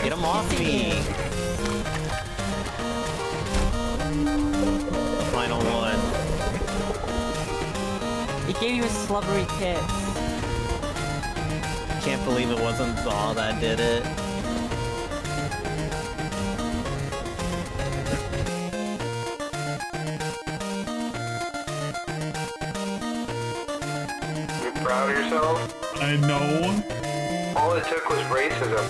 Get him off me! Final one. He gave you a slubbery kiss. Can't believe it wasn't Zaw that did it. You proud of yourself? I know. All it took was racism.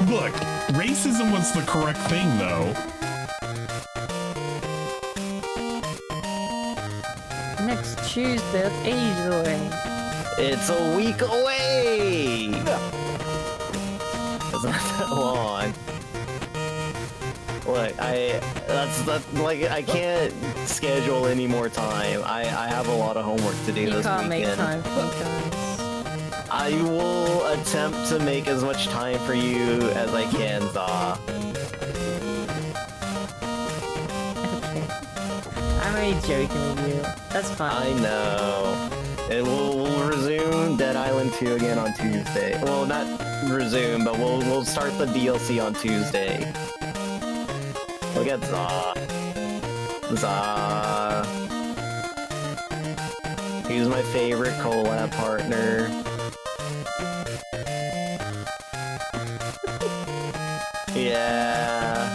Look, racism was the correct thing, though. Next Tuesday, that's ages away. It's a week away! It's not that long. Look, that's like, I can't schedule any more time. I have a lot of homework to do this weekend. You can't make time for me, guys. I will attempt to make as much time for you as I can, Zaw. Okay. I'm only joking with you. That's fine. I know. We'll resume Dead Island 2 again on Tuesday. Well, not resume, but we'll start the DLC on Tuesday. Look at Zaw. Zaw. He's my favorite collab partner. Yeah.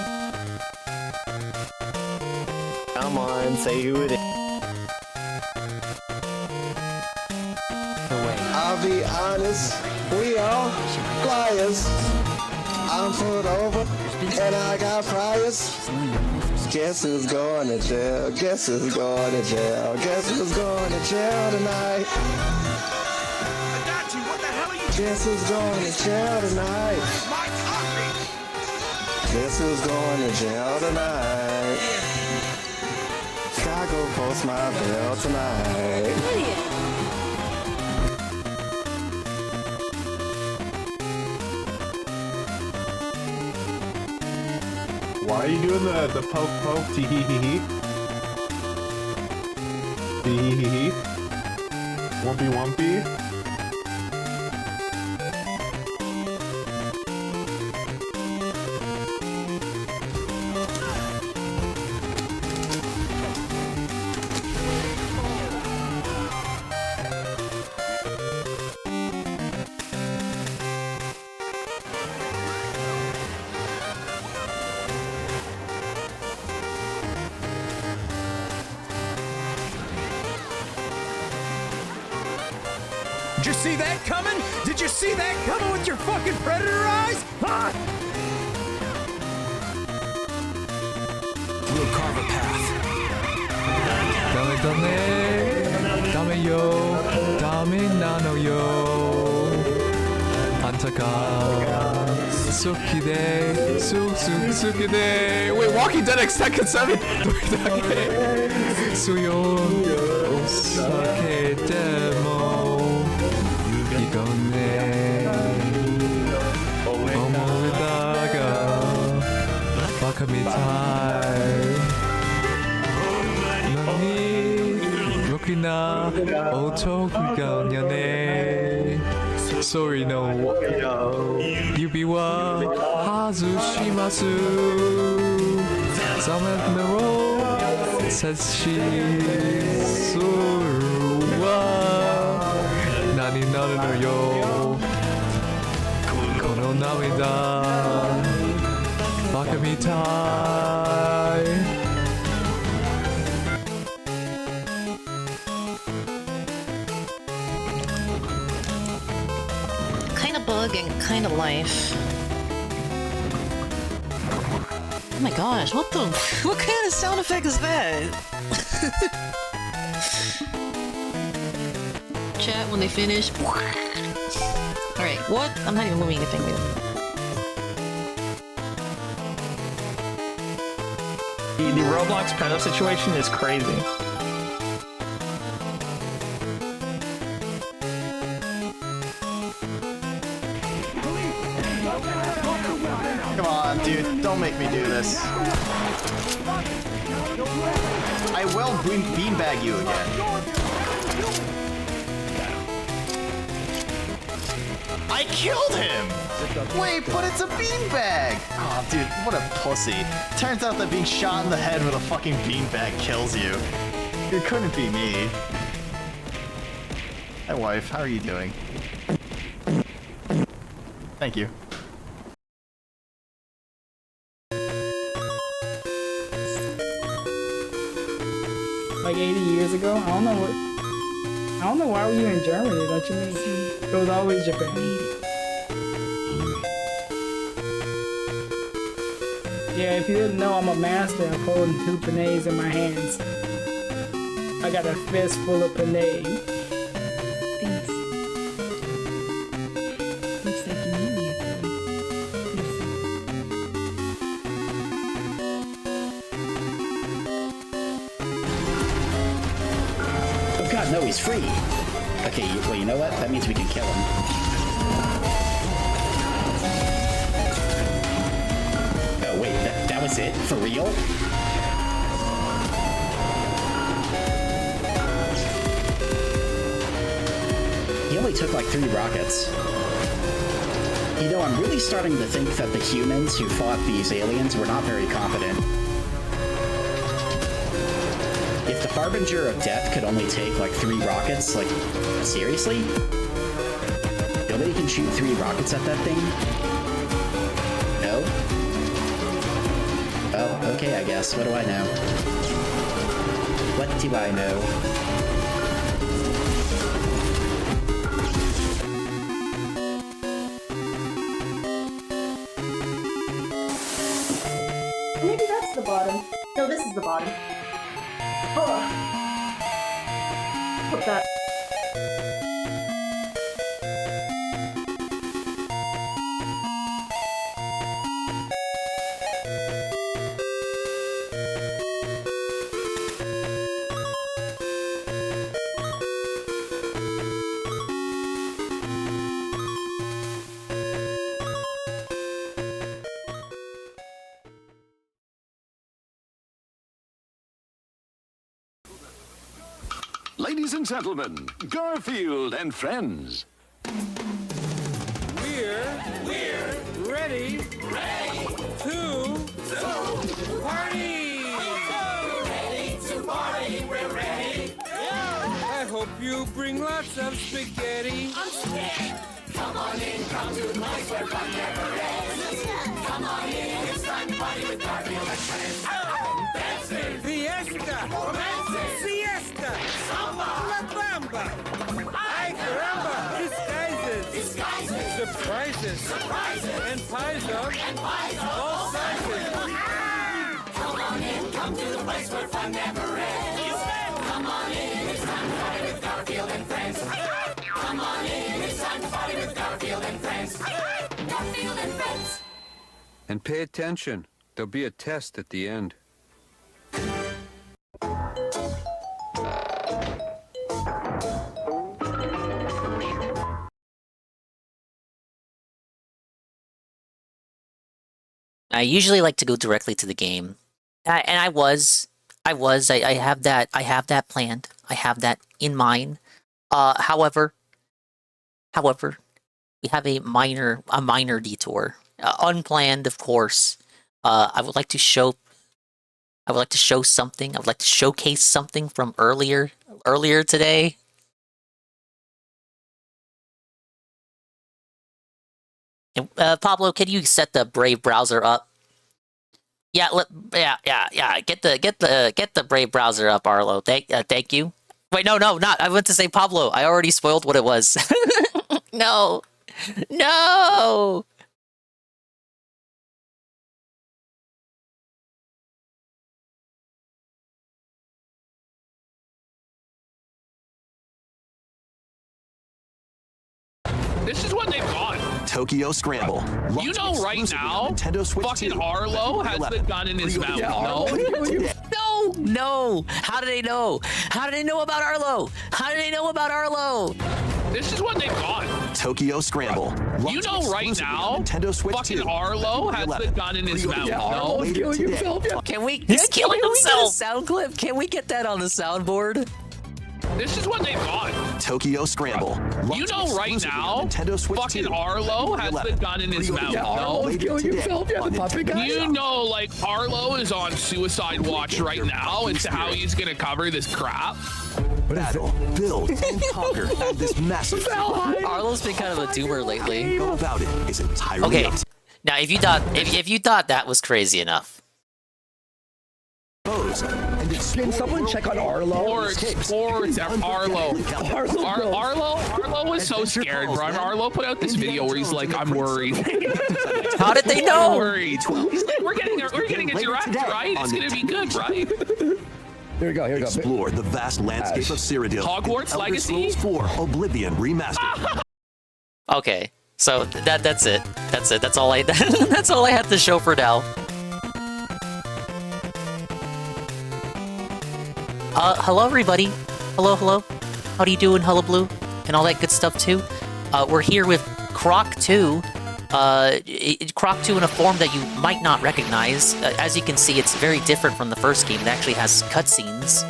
Come on, say who it is. I'll be honest, we all flyers. I'm pulled over, and I got priors. Guess who's going to jail? Guess who's going to jail? Guess who's going to jail tonight? I got you. What the hell are you? Guess who's going to jail tonight? My coffee. Guess who's going to jail tonight? Gotta go post my bill tonight. Why are you doing the poke poke tee hee hee hee? Tee hee hee hee? Wumpy wumpy? Did you see that coming? Did you see that coming with your fucking predator eyes? Huh? We'll carve a path. 다메요 다메 나노요 안타까 쑥기대 쑥쑥쑥기대 Wait, Walking Dead X Tekken 7 돌다게 수요 오사케 데모 이건네 어머에다가 바카미타이 너니 로키나 오토쿠가냐네 Sorry no 유비와 하즈시마스 사메노 사시 수와 나니 나르노요 코노 나미다 바카미타이 Kinda bug and kinda life. Oh my gosh, what kind of sound effect is that? Chat when they finish. Alright, what? I'm not even moving anything, dude. The Roblox pet-up situation is crazy. Come on, dude, don't make me do this. I will beanbag you again. I killed him! Wait, but it's a beanbag! Oh, dude, what a pussy. Turns out that being shot in the head with a fucking beanbag kills you. It couldn't be me. Hi, wife. How are you doing? Thank you. Like 80 years ago? I don't know why were you in Germany, don't you mean? It was always Japan. Yeah, if you didn't know, I'm a master of holding 2 panays in my hands. I got a fist full of panay. Thanks. Looks like you need me a Oh god, no, he's free. Okay, well, you know what? That means we can kill him. Oh, wait, that was it? For real? He only took like 3 rockets. You know, I'm really starting to think that the humans who fought these aliens were not very competent. If the Harbinger of Death could only take like 3 rockets, like, seriously? Nobody can shoot 3 rockets at that thing? No? Oh, okay, I guess. What do I know? What do I know? Maybe that's the bottom. No, this is the bottom. Oh. Put that. Ladies and gentlemen, Garfield and friends. We're ready to party! We're ready! I hope you bring lots of spaghetti. I'm scared! Come on in, come to the place where fun never ends. Come on in, it's time to party with Garfield and friends. Dancing! Fiesta! Romancing! Siesta! Samba! La Bamba! Ay caramba! Disguises! Surprises! And pies of all sizes! Come on in, come to the place where fun never ends. Come on in, it's time to party with Garfield and friends. Come on in, it's time to party with Garfield and friends. Garfield and friends. And pay attention. There'll be a test at the end. I usually like to go directly to the game, and I have that planned. I have that in mind. However, we have a minor detour, unplanned, of course. I would like to show something. I would like to showcase something from earlier today. Pablo, can you set the Brave browser up? Yeah, Get the Brave browser up, Arlo. Thank you. Wait, no, not. I meant to say Pablo. I already spoiled what it was. No. This is what they've got. Tokyo Scramble. You know right now, fucking Arlo has the gun in his mouth. No. How do they know? How do they know about Arlo? This is what they've got. Tokyo Scramble. You know right now, fucking Arlo has the gun in his mouth. Can we just kill himself? Sound clip? Can we get that on the soundboard? This is what they've got. Tokyo Scramble. You know right now, Nintendo Switch fucking 2. Arlo has the gun in his mouth. You know, like, Arlo is on suicide watch right now as to how he's gonna cover this crap. Battle, build, and conquer at this massive. Arlo's been kind of a doomer lately. Go about it is entirely Okay, up to now if you thought that was crazy enough, Can someone check on Arlo? Sports, Arlo. Arlo was so scared, bro. Arlo put out this video where he's like, I'm worried. How did they know? I'm worried. He's like, we're getting a direct, right? It's gonna be good, right? Here we go. Explore the vast landscape of Cyrodiil. Hogwarts Elder Legacy? Scrolls 4 Oblivion Remastered. Okay, so that's it. That's all I that's all I had to show for now. Hello everybody. Hello. How do you doing, Hello Blue? And all that good stuff too. We're here with Croc 2. Croc 2 in a form that you might not recognize. As you can see, it's very different from the first game. It actually has cutscenes.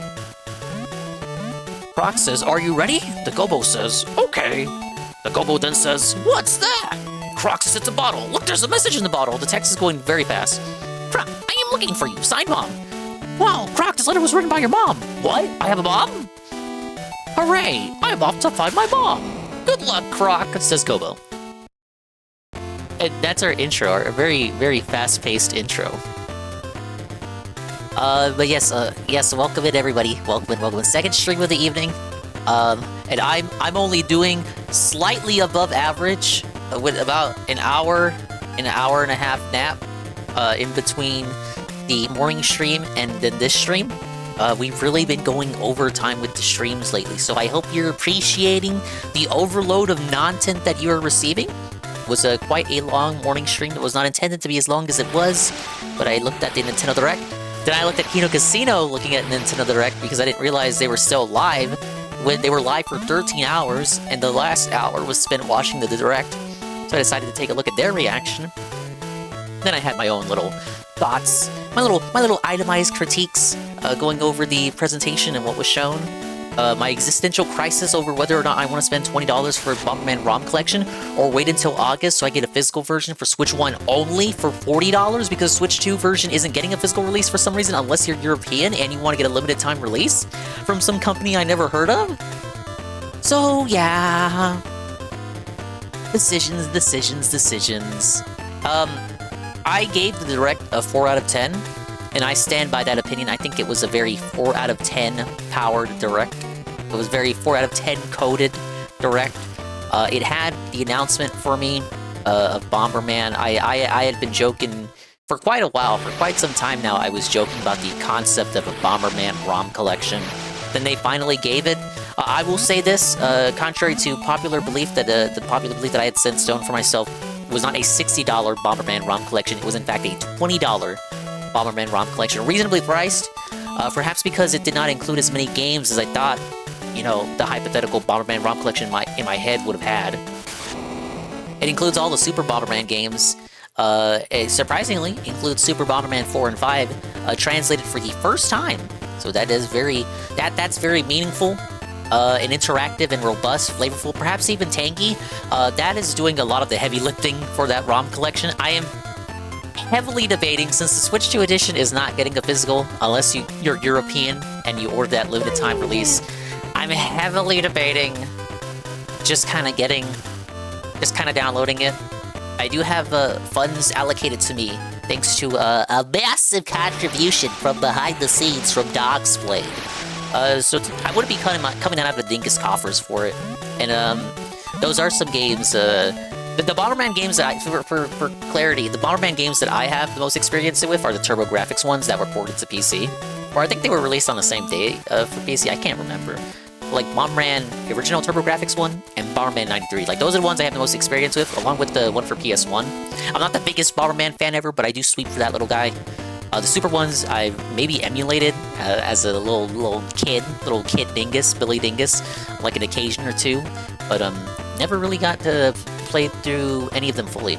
Croc says, "Are you ready?" The Gobo says, "Okay." The Gobo then says, "What's that?" Croc says, "It's a bottle. Look, there's a message in the bottle." The text is going very fast. "Croc, I am looking for you. Signed, Mom." "Wow, Croc, this letter was written by your mom." "What? I have a mom?" "Hooray! I'm off to find my mom." "Good luck, Croc," says Gobo. And that's our intro, our very, very fast-paced intro. But yes, welcome in everybody. Welcome in. Second stream of the evening. And I'm only doing slightly above average with about an hour and a half nap in between the morning stream and then this stream. We've really been going overtime with the streams lately, so I hope you're appreciating the overload of content that you are receiving. It was quite a long morning stream. It was not intended to be as long as it was, but I looked at the Nintendo Direct. Then I looked at Kino Casino looking at Nintendo Direct because I didn't realize they were still live. When they were live for 13 hours, and the last hour was spent watching the Direct. So I decided to take a look at their reaction. Then I had my own little thoughts, my little itemized critiques, going over the presentation and what was shown. My existential crisis over whether or not I want to spend $20 for a Bomberman ROM collection, or wait until August so I get a physical version for Switch 1 only for $40, because Switch 2 version isn't getting a physical release for some reason unless you're European and you want to get a limited time release from some company I never heard of. So yeah, decisions. I gave the Direct a 4 out of 10, and I stand by that opinion. I think it was a very 4 out of 10 powered Direct. It was very 4 out of 10 coded Direct. It had the announcement for me of Bomberman. I had been joking for quite a while, for quite some time now. I was joking about the concept of a Bomberman ROM collection. Then they finally gave it. I will say this, contrary to popular belief that the popular belief that I had set in stone for myself, was not a $60 Bomberman ROM collection. It was in fact a $20 Bomberman ROM collection, reasonably priced, perhaps because it did not include as many games as I thought, you know, the hypothetical Bomberman ROM collection in my head would have had. It includes all the Super Bomberman games. It surprisingly includes Super Bomberman 4 and 5, translated for the first time. So that is that's very meaningful. And interactive and robust, flavorful, perhaps even tangy. That is doing a lot of the heavy lifting for that ROM collection. I am heavily debating, since the Switch 2 edition is not getting a physical unless you're European and you order that limited time release. I'm heavily debating just kind of downloading it. I do have funds allocated to me thanks to a massive contribution from behind the scenes from Dogsblade. So I wouldn't be coming out of the dingus coffers for it. And those are some games. The Bomberman games that for clarity, the Bomberman games that I have the most experience with are the TurboGrafx ones that were ported to PC. Or I think they were released on the same day for PC, I can't remember. Like Bomberman, the original TurboGrafx one, and Bomberman 93. Like, those are the ones I have the most experience with, along with the one for PS1. I'm not the biggest Bomberman fan ever, but I do sweep for that little guy. The Super ones I've maybe emulated as a little kid dingus, Billy Dingus, like an occasion or two, but never really got to play through any of them fully.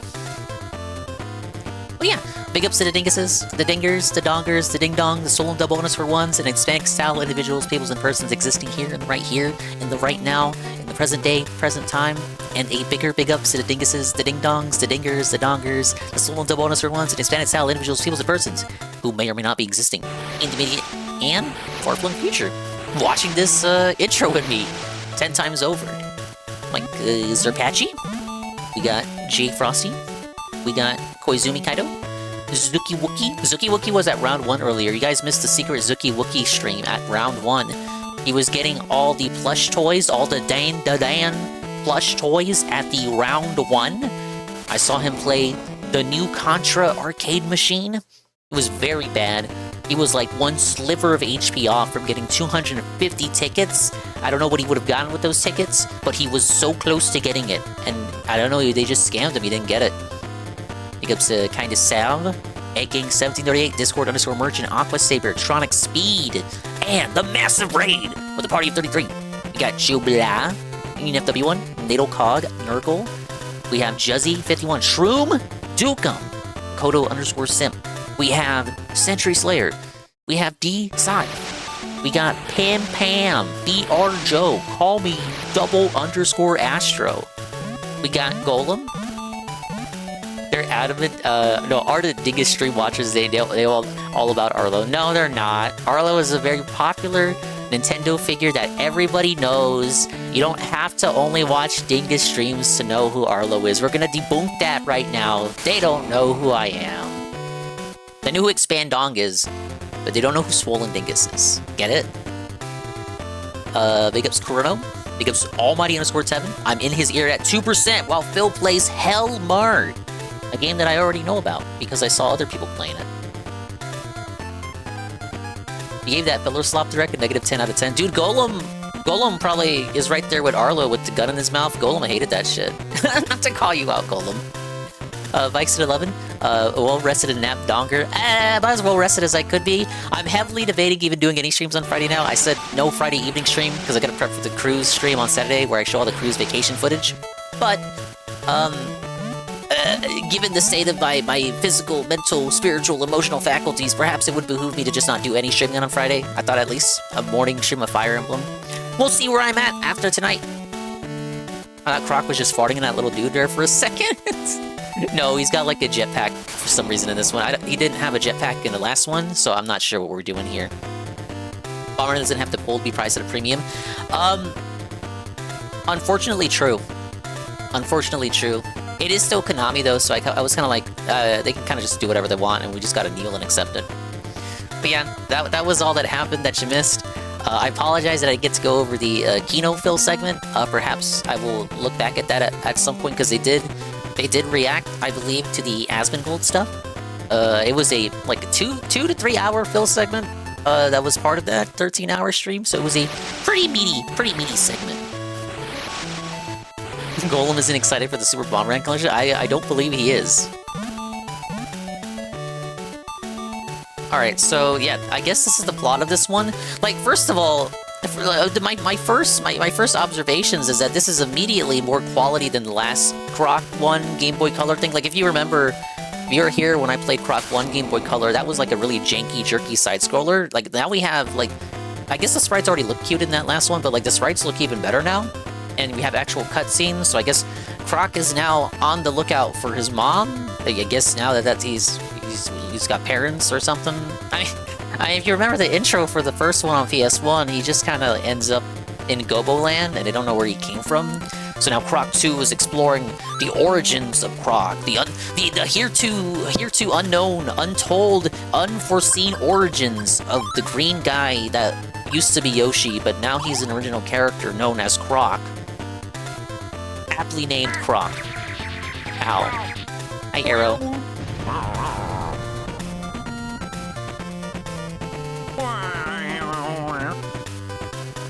But yeah, Big ups to the dinguses, the dingers, the dongers, the ding-dong, the solo double bonus for ones, and Hispanic-style individuals, peoples, and persons existing here, in the right now, in the present day, present time, and a bigger big ups to the dinguses, the ding-dongs, the dingers, the dongers, the solo double bonus for ones, and Hispanic-style individuals, peoples, and persons who may or may not be existing in the immediate and far-flung future, watching this intro with me 10 times over. Like Zerpachi, we got J Frosty, we got Koizumi Kaido, Zuki Wookie. Zuki Wookie was at round 1 earlier. You guys missed the secret Zuki Wookie stream at round 1. He was getting all the plush toys, all the Dan plush toys at the round 1. I saw him play the new Contra arcade machine. It was very bad. He was like one sliver of HP off from getting 250 tickets. I don't know what he would have gotten with those tickets, but he was so close to getting it. And I don't know, they just scammed him. He didn't get it. Big ups to Kinda Salve, Egging1738, Discord _merchant, Aqua Saber, Tronic Speed, and the Massive Raid with a party of 33. We got Jubla, FW1, Natal Cog, Nurgle. We have Juzzy51, Shroom, Dukem, Kodo _Simp. We have Century Slayer. We have D Sai. We got Pam Pam, BR Joe, Call Me _Astro. We got Golem. They're adamant. No, Ardent Dingus stream watchers, they all about Arlo. No, they're not. Arlo is a very popular Nintendo figure that everybody knows. You don't have to only watch Dingus streams to know who Arlo is. We're gonna debunk that right now. They don't know who I am. They know who Expandong is, but they don't know who Swollen Dingus is. Get it? Big ups Kurono. Big ups Almighty _7. I'm in his ear at 2% while Phil plays Hell Mard, a game that I already know about because I saw other people playing it. He gave that filler slop direct a -10 out of 10. Dude, Golem probably is right there with Arlo with the gun in his mouth. Golem hated that shit. Not to call you out, Golem. Vikes at 11. Well-rested and nap donger. About as well-rested as I could be. I'm heavily debating even doing any streams on Friday now. I said no Friday evening stream because I gotta prep for the cruise stream on Saturday where I show all the cruise vacation footage. But, given the state of my physical, mental, spiritual, emotional faculties, perhaps it would behoove me to just not do any streaming on Friday. I thought at least a morning stream of Fire Emblem. We'll see where I'm at after tonight. Croc was just farting in that little dude there for a second. No, he's got like a jetpack for some reason in this one. He didn't have a jetpack in the last one, so I'm not sure what we're doing here. Bomber doesn't have to be priced at a premium. Unfortunately true. Unfortunately true. It is still Konami though, so I was kind of like, they can kind of just do whatever they want, and we just gotta kneel and accept it. But yeah, that was all that happened that you missed. I apologize that I didn't get to go over the Kino Phil segment. Perhaps I will look back at that at some point, because they did react, I believe, to the Asmongold stuff. It was a like a 2 to 3 hour Phil segment that was part of that 13-hour stream, so it was a pretty meaty segment. Golem isn't excited for the Super Bomberang collection? I don't believe he is. Alright, so yeah, I guess this is the plot of this one. Like, first of all, my first observations is that this is immediately more quality than the last Croc 1 Game Boy Color thing. Like, if you remember, if you were here when I played Croc 1 Game Boy Color, that was like a really janky, jerky side-scroller. Like, now we have, like, I guess the sprites already looked cute in that last one, but, like, the sprites look even better now. And we have actual cutscenes, so I guess Croc is now on the lookout for his mom. I guess now that he's got parents or something. I mean, if you remember the intro for the first one on PS1, he just kind of ends up in Gobo Land, and they don't know where he came from. So now Croc 2 is exploring the origins of Croc, the hereto unknown, untold, unforeseen origins of the green guy that used to be Yoshi, but now he's an original character known as Croc. Aptly named Croc. Ow. Hi, Arrow.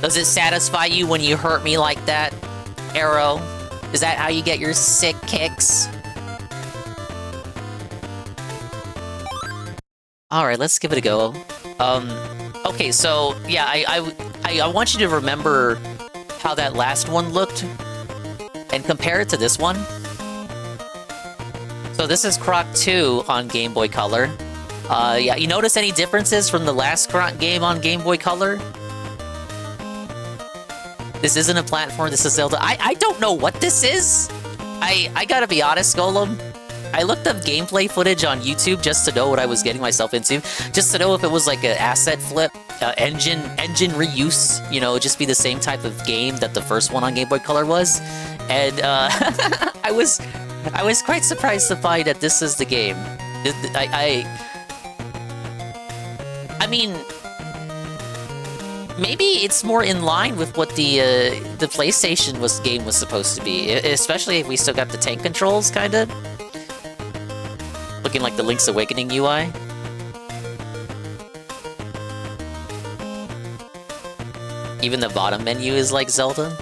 Does it satisfy you when you hurt me like that, Arrow? Is that how you get your sick kicks? Alright, let's give it a go. Okay, so, yeah, I want you to remember how that last one looked and compare it to this one. So this is Croc 2 on Game Boy Color. Yeah, you notice any differences from the last Croc game on Game Boy Color? This isn't a platform, this is Zelda. I don't know what this is! I gotta be honest, Golem. I looked up gameplay footage on YouTube just to know what I was getting myself into. Just to know if it was like an asset flip, engine reuse, you know, just be the same type of game that the first one on Game Boy Color was. And I was quite surprised to find that this is the game. I mean, maybe it's more in line with what the PlayStation game was supposed to be, especially if we still got the tank controls, kinda. Looking like the Link's Awakening UI. Even the bottom menu is like Zelda.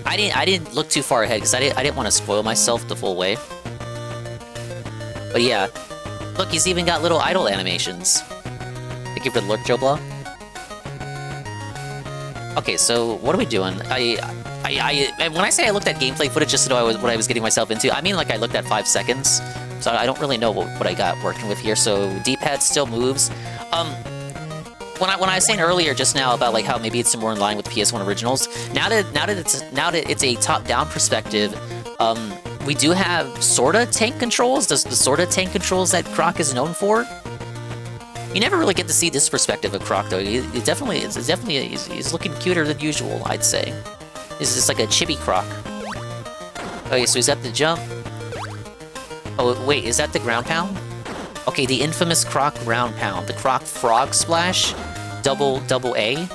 I didn't look too far ahead because I didn't want to spoil myself the full way. But yeah, look, he's even got little idle animations. Thank you for the lurk, Joe Blah. Okay, so what are we doing? When I say I looked at gameplay footage just to know what I was getting myself into, I mean like I looked at 5 seconds. So I don't really know what I got working with here. So D-pad still moves. When I was saying earlier just now about like how maybe it's more in line with PS1 originals, now that it's a top-down perspective, we do have sorta tank controls. The sorta tank controls that Croc is known for. You never really get to see this perspective of Croc though. He's looking cuter than usual, I'd say. This is like a chibi Croc. Okay, so he's got the jump. Oh wait, is that the ground pound? Okay, the infamous Croc ground pound. The Croc frog splash. Double A.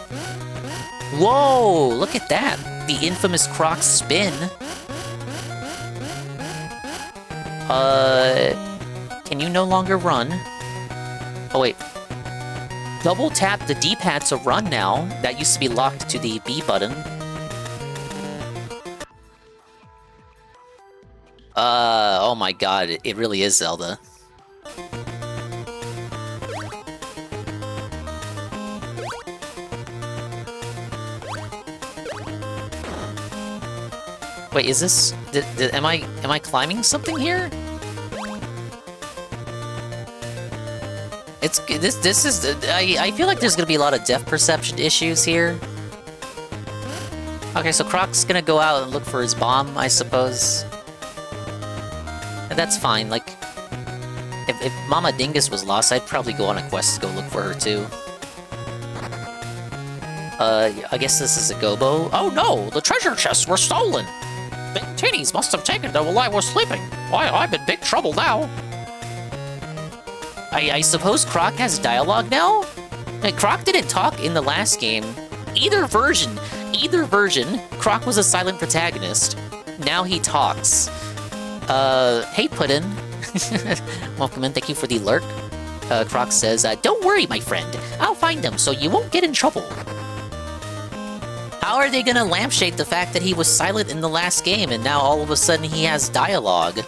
Whoa, look at that. The infamous Croc spin. Can you no longer run? Oh wait. Double tap the D-pad to run now. That used to be locked to the B button. Oh my god, it really is Zelda. Wait, is this... am I climbing something here? This is... I feel like there's gonna be a lot of depth perception issues here. Okay, so Croc's gonna go out and look for his bomb, I suppose. And that's fine, like... If Mama Dingus was lost, I'd probably go on a quest to go look for her, too. I guess this is a Gobo. Oh no! The treasure chests were stolen! The Tinnies must have taken them while I was sleeping. Why, I'm in big trouble now. I suppose Croc has dialogue now? Like, Croc didn't talk in the last game. Either version, Croc was a silent protagonist. Now he talks. Hey Puddin'. Welcome in, thank you for the lurk. Croc says, don't worry, my friend. I'll find them so you won't get in trouble. How are they gonna lampshade the fact that he was silent in the last game and now all of a sudden he has dialogue?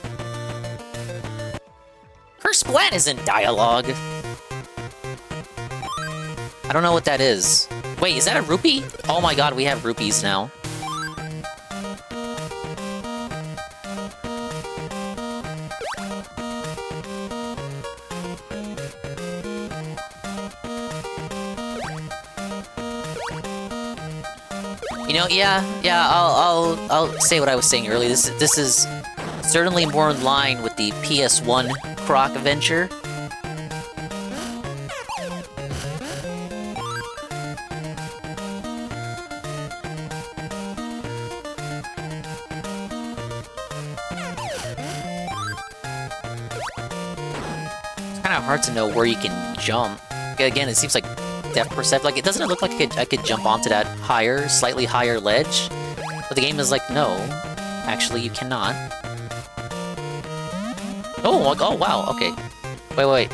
Her splat isn't dialogue. I don't know what that is. Wait, is that a rupee? Oh my god, we have rupees now. You know, yeah, I'll say what I was saying earlier. This is certainly more in line with the PS1 Croc adventure. It's kind of hard to know where you can jump. Again, it seems like depth perception. Like, it doesn't look like I could jump onto that slightly higher ledge. But the game is like, no, actually you cannot. Oh wow, okay. Wait.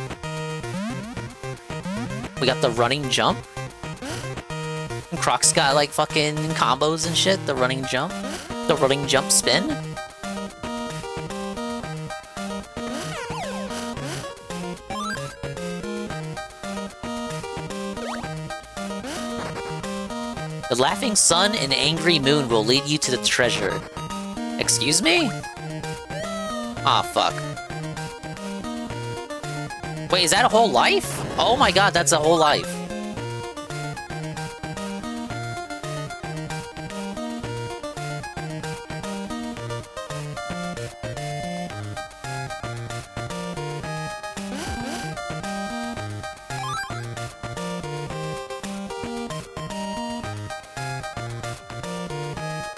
We got the running jump. And Croc's got like fucking combos and shit. The running jump spin. The laughing sun and angry moon will lead you to the treasure. Excuse me? Aw, fuck. Wait, is that a whole life? Oh my god, that's a whole life.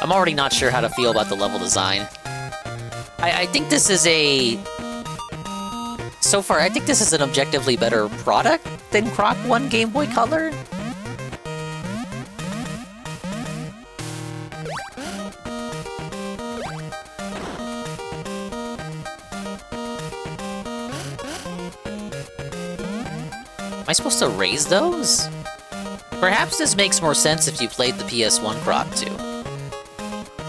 I'm already not sure how to feel about the level design. I think this is a... So far, I think this is an objectively better product than Croc 1 Game Boy Color. Am I supposed to raise those? Perhaps this makes more sense if you played the PS1 Croc 2.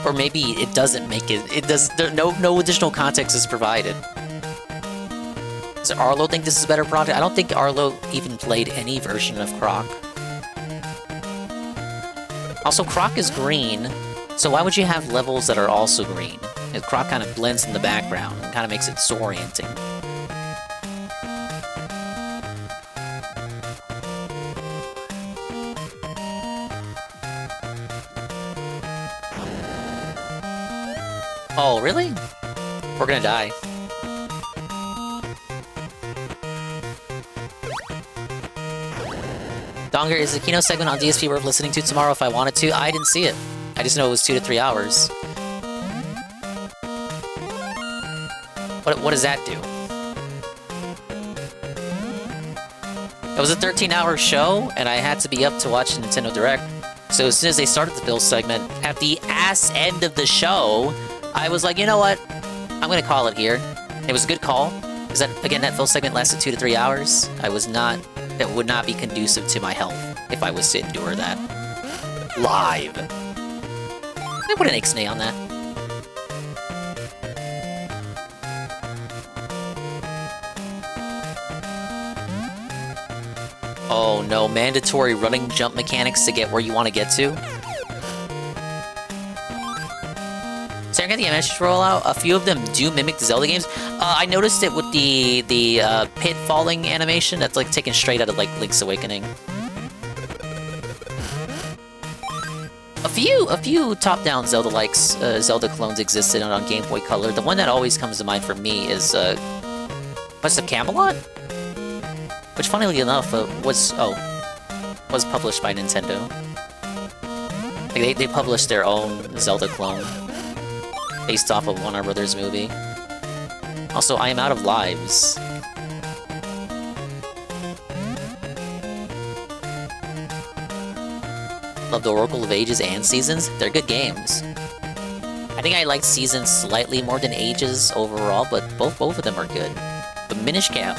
Or maybe it doesn't make it. It does. No additional context is provided. Does Arlo think this is a better product? I don't think Arlo even played any version of Croc. Also, Croc is green, so why would you have levels that are also green? Croc kind of blends in the background and kind of makes it disorienting. Oh, really? We're gonna die. Donger, is the Kino segment on DSP worth listening to tomorrow if I wanted to? I didn't see it. I just know it was 2 to 3 hours. What does that do? It was a 13-hour show, and I had to be up to watch the Nintendo Direct. So as soon as they started the Bill segment, at the ass end of the show, I was like, you know what? I'm gonna call it here. It was a good call. Because that, again, that Phil segment lasted 2 to 3 hours. That would not be conducive to my health if I was to endure that. Live. I put an ixnay on that. Oh no, mandatory running jump mechanics to get where you want to get to. So the animations rollout, a few of them do mimic the Zelda games. I noticed it with the pit falling animation that's like taken straight out of like Link's Awakening. A few top-down Zelda-likes, Zelda clones existed on Game Boy Color. The one that always comes to mind for me is Quest of Camelot, which funnily enough was published by Nintendo. Like they published their own Zelda clone based off of Warner Brothers movie. Also, I am out of lives. Love the Oracle of Ages and Seasons. They're good games. I think I like Seasons slightly more than Ages overall, but both of them are good. But Minish Cap,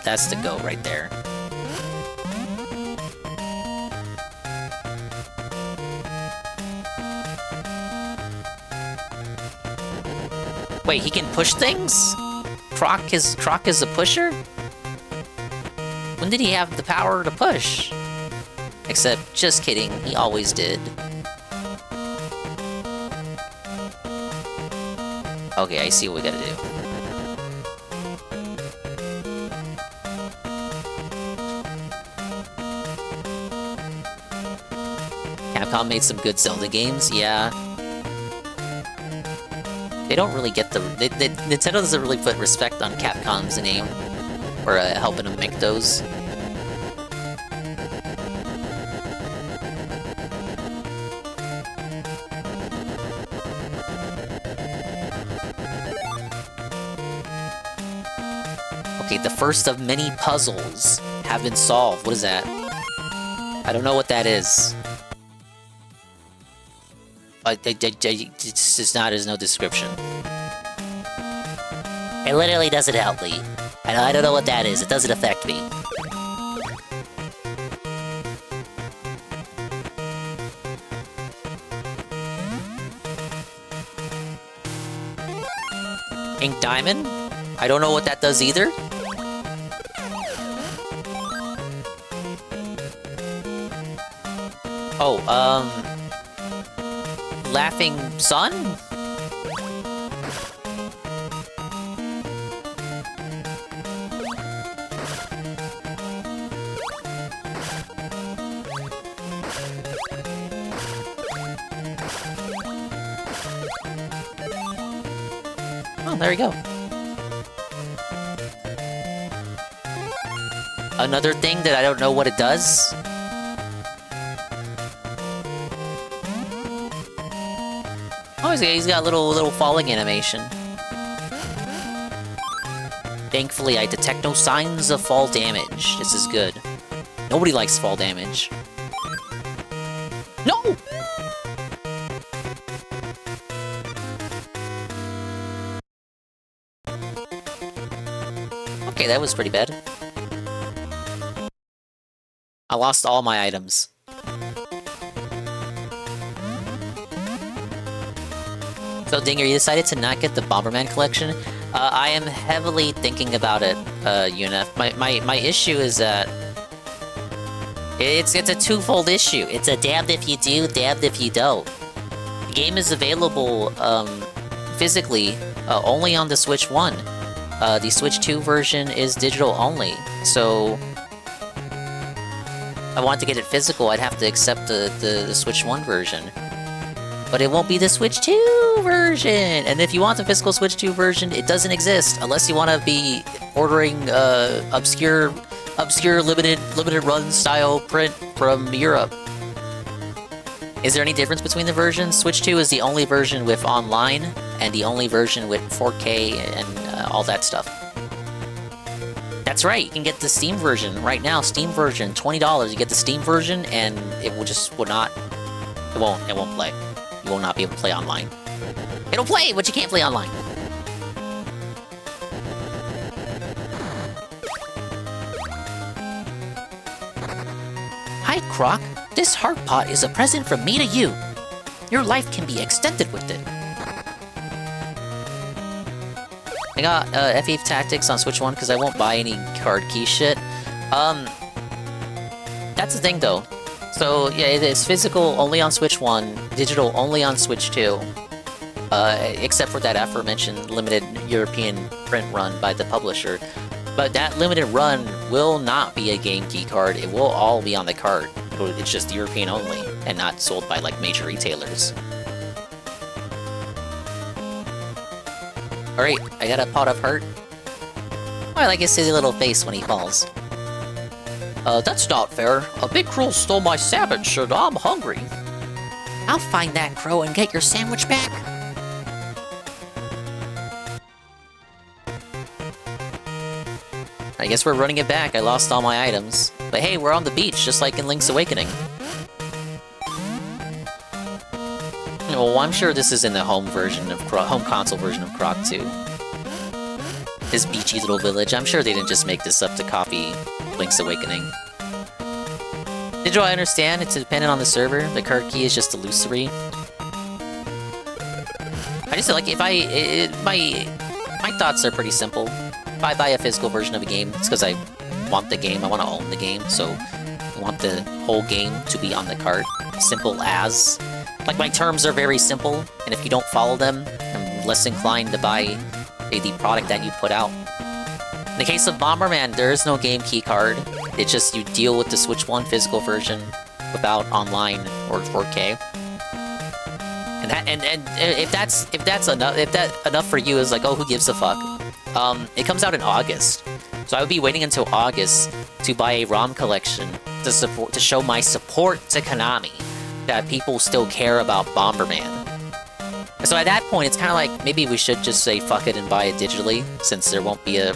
that's the go right there. Wait, he can push things? Croc is a pusher? When did he have the power to push? Except, just kidding, he always did. Okay, I see what we gotta do. Capcom made some good Zelda games, yeah. They don't really get the... Nintendo doesn't really put respect on Capcom's name, or helping them make those. Okay, the first of many puzzles have been solved. What is that? I don't know what that is. It's just not, there's no description. It literally doesn't help me. I don't know what that is. It doesn't affect me. Ink Diamond? I don't know what that does either. Oh, Laughing Sun? Oh, there you go. Another thing that I don't know what it does. Oh, he's got a little falling animation. Thankfully, I detect no signs of fall damage. This is good. Nobody likes fall damage. No! Okay, that was pretty bad. I lost all my items. So, Dinger, you decided to not get the Bomberman collection? I am heavily thinking about it, UNF. My issue is that it's a twofold issue. It's a damned if you do, damned if you don't. The game is available physically only on the Switch 1. The Switch 2 version is digital only, so if I want to get it physical, I'd have to accept the Switch 1 version. But it won't be the Switch 2 version! And if you want the physical Switch 2 version, it doesn't exist, unless you want to be ordering obscure limited run style print from Europe. Is there any difference between the versions? Switch 2 is the only version with online, and the only version with 4K and all that stuff. That's right, you can get the Steam version right now. Steam version, $20. You get the Steam version, and it won't play. You will not be able to play online. It'll play, but you can't play online. Hi, Croc. This heart pot is a present from me to you. Your life can be extended with it. I got FE Tactics on Switch 1 because I won't buy any card key shit. That's the thing, though. So, yeah, it is physical only on Switch 1, digital only on Switch 2, except for that aforementioned limited European print run by the publisher. But that limited run will not be a game key card, it will all be on the card. It's just European only, and not sold by, like, major retailers. Alright, I got a pot of hurt. Oh, I like his silly little face when he falls. That's not fair. A big crow stole my sandwich, and I'm hungry. I'll find that crow and get your sandwich back. I guess we're running it back. I lost all my items. But hey, we're on the beach, just like in Link's Awakening. Well, I'm sure this is in the home version of home console version of Croc 2. This beachy little village. I'm sure they didn't just make this up to copy Link's Awakening. Digital, I understand. It's dependent on the server. The card key is just illusory. I just like if my thoughts are pretty simple. If I buy a physical version of a game, it's because I want the game. I want to own the game, so I want the whole game to be on the card. Simple as. Like, my terms are very simple, and if you don't follow them, I'm less inclined to buy the product that you put out. In the case of Bomberman, there is no game key card. It's just you deal with the Switch 1 physical version without online or 4K. And if that's enough for you is like, oh, who gives a fuck? It comes out in August, so I would be waiting until August to buy a ROM collection to show my support to Konami that people still care about Bomberman. So at that point, it's kind of like, maybe we should just say fuck it and buy it digitally, since there won't be a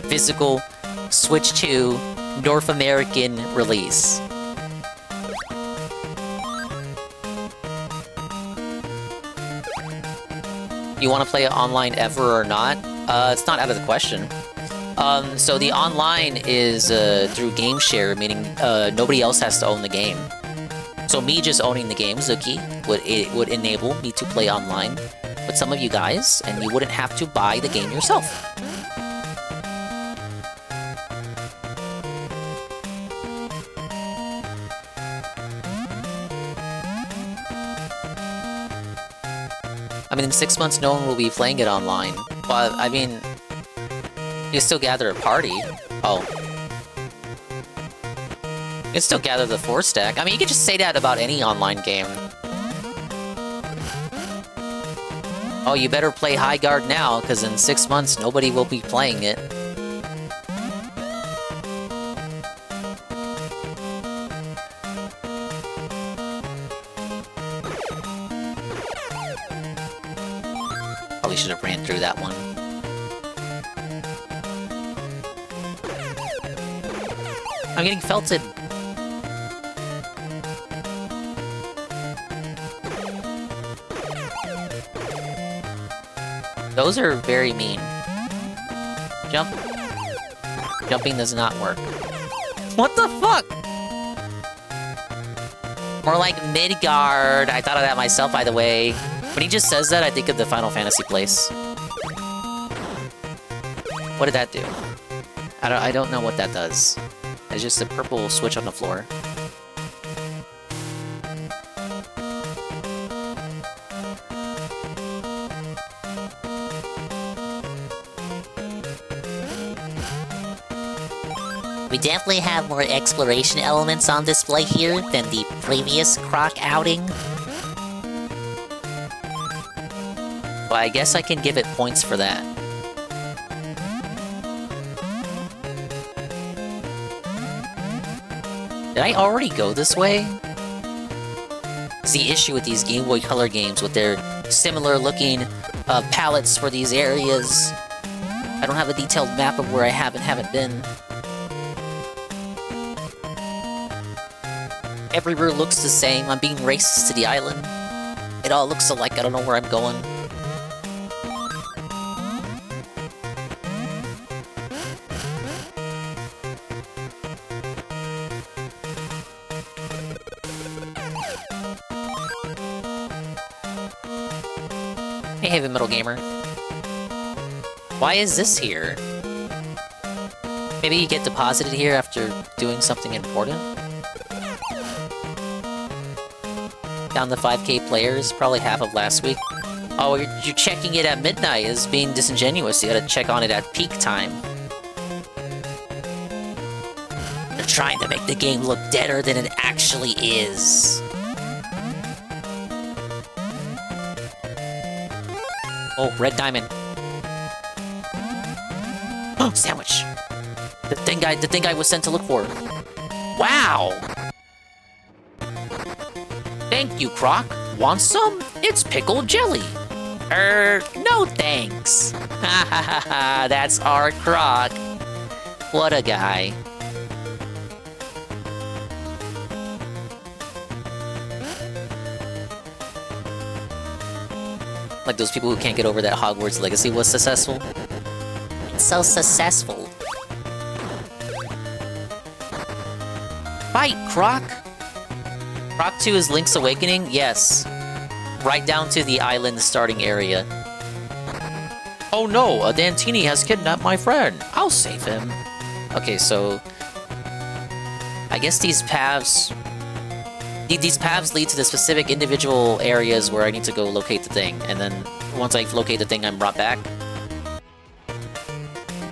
physical Switch 2 North American release. You want to play it online ever or not? It's not out of the question. So the online is through game share, meaning nobody else has to own the game. So me just owning the game, Zuki, would enable me to play online with some of you guys, and you wouldn't have to buy the game yourself. I mean, in 6 months, no one will be playing it online. But, I mean, you can still gather a party. Oh. You can still gather the 4-stack. I mean, you can just say that about any online game. Oh, you better play High Guard now, because in 6 months, nobody will be playing it. Probably should have ran through that one. I'm getting felted. Those are very mean. Jump. Jumping does not work. What the fuck? More like Midgard. I thought of that myself, by the way. When he just says that, I think of the Final Fantasy place. What did that do? I don't know what that does. It's just a purple switch on the floor. We definitely have more exploration elements on display here than the previous Croc outing. Well, I guess I can give it points for that. Did I already go this way? It's the issue with these Game Boy Color games with their similar looking palettes for these areas. I don't have a detailed map of where I haven't been. Everywhere looks the same. I'm being racist to the island. It all looks alike. I don't know where I'm going. Hey, Heavy Metal Gamer. Why is this here? Maybe you get deposited here after doing something important? Down to 5k players, probably half of last week. Oh, you're checking it at midnight is being disingenuous. You gotta check on it at peak time. They're trying to make the game look deader than it actually is. Oh, red diamond. Oh, sandwich. The thing I was sent to look for. Wow. Thank you, Croc. Want some? It's pickled jelly. No thanks. Ha ha ha ha, that's our Croc. What a guy. Like those people who can't get over that Hogwarts Legacy was successful. It's so successful. Fight, Croc! Croc 2 is Link's Awakening? Yes. Right down to the island starting area. Oh no, a Dantini has kidnapped my friend. I'll save him. Okay, so... I guess these paths... These paths lead to the specific individual areas where I need to go locate the thing. And then, once I locate the thing, I'm brought back.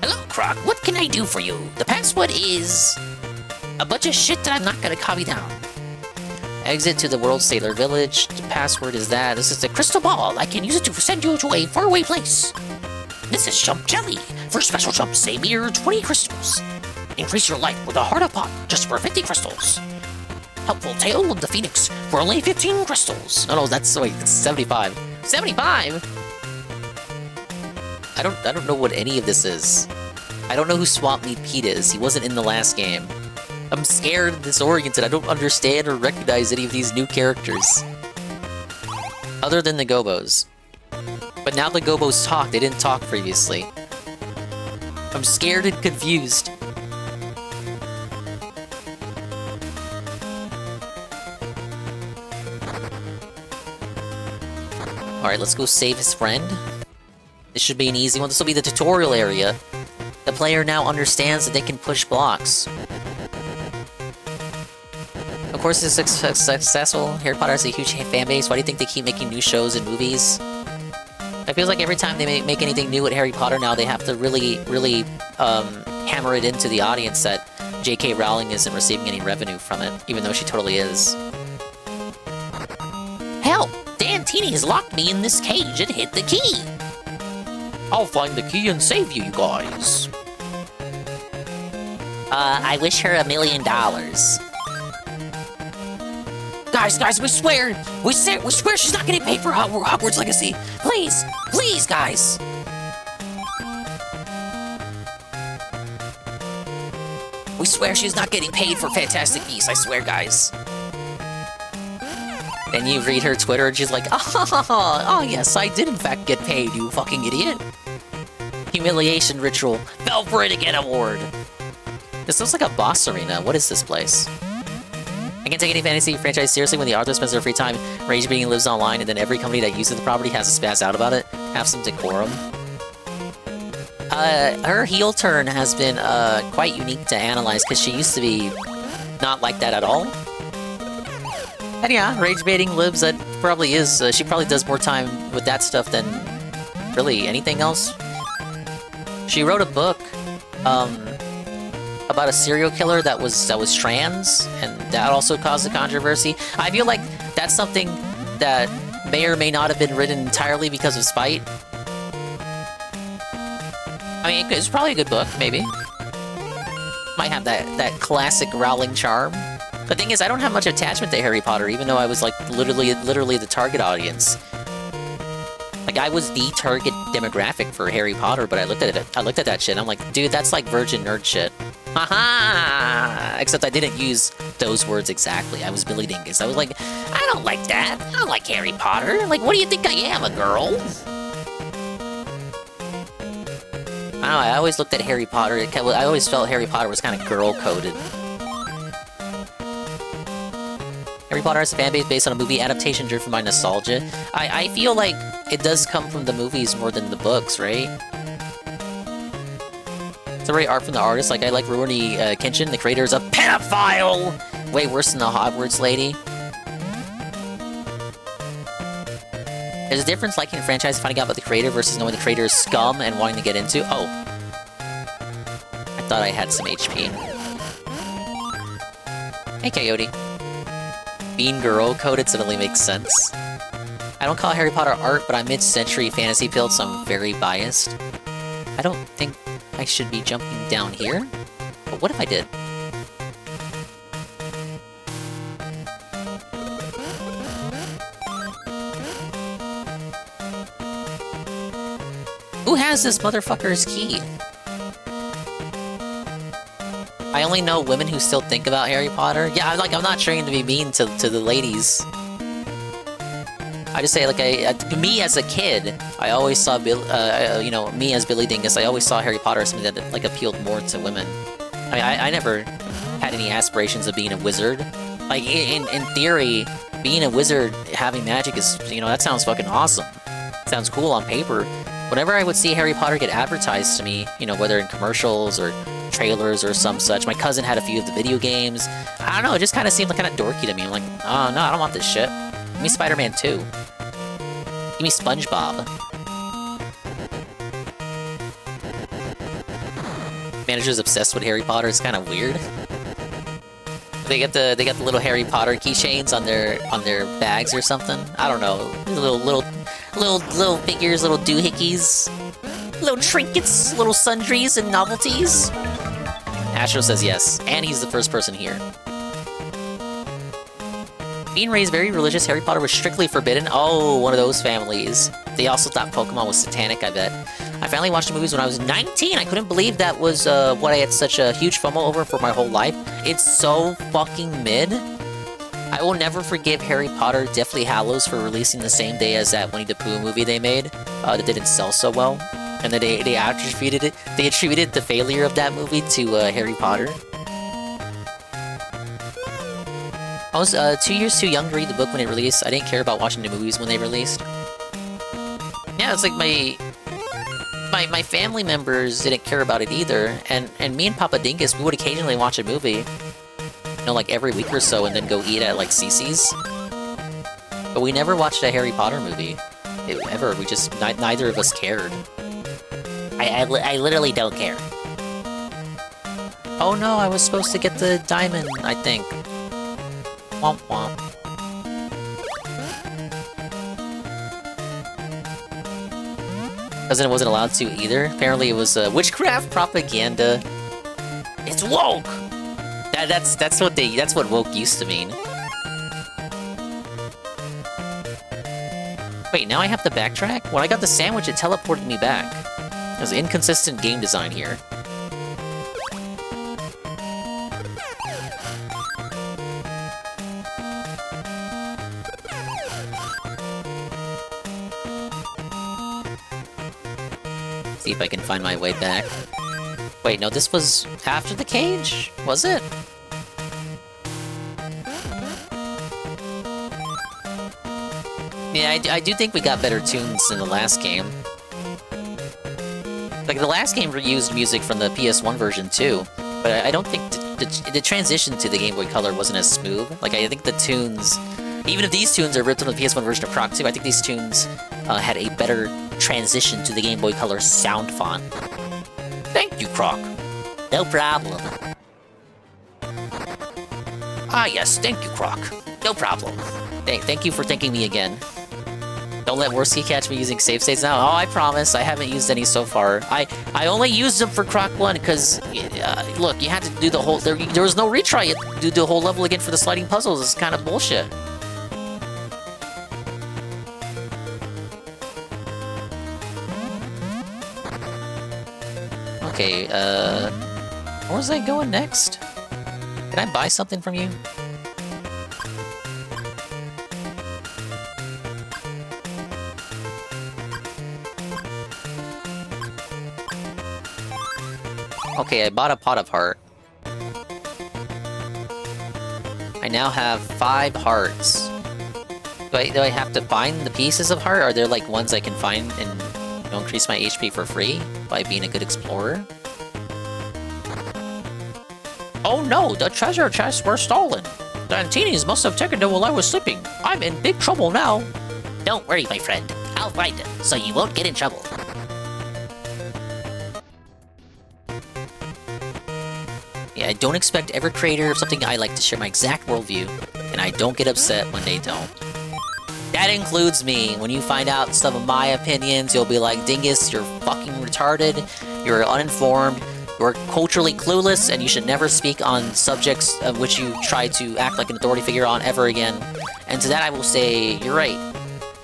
Hello, Croc. What can I do for you? The password is... a bunch of shit that I'm not gonna copy down. Exit to the World Sailor Village. The password is that. This is the crystal ball. I can use it to send you to a faraway place. This is Jump Jelly. For special jumps, save me 20 crystals. Increase your life with a heart of pot just for 50 crystals. Helpful Tale of the Phoenix for only 15 crystals. Oh no, that's 75. 75? I don't know what any of this is. I don't know who Swamp Meat Pete is. He wasn't in the last game. I'm scared and disoriented. I don't understand or recognize any of these new characters. Other than the Gobos. But now the Gobos talk. They didn't talk previously. I'm scared and confused. Alright, let's go save his friend. This should be an easy one. This will be the tutorial area. The player now understands that they can push blocks. Of course, it's successful. Harry Potter has a huge fan base. Why do you think they keep making new shows and movies? I feel like every time they make anything new with Harry Potter now, they have to really hammer it into the audience that J.K. Rowling isn't receiving any revenue from it, even though she totally is. Help! Dan T He's locked me in this cage and hid the key. I'll find the key and save you guys. I wish her $1 million. Guys, we swear she's not getting paid for Hogwarts Legacy. Please, guys. We swear she's not getting paid for Fantastic Beasts, I swear, guys. Then you read her Twitter and she's like, oh yes, I did in fact get paid, you fucking idiot. Humiliation ritual. Fell for it again award. This looks like a boss arena. What is this place? I can't take any fantasy franchise seriously when the author spends their free time rage baiting lives online and then every company that uses the property has to spaz out about it. Have some decorum. Her heel turn has been quite unique to analyze because she used to be not like that at all. And yeah, rage baiting libs, that probably is, she probably does more time with that stuff than really anything else. She wrote a book about a serial killer that was trans, and that also caused a controversy. I feel like that's something that may or may not have been written entirely because of spite. I mean, it's probably a good book, maybe. Might have that classic Rowling charm. The thing is, I don't have much attachment to Harry Potter, even though I was like literally the target audience. Like, I was the target demographic for Harry Potter, but I looked at that shit, and I'm like, dude, that's like virgin nerd shit. Haha! Except I didn't use those words exactly. I was Billy Dingus. I was like, I don't like that. I don't like Harry Potter. Like, what do you think I am, a girl? I don't know, I always looked at Harry Potter, I always felt Harry Potter was kind of girl-coded. Harry Potter has a fanbase based on a movie adaptation driven by nostalgia. I feel like it does come from the movies more than the books, right? It's a great art from the artist. Like, I like Rurouni Kenshin, the creator is a pedophile! Way worse than the Hogwarts lady. There's a difference liking a franchise, finding out about the creator versus knowing the creator is scum and wanting to get into. Oh. I thought I had some HP. Hey, Coyote. Bean Girl coded suddenly makes sense. I don't call Harry Potter art, but I'm mid-century fantasy build, so I'm very biased. I don't think I should be jumping down here, but what if I did? Who has this motherfucker's key? I only know women who still think about Harry Potter. Yeah, I'm not trying to be mean to the ladies. I just say, like, me as a kid, I always saw, you know, me as Billy Dingus, I always saw Harry Potter as something that, like, appealed more to women. I mean, I never had any aspirations of being a wizard. Like, in theory, being a wizard, having magic is, you know, that sounds fucking awesome. Sounds cool on paper. Whenever I would see Harry Potter get advertised to me, you know, whether in commercials or trailers or some such, my cousin had a few of the video games. I don't know, it just kind of seemed like kind of dorky to me. I'm like, oh no, I don't want this shit. Give me Spider-Man 2. Give me SpongeBob. Manager's obsessed with Harry Potter. It's kind of weird. They got the little Harry Potter keychains on their bags or something. I don't know. Little figures, little doohickeys, little trinkets, little sundries and novelties. Astro says yes, and he's the first person here. Being raised very religious, Harry Potter was strictly forbidden. Oh, one of those families. They also thought Pokemon was satanic, I bet. I finally watched the movies when I was 19. I couldn't believe that was what I had such a huge FOMO over for my whole life. It's so fucking mid. I will never forgive Harry Potter Deathly Hallows for releasing the same day as that Winnie the Pooh movie they made that didn't sell so well. And then they attributed the failure of that movie to Harry Potter. I was 2 years too young to read the book when it released. I didn't care about watching the movies when they released. Yeah, it's like my family members didn't care about it either, and me and Papa Dingus, we would occasionally watch a movie, you know, like every week or so, and then go eat at like CC's. But we never watched a Harry Potter movie, ever. We just neither of us cared. I literally don't care. Oh no, I was supposed to get the diamond, I think. Womp womp. President wasn't allowed to either. Apparently it was witchcraft propaganda. It's woke! That's what woke used to mean. Wait, now I have to backtrack? When I got the sandwich, it teleported me back. There's inconsistent game design here. See if I can find my way back. Wait, no, this was after the cage? Was it? Yeah, I do think we got better tunes than the last game. Like, the last game reused music from the PS1 version too, but I don't think the transition to the Game Boy Color wasn't as smooth. Like, I think the tunes, even if these tunes are ripped from the PS1 version of Croc 2, I think these tunes had a better transition to the Game Boy Color sound font. Thank you, Croc. No problem. Ah, yes, thank you, Croc. No problem. Thank you for thanking me again. Don't let Worski catch me using save states now. Oh, I promise. I haven't used any so far. I only used them for Croc 1 because, look, you had to do the whole... There was no retry. You had to do the whole level again for the sliding puzzles. It's kind of bullshit. Okay, where was I going next? Can I buy something from you? Okay, I bought a pot of heart. I now have 5 hearts. Do I have to find the pieces of heart? Are there like ones I can find and increase my HP for free by being a good explorer? Oh no, the treasure chests were stolen. The Antinis must have taken them while I was sleeping. I'm in big trouble now. Don't worry, my friend. I'll find them, so you won't get in trouble. Yeah, I don't expect every creator of something I like to share my exact worldview, and I don't get upset when they don't. That includes me. When you find out some of my opinions, you'll be like, Dingus, you're fucking retarded, you're uninformed, you're culturally clueless, and you should never speak on subjects of which you try to act like an authority figure on ever again. And to that I will say, you're right.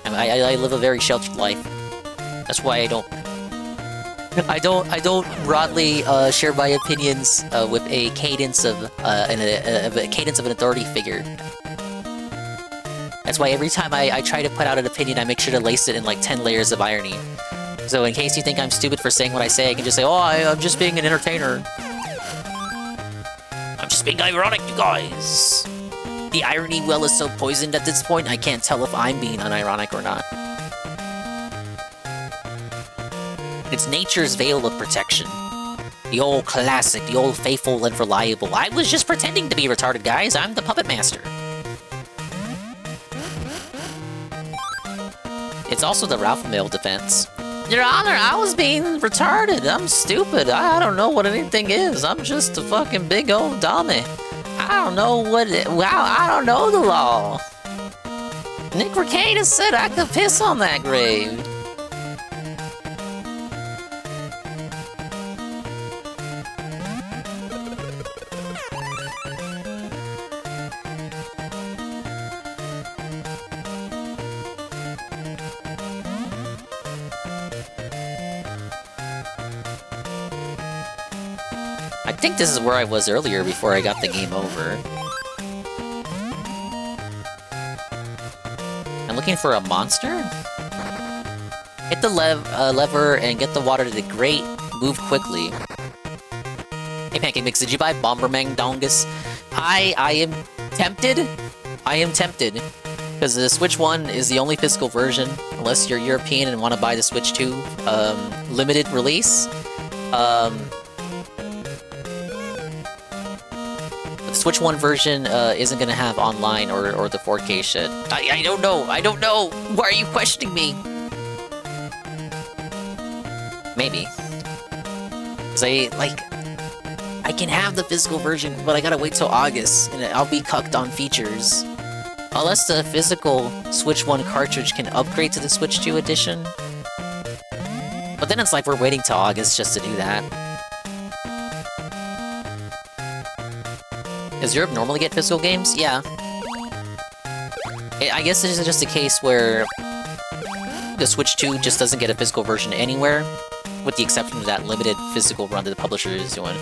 I live a very sheltered life. That's why I don't broadly share my opinions with a cadence of an authority figure. That's why every time I try to put out an opinion, I make sure to lace it in like 10 layers of irony. So in case you think I'm stupid for saying what I say, I can just say, oh, I'm just being an entertainer. I'm just being ironic, you guys. The irony well is so poisoned at this point, I can't tell if I'm being unironic or not. It's nature's veil of protection. The old classic, the old faithful and reliable. I was just pretending to be retarded, guys. I'm the puppet master. It's also the Ralph Mill defense. Your Honor, I was being retarded. I'm stupid. I don't know what anything is. I'm just a fucking big old dummy. I don't know what it... Wow, I don't know the law. Nick Recatus said I could piss on that grave. I think this is where I was earlier before I got the game over. I'm looking for a monster? Hit the lever and get the water to the grate. Move quickly. Hey Pancake Mix, did you buy Bomberman Dongus? I am tempted. I am tempted. Because the Switch 1 is the only physical version, unless you're European and want to buy the Switch 2 limited release. The Switch 1 version isn't going to have online or the 4K shit. I don't know. I don't know. Why are you questioning me? Maybe. Because I can have the physical version, but I gotta wait till August, and I'll be cucked on features. Unless the physical Switch 1 cartridge can upgrade to the Switch 2 edition. But But then it's like we're waiting till August just to do that. Does Europe normally get physical games? Yeah. I guess it's just a case where the Switch 2 just doesn't get a physical version anywhere, with the exception of that limited physical run that the publisher is doing.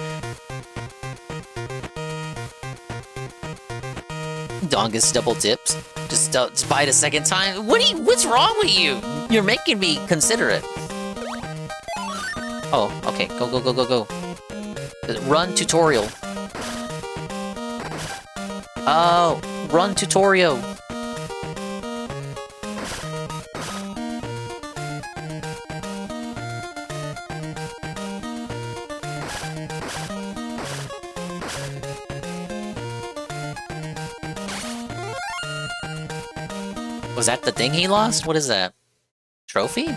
Dongus double dips. Just buy it a second time. What's wrong with you? You're making me consider it. Oh, okay. Go. Run tutorial. Oh, run tutorial. Was that the thing he lost? What is that? Trophy?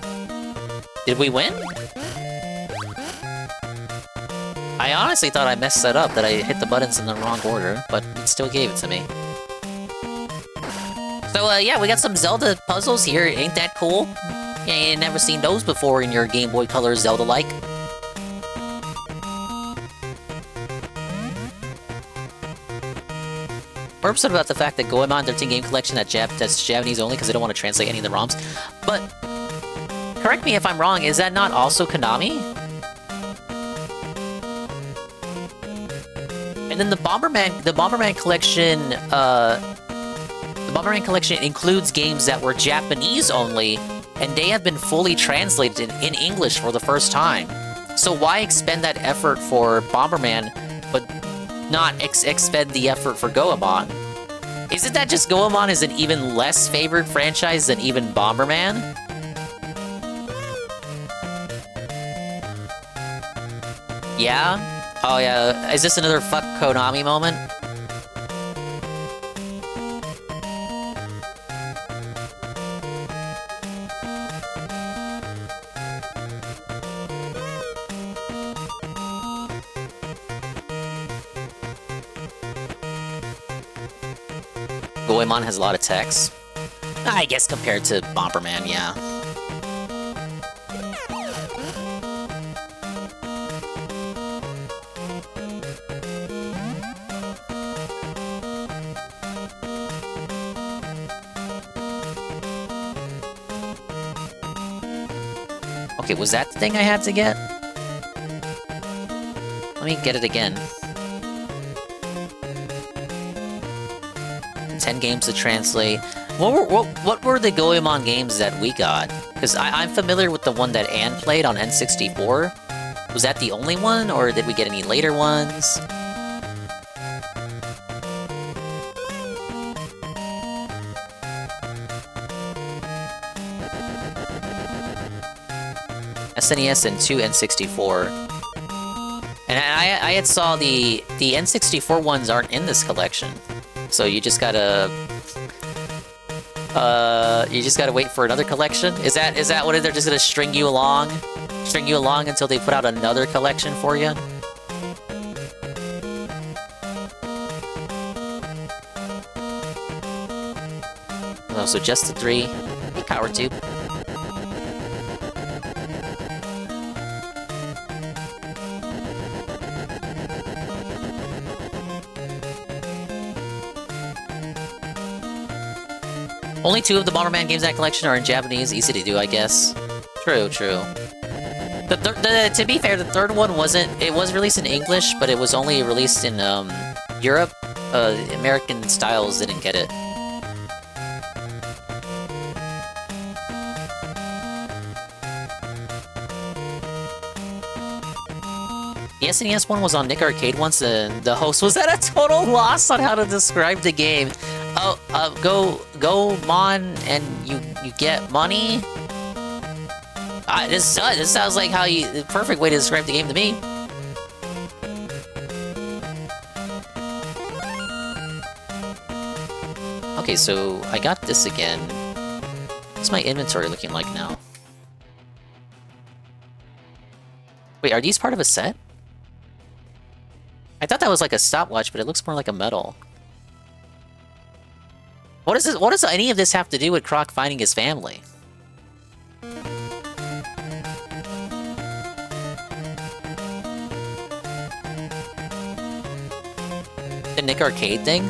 Did we win? I honestly thought I messed that up, that I hit the buttons in the wrong order, but it still gave it to me. So, yeah, we got some Zelda puzzles here. Ain't that cool? Yeah, you ain't never seen those before in your Game Boy Color Zelda-like. We're upset about the fact that Goemon 13 game collection that's Japanese only because they don't want to translate any of the ROMs. But, correct me if I'm wrong, is that not also Konami? And then the Bomberman collection includes games that were Japanese only, and they have been fully translated in English for the first time. So why expend that effort for Bomberman, but not expend the effort for Goemon? Isn't that just Goemon is an even less favored franchise than even Bomberman? Yeah? Oh yeah, is this another fuck Konami moment? Goemon has a lot of text. I guess compared to Bomberman, yeah. Okay, was that the thing I had to get? Let me get it again. 10 games to translate. What were the Goemon games that we got? Because I'm familiar with the one that Anne played on N64. Was that the only one, or did we get any later ones? SNES and 2 N64. And I had saw the N64 ones aren't in this collection. So you just gotta wait for another collection? Is that what they're just gonna string you along until they put out another collection for you? Oh, so just the 3 power tube. Only 2 of the Bomberman games in that collection are in Japanese, easy to do, I guess. True. To be fair, the third one wasn't... It was released in English, but it was only released in, Europe. American styles didn't get it. The SNES one was on Nick Arcade once, and the host was at a total loss on how to describe the game. Oh, go Mon, and you get money? This sounds like the perfect way to describe the game to me. Okay, so I got this again. What's my inventory looking like now? Wait, are these part of a set? I thought that was like a stopwatch, but it looks more like a medal. What does any of this have to do with Croc finding his family? The Nick Arcade thing?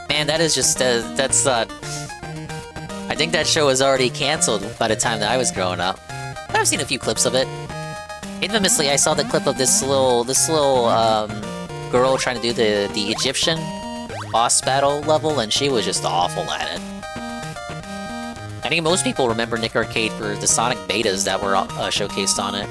Man, that is just, that's, I think that show was already canceled by the time that I was growing up. I've seen a few clips of it. Infamously, I saw the clip of this little, girl trying to do the Egyptian boss battle level, and she was just awful at it. I think most people remember Nick Arcade for the Sonic betas that were showcased on it.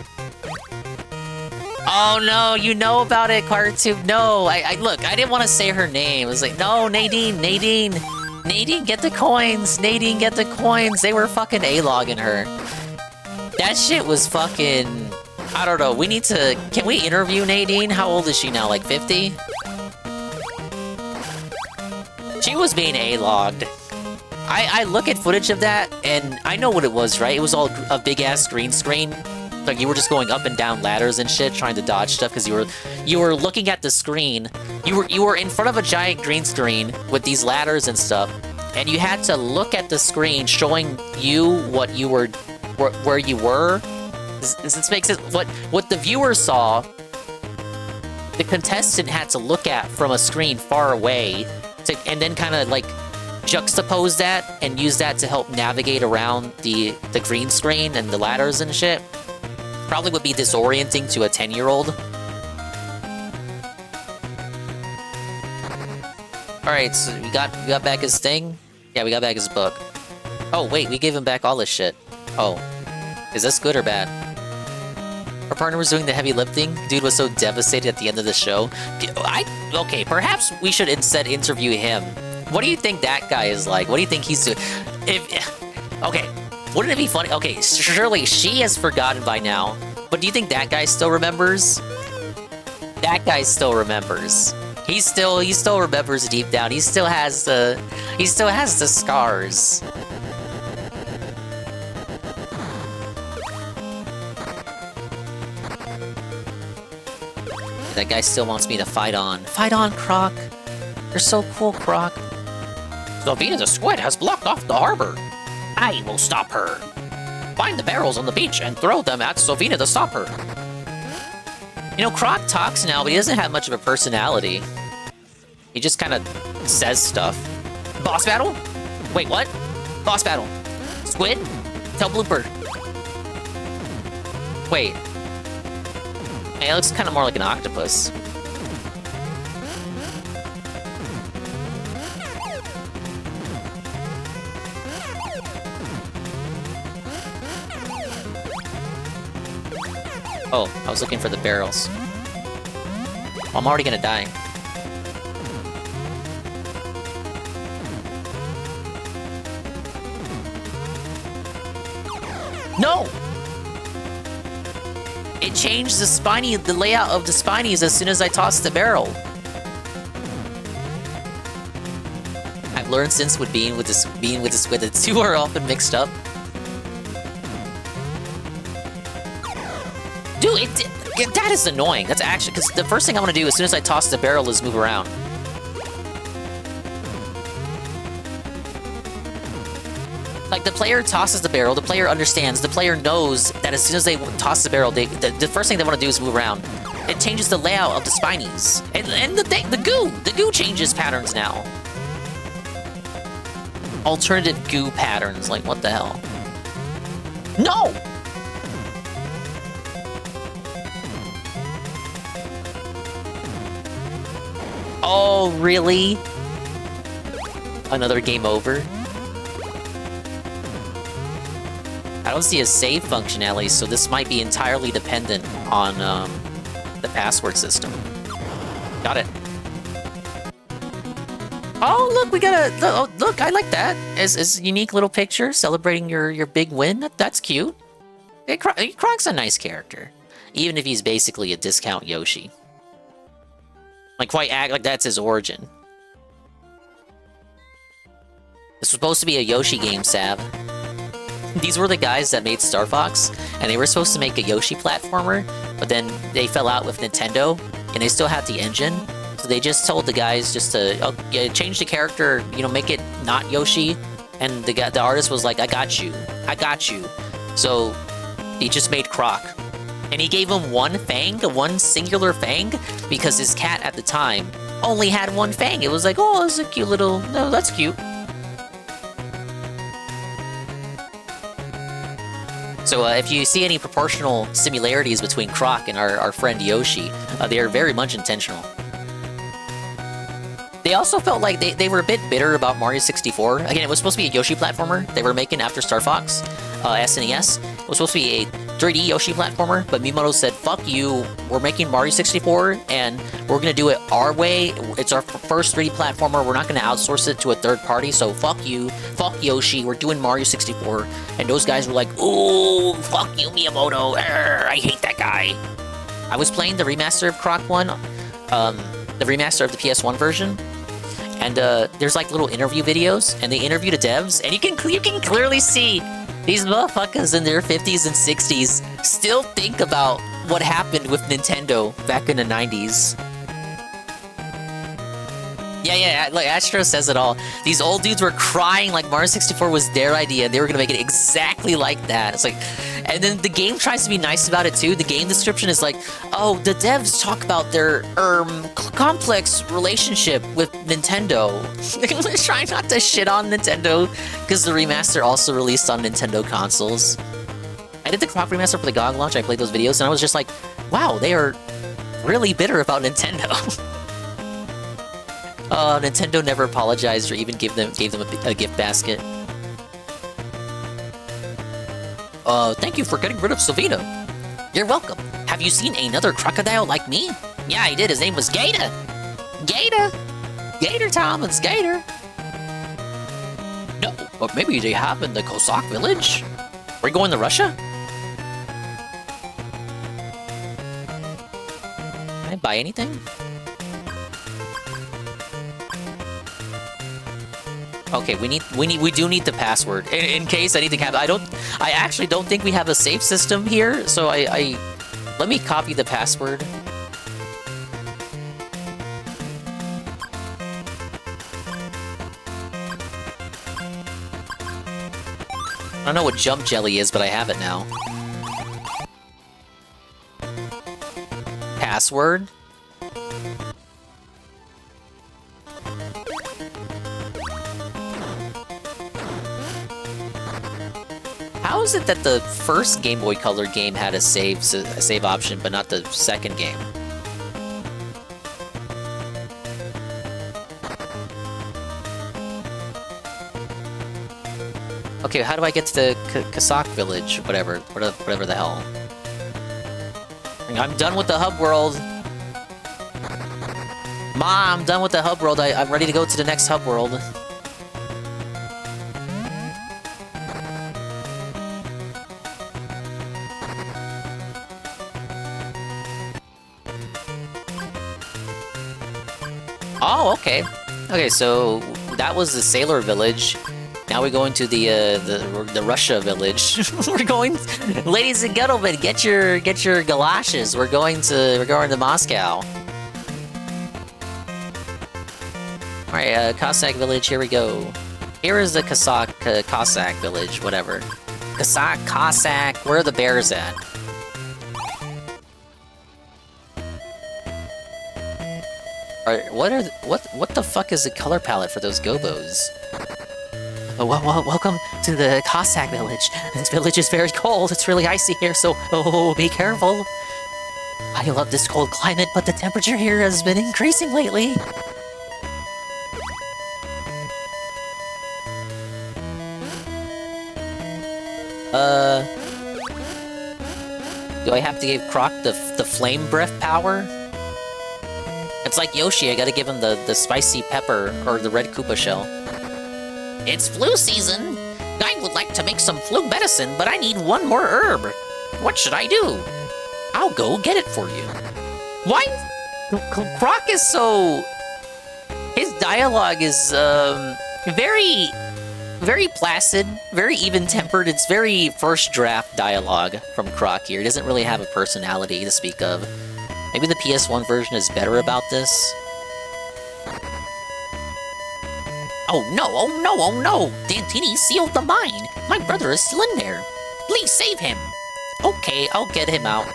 Oh no, you know about it, Cartoon. No, look, I didn't want to say her name. I was like, no, Nadine, get the coins. Nadine, get the coins. They were fucking A-logging her. That shit was fucking... I don't know, we need to... Can we interview Nadine? How old is she now, like 50? She was being A-logged. I look at footage of that, and I know what it was, right? It was all a big-ass green screen. Like, you were just going up and down ladders and shit, trying to dodge stuff, because you were looking at the screen. You were in front of a giant green screen with these ladders and stuff, and you had to look at the screen showing you what you were... where you were. Does this make sense? What the viewer saw, the contestant had to look at from a screen far away, and then kind of like juxtapose that and use that to help navigate around the green screen and the ladders and shit. Probably would be disorienting to a 10-year-old. Alright, so we got back his thing? Yeah, we got back his book. Oh, wait, we gave him back all this shit. Oh. Is this good or bad? Our partner was doing the heavy lifting. Dude was so devastated at the end of the show. Okay, perhaps we should instead interview him. What do you think that guy is like? What do you think he's doing? Okay, wouldn't it be funny? Okay, surely she has forgotten by now. But do you think that guy still remembers? That guy still remembers. He still remembers deep down. He still has the scars. That guy still wants me to fight on. Fight on, Croc. You're so cool, Croc. Sylvina the Squid has blocked off the harbor. I will stop her. Find the barrels on the beach and throw them at Sylvina to stop her. You know, Croc talks now, but he doesn't have much of a personality. He just kind of says stuff. Boss battle? Wait, what? Boss battle. Squid? Tell Blooper. Wait. Hey, it looks kind of more like an octopus. Oh, I was looking for the barrels. Well, I'm already gonna die. No! It changed the layout of the spinies as soon as I tossed the barrel. I've learned since being with the two are often mixed up. Dude, that is annoying. That's actually, because the first thing I want to do as soon as I toss the barrel is move around. Like, the player tosses the barrel, the player understands, the player knows that as soon as they toss the barrel, the first thing they want to do is move around. It changes the layout of the spinies. And the goo changes patterns now. Alternative goo patterns, like, what the hell? No! Oh, really? Another game over? I don't see a save functionality, so this might be entirely dependent on the password system. Got it. Oh, look, we got a... Oh, look, I like that. As a unique little picture celebrating your big win. That's cute. Hey, Croc's a nice character. Even if he's basically a discount Yoshi. Like, quite act like that's his origin. This was supposed to be a Yoshi game, Sav. These were the guys that made Star Fox, and they were supposed to make a Yoshi platformer, but then they fell out with Nintendo, and they still had the engine, so they just told the guys just to change the character, you know, make it not Yoshi, and the artist was like, I got you. So he just made Croc. And he gave him one fang, one singular fang, because his cat at the time only had one fang. It was like, oh, it's a cute little... No, that's cute. So if you see any proportional similarities between Croc and our friend Yoshi, they are very much intentional. They also felt like they were a bit bitter about Mario 64. Again, it was supposed to be a Yoshi platformer they were making after Star Fox, SNES. It was supposed to be a 3D Yoshi platformer, but Miyamoto said, fuck you, we're making Mario 64, and we're gonna do it our way. It's our first 3D platformer, we're not gonna outsource it to a third party, so fuck you, fuck Yoshi, we're doing Mario 64. And those guys were like, ooh, fuck you, Miyamoto, I hate that guy. I was playing the remaster of Croc 1, the remaster of the PS1 version, and there's like little interview videos, and they interview the devs, and you can clearly see these motherfuckers in their 50s and 60s still think about what happened with Nintendo back in the 90s. Yeah, like Astro says it all. These old dudes were crying like Mario 64 was their idea, and they were gonna make it exactly like that. It's like, and then the game tries to be nice about it too. The game description is like, oh, the devs talk about their complex relationship with Nintendo. They're trying not to shit on Nintendo because the remaster also released on Nintendo consoles. I did the Croc remaster for the GOG launch. I played those videos, and I was just like, wow, they are really bitter about Nintendo. Nintendo never apologized or even gave them a gift basket. Thank you for getting rid of Sylvina. You're welcome. Have you seen another crocodile like me? Yeah, I did. His name was Gator. Gator? Gator, Tom. It's Gator. No, but maybe they have in the Cossack village. We're going to Russia? Can I buy anything? Okay, we do need the password in case I need to cap. I actually don't think we have a save system here, so let me copy the password. I don't know what jump jelly is, but I have it now. Password. How is it that the first Game Boy Color game had a save option, but not the second game? Okay, how do I get to the Cossack village? Whatever the hell. I'm done with the hub world. Mom, I'm done with the hub world. I'm ready to go to the next hub world. Oh, okay. Okay, so that was the Sailor Village. Now we're going to the Russia Village. We're going, ladies and gentlemen, get your galoshes. We're going to Moscow. All right, Cossack Village. Here we go. Here is the Cossack Village. Whatever. Cossack. Where are the bears at? What the fuck is the color palette for those gobos? Welcome to the Cossack village. This village is very cold. It's really icy here, so be careful. I love this cold climate, but the temperature here has been increasing lately. Do I have to give Croc the flame breath power? It's like Yoshi, I gotta give him the spicy pepper or the red Koopa shell. It's flu season! I would like to make some flu medicine, but I need one more herb. What should I do? I'll go get it for you. Why? Croc is so... His dialogue is, very placid, very even-tempered. It's very first draft dialogue from Croc here. He doesn't really have a personality to speak of. Maybe the PS1 version is better about this. Oh no, oh no, oh no! Dantini sealed the mine! My brother is still in there! Please save him! Okay, I'll get him out.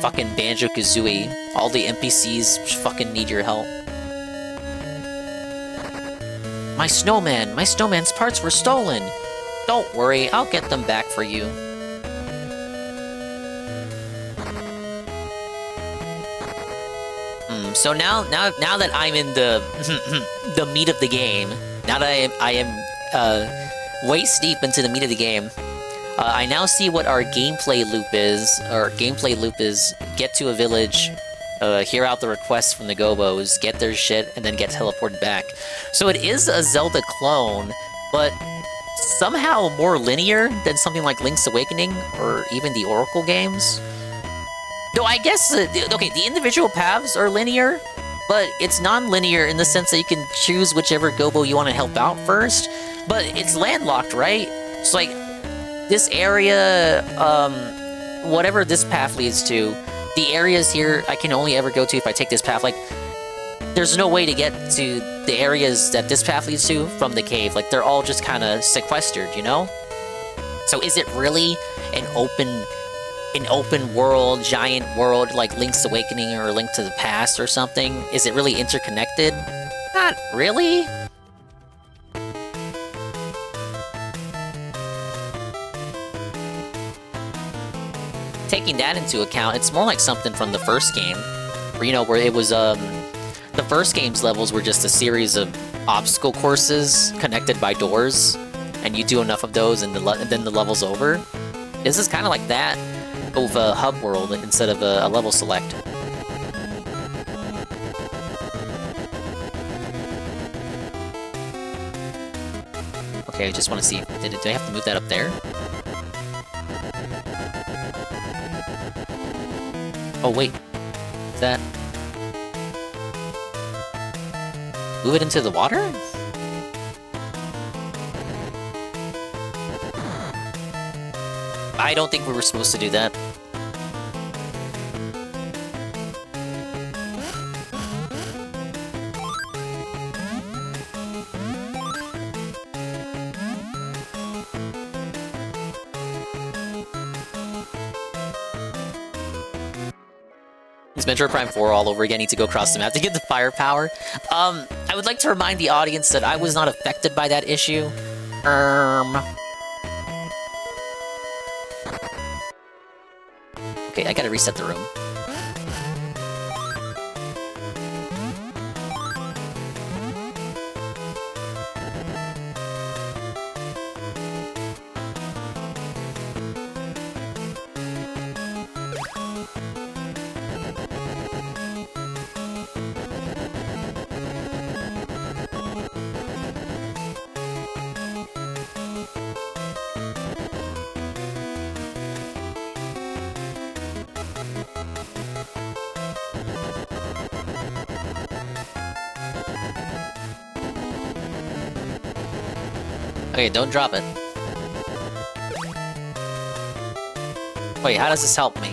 fucking Banjo-Kazooie. All the NPCs fucking need your help. My snowman's parts were stolen. Don't worry, I'll get them back for you. So now that I'm in the the meat of the game, now that I am waist deep into the meat of the game, I now see what our gameplay loop is. Our gameplay loop is get to a village, hear out the requests from the Gobos, get their shit, and then get teleported back. So it is a Zelda clone, but somehow more linear than something like Link's Awakening or even the Oracle games. Though I guess, okay, the individual paths are linear, but it's non-linear in the sense that you can choose whichever Gobo you want to help out first, but it's landlocked, right? So like, this area, whatever this path leads to, the areas here I can only ever go to if I take this path. Like, there's no way to get to the areas that this path leads to from the cave. Like, they're all just kind of sequestered, you know? So is it really an open world, giant world like Link's Awakening or Link to the Past or something? Is it really interconnected? Not really. Taking that into account, it's more like something from the first game, where, you know, where it was, the first game's levels were just a series of obstacle courses connected by doors, and you do enough of those and then the level's over. This is kind of like that, of a hub world instead of a level select. Okay, I just want to see, did I have to move that up there? Oh wait, is that... Move it into the water? I don't think we were supposed to do that. It's Metroid Prime 4 all over again. Need to go across the map to get the firepower. I would like to remind the audience that I was not affected by that issue. Okay, I gotta reset the room. Okay, don't drop it. Wait, how does this help me?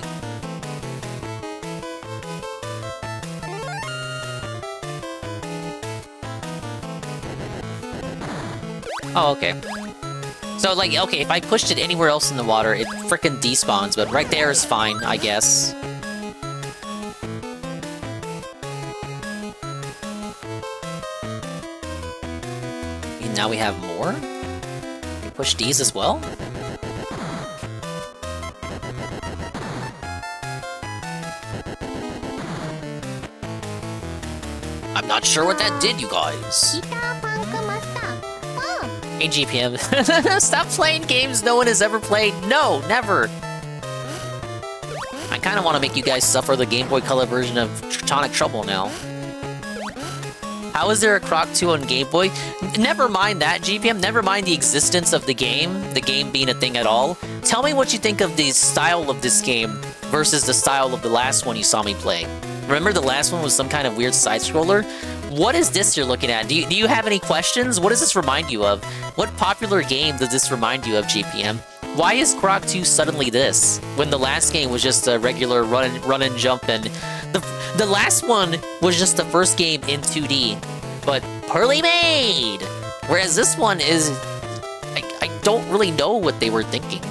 Oh, okay. So, like, okay, if I pushed it anywhere else in the water, it frickin' despawns, but right there is fine, I guess. And now we have more? We push these as well? I'm not sure what that did, you guys. Hey, GPM. Stop playing games no one has ever played. No, never. I kind of want to make you guys suffer the Game Boy Color version of Tonic Trouble now. How is there a Croc 2 on Game Boy? Never mind that, GPM. Never mind the existence of the game being a thing at all. Tell me what you think of the style of this game versus the style of the last one you saw me play. Remember the last one was some kind of weird side-scroller? What is this you're looking at? Do you have any questions? What does this remind you of? What popular game does this remind you of, GPM? Why is Croc 2 suddenly this, when the last game was just a regular run and jump, and the last one was just the first game in 2D, but poorly made? Whereas this one is... I don't really know what they were thinking.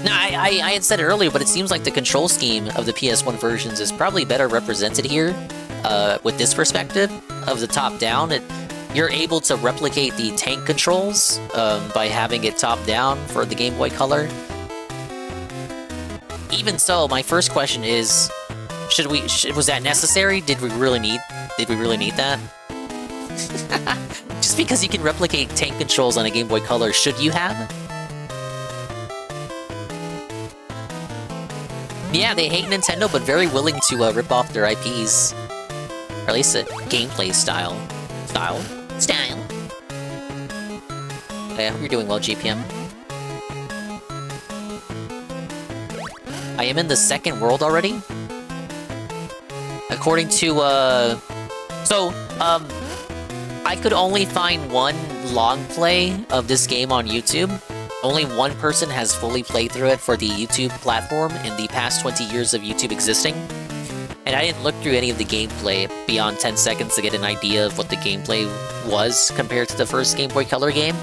No, I had said it earlier, but it seems like the control scheme of the PS1 versions is probably better represented here with this perspective of the top-down. You're able to replicate the tank controls by having it top-down for the Game Boy Color. Even so, my first question is, was that necessary? Did we really need that? Just because you can replicate tank controls on a Game Boy Color, should you have? Yeah, they hate Nintendo, but very willing to rip off their IPs. Or at least a gameplay style. Style? I hope you're doing well, GPM. I am in the second world already. According to, I could only find one long play of this game on YouTube. Only one person has fully played through it for the YouTube platform in the past 20 years of YouTube existing. And I didn't look through any of the gameplay beyond 10 seconds to get an idea of what the gameplay was compared to the first Game Boy Color game.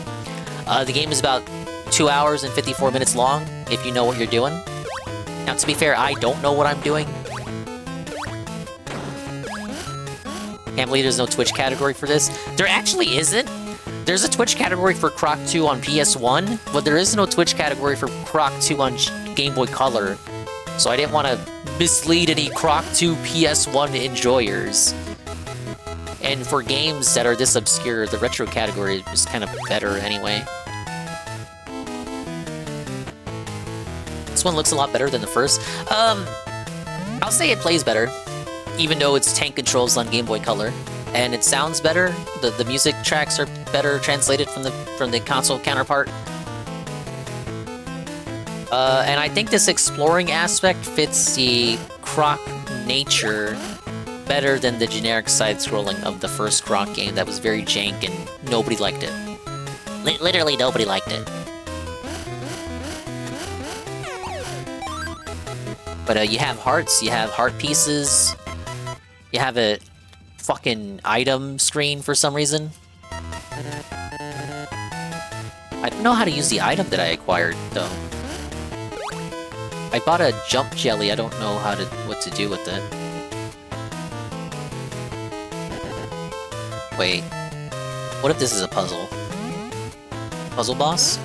The game is about 2 hours and 54 minutes long, if you know what you're doing. Now, to be fair, I don't know what I'm doing. Can't believe there's no Twitch category for this. There actually isn't. There's a Twitch category for Croc 2 on PS1, but there is no Twitch category for Croc 2 on Game Boy Color. So I didn't want to mislead any Croc 2 PS1 enjoyers. And for games that are this obscure, the retro category is kind of better anyway. This one looks a lot better than the first. I'll say it plays better, even though it's tank controls on Game Boy Color. And it sounds better. The music tracks are better translated from the console counterpart. And I think this exploring aspect fits the Croc nature better than the generic side-scrolling of the first Croc game that was very jank and nobody liked it. Literally nobody liked it. But you have hearts, you have heart pieces, you have a fucking item screen for some reason. I don't know how to use the item that I acquired, though. I bought a jump jelly, I don't know what to do with it. Wait, what if this is a puzzle? Puzzle boss?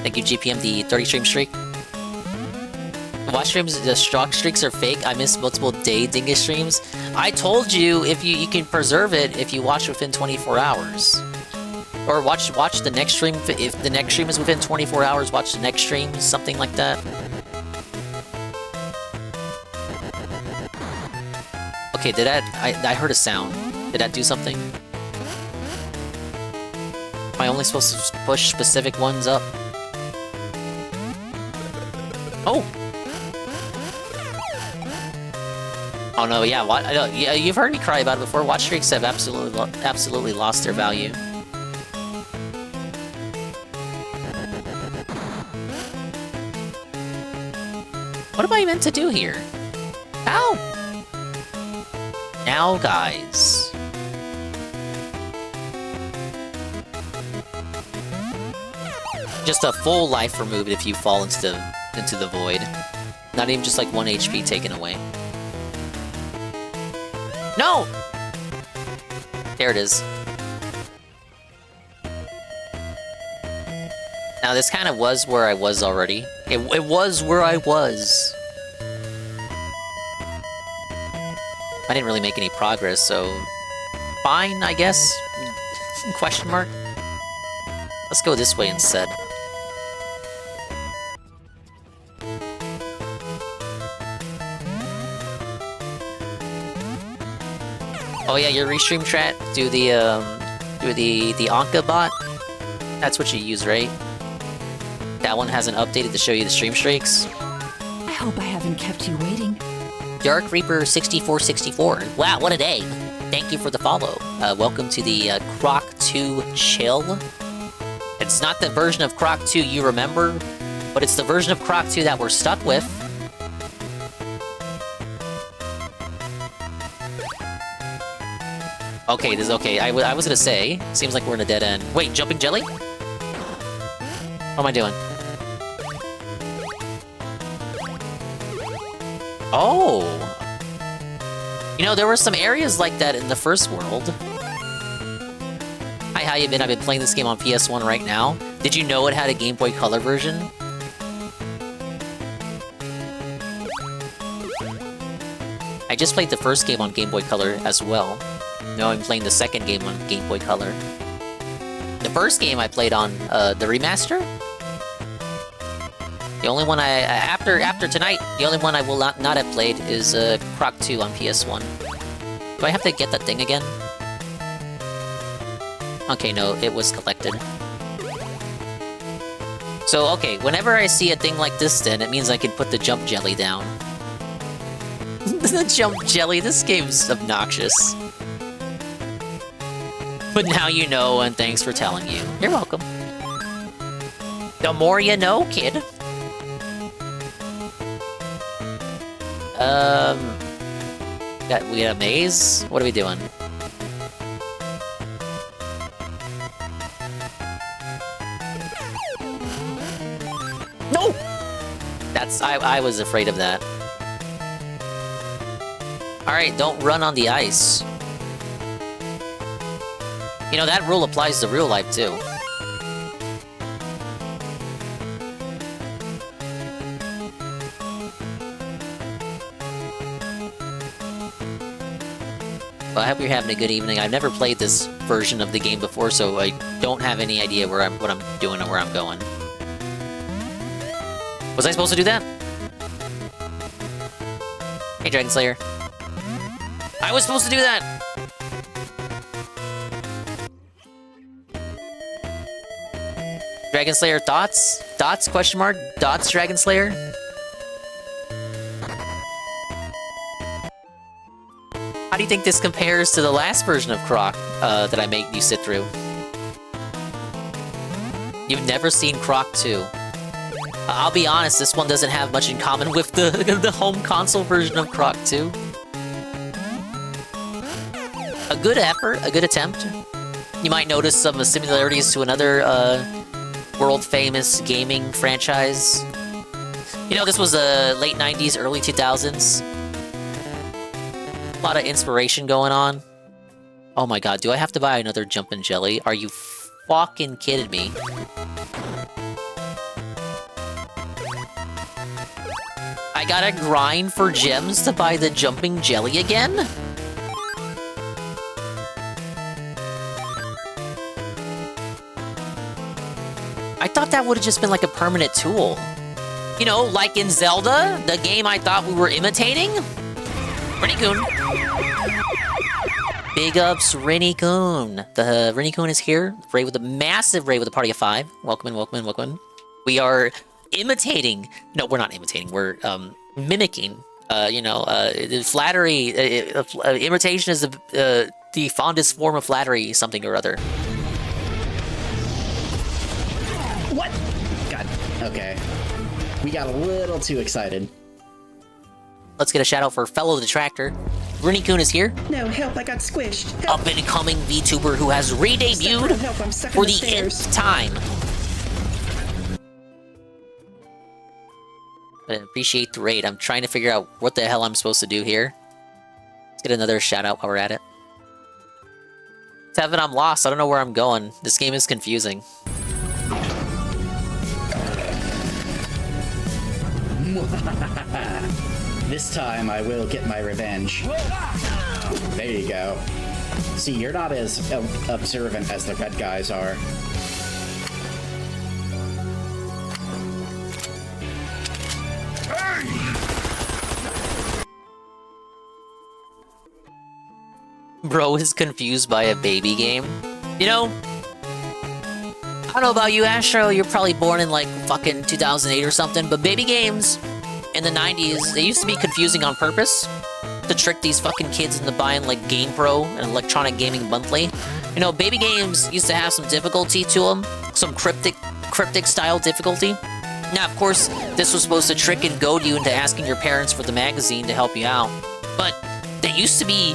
Thank you, GPM, the 30 stream streak. Watch streams, the stock streaks are fake. I missed multiple day dingus streams. I told you if you can preserve it if you watch within 24 hours. Or watch the next stream. If the next stream is within 24 hours, watch the next stream, something like that. Okay, I heard a sound. Did that do something? Am I only supposed to push specific ones up? Oh! Oh no, yeah, yeah, you've heard me cry about it before. Watch streaks have absolutely lost their value. What am I meant to do here? Ow! Now, guys. Just a full life removed if you fall into the void. Not even just like 1 HP taken away. No! There it is. Now this kind of was where I was already. It was where I was. I didn't really make any progress, so... fine, I guess? Question mark? Let's go this way instead. Oh yeah, your restream chat, do the Anka bot? That's what you use, right? That one hasn't updated to show you the stream streaks? I hope I haven't kept you waiting. Dark Reaper 6464. Wow, what a day! Thank you for the follow. Welcome to the Croc 2 chill. It's not the version of Croc 2 you remember, but it's the version of Croc 2 that we're stuck with. Okay, this is okay. I was gonna say, seems like we're in a dead end. Wait, jumping jelly? What am I doing? Oh! You know, there were some areas like that in the first world. Hi, how you been? I've been playing this game on PS1 right now. Did you know it had a Game Boy Color version? I just played the first game on Game Boy Color as well. Now I'm playing the second game on Game Boy Color. The first game I played on the remaster? The only one after tonight, the only one I will not have played is Croc 2 on PS1. Do I have to get that thing again? Okay, no, it was collected. So, okay, whenever I see a thing like this then, it means I can put the jump jelly down. The jump jelly, this game's obnoxious. But now you know, and thanks for telling you. You're welcome. The more you know, kid. We got a maze? What are we doing? No! I was afraid of that. Alright, don't run on the ice. You know, that rule applies to real life, too. Well, I hope you're having a good evening. I've never played this version of the game before, so I don't have any idea what I'm doing or where I'm going. Was I supposed to do that? Hey, Dragon Slayer. I was supposed to do that! Dragon Slayer, thoughts? Thoughts, question mark? Thoughts, Dragon Slayer? How do you think this compares to the last version of Croc that I made you sit through? You've never seen Croc 2. I'll be honest, this one doesn't have much in common with the home console version of Croc 2. A good effort, a good attempt. You might notice some similarities to another world-famous gaming franchise. You know, this was late 90s, early 2000s. A lot of inspiration going on. Oh my god, do I have to buy another Jumpin' Jelly? Are you fucking kidding me? I gotta grind for gems to buy the Jumping Jelly again? I thought that would've just been like a permanent tool. You know, like in Zelda, the game I thought we were imitating? Renny-kun. Big ups, Renny-kun. The Renny-kun is here. Raid with a massive raid with a party of 5. Welcome in, welcome in, welcome in. We are imitating. No, we're not imitating. We're mimicking. Flattery. Imitation is the fondest form of flattery, something or other. What? God. Okay. We got a little too excited. Let's get a shout out for fellow detractor. Renny-kun is here. No, help, I got squished. Help. Up and coming VTuber who has re-debuted for the nth time. I appreciate the raid. I'm trying to figure out what the hell I'm supposed to do here. Let's get another shout out while we're at it. Tevin, I'm lost. I don't know where I'm going. This game is confusing. This time I will get my revenge. There you go. See, you're not as observant as the red guys are. Bro is confused by a baby game. You know, I don't know about you, Astro, you're probably born in like fucking 2008 or something, but baby games in the 90s, they used to be confusing on purpose to trick these fucking kids into buying like GamePro and Electronic Gaming Monthly. You know, baby games used to have some difficulty to them, some cryptic style difficulty. Now, of course, this was supposed to trick and goad you into asking your parents for the magazine to help you out, but they used to be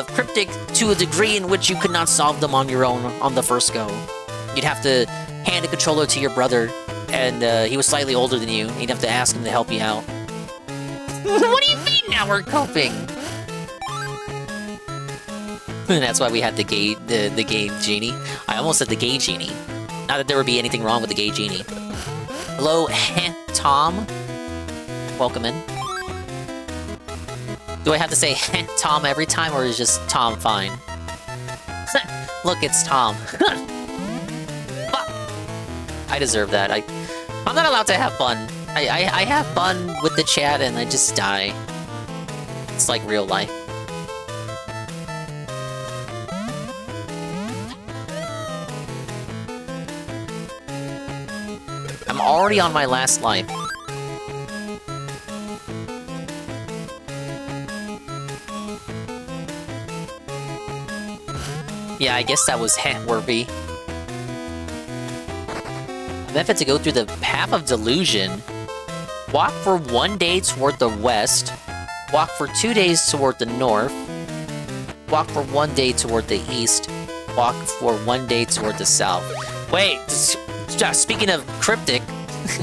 cryptic to a degree in which you could not solve them on your own on the first go. You'd have to hand a controller to your brother, and he was slightly older than you, and you'd have to ask him to help you out. What do you mean now we're coping? That's why we had the gay genie. I almost said the gay genie. Not that there would be anything wrong with the gay genie. Hello, Tom. Welcome in. Do I have to say Tom every time, or is just Tom fine? Look, it's Tom. I deserve that. I'm not allowed to have fun. I have fun with the chat and I just die. It's like real life. I'm already on my last life. Yeah, I guess that was worthy. Method to go through the path of delusion. Walk for 1 day toward the west. Walk for 2 days toward the north. Walk for 1 day toward the east. Walk for 1 day toward the south. Wait, speaking of cryptic,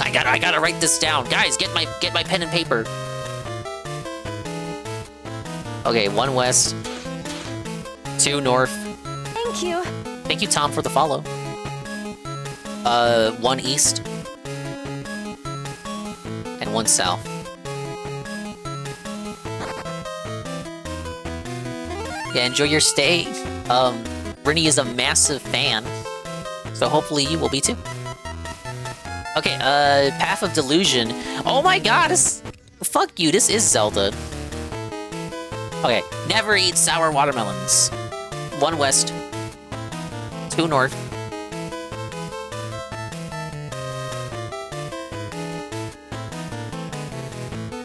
I gotta write this down. Guys, get my pen and paper. Okay, 1 west, 2 north. Thank you. Thank you, Tom, for the follow. 1 east. And 1 south. Yeah, enjoy your stay. Brittany is a massive fan. So hopefully you will be too. Okay, Path of Delusion. Oh my god, fuck you, this is Zelda. Okay, never eat sour watermelons. 1 west. 2 north.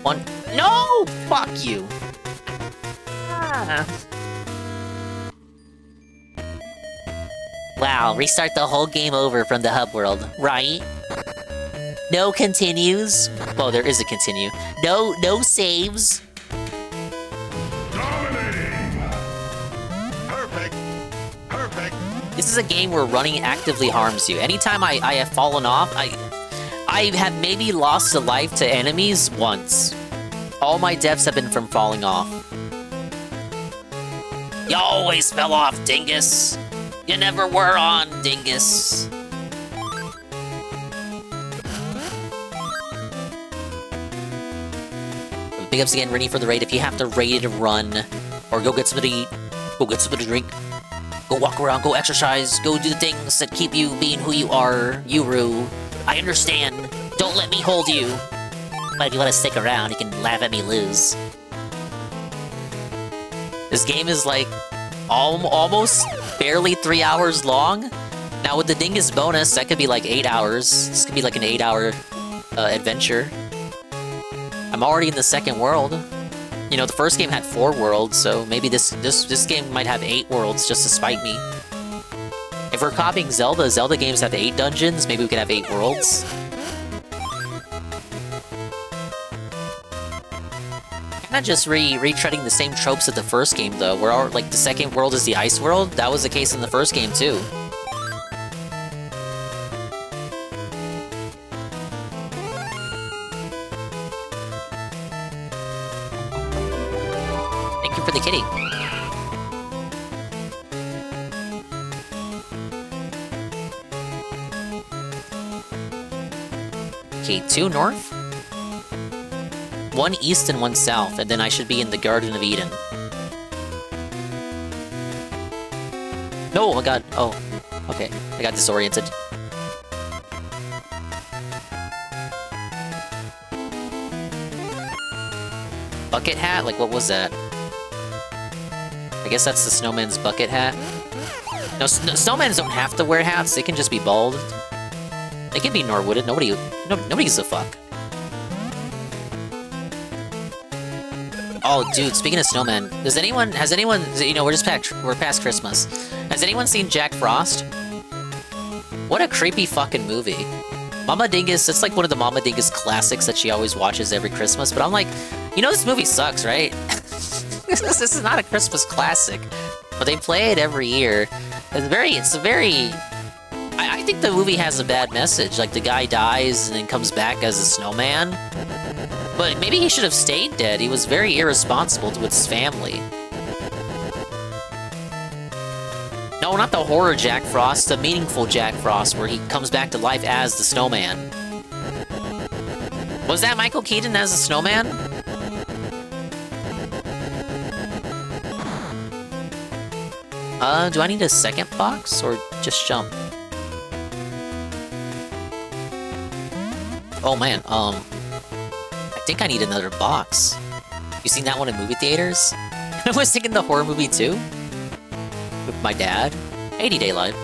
1. No! Fuck you! Ah. Wow, restart the whole game over from the hub world, right? No continues. Well, there is a continue. No saves. This is a game where running actively harms you. Anytime I have fallen off, I have maybe lost a life to enemies once. All my deaths have been from falling off. You always fell off, dingus. You never were on, dingus. Big ups again, Rennie, for the raid. If you have to raid, run, or go get something to eat, go get something to drink, go walk around, go exercise, go do the things that keep you being who you are, Yuru. I understand. Don't let me hold you. But if you want to stick around, you can laugh at me lose. This game is like almost barely 3 hours long. Now with the Dingus bonus, that could be like 8 hours. This could be like an 8-hour adventure. I'm already in the second world. You know, the first game had 4 worlds, so maybe this game might have 8 worlds just to spite me. If we're copying Zelda games have 8 dungeons, maybe we could have 8 worlds. Not just retreading the same tropes of the first game, though. We're all, like, the second world is the ice world. That was the case in the first game, too. Thank you for the kitty. Okay, 2 north. 1 east and 1 south, and then I should be in the Garden of Eden. No, oh my god. Oh, okay. I got disoriented. Bucket hat? Like, what was that? I guess that's the snowman's bucket hat. No, snowmen don't have to wear hats. They can just be bald. They can be Norwooded. Nobody gives a fuck. Oh, dude, speaking of snowmen, has anyone, you know, we're past Christmas. Has anyone seen Jack Frost? What a creepy fucking movie. Mama Dingus, it's like one of the Mama Dingus classics that she always watches every Christmas, but I'm like, you know this movie sucks, right? This is not a Christmas classic, but they play it every year. I think think the movie has a bad message. Like, the guy dies and then comes back as a snowman. But maybe he should have stayed dead. He was very irresponsible with his family. No, not the horror Jack Frost, the meaningful Jack Frost, where he comes back to life as the snowman. Was that Michael Keaton as a snowman? Do I need a second box, or just jump? Oh man, I think I need another box. You seen that one in movie theaters? I was thinking the horror movie too. With my dad. 80 Day Life.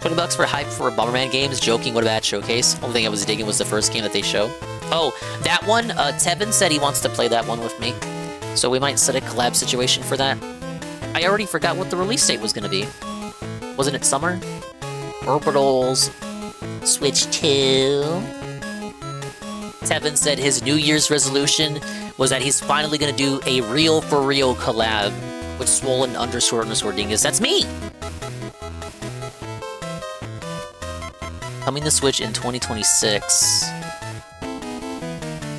$20 for hype for Bomberman games. Joking, what a bad showcase. Only thing I was digging was the first game that they show. Oh, that one, Tevin said he wants to play that one with me. So we might set a collab situation for that. I already forgot what the release date was gonna be. Wasn't it summer? Orbitals. Switch 2. Tevin said his New Year's resolution was that he's finally gonna do a real for real collab with Swollen __ Dingus. That's me! Coming to Switch in 2026.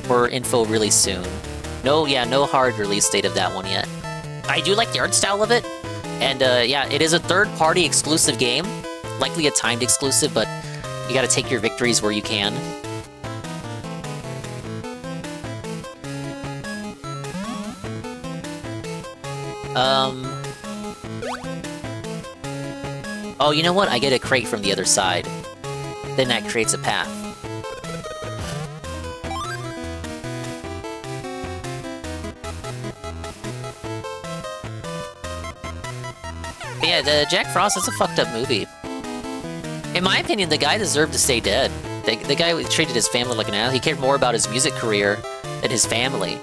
For info really soon. No hard release date of that one yet. I do like the art style of it, and yeah, it is a third-party exclusive game. Likely a timed exclusive, but you gotta take your victories where you can. Oh, you know what? I get a crate from the other side. Then that creates a path. But yeah, the Jack Frost is a fucked up movie. In my opinion, the guy deserved to stay dead. The guy treated his family like an animal. He cared more about his music career than his family.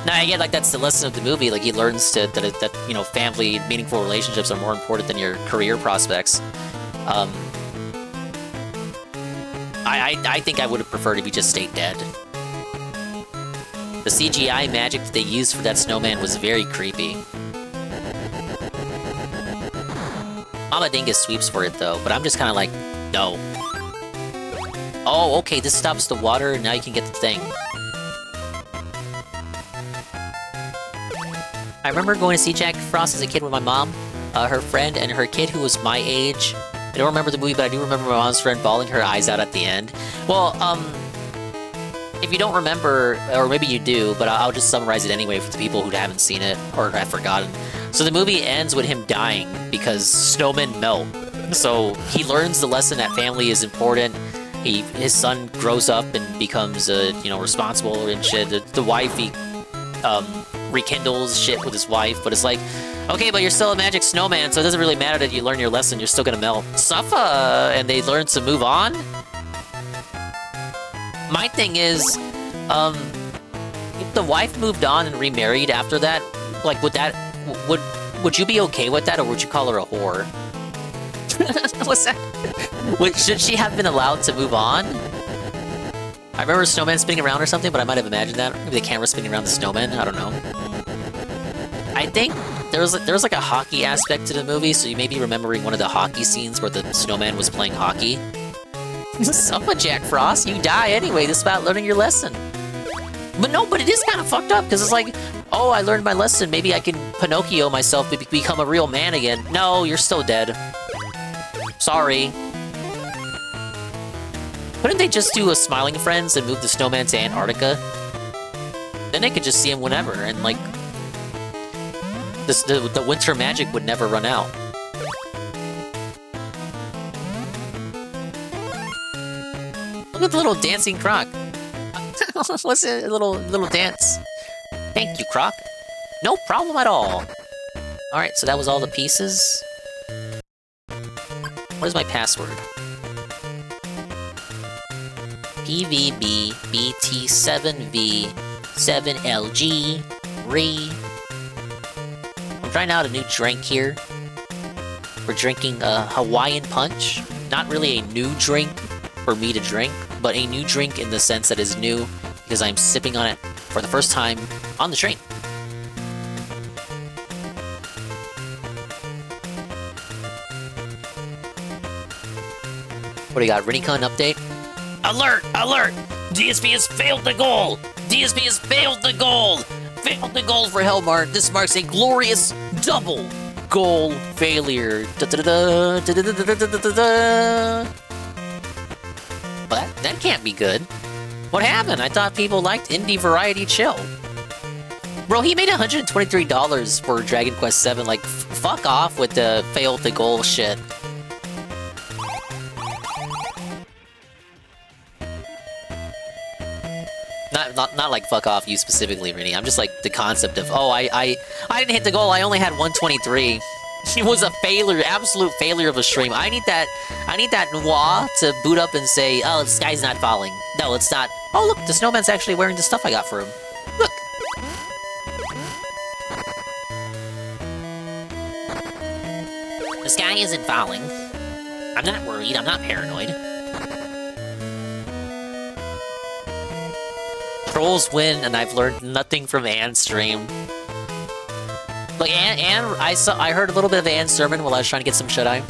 Now, again, like, that's the lesson of the movie. Like, he learns that you know, family, meaningful relationships are more important than your career prospects. I think I would have preferred if he just stayed dead. The CGI magic that they used for that snowman was very creepy. Mama Dingus sweeps for it, though, but I'm just kind of like, no. Oh, okay, this stops the water, and now you can get the thing. I remember going to see Jack Frost as a kid with my mom, her friend, and her kid who was my age. I don't remember the movie, but I do remember my mom's friend bawling her eyes out at the end. Well, if you don't remember, or maybe you do, but I'll just summarize it anyway for the people who haven't seen it, or have forgotten. So the movie ends with him dying, because snowmen melt. So he learns the lesson that family is important. His son grows up and becomes, you know, responsible and shit. The wife, he rekindles shit with his wife, but it's like, okay, but you're still a magic snowman, so it doesn't really matter that you learn your lesson, you're still gonna melt. Suffer, and they learn to move on? My thing is, if the wife moved on and remarried after that, like, would you be okay with that, or would you call her a whore? What's that? Should she have been allowed to move on? I remember a snowman spinning around or something, but I might have imagined that. Maybe the camera spinning around the snowman, I don't know. I think there was like a hockey aspect to the movie, so you may be remembering one of the hockey scenes where the snowman was playing hockey. Suffer, Jack Frost, you die anyway, this is about learning your lesson. But no, but it is kind of fucked up, because it's like, oh, I learned my lesson, maybe I can Pinocchio myself to become a real man again. No, you're still dead. Sorry. Couldn't they just do a Smiling Friends and move the snowman to Antarctica? Then they could just see him whenever, and like, the winter magic would never run out. Look at the little dancing Croc. What's a little dance? Thank you, Croc. No problem at all. Alright, so that was all the pieces. What is my password? PVBBT7V7LG Re. I'm trying out a new drink here. We're drinking a Hawaiian Punch. Not really a new drink for me to drink, but a new drink in the sense that is new because I'm sipping on it for the first time on the train. What do you got? Rinicon update? Alert! Alert! DSP has failed the goal! DSP has failed the goal! Failed the goal for Hellmart. This marks a glorious double goal failure. Da-da-da-da, da-da-da-da-da-da-da. But that can't be good. What happened? I thought people liked indie variety chill. Bro, he made $123 for Dragon Quest 7. Like, fuck off with the failed the goal shit. Not like fuck off you specifically, Rini. I'm just like the concept of, oh, I didn't hit the goal. I only had 123. It was a failure, absolute failure of a stream. I need that Noir to boot up and say, oh, the sky's not falling. No, it's not. Oh, look, the snowman's actually wearing the stuff I got for him. Look. The sky isn't falling. I'm not worried. I'm not paranoid. Trolls win, and I've learned nothing from Anne's stream. Like, Anne, I heard a little bit of Anne's sermon while I was trying to get some shut-eye.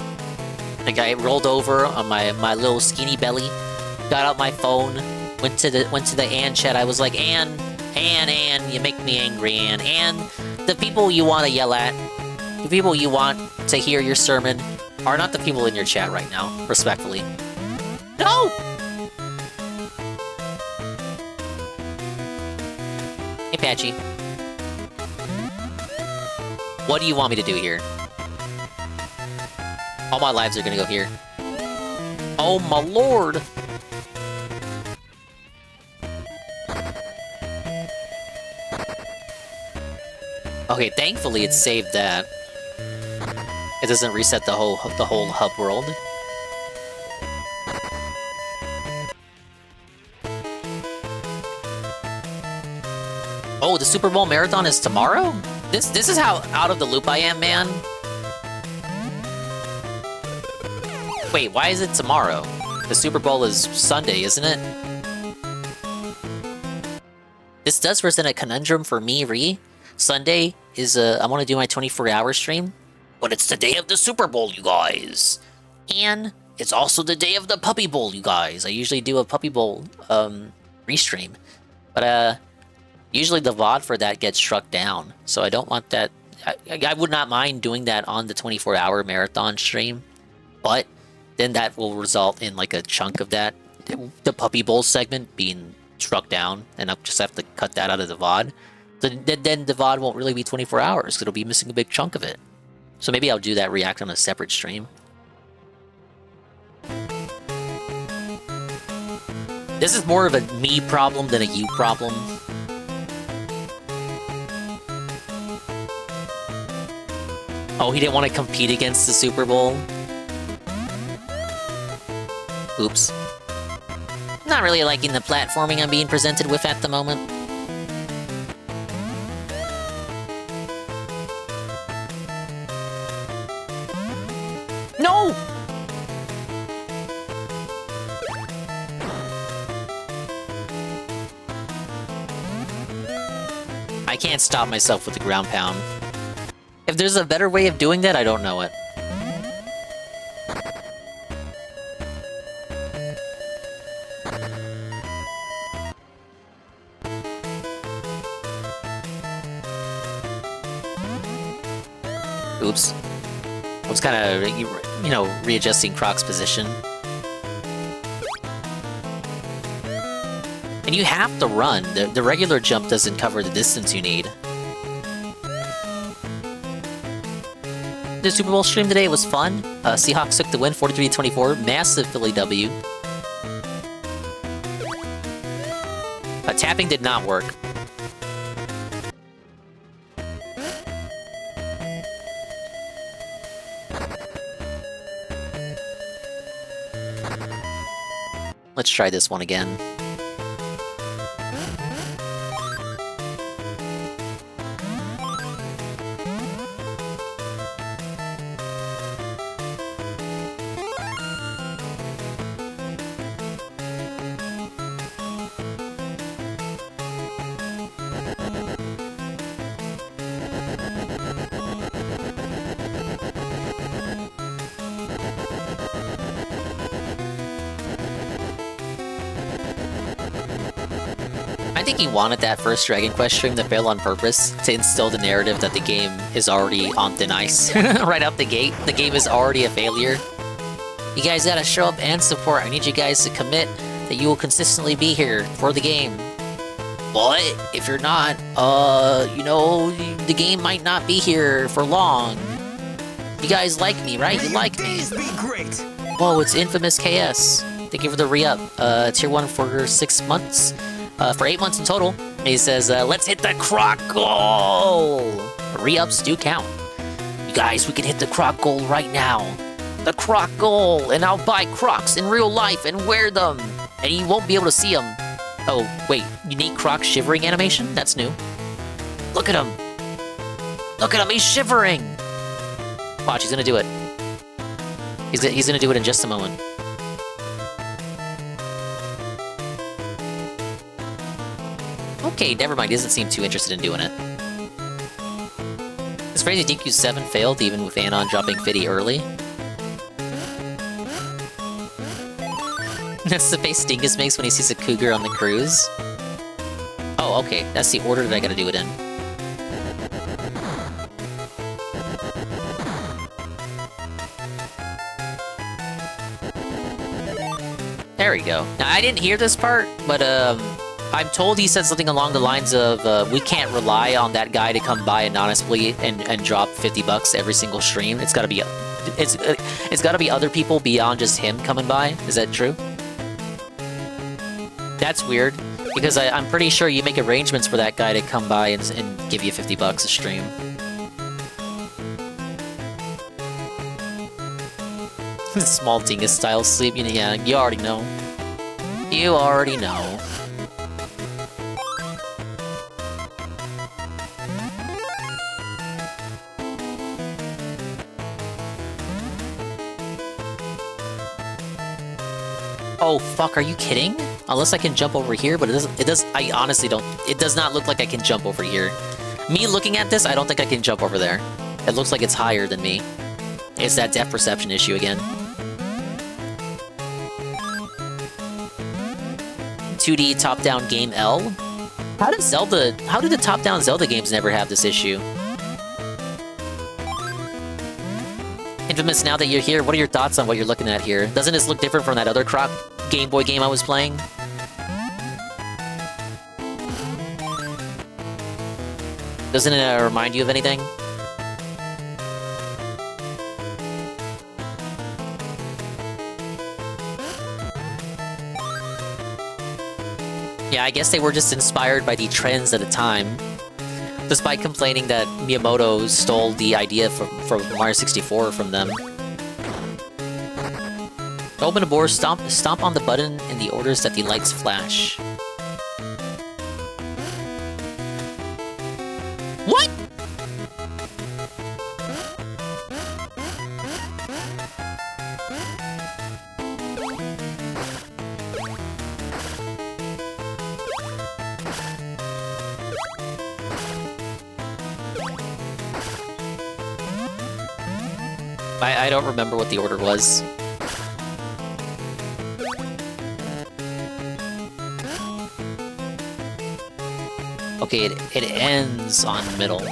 Like, I rolled over on my little skinny belly, got out my phone, went to the Anne chat. I was like, Anne, you make me angry, Anne. Anne, the people you want to yell at, the people you want to hear your sermon, are not the people in your chat right now, respectfully. No! Hey, Patchy. What do you want me to do here? All my lives are gonna go here. Oh my lord! Okay, thankfully it saved that. It doesn't reset the whole hub world. Oh, the Super Bowl marathon is tomorrow? This is how out of the loop I am, man. Wait, why is it tomorrow? The Super Bowl is Sunday, isn't it? This does present a conundrum for me, Ree. Sunday is I want to do my 24-hour stream, but it's the day of the Super Bowl, you guys. And it's also the day of the Puppy Bowl, you guys. I usually do a Puppy Bowl restream. But usually the VOD for that gets struck down, so I don't want that. I would not mind doing that on the 24-hour marathon stream, but then that will result in like a chunk of that, the Puppy Bowl segment being struck down, and I'll just have to cut that out of the VOD. Then the VOD won't really be 24 hours, because it'll be missing a big chunk of it. So maybe I'll do that react on a separate stream. This is more of a me problem than a you problem. Oh, he didn't want to compete against the Super Bowl? Oops. Not really liking the platforming I'm being presented with at the moment. No! I can't stop myself with the ground pound. If there's a better way of doing that, I don't know it. Oops. I was kind of, you know, readjusting Croc's position. And you have to run. The regular jump doesn't cover the distance you need. The Super Bowl stream today was fun. Seahawks took the win, 43-24. Massive Philly W. Tapping did not work. Let's try this one again. I think he wanted that first Dragon Quest stream to fail on purpose, to instill the narrative that the game is already on thin ice. Right out the gate, the game is already a failure. You guys gotta show up and support. I need you guys to commit that you will consistently be here for the game. But if you're not, you know, the game might not be here for long. You guys like me, right? You like me. Whoa, it's Infamous KS. Thank you for the re-up. Tier 1 for 6 months. For 8 months in total. And he says, let's hit the Croc goal! Re-ups do count. You guys, we can hit the Croc goal right now. The Croc goal! And I'll buy Crocs in real life and wear them! And you won't be able to see them. Oh, wait, unique Croc shivering animation? That's new. Look at him! Look at him, he's shivering! Watch, he's gonna do it. He's gonna do it in just a moment. Okay, never mind, he doesn't seem too interested in doing it. It's crazy DQ7 failed even with Anon dropping Fiddy early. That's the face Dingus makes when he sees a cougar on the cruise. Oh, okay, that's the order that I gotta do it in. There we go. Now, I didn't hear this part, but I'm told he said something along the lines of, we can't rely on that guy to come by anonymously and drop 50 bucks every single stream. It's gotta be, it's gotta be other people beyond just him coming by. Is that true? That's weird, because I'm pretty sure you make arrangements for that guy to come by and give you 50 bucks a stream. Small dingus style sleep, yeah, you already know. You already know. Oh fuck, are you kidding? Unless I can jump over here, but I honestly don't, it does not look like I can jump over here. Me looking at this, I don't think I can jump over there. It looks like it's higher than me. It's that depth perception issue again. 2D top-down game L? How did the top-down Zelda games never have this issue? Infamous, now that you're here, what are your thoughts on what you're looking at here? Doesn't this look different from that other Croc Game Boy game I was playing? Doesn't it remind you of anything? Yeah, I guess they were just inspired by the trends at the time. Despite complaining that Miyamoto stole the idea from Mario 64 from them. To open a board, stomp on the button in the orders that the lights flash. What? I don't remember what the order was. Okay, it ends on middle.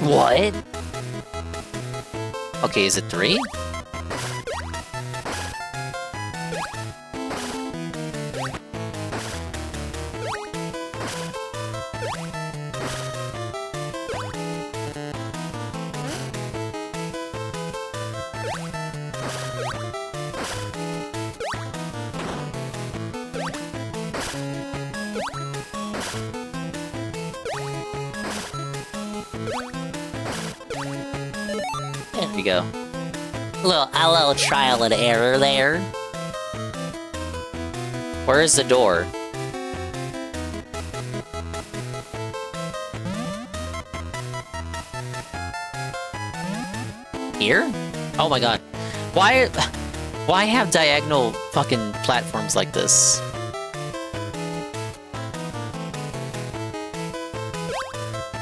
What? Okay, is it 3? There we go. A little trial and error there. Where is the door? Here? Oh my god. Why have diagonal fucking platforms like this?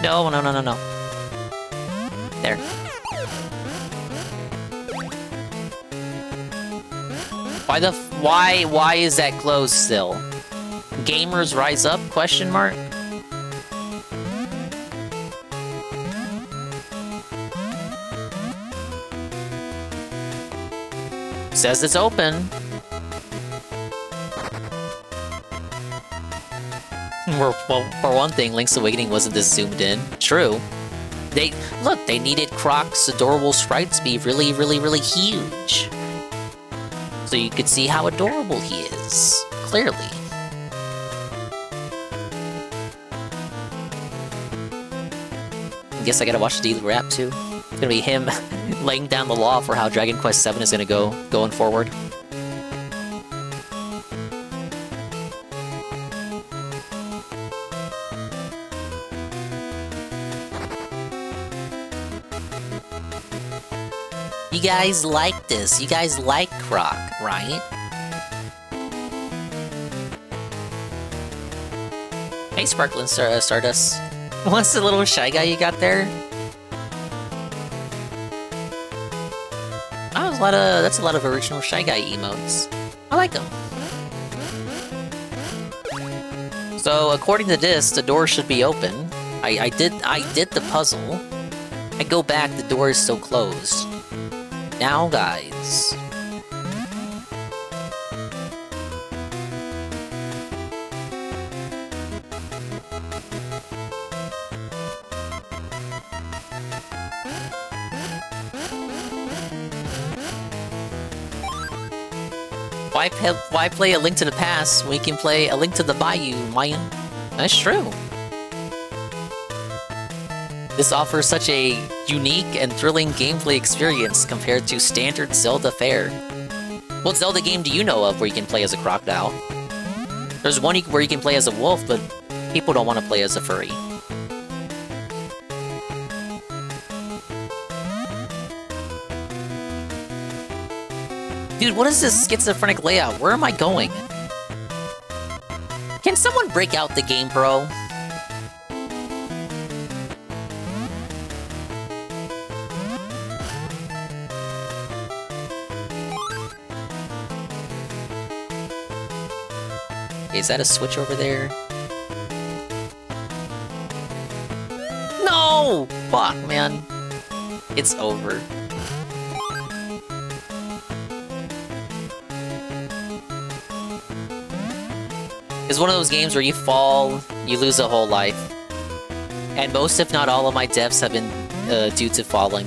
No. There. Why is that closed still? Gamers rise up? Question mark. Says it's open. Well, for one thing, Link's Awakening wasn't this zoomed in. True. They needed Croc's adorable sprites to be really, really, really huge. So you could see how adorable he is. Clearly. I guess I gotta watch the daily wrap too. It's gonna be him laying down the law for how Dragon Quest VII is gonna go going forward. You guys like this. You guys like Croc, right? Hey, Sparkling Stardust. What's the little shy guy you got there? Oh, that's a lot of original Shy Guy emotes. I like them. So, according to this, the door should be open. I did the puzzle. I go back, the door is still closed. Now, guys. Why play A Link to the Past when you can play A Link to the Bayou, Mayan? That's true. This offers such a unique and thrilling gameplay experience compared to standard Zelda fare. What Zelda game do you know of where you can play as a crocodile? There's one where you can play as a wolf, but people don't want to play as a furry. Dude, what is this schizophrenic layout? Where am I going? Can someone break out the game, bro? Is that a switch over there? No! Fuck, man. It's over. It's one of those games where you fall, you lose a whole life. And most, if not all, of my deaths have been due to falling.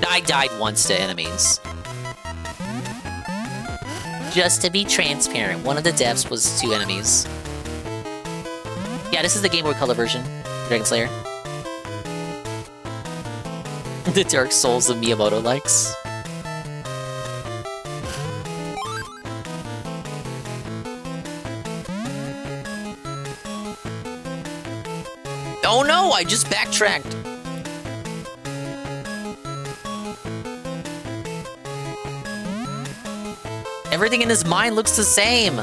I died once to enemies. Just to be transparent, one of the deaths was to enemies. Yeah, this is the Game Boy Color version, Dragon Slayer. The Dark Souls of Miyamoto likes. Oh no, I just backtracked! Everything in his mind looks the same!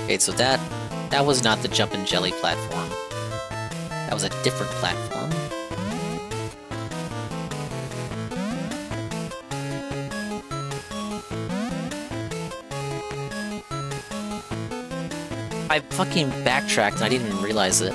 Okay, so that was not the Jump and Jelly platform. That was a different platform. I fucking backtracked and I didn't even realize it.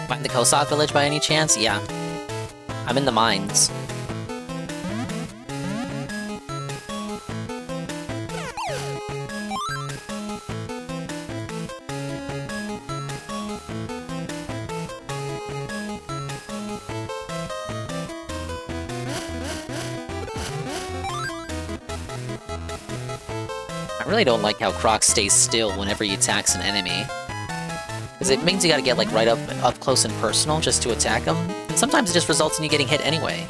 Find the Kosok village by any chance? Yeah. I'm in the mines. I really don't like how Croc stays still whenever he attacks an enemy. Because it means you gotta get like right up close and personal just to attack him. And sometimes it just results in you getting hit anyway.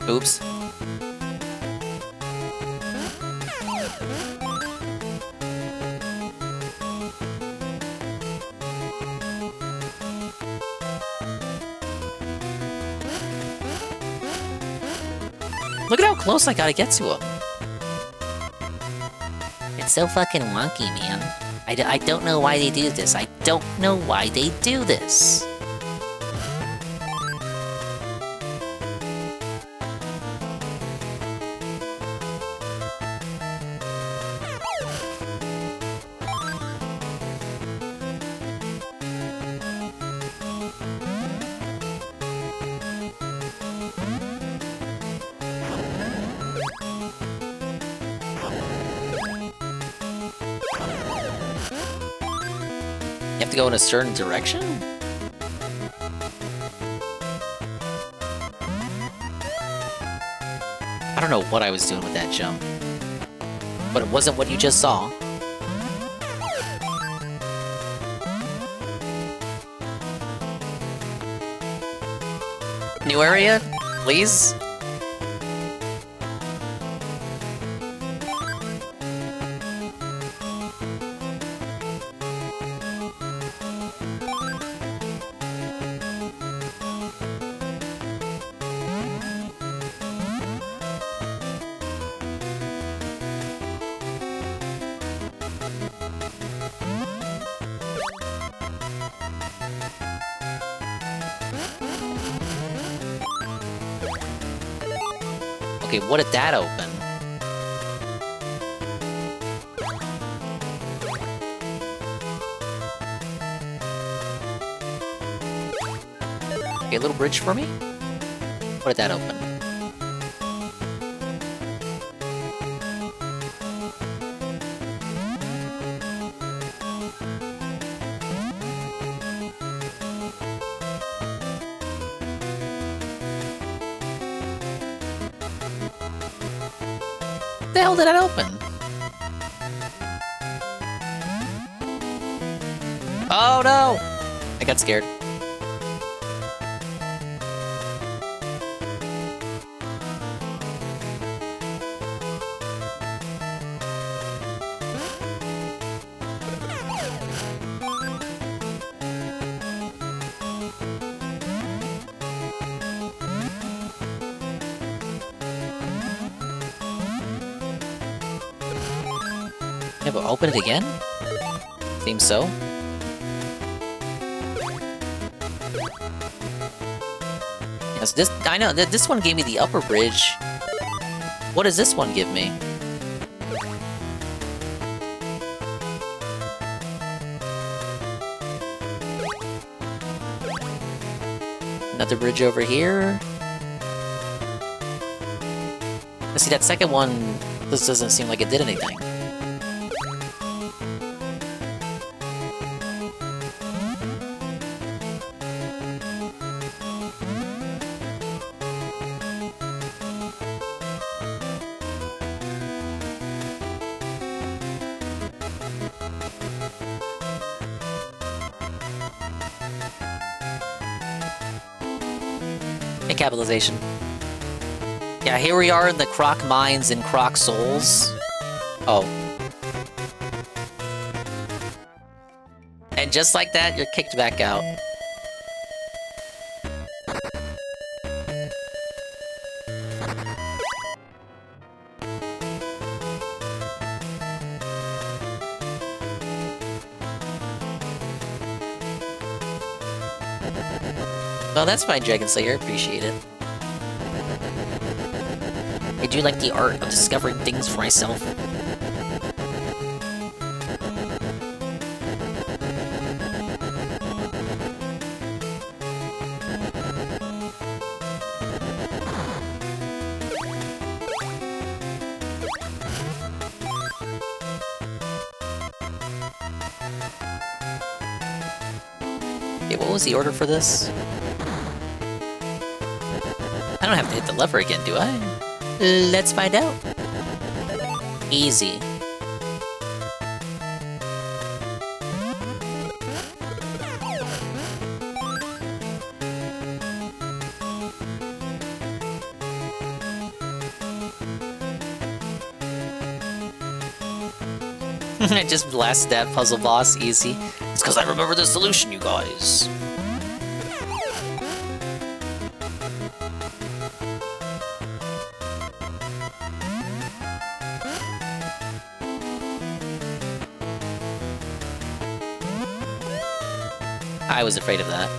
Oops. Look at how close I gotta get to him. It's so fucking wonky, man. I don't know why they do this. I don't know why they do this. You have to go in a certain direction? I don't know what I was doing with that jump. But it wasn't what you just saw. New area, please? Okay, what did that open? Okay, a little bridge for me? What did that open? What the hell did that open? Oh no! I got scared. Yeah, but open it again? Seems so. Yes, this I know that this one gave me the upper bridge. What does this one give me? Another bridge over here. See, that second one, this doesn't seem like it did anything. Hey, capitalization. Yeah, here we are in the Croc Mines and Croc Souls. Oh. And just like that, you're kicked back out. Well, that's fine, Dragon Slayer. Appreciate it. I do like the art of discovering things for myself. Okay, what was the order for this? I don't have to hit the lever again, do I? Let's find out. Easy. I just blasted that puzzle boss easy. It's because I remember the solution, you guys. I was afraid of that.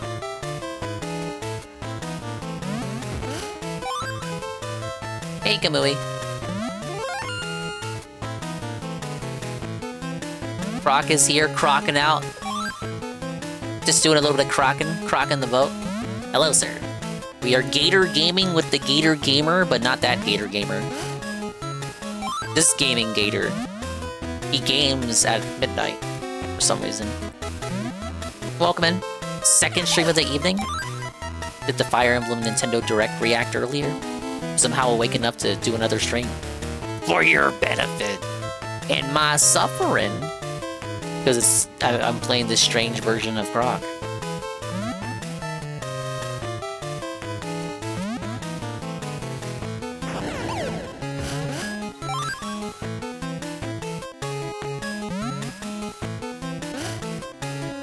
Hey, Kamui. Croc is here, crocking out. Just doing a little bit of crocking the boat. Hello, sir. We are Gator gaming with the Gator gamer, but not that Gator gamer. This gaming Gator. He games at midnight, for some reason. Welcome in. Second stream of the evening. Did the Fire Emblem Nintendo Direct react earlier? Somehow awake enough to do another stream. For your benefit. And my suffering. Because I'm playing this strange version of Croc.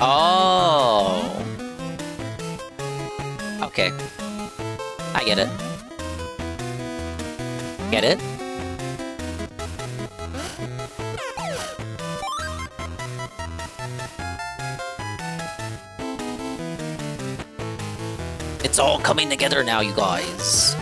Oh. Okay. I get it. Get it? It's all coming together now, you guys.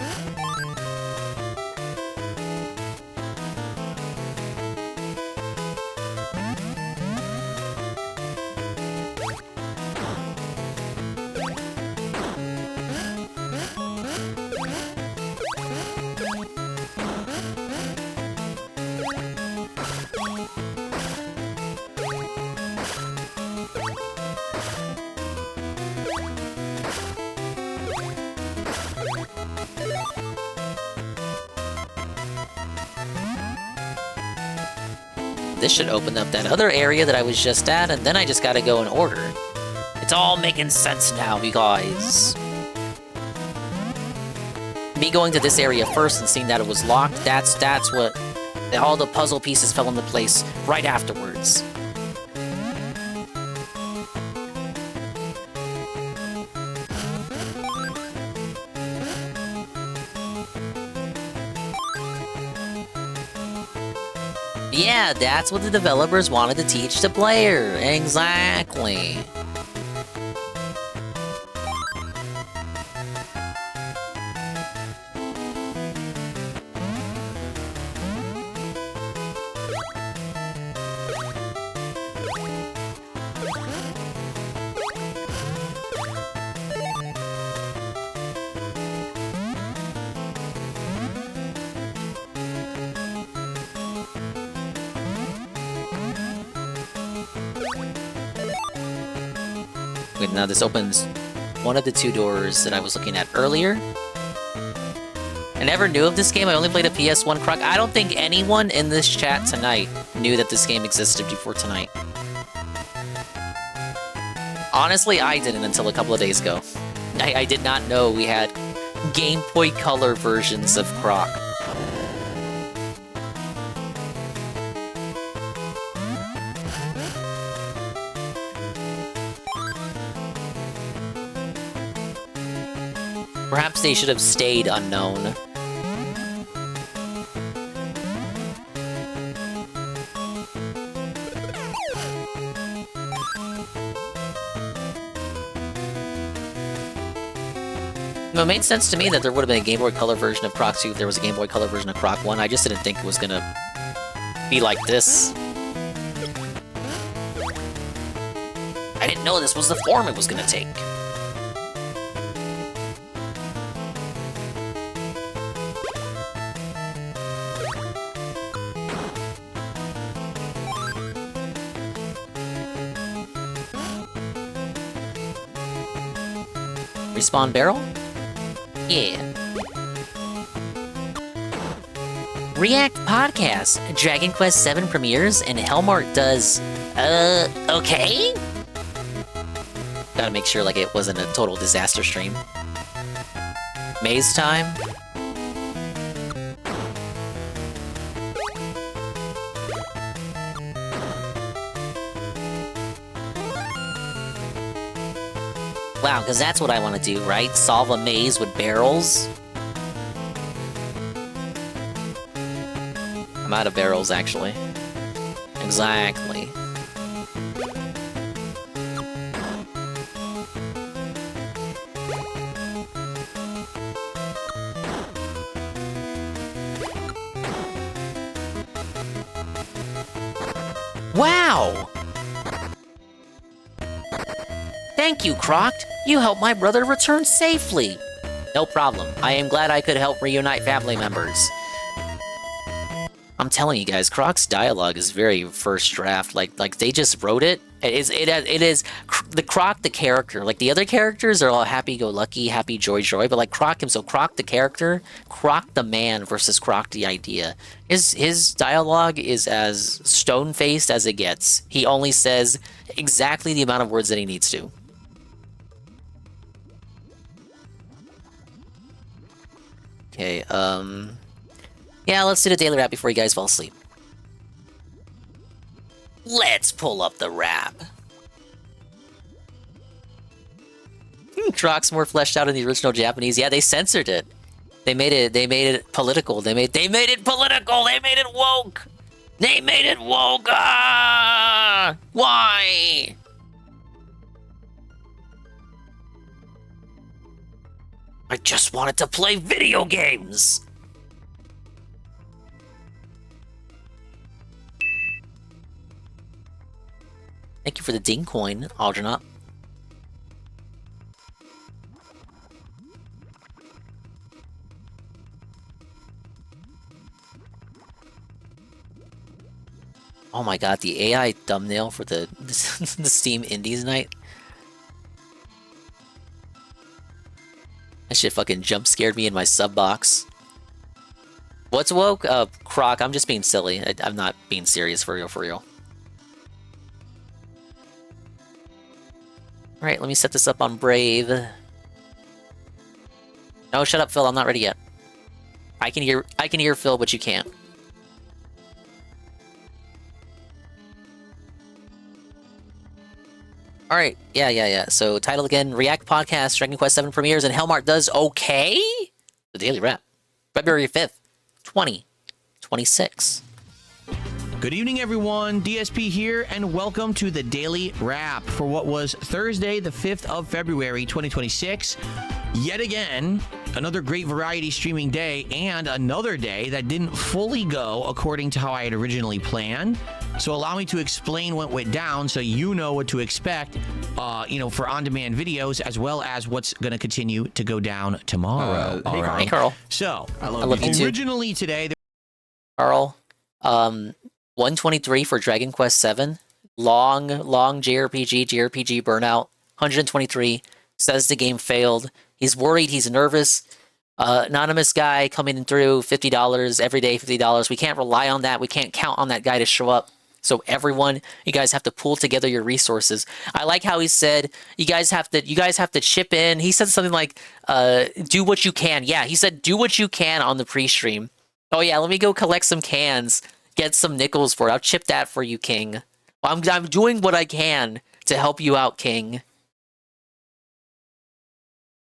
This should open up that other area that I was just at, and then I just gotta go in order. It's all making sense now, you guys. Me going to this area first and seeing that it was locked, that's what... all the puzzle pieces fell into place right afterwards. Yeah, that's what the developers wanted to teach the player. Exactly. Now this opens one of the two doors that I was looking at earlier. I never knew of this game. I only played a PS1 Croc. I don't think anyone in this chat tonight knew that this game existed before tonight. Honestly, I didn't until a couple of days ago. I did not know we had Game Boy Color versions of Croc. Perhaps they should have stayed unknown. It made sense to me that there would have been a Game Boy Color version of Croc 2 if there was a Game Boy Color version of Croc 1. I just didn't think it was gonna be like this. I didn't know this was the form it was gonna take. Respawn barrel? Yeah. React Podcast. Dragon Quest VII premieres and Hellmark does... okay? Gotta make sure like it wasn't a total disaster stream. Maze time? Wow, because that's what I want to do, right? Solve a maze with barrels? I'm out of barrels, actually. Exactly. Wow! Thank you, Croc. You helped my brother return safely. No problem. I am glad I could help reunite family members. I'm telling you guys, Croc's dialogue is very first draft. Like they just wrote it. It is the Croc the character. Like the other characters are all happy-go-lucky, happy joy, but like Croc himself, Croc the character, Croc the man versus Croc the idea. His dialogue is as stone-faced as it gets. He only says exactly the amount of words that he needs to. Okay, yeah, let's do the daily wrap before you guys fall asleep. Let's pull up the wrap. Croc's more fleshed out in the original Japanese. Yeah, they censored it. They made it political. They made it political. They made it woke. They made it woke. Ah! Why? I just wanted to play video games. Thank you for the ding coin, Aldrinot. Oh my god, the AI thumbnail for the Steam Indies night. That shit fucking jump scared me in my sub box. What's woke? Croc, I'm just being silly. I'm not being serious for real. Alright, let me set this up on Brave. No, shut up, Phil. I'm not ready yet. I can hear Phil, but you can't. Alright, yeah. So, title again, React Podcast, Dragon Quest VII premieres, and Hellmark does okay? The Daily Wrap. February 5th, 2026. Good evening, everyone. DSP here, and welcome to the Daily Wrap for what was Thursday, the 5th of February, 2026. Yet again, another great variety streaming day, and another day that didn't fully go according to how I had originally planned. So allow me to explain what went down so you know what to expect, for on-demand videos, as well as what's going to continue to go down tomorrow. Hey, Carl. So, I love you originally today... Carl, 123 for Dragon Quest VII. Long JRPG burnout. 123. Says the game failed. He's worried. He's nervous. Anonymous guy coming through. $50 every day. $50. We can't rely on that. We can't count on that guy to show up. So everyone, you guys have to pull together your resources. I like how he said you guys have to chip in. He said something like, "Do what you can." Yeah, he said, "Do what you can" on the pre-stream. Oh yeah, let me go collect some cans. Get some nickels for it. I'll chip that for you, King. I'm doing what I can to help you out, King.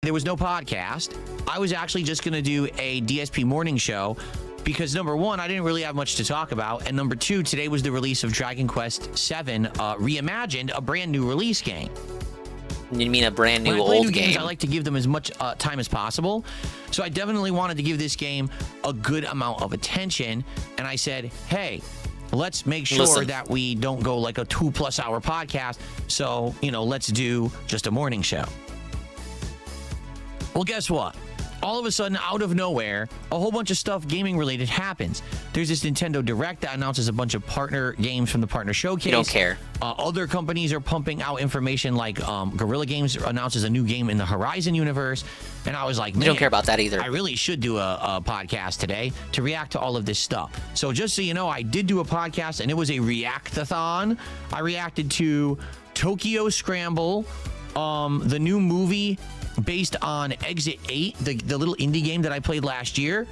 There was no podcast. I was actually just going to do a DSP morning show because, number one, I didn't really have much to talk about. And number two, today was the release of Dragon Quest VII Reimagined, a brand new release game. You mean a brand new when I play old new games, game? I like to give them as much time as possible. So I definitely wanted to give this game a good amount of attention. And I said, hey, let's make sure that we don't go like a 2+ hour podcast. So, let's do just a morning show. Well, guess what? all of a sudden, out of nowhere, a whole bunch of stuff gaming related happens. There's this Nintendo Direct that announces a bunch of partner games from the partner showcase. You don't care. Other companies are pumping out information like Guerrilla Games announces a new game in the Horizon universe. And I was like, man, you don't care about that either. I really should do a podcast today to react to all of this stuff. So just so you know, I did do a podcast and it was a react-a-thon. I reacted to Tokyo Scramble, the new movie based on Exit 8, the little indie game that I played last year.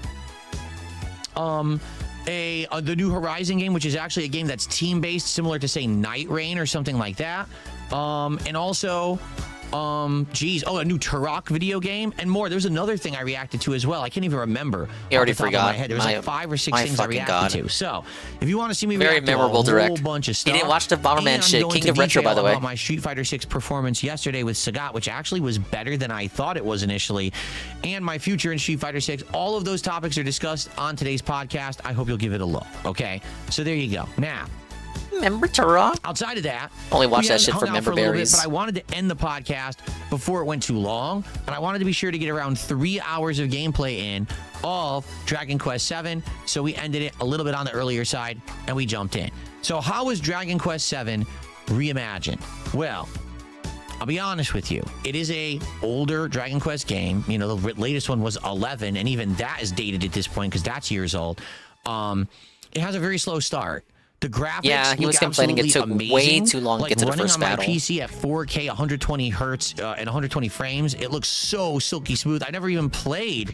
The new Horizon game, which is actually a game that's team-based, similar to, say, Night Rain or something like that. And also, a new Turok video game and more. There's another thing I reacted to as well. I can't even remember. You already forgot. There was like 5 or 6 things I reacted to. So, if you want to see me very react memorable to a direct. whole bunch of stuff, You didn't watch the Bomberman shit. King of Retro, by the way. About my Street Fighter 6 performance yesterday with Sagat, which actually was better than I thought it was initially, and my future in Street Fighter 6. All of those topics are discussed on today's podcast. I hope you'll give it a look. Okay, so there you go. Now, remember Turok? Outside of that, only watch that shit hung for out member a little bit, berries. but I wanted to end the podcast before it went too long, and I wanted to be sure to get around 3 hours of gameplay in of Dragon Quest VII. So we ended it a little bit on the earlier side, and we jumped in. So how was Dragon Quest VII reimagined? Well, I'll be honest with you. It is a older Dragon Quest game. You know, the latest one was 11, and even that is dated at this point because that's years old. It has a very slow start. The graphics, yeah, he was complaining it took amazing. way too long to get to the first running on battle. my PC at 4K, 120 hertz, and 120 frames, it looks so silky smooth. I never even played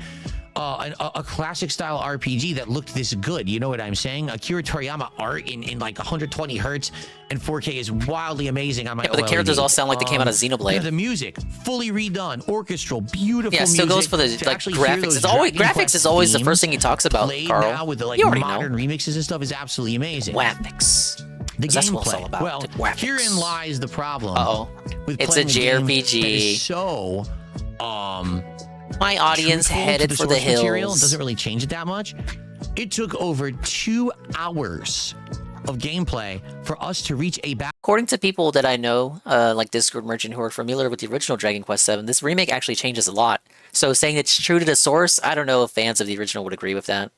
a classic style RPG that looked this good. You know what I'm saying? Akira Toriyama art in like 120 hertz and 4K is wildly amazing on my Yeah, but the characters all sound like they came out of Xenoblade. Yeah, the music, fully redone, orchestral, beautiful Yeah, still music. goes for the To like actually hear graphics. those It's always Dragon graphics Quest is always the themes first thing he talks about, played Carl. now with the like You already modern know. remixes and stuff is absolutely amazing. Graphics. The That's what it's gameplay. all about. Well, the graphics. herein lies the problem. With It's a playing game that JRPG. is so My audience truthful headed to for the source material and hills. doesn't really change it that much. It took over 2 hours of gameplay for us to reach a battle. According to people that I know, like Discord merchant who are familiar with the original Dragon Quest VII, this remake actually changes a lot. So saying it's true to the source, I don't know if fans of the original would agree with that.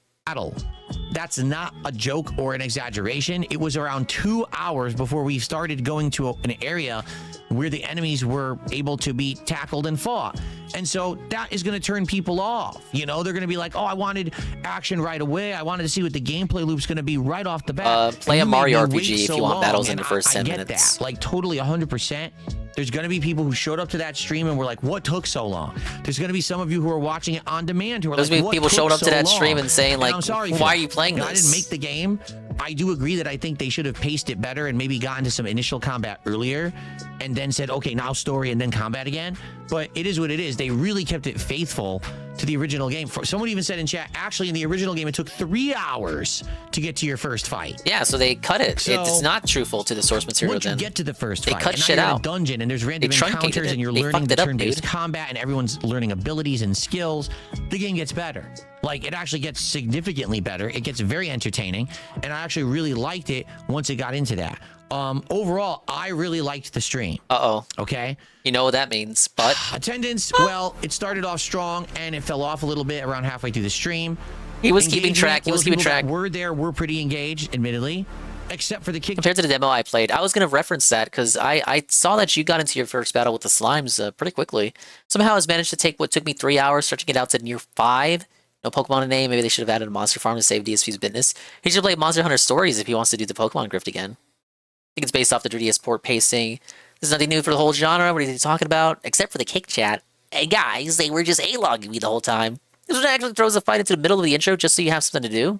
That's not a joke or an exaggeration. It was around 2 hours before we started going to an area where the enemies were able to be tackled and fought. And so that is going to turn people off. You know, they're going to be like, oh, I wanted action right away. I wanted to see what the gameplay loop's going to be right off the bat. Play And a you made Mario me wait RPG if so you want long, battles in and the first 10 I get minutes. that. Like, totally 100%. There's going to be people who showed up to that stream and were like, what took so long? There's going to be some of you who are watching it on demand who are There's like, gonna be what people took showing up so to that long? stream and saying, like, I'm sorry why for are that. you playing You know, I this? didn't make the game. I do agree that I think they should have paced it better and maybe gotten to some initial combat earlier and then said, okay, now story and then combat again. But it is what it is. They really kept it faithful to the original game. Someone even said in chat, actually, in the original game, it took 3 hours to get to your first fight. Yeah, so they cut it. So, it's not truthful to the source material once then. you get to the first They fight, cut and now shit you're in out. a dungeon and there's random They truncated encounters it. and you're They learning fucked the it up, turn-based dude. combat and everyone's learning abilities and skills, the game gets better. Like, it actually gets significantly better. It gets very entertaining, and I actually really liked it once it got into that. Overall, I really liked the stream. Okay? You know what that means, but... Attendance, well, it started off strong, and it fell off a little bit around halfway through the stream. He was keeping track. He was Those keeping people that track. were there were pretty engaged, admittedly, except for the kick. Compared to the demo I played, I was going to reference that because I saw that you got into your first battle with the slimes pretty quickly. Somehow has managed to take what took me 3 hours, stretching it out to near 5. No Pokemon in name. Maybe they should have added a Monster Farm to save DSP's business. He should play Monster Hunter Stories if he wants to do the Pokemon Grift again. I think it's based off the 3DS port pacing. There's nothing new for the whole genre. What are you talking about? Except for the kick chat. Hey guys, they were just A-logging me the whole time. This one actually throws a fight into the middle of the intro just so you have something to do.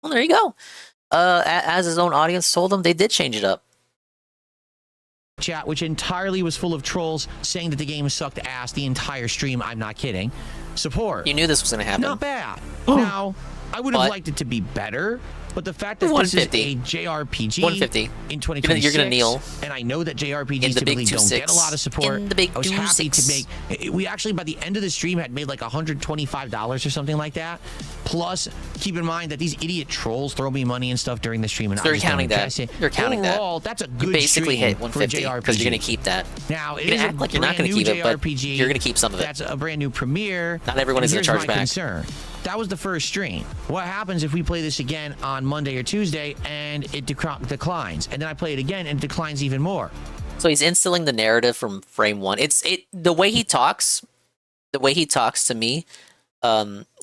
Well, there you go. As his own audience told him, they did change it up. Chat, which entirely was full of trolls saying that the game sucked ass the entire stream. I'm not kidding. Support. You knew this was going to happen. Not bad. Now, I would have liked it to be better. But the fact that this is 150. a JRPG 150. in 2026, You're gonna kneel. and I know that JRPGs In the big typically don't 2-6. get a lot of support. In the big I was happy 2-6. to make. We actually by the end of the stream had made like $125 or something like that. Plus, keep in mind that these idiot trolls throw me money and stuff during the stream, and So I you're just don't counting that. invest it. You're counting that. Overall, that's a good You basically stream hit for a 150 because you're JRPG. gonna keep that. Now, it You're is gonna a act like you're not brand gonna new keep it, but JRPG. you're gonna keep some of it. That's a brand new premiere. Not everyone is gonna Here's charge my back. concern. That was the first stream. What happens if we play this again on Monday or Tuesday and it declines, and then I play it again and it declines even more? So he's instilling the narrative from frame one. The way he talks to me,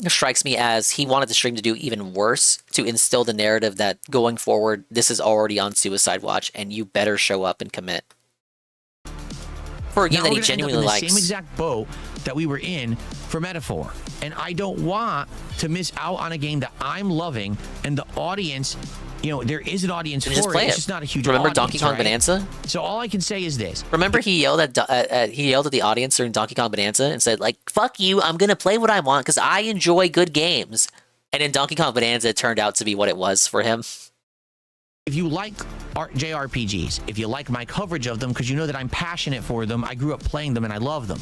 strikes me as he wanted the stream to do even worse, to instill the narrative that going forward, this is already on Suicide Watch, and you better show up and commit. For a game Now that we're he gonna end up genuinely in the likes. same exact boat that we were in for Metaphor, and I don't want to miss out on a game that I'm loving, and the audience, you know, there is an audience Then for just play It's it. just not a huge Remember audience, Donkey Kong right? Bonanza? So all I can say is this. Remember he yelled at the audience during Donkey Kong Bonanza and said, like, fuck you, I'm gonna play what I want because I enjoy good games. And in Donkey Kong Bonanza, it turned out to be what it was for him. If you like JRPGs, if you like my coverage of them, because you know that I'm passionate for them, I grew up playing them and I love them,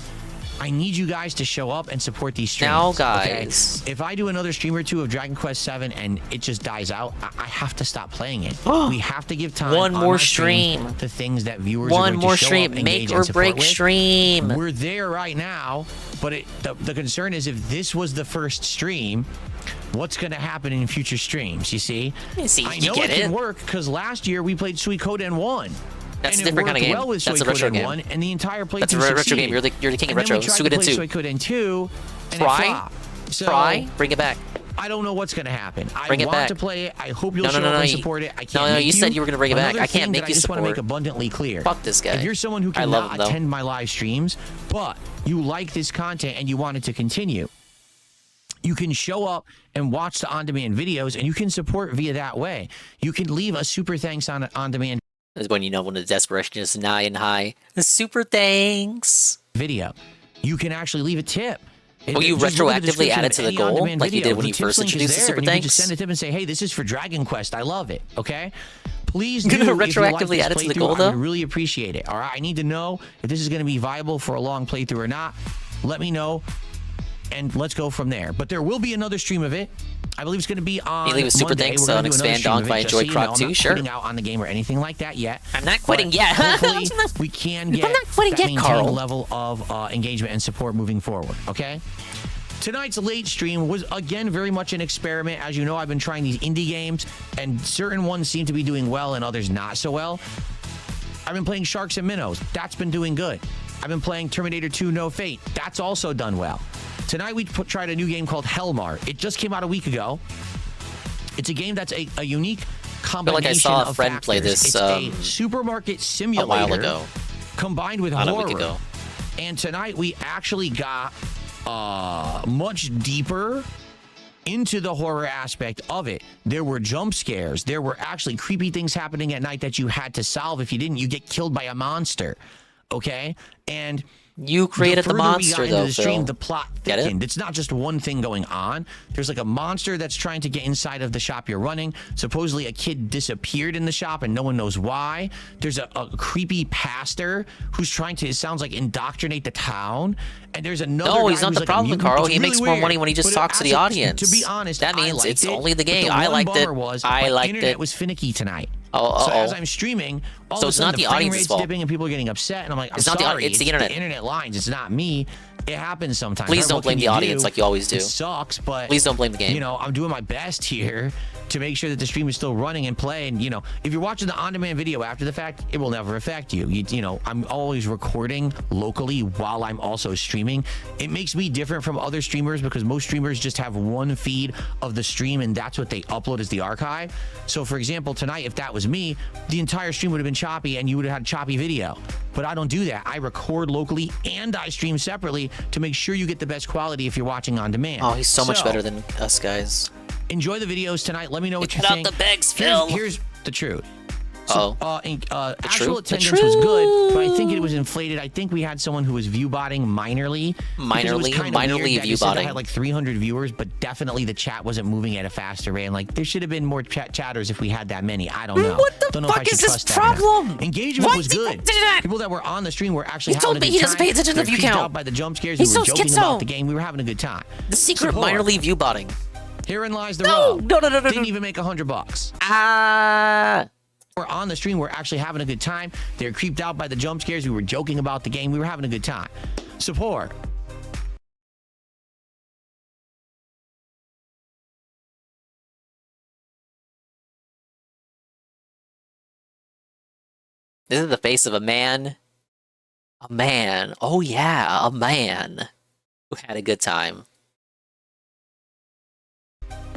I need you guys to show up and support these streams. Now, okay? guys. If I do another stream or two of Dragon Quest VII and it just dies out, I have to stop playing it. We have to give time One on more my streams stream. to things that viewers are One going more to show stream. up, Make engage, or and support break with. stream. We're there right now, but the concern is if this was the first stream, what's going to happen in future streams, you see? I you know get it can it. work because last year we played Suikoden 1. That's and a different kind of it worked game. well with That's a retro Suikoden game. 1, and the entire playthrough That's a retro succeeded. game. You're the king of And retro. then we tried to play Suikoden 2. Suikoden 2, and Try? it flopped. So, Try? Bring it back. I don't know what's going to happen. Bring I it want back. to play it. I hope you'll No, show no, up and you- support it. I can't no, make you said you were going to bring it back. Another I can't thing make that you I just want to make support. abundantly clear. Fuck this guy. If you're someone who I love cannot him, though. attend my live streams, but you like this content and you want it to continue, you can show up and watch the on-demand videos, and you can support via that way. You can leave a super thanks on on-demand Is when you know when the desperation is nigh and high. Super thanks. video. You can actually leave a tip. Will you Just look at the retroactively add it description to of the any goal, on-demand like you video. did when The you tips first link is introduced the there, super and you can thanks? just send a tip and say, hey, this is for Dragon Quest. I love it. Okay? Please do. You're gonna if you like retroactively this add it to the playthrough, goal, I though? would really appreciate it. All right? I need to know if this is going to be viable for a long playthrough or not. Let me know, and let's go from there. But there will be another stream of it. I believe it's going to be on You leave a super Monday. thanks We're gonna on do another Expand stream Dog of if I it, just enjoy so you Croc know. too, I'm not sure. quitting out on the game or anything like that yet. I'm not quitting But yet. Hopefully, we can get I'm not quitting that yet, maintained Carl. level of engagement and support moving forward, okay? Tonight's late stream was, again, very much an experiment. As you know, I've been trying these indie games, and certain ones seem to be doing well and others not so well. I've been playing Sharks and Minnows. That's been doing good. I've been playing Terminator 2 No Fate. That's also done well. Tonight, we tried a new game called Hellmar. It just came out a week ago. It's a game that's a unique combination I saw a of friend factors. play this, It's a supermarket simulator a while ago. combined with Not a horror. week ago. And tonight we actually got much deeper into the horror aspect of it. There were jump scares. There were actually creepy things happening at night that you had to solve. If you didn't, you get killed by a monster. Okay? And you created the further monster, we got though, into the stream, Phil. the plot Get it? thickened. It's not just one thing going on. There's like a monster that's trying to get inside of the shop you're running. Supposedly a kid disappeared in the shop and no one knows why. There's a creepy pastor who's trying to, it sounds like, indoctrinate the town. And there's another No, guy he's not who's the like a problem, mutant. Carl. It's He makes really more weird. money when he just But talks to as the a- audience. To be honest, That means I liked it's it, only the but game. the I one liked it. bummer was I my liked internet it. was finicky tonight. Oh, So as uh-oh. I'm streaming, all So of a it's sudden not the frame audience's rate's fault. dipping and people are getting upset, and I'm like, I'm It's not sorry. it's the internet. The internet lines. It's not me. It happens sometimes. Please right? don't What blame can the you audience do? like you always do. It sucks, but Please don't blame the game. You know, I'm doing my best here to make sure that the stream is still running and playing. You know, if you're watching the on-demand video after the fact, it will never affect you. You know, I'm always recording locally while I'm also streaming. It makes me different from other streamers because most streamers just have one feed of the stream and that's what they upload as the archive. So for example, tonight, if that was me, the entire stream would have been choppy and you would have had choppy video. But I don't do that. I record locally and I stream separately to make sure you get the best quality if you're watching on demand. Oh, he's so much better than us guys. Enjoy the videos tonight. Let me know what you Cut out think. the bags, Phil. Here's the truth. Actual attendance was good, but I think it was inflated. I think we had someone who was view-botting minorly. Minorly view-botting. Had like 300 viewers, but definitely the chat wasn't moving at a faster rate. And like, there should have been more chatters if we had that many. I don't know. What the don't know fuck if I is should this trust problem? That engagement was good. People that were on the stream were actually having a good time. He told me he doesn't pay attention to the view Creeped count. out by the jump scares. We were joking about the game. We were having a good time. The secret minorly view-botting. Herein lies the rub. No. Didn't even make $100. We're on the stream. We're actually having a good time. They're creeped out by the jump scares. We were joking about the game. We were having a good time. Support. This is the face of a man. A man. Oh yeah, a man who had a good time.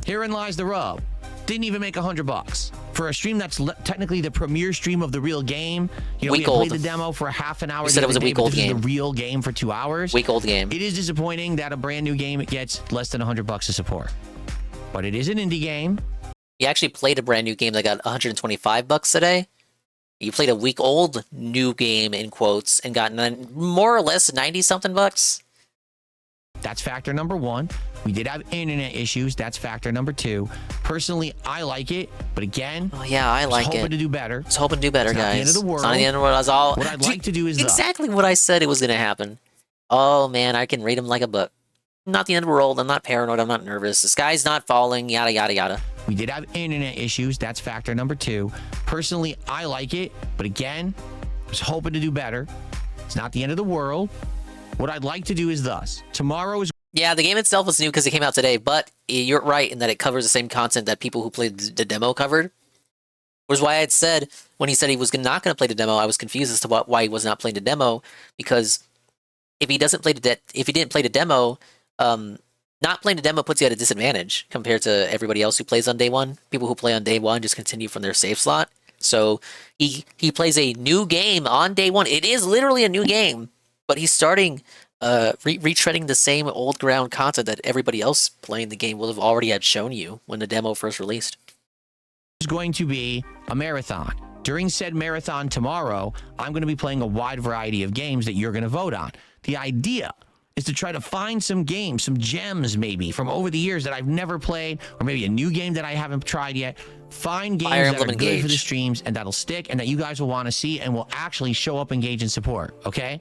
Herein lies the rub. Didn't even make $100 for a stream that's technically the premier stream of the real game. You know, we played the demo for a half an hour. You said it was a week-old game. The real game for 2 hours. Week-old game. It is disappointing that a brand new game gets less than $100 to support, but it is an indie game. You actually played a brand new game that got $125 today. You played a week-old new game in quotes and got more or less 90-something bucks. That's factor number one. We did have internet issues. That's factor number two. Personally, I like it, but again, I like it. Hoping to do better. It's hoping to do better, it's guys. Not the end of the world. It's not the end of the world. That's all. What I'd like to do is exactly what I said it was going to happen. Oh man, I can read him like a book. Not the end of the world. I'm not paranoid. I'm not nervous. The sky's not falling. Yada yada yada. We did have internet issues. That's factor number two. Personally, I like it, but again, just hoping to do better. It's not the end of the world. What I'd like to do is thus. Tomorrow is... Yeah, the game itself is new because it came out today, but you're right in that it covers the same content that people who played the demo covered. Which is why I had said, when he said he was not going to play the demo, I was confused as to why he was not playing the demo, because if he didn't play the demo, not playing the demo puts you at a disadvantage compared to everybody else who plays on day one. People who play on day one just continue from their save slot. So he plays a new game on day one. It is literally a new game, but he's starting retreading the same old ground content that everybody else playing the game will have already had shown you when the demo first released. Is going to be a marathon. During said marathon tomorrow, I'm going to be playing a wide variety of games that you're going to vote on. The idea is to try to find some games, some gems maybe from over the years that I've never played, or maybe a new game that I haven't tried yet. Find games that are good for the streams and that'll stick and that you guys will want to see and will actually show up, engage, and support, okay?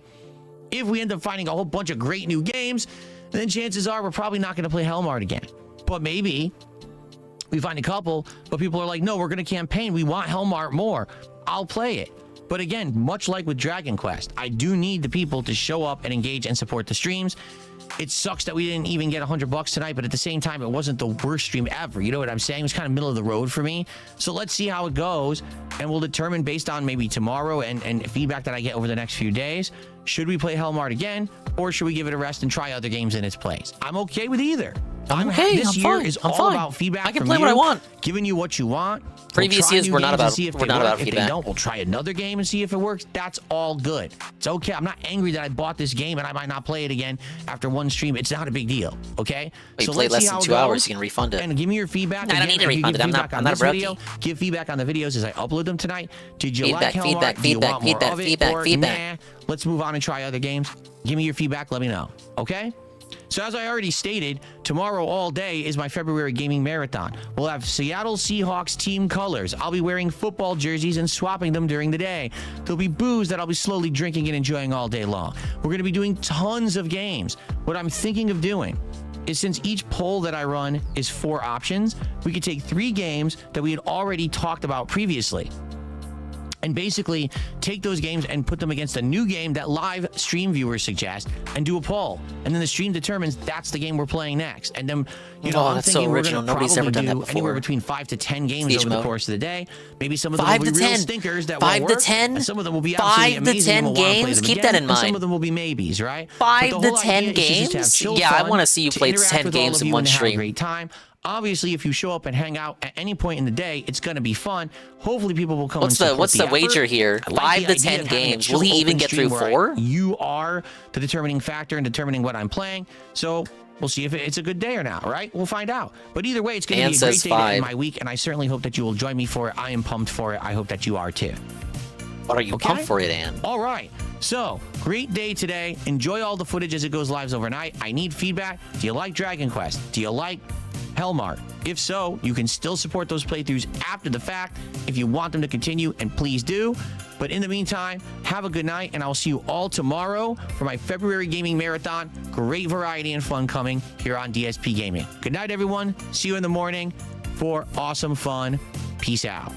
If we end up finding a whole bunch of great new games, then chances are we're probably not going to play Hellmart again. But maybe we find a couple, but people are like, no, we're going to campaign. We want Hellmart more. I'll play it. But again, much like with Dragon Quest, I do need the people to show up and engage and support the streams. It sucks that we didn't even get $100 tonight, but at the same time, it wasn't the worst stream ever. You know what I'm saying? It was kind of middle of the road for me. So let's see how it goes, and we'll determine based on maybe tomorrow and feedback that I get over the next few days, should we play Hellmart again, or should we give it a rest and try other games in its place? I'm okay with either. This year is all about feedback. I can play what I want. Giving you what you want. Previous years were not about If feedback. they don't, we'll try another game and see if it works. That's all good. It's okay. I'm not angry that I bought this game and I might not play it again after one stream. It's not a big deal. Okay. But you played less than 2 hours, you can refund it. And give me your feedback. No, I don't need to refund it. I'm not a video. Give feedback on the videos as I upload them tonight. Did you like Hellmart? Feedback, Do you want more feedback, of it? feedback, Or, feedback. Nah, let's move on and try other games. Give me your feedback. Let me know. Okay. So as I already stated, tomorrow all day is my February gaming marathon. We'll have Seattle Seahawks team colors. I'll be wearing football jerseys and swapping them during the day. There'll be booze that I'll be slowly drinking and enjoying all day long. We're going to be doing tons of games. What I'm thinking of doing is, since each poll that I run is 4 options, we could take 3 games that we had already talked about previously, and basically take those games and put them against a new game that live stream viewers suggest and do a poll. And then the stream determines that's the game we're playing next. And then, you know, I'm thinking we're going to probably do anywhere between 5 to 10 games over the course of the day. Maybe some of them will be real stinkers that won't work. 5 to 10? And some of them will be absolutely amazing. 5 to 10 games? Keep that in mind. And some of them will be maybes, right? 5 to 10 games? Yeah, I want to see you play 10 games in one stream. Great time. Obviously, if you show up and hang out at any point in the day, it's going to be fun. Hopefully, people will come and support What's the wager here? Like 5 to 10 games. Will he even get through 4? You are the determining factor in determining what I'm playing. So We'll see if it's a good day or not, right? We'll find out. But either way, it's going to Dan be a great says day to end 5. my week, and I certainly hope that you will join me for it. I am pumped for it. I hope that you are too. What are you pumped for it, Ann? All right. So, great day today. Enjoy all the footage as it goes live overnight. I need feedback. Do you like Dragon Quest? Do you like Hellmart? If so, you can still support those playthroughs after the fact if you want them to continue, and please do. But in the meantime, have a good night, and I'll see you all tomorrow for my February gaming marathon. Great variety and fun coming here on DSP Gaming. Good night, everyone. See you in the morning for awesome fun. Peace out.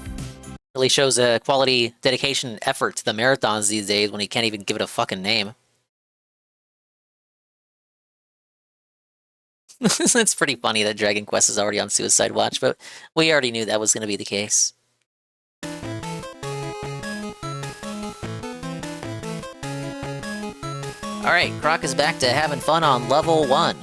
Really shows a quality, dedication, and effort to the marathons these days when he can't even give it a fucking name. It's pretty funny that Dragon Quest is already on Suicide Watch, but we already knew that was going to be the case. Alright, Croc is back to having fun on level 1.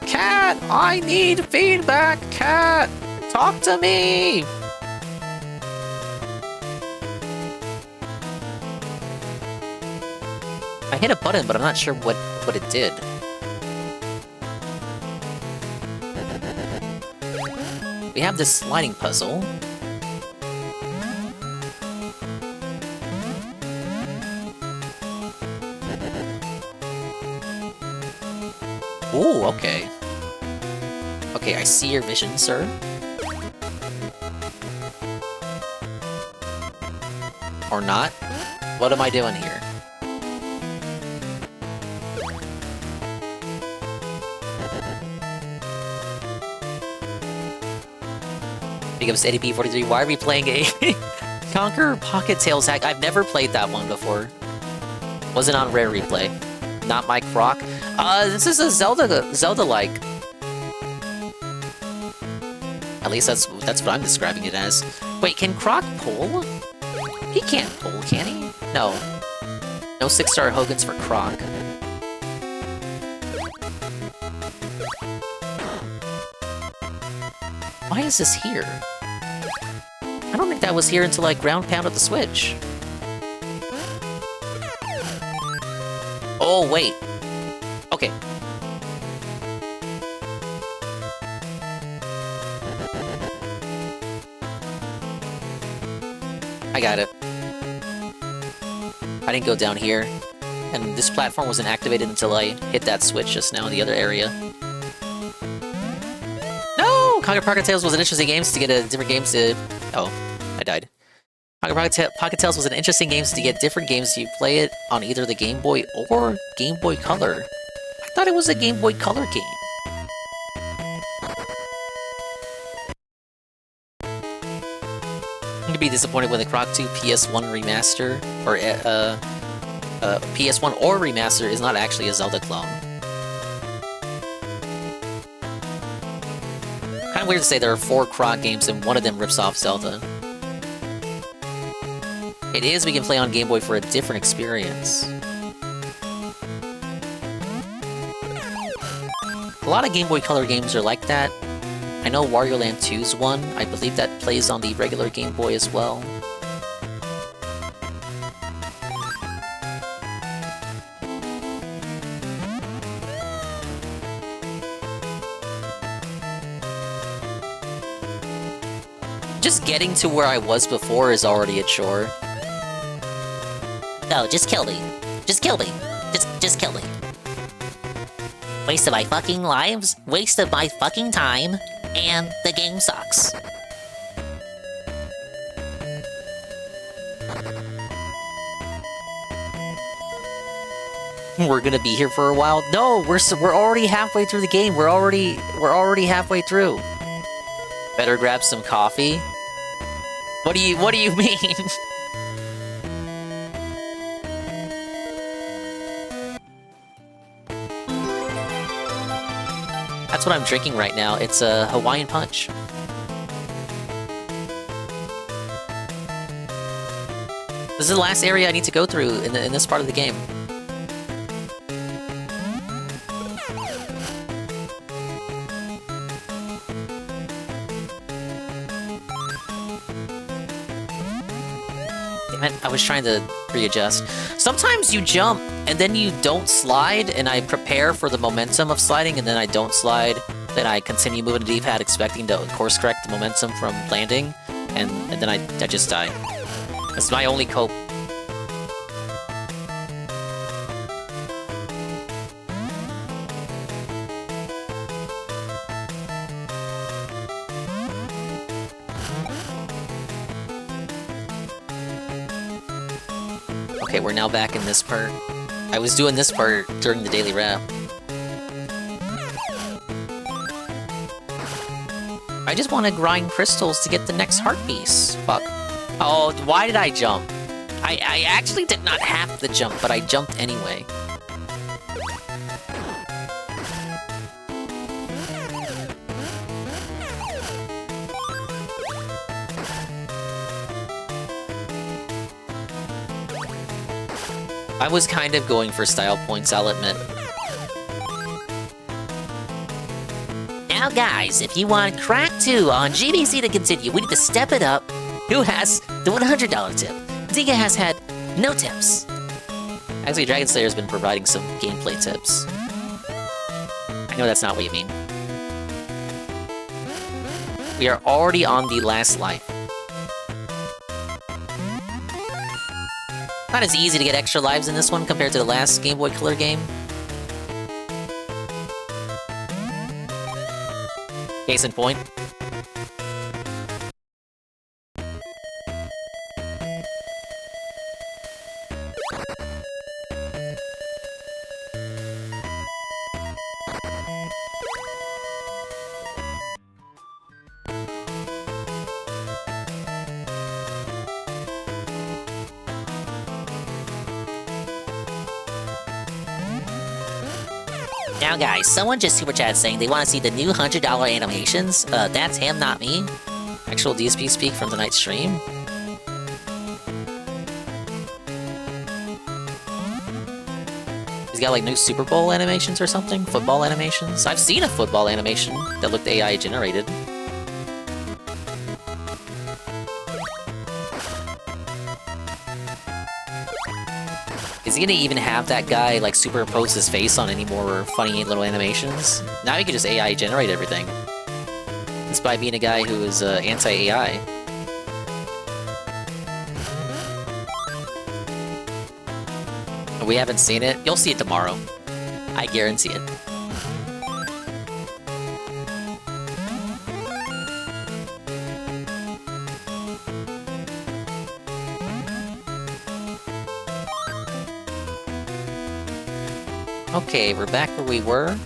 Cat, I need feedback, Cat! Talk to me! I hit a button, but I'm not sure what it did. We have this sliding puzzle. Ooh, okay. Okay, I see your vision, sir. Or not? What am I doing here? Big ups to ADP43. Why are we playing a Conquer Pocket Tales hack? I've never played that one before. Wasn't on Rare Replay. Not my Croc. This is a Zelda-like. At least that's what I'm describing it as. Wait, can Croc pull? He can't pull, can he? No. No 6-star Hogans for Croc. Why is this here? I don't think that was here until I ground pounded the Switch. Oh, wait. Okay. I got it. I didn't go down here. And this platform wasn't activated until I hit that switch just now in the other area. No! Conquer Pocket Tales was an interesting game to get different games to... Oh, I died. Conquer Pocket Tales was an interesting game to get different games. You play it on either the Game Boy or Game Boy Color. I thought it was a Game Boy Color game. I'm gonna be disappointed when the Croc 2 PS1 remaster, or PS1 or remaster, is not actually a Zelda clone. Kind of weird to say there are 4 Croc games and one of them rips off Zelda. It is, we can play on Game Boy for a different experience. A lot of Game Boy Color games are like that. I know Wario Land 2's one. I believe that plays on the regular Game Boy as well. Just getting to where I was before is already a chore. No, just kill me. Just kill me. Just kill me. Waste of my fucking lives, waste of my fucking time, and the game sucks. We're gonna be here for a while. No, we're already halfway through the game. We're already halfway through. Better grab some coffee. What do you mean? That's what I'm drinking right now. It's a Hawaiian Punch. This is the last area I need to go through in this part of the game. I was trying to readjust. Sometimes you jump and then you don't slide, and I prepare for the momentum of sliding, and then I don't slide. Then I continue moving the D-pad expecting to course correct the momentum from landing, and then I just die. That's my only cope. Okay, we're now back in this part. I was doing this part during the daily wrap. I just want to grind crystals to get the next heart piece. Fuck. Oh, why did I jump? I actually did not have to jump, but I jumped anyway. I was kind of going for style points, I'll admit. Now guys, if you want Crack 2 on GBC to continue, we need to step it up. Who has the $100 tip? Zika has had no tips. Actually, Dragon Slayer has been providing some gameplay tips. I know that's not what you mean. We are already on the last life. Not as easy to get extra lives in this one compared to the last Game Boy Color game. Case in point. Now guys, someone just super chat saying they want to see the new $100 animations. That's him, not me. Actual DSP speak from tonight's stream. He's got like new Super Bowl animations or something? Football animations? I've seen a football animation that looked AI generated. Is he gonna even have that guy like superimpose his face on any more funny little animations? Now he can just AI generate everything. Despite being a guy who is anti-AI. We haven't seen it. You'll see it tomorrow. I guarantee it. Okay, we're back where we were.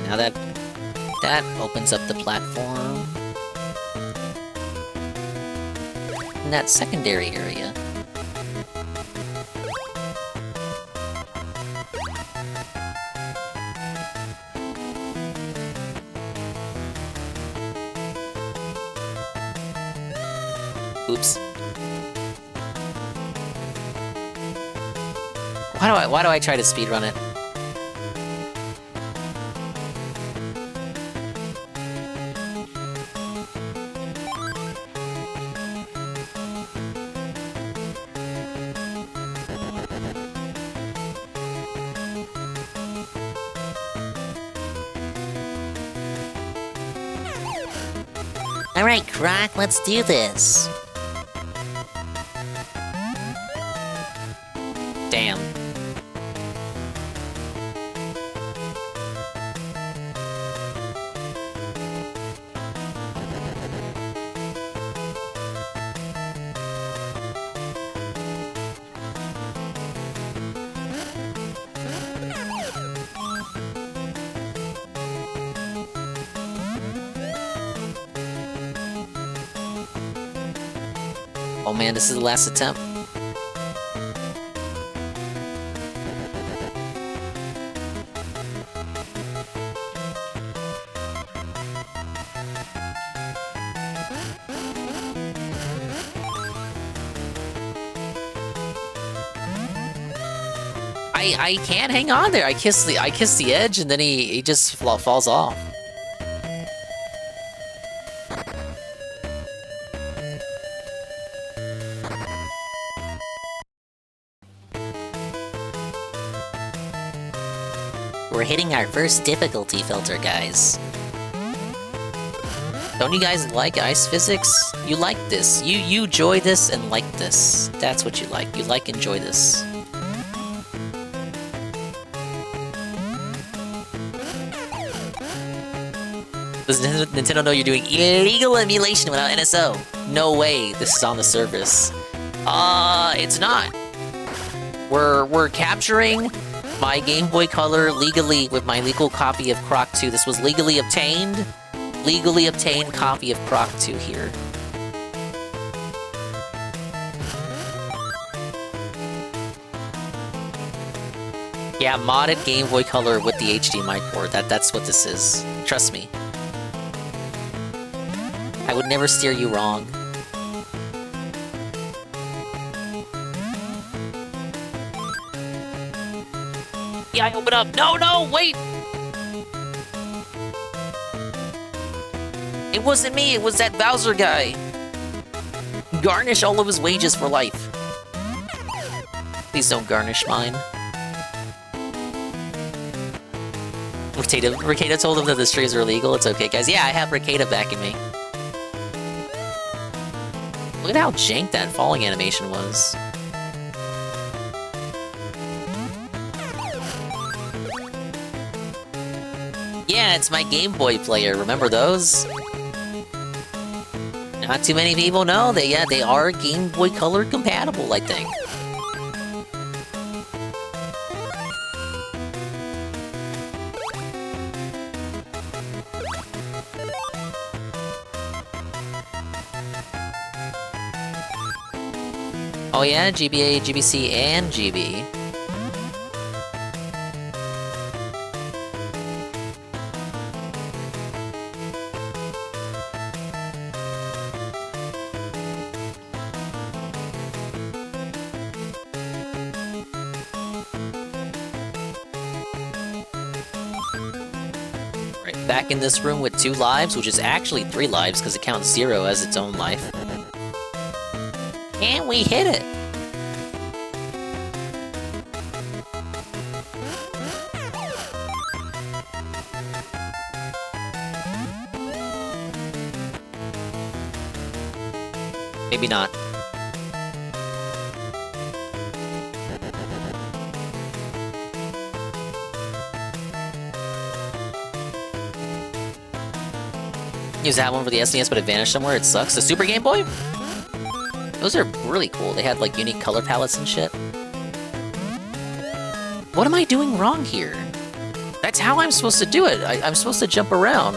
Now that opens up the platform. In that secondary area. Oops. Why do I try to speedrun it? Alright, Croc, let's do this. Damn. Oh man, this is the last attempt. I can't hang on there. I kiss the edge and then he just falls off. We're hitting our first difficulty filter, guys. Don't you guys like ice physics? You like this. You enjoy this and like this. That's what you like. You like enjoy this. Does Nintendo know you're doing illegal emulation without NSO? No way. This is on the service. It's not. We're capturing my Game Boy Color legally with my legal copy of Croc 2. This was legally obtained. Legally obtained copy of Croc 2 here. Yeah, modded Game Boy Color with the HDMI port. That's what this is. Trust me. I would never steer you wrong. Yeah, I open up. No, wait! It wasn't me, it was that Bowser guy. Garnish all of his wages for life. Please don't garnish mine. Ricada told him that the streams are illegal. It's okay, guys. Yeah, I have Ricada backing me. Look at how jank that falling animation was. Yeah, it's my Game Boy player. Remember those? Not too many people know that. Yeah, they are Game Boy Color compatible, I think. Oh yeah, GBA, GBC, and GB. Right, back in this room with 2 lives, which is actually 3 lives because it counts 0 as its own life. And we hit it! Maybe not. Use that one for the SNES, but it vanished somewhere. It sucks. The Super Game Boy? Those are really cool. They had like unique color palettes and shit. What am I doing wrong here? That's how I'm supposed to do it. I'm supposed to jump around.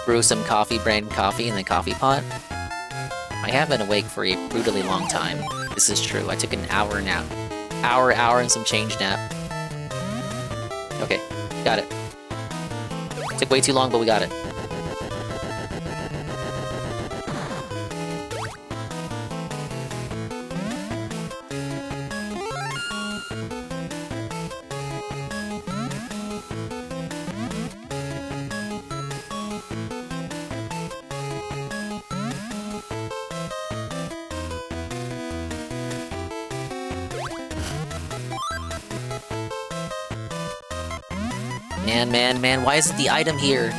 Brew some coffee brand coffee in the coffee pot. I have been awake for a brutally long time. This is true. I took an hour nap. Hour and some change nap. Okay, got it. Took way too long, but we got it. Man, why isn't the item here?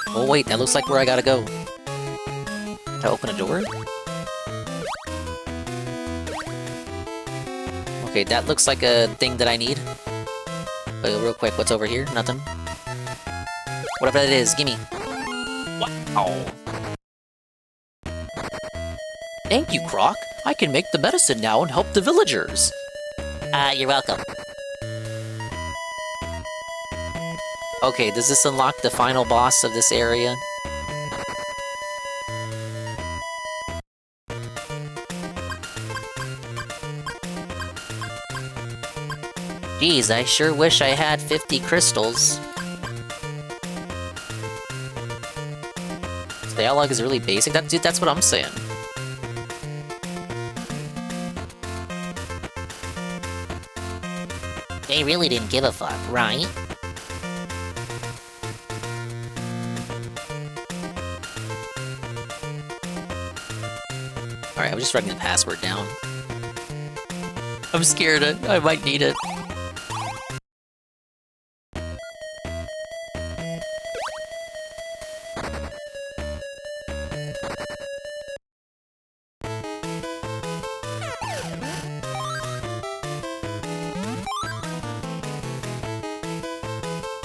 Oh wait, that looks like where I gotta go. To open a door? Okay, that looks like a thing that I need. Wait, real quick, what's over here? Nothing? Whatever that is, gimme. Wow. Thank you, Croc. I can make the medicine now and help the villagers. You're welcome. Okay, does this unlock the final boss of this area? Geez, I sure wish I had 50 crystals. The dialogue is really basic. Dude, that's what I'm saying. They really didn't give a fuck, right? Alright, I'm just writing the password down. I'm scared. I might need it.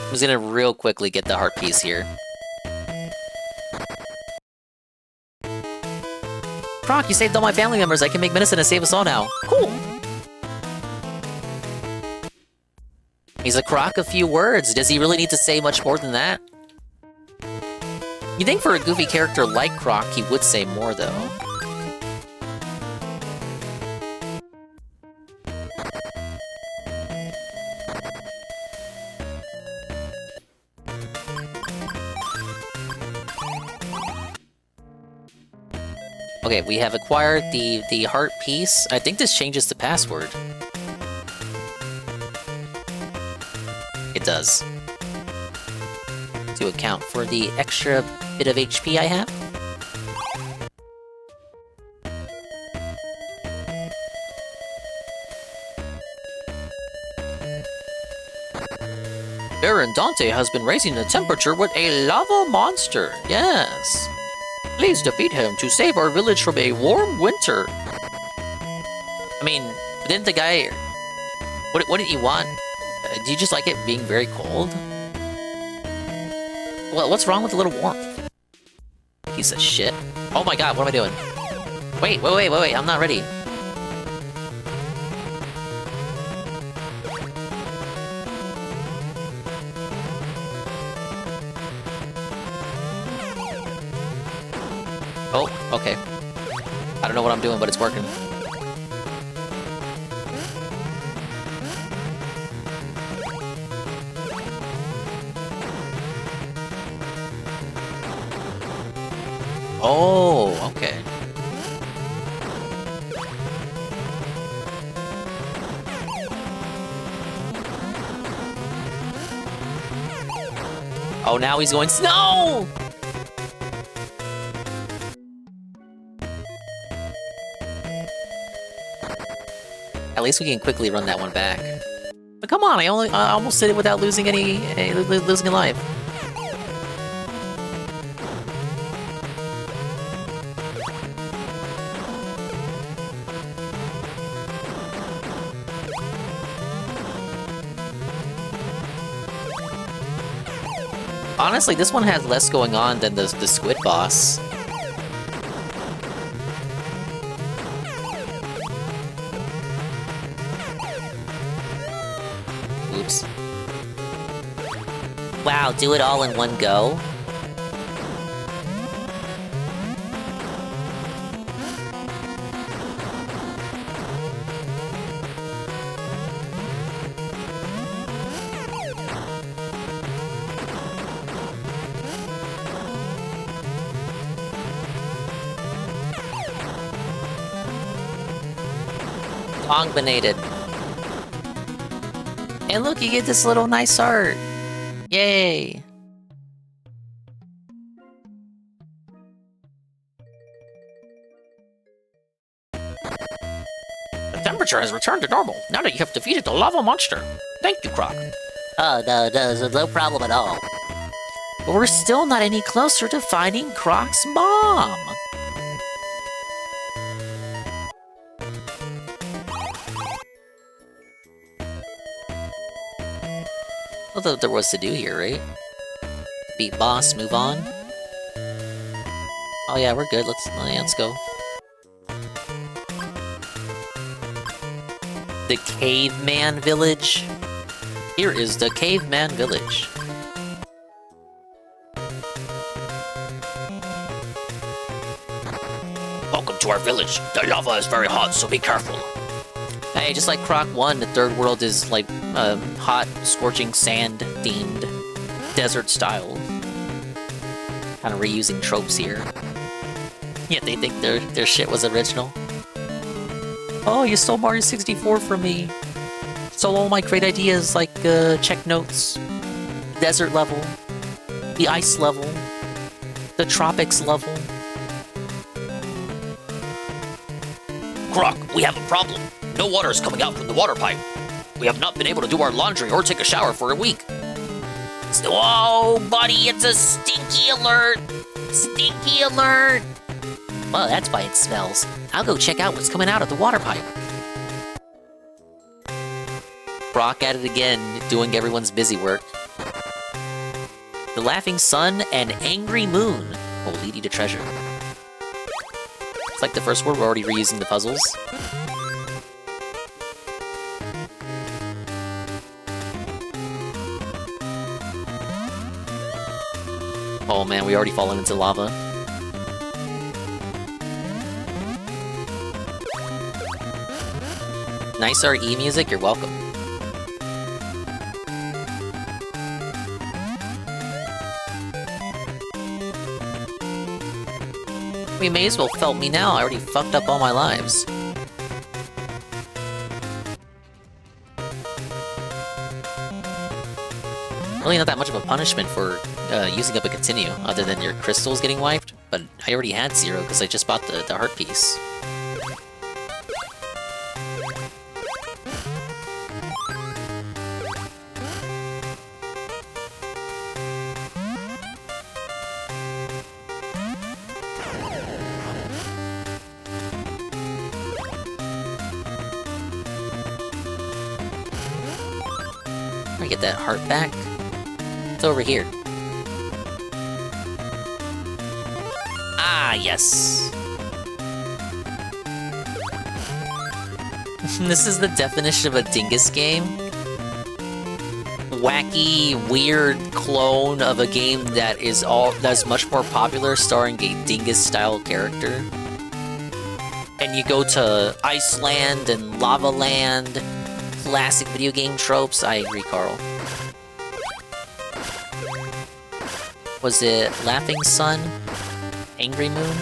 I'm just gonna real quickly get the heart piece here. Croc, you saved all my family members. I can make medicine and save us all now. Cool. He's a Croc of few words. Does he really need to say much more than that? You'd think for a goofy character like Croc, he would say more, though. Okay, we have acquired the heart piece. I think this changes the password. It does. To account for the extra bit of HP I have. Baron Dante has been raising the temperature with a lava monster. Yes. Please defeat him to save our village from a warm winter. I mean, didn't the guy... What did you want? Do you just like it being very cold? Well, what's wrong with a little warmth? Piece of shit. Oh my god, what am I doing? Wait, I'm not ready. Oh, okay. I don't know what I'm doing, but it's working. Oh, okay. Oh, now he's going snow! At least we can quickly run that one back. But come on, I almost did it without losing losing a life. Honestly, this one has less going on than the squid boss. Oops. Wow, do it all in one go? Ongbonated. And look, you get this little nice art. Yay! The temperature has returned to normal, now that you have defeated the lava monster. Thank you, Croc. Oh, no problem at all. But we're still not any closer to finding Croc's mom. Although there was to do here, right? Beat boss, move on. Oh yeah, we're good. Let's go. The Caveman Village. Here is the Caveman Village. Welcome to our village. The lava is very hot, so be careful. Hey, just like Croc 1, the third world is like hot, scorching sand-themed desert style. Kind of reusing tropes here. Yeah, they think their shit was original. Oh, you stole Mario 64 from me. Stole all my great ideas like check notes, desert level, the ice level, the tropics level. Croc, we have a problem. No water is coming out from the water pipe. We have not been able to do our laundry or take a shower for a week. Whoa, buddy, it's a stinky alert! Stinky alert! Well, that's why it smells. I'll go check out what's coming out of the water pipe. Croc at it again, doing everyone's busy work. The laughing sun and angry moon will lead you to treasure. It's like the first word, we're already reusing the puzzles. Oh man, we already fallen into lava. Nice RE music, you're welcome. We may as well felt me now, I already fucked up all my lives. Really not that much of a punishment for using up a continue, other than your crystals getting wiped, but I already had 0 because I just bought the heart piece. I get that heart back. It's over here. Ah, yes. This is the definition of a dingus game. Wacky, weird clone of a game that's much more popular, starring a dingus-style character. And you go to Iceland and Lava Land, classic video game tropes. I agree, Carl. Was it Laughing Sun? Angry Moon?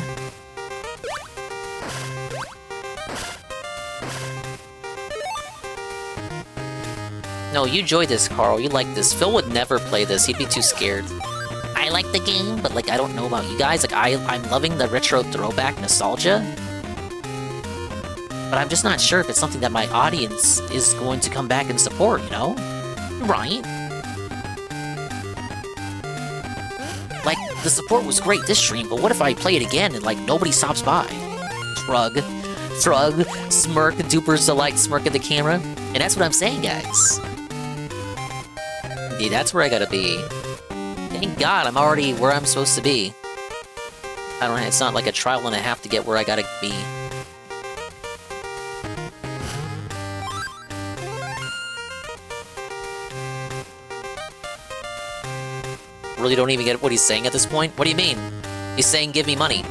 No, you enjoy this, Carl. You like this. Phil would never play this. He'd be too scared. I like the game, but like I don't know about you guys. Like I'm loving the retro throwback nostalgia. But I'm just not sure if it's something that my audience is going to come back and support, you know? Right? Like, the support was great this stream, but what if I play it again and, like, nobody stops by? Shrug. Shrug. Smirk. Duper's delight. Smirk at the camera. And that's what I'm saying, guys. Yeah, that's where I gotta be. Thank God I'm already where I'm supposed to be. It's not like a trial and a half to get where I gotta be. Really don't even get what he's saying at this point? What do you mean? He's saying give me money.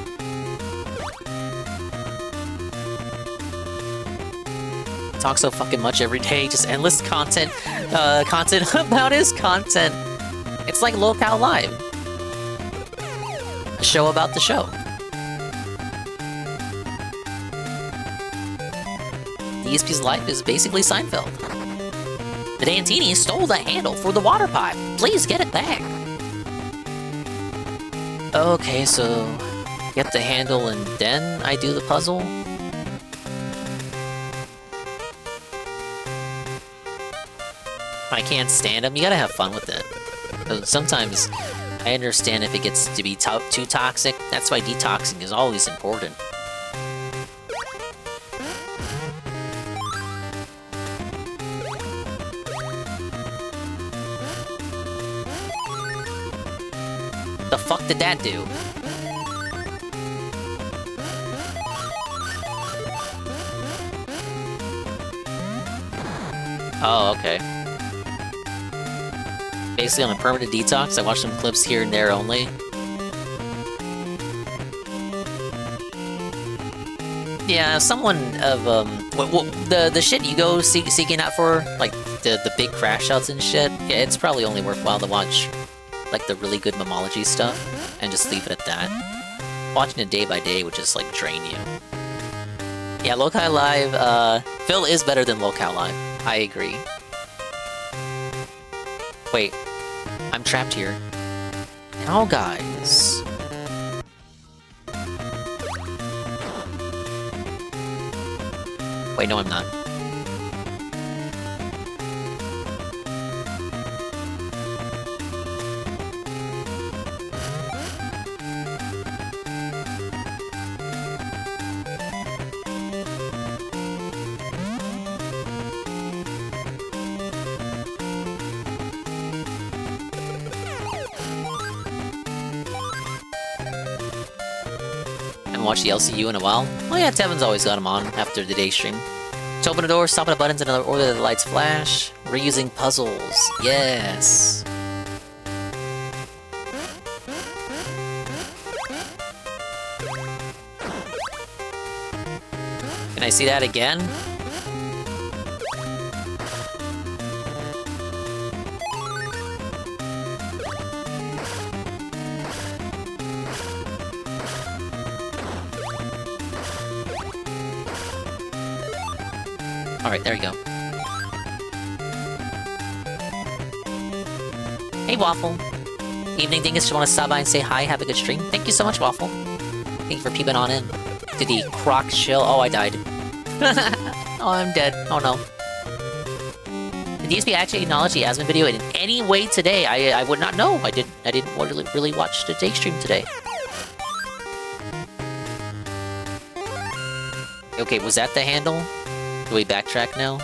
Talk so fucking much every day, just endless content, content about his content. It's like Locale Live. A show about the show. DSP's life is basically Seinfeld. The Dantini stole the handle for the water pipe. Please get it back. Okay, so get the handle and then I do the puzzle? I can't stand them. You gotta have fun with it. Sometimes I understand if it gets to be too toxic. That's why detoxing is always important. The fuck did that do? Oh, okay. Basically on a permanent detox, I watched some clips here and there only. Yeah, someone of the shit you go seeking out for, like the big crash outs and shit. Yeah, it's probably only worthwhile to watch like the really good momology stuff and just leave it at that. Watching it day by day would just like drain you. Yeah, Lokai Live. Phil is better than Lokai Live. I agree. Wait, I'm trapped here. Now, guys. Wait, no, I'm not. Watch the LCU in a while. Oh yeah, Tevin's always got him on after the day stream. To open a door, stop at the buttons in order that the lights flash. Reusing puzzles. Yes. Can I see that again? Alright, there you go. Hey, Waffle. Evening, Dingus. Just want to stop by and say hi. Have a good stream. Thank you so much, Waffle. Thank you for peeping on in. To the Croc chill. Oh, I died. Oh, I'm dead. Oh, no. Did DSP actually acknowledge the Asmon video in any way today? I would not know. I didn't really watch the day stream today. Okay, was that the handle? Do we backtrack now?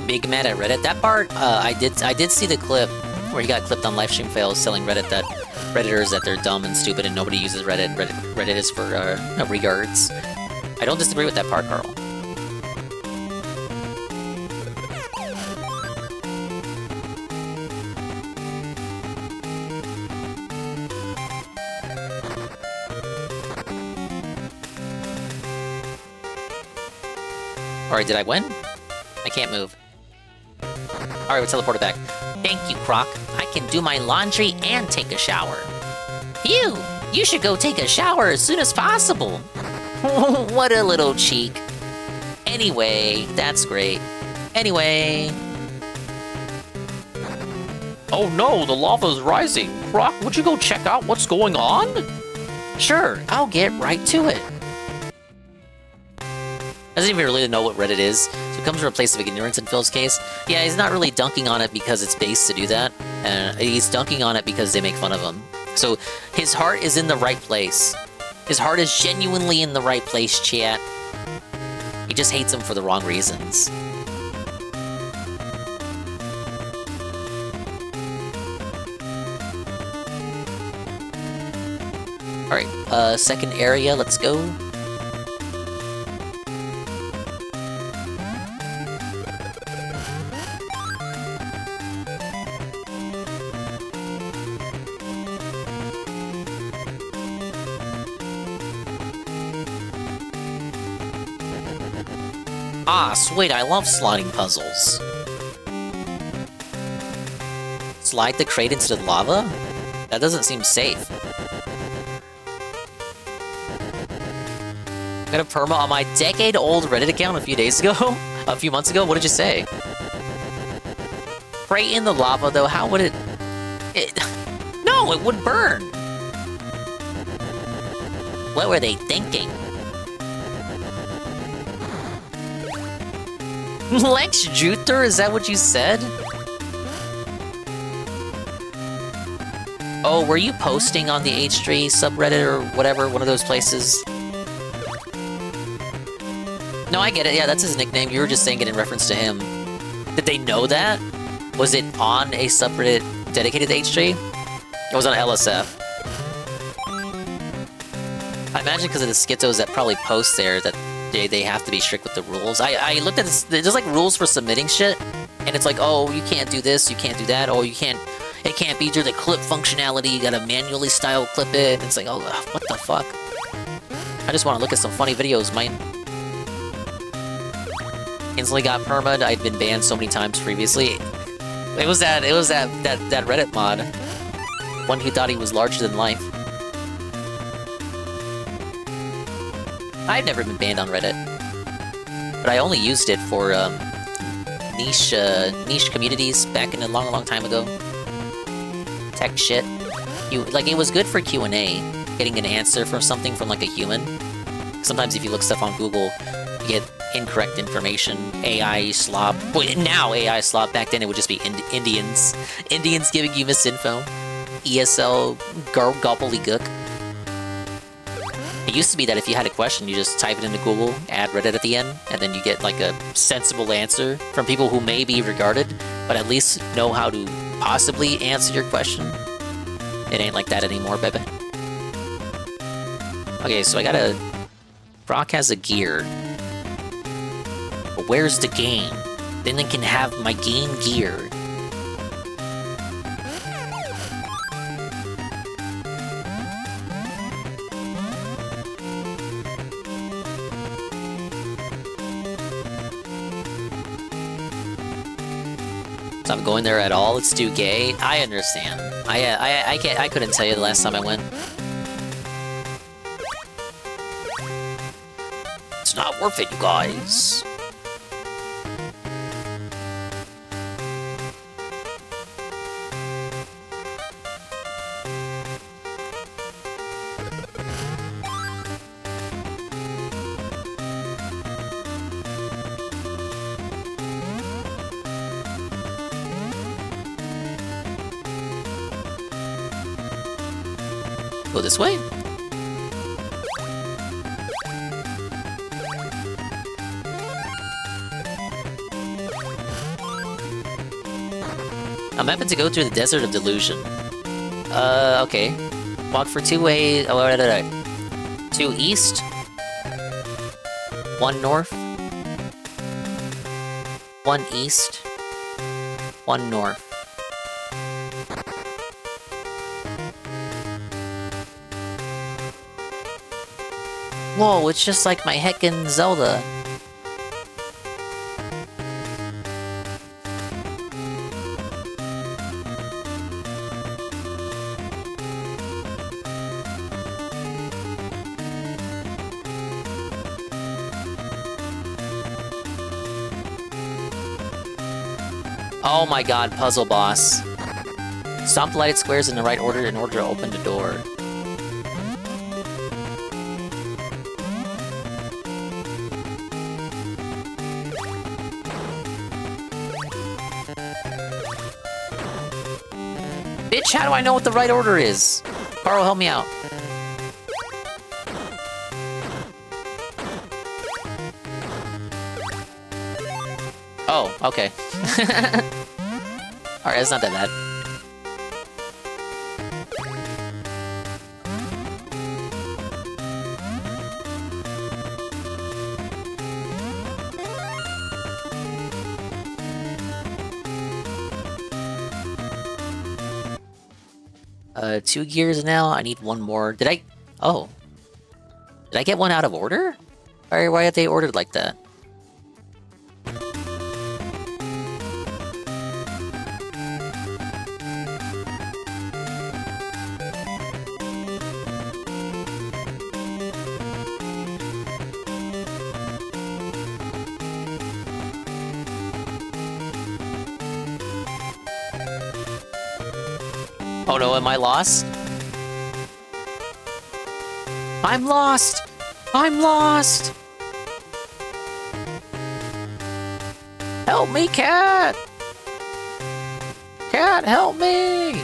Big mad at Reddit. That part, I did see the clip where he got clipped on livestream fails telling Reddit that Redditors that they're dumb and stupid and nobody uses Reddit. Reddit is for regards. I don't disagree with that part, Carl. Alright, did I win? I can't move. Alright, we'll teleport it back. Thank you, Croc. I can do my laundry and take a shower. Phew! You should go take a shower as soon as possible. What a little cheek. Anyway, that's great. Anyway. Oh no, the lava's rising. Croc, would you go check out what's going on? Sure, I'll get right to it. Doesn't even really know what Reddit is, so it comes from a place of ignorance in Phil's case. Yeah, he's not really dunking on it because it's based to do that, and he's dunking on it because they make fun of him. So his heart is in the right place. His heart is genuinely in the right place, chat. He just hates him for the wrong reasons. Alright, second area, let's go. Ah, sweet, I love sliding puzzles. Slide the crate into the lava? That doesn't seem safe. I got a perma on my decade-old Reddit account a few days ago. A few months ago, what did you say? Crate in the lava, though, how would it... No, it would burn! What were they thinking? Lex Juther, is that what you said? Oh, were you posting on the H3 subreddit or whatever, one of those places? No, I get it. Yeah, that's his nickname. You were just saying it in reference to him. Did they know that? Was it on a subreddit dedicated to H3? It was on LSF. I imagine because of the Skittos that probably post there that they have to be strict with the rules. I looked at this, there's like rules for submitting shit, and it's like, oh, you can't do this, you can't do that, oh, it can't be through the clip functionality, you gotta manually style clip it, and it's like, oh, what the fuck? I just want to look at some funny videos, man. Instantly got perma'd. I'd been banned so many times previously. It was that Reddit mod. One who thought he was larger than life. I've never been banned on Reddit, but I only used it for niche communities back in a long time ago. Tech shit. It was good for Q&A, getting an answer from something from like a human. Sometimes if you look stuff on Google, you get incorrect information, AI slop. Well, now AI slop. Back then it would just be Indians giving you misinfo. ESL gobbledygook. It used to be that if you had a question, you just type it into Google, add Reddit at the end, and then you get like a sensible answer from people who may be regarded, but at least know how to possibly answer your question. It ain't like that anymore, baby. Okay, so I got a... Croc has a gear. But where's the game? Then I can have my game gear. Stop going there at all. It's too gay. I understand. I couldn't tell you the last time I went. It's not worth it, you guys. Go this way. I'm having to go through the Desert of Delusion. Okay. Walk for 2 ways. Oh, right. 2 east. 1 north. 1 east. 1 north. Whoa, it's just like my heckin' Zelda. Oh my god, puzzle boss. Stomp the lighted squares in the right order in order to open the door. Bitch, how do I know what the right order is? Carl, help me out. Oh, okay. Alright, that's not that bad. Two gears now. I need 1 more. Did I... Oh. Did I get 1 out of order? Why are they ordered like that? Oh no, am I lost? I'm lost! I'm lost! Help me, cat! Cat, help me!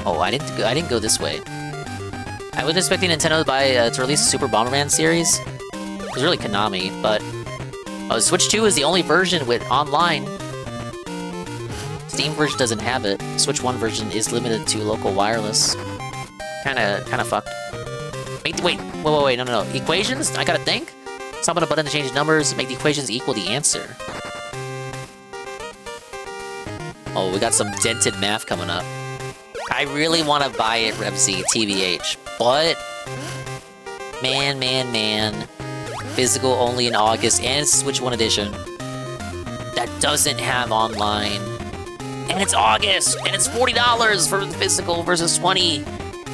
Oh, I didn't go this way. I was expecting Nintendo to release a Super Bomberman series. It was really Konami, but Switch 2 is the only version with online. Steam version doesn't have it. Switch 1 version is limited to local wireless. Kinda fucked. Wait, no. Equations? I gotta think? Stop on a button to change numbers, make the equations equal the answer. Oh, we got some dented math coming up. I really want to buy it, Revzy, TBH, but... Man. Physical only in August, and Switch 1 edition. That doesn't have online. And it's August, and it's $40 for the physical versus 20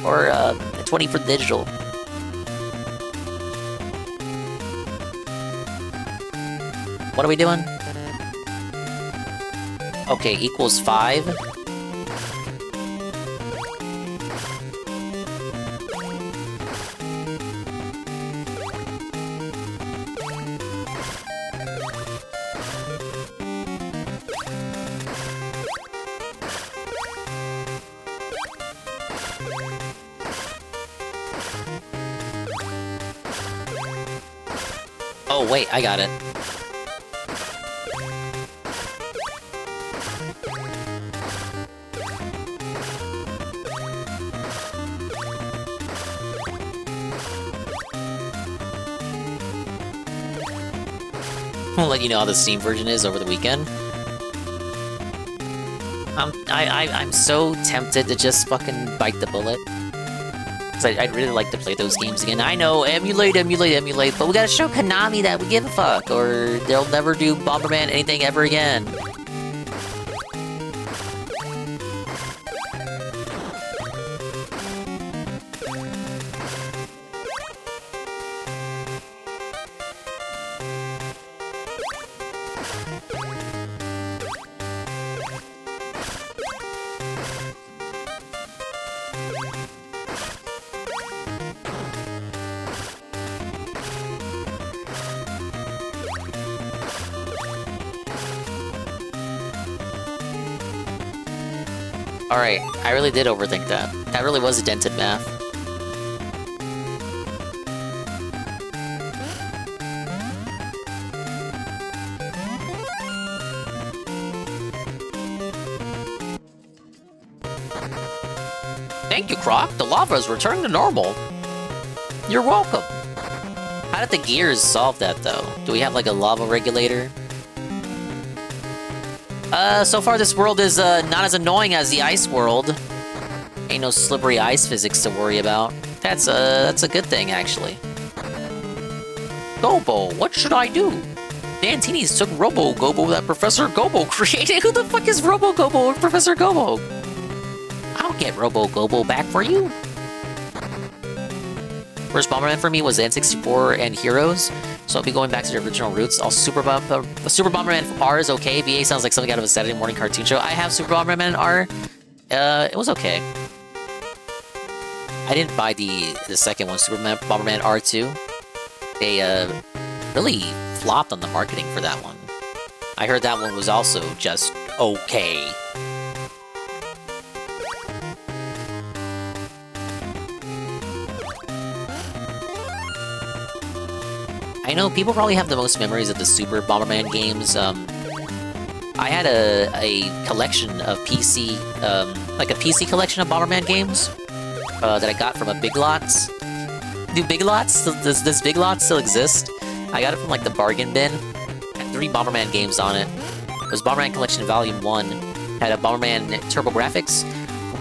or 20 for the digital. What are we doing? Okay, equals 5. Oh, wait, I got it. I'll let you know how the Steam version is over the weekend. I'm so tempted to just fucking bite the bullet. I'd really like to play those games again. I know, emulate, but we gotta show Konami that we give a fuck, or they'll never do Bomberman anything ever again. Alright, I really did overthink that. That really was a dented math. Thank you, Croc. The lava is returning to normal. You're welcome. How did the gears solve that, though? Do we have, like, a lava regulator? So far this world is, not as annoying as the ice world. Ain't no slippery ice physics to worry about. That's a good thing, actually. Gobo, what should I do? Dantini's took Robo-Gobo that Professor Gobo created. Who the fuck is Robo-Gobo or Professor Gobo? I'll get Robo-Gobo back for you. First Bomberman for me was N64 and Heroes, so I'll be going back to the original roots. Super Bomberman R is okay. VA sounds like something out of a Saturday morning cartoon show. I have Super Bomberman R. It was okay. I didn't buy the second one, Super Bomberman R2. They really flopped on the marketing for that one. I heard that one was also just okay. I know people probably have the most memories of the Super Bomberman games. I had a collection of PC, like a PC collection of Bomberman games that I got from a Big Lots. Do Big Lots? Does Big Lots still exist? I got it from like the bargain bin. It had 3 Bomberman games on it. It was Bomberman Collection Volume 1. Had a Bomberman TurboGrafx,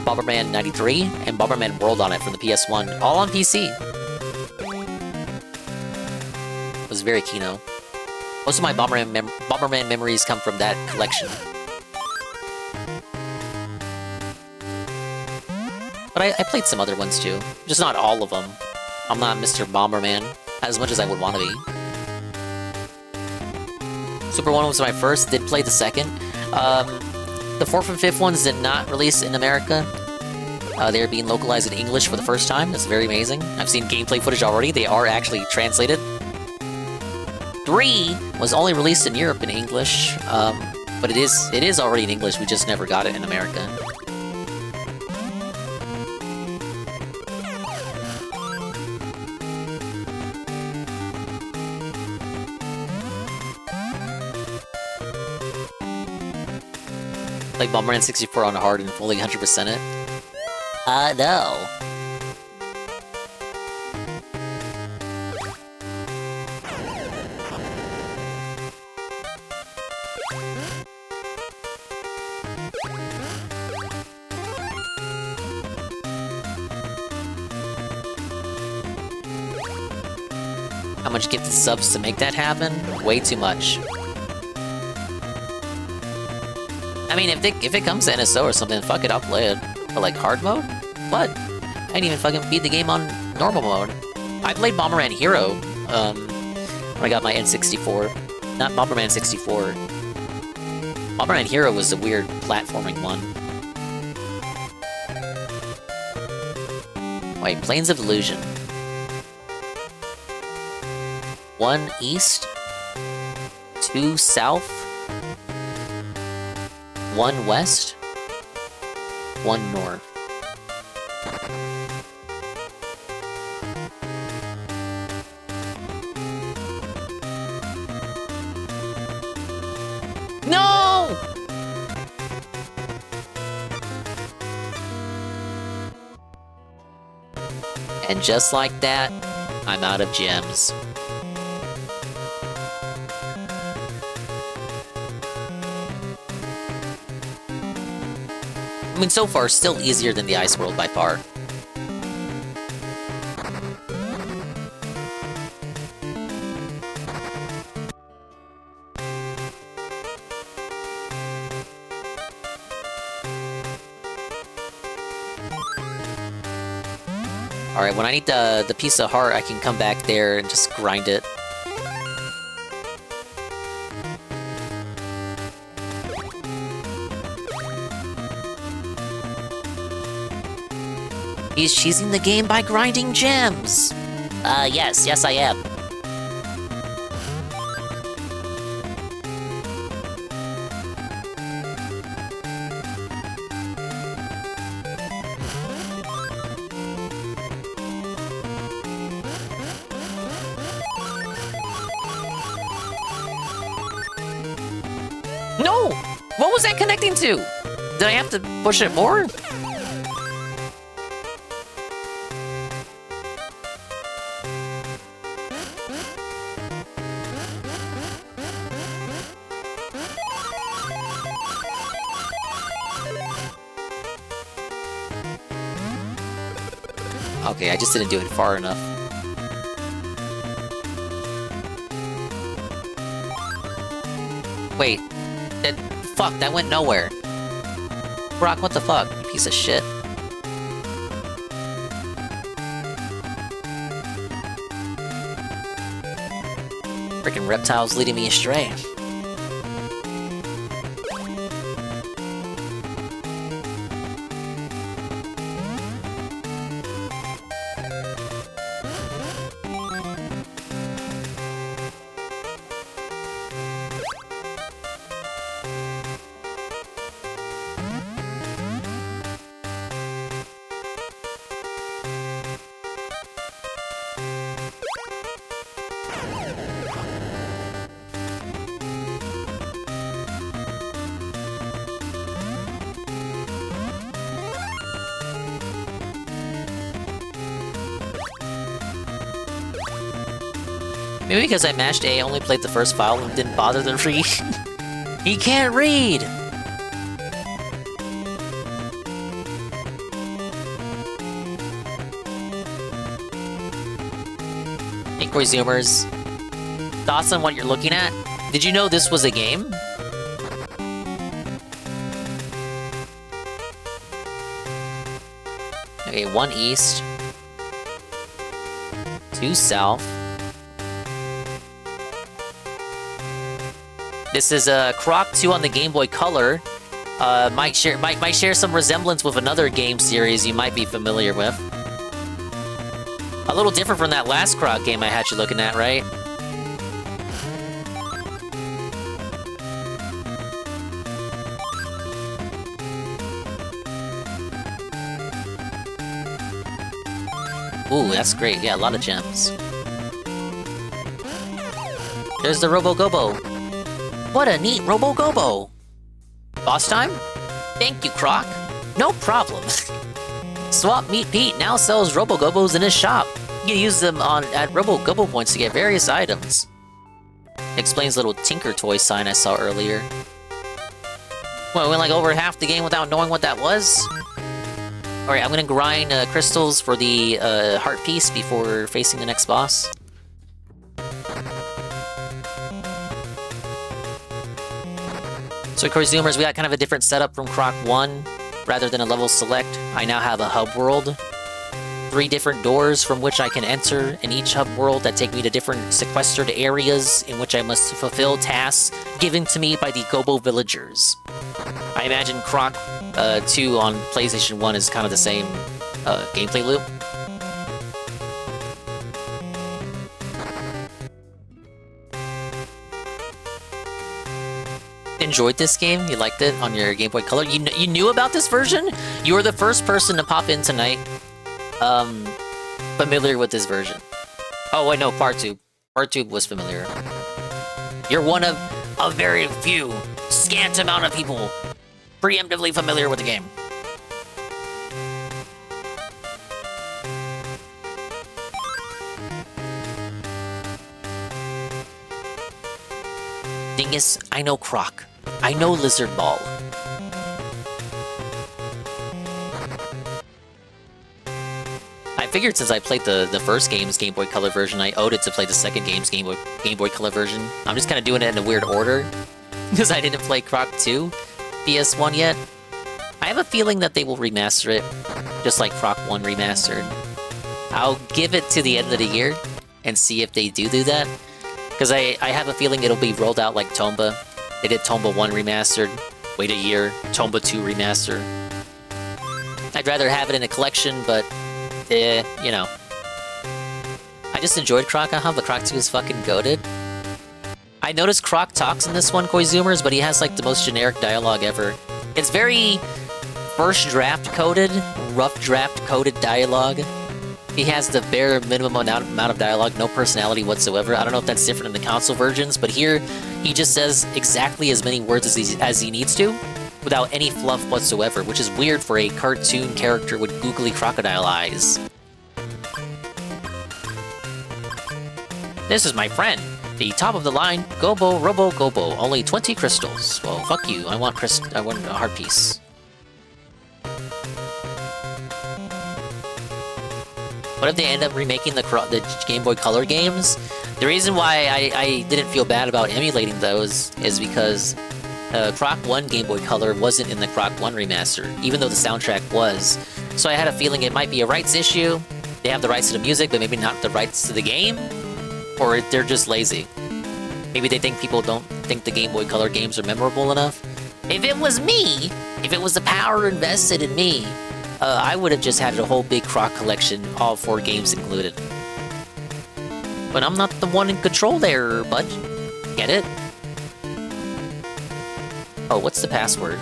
Bomberman 93, and Bomberman World on it from the PS1. All on PC. Was very kino. Most of my Bomberman memories come from that collection. But I played some other ones too. Just not all of them. I'm not Mr. Bomberman as much as I would want to be. Super 1 was my first, did play the second. The 4th and 5th ones did not release in America. They are being localized in English for the first time. That's very amazing. I've seen gameplay footage already. They are actually translated. 3 was only released in Europe in English, but it is already in English, we just never got it in America. Like Bomberman 64 on hard and fully 100% it? No. How much gifted subs to make that happen? Way too much. I mean, if it comes to NSO or something, fuck it, I'll play it. But like hard mode? What? I didn't even fucking beat the game on normal mode. I played Bomberman Hero when I got my N64. Not Bomberman 64. Bomberman Hero was the weird platforming one. Wait, Plains of Illusion. 1 east, 2 south, 1 west, 1 north. No! And just like that, I'm out of gems. I mean, so far, still easier than the Ice World by far. Alright, when I need the piece of heart, I can come back there and just grind it. He's cheesing the game by grinding gems! Yes, I am. No! What was that connecting to? Did I have to push it more? Okay, I just didn't do it far enough. Wait, fuck, that went nowhere. Croc, what the fuck, you piece of shit. Freaking reptiles leading me astray. Maybe because I mashed A, only played the first file and didn't bother to read. He can't read! Inquiry Zoomers. Thoughts on what you're looking at? Did you know this was a game? Okay, 1 east. 2 south. This is a Croc 2 on the Game Boy Color. Might share some resemblance with another game series you might be familiar with. A little different from that last Croc game I had you looking at, right? Ooh, that's great. Yeah, a lot of gems. There's the Robo-Gobo. What a neat Robo-Gobo! Boss time? Thank you, Croc. No problem. Swap Meat Pete now sells Robo-Gobos in his shop. You can use them at Robo-Gobo points to get various items. Explains little Tinker Toy sign I saw earlier. Well, we went like over half the game without knowing what that was. Alright, I'm gonna grind crystals for the heart piece before facing the next boss. So, consumers, we got kind of a different setup from Croc 1. Rather than a level select, I now have a hub world. 3 different doors from which I can enter in each hub world that take me to different sequestered areas in which I must fulfill tasks given to me by the Gobo villagers. I imagine Croc 2 on PlayStation 1 is kind of the same gameplay loop. Enjoyed this game? You liked it on your Game Boy Color? You knew about this version? You were the first person to pop in tonight familiar with this version. Oh wait, no, Partube. Partube was familiar. You're one of a very few, scant amount of people preemptively familiar with the game. Dingus, I know Croc. I know Lizard Ball. I figured since I played the first game's Game Boy Color version, I owed it to play the second game's Game Boy Color version. I'm just kind of doing it in a weird order, because I didn't play Croc 2 PS1 yet. I have a feeling that they will remaster it, just like Croc 1 remastered. I'll give it to the end of the year, and see if they do that. Because I have a feeling it'll be rolled out like Tomba. They did Tomba 1 remastered, wait a year, Tomba 2 remastered. I'd rather have it in a collection, but, you know. I just enjoyed Croc, but Croc 2 is fucking goated. I noticed Croc talks in this one, Koizumers, but he has like the most generic dialogue ever. It's very first draft coded, rough draft coded dialogue. He has the bare minimum amount of dialogue, no personality whatsoever. I don't know if that's different in the console versions, but here he just says exactly as many words as he needs to, without any fluff whatsoever, which is weird for a cartoon character with googly crocodile eyes. This is my friend, the top of the line Gobo Robo Gobo, only 20 crystals. Well, fuck you. I want a heart piece. What if they end up remaking the Game Boy Color games? The reason why I didn't feel bad about emulating those is because Croc 1 Game Boy Color wasn't in the Croc 1 remaster, even though the soundtrack was. So I had a feeling it might be a rights issue. They have the rights to the music, but maybe not the rights to the game. Or they're just lazy. Maybe they think people don't think the Game Boy Color games are memorable enough. If it was me, if it was the power invested in me, I would have just had a whole big Croc collection, all 4 games included. But I'm not the one in control there, bud. Get it? Oh, what's the password?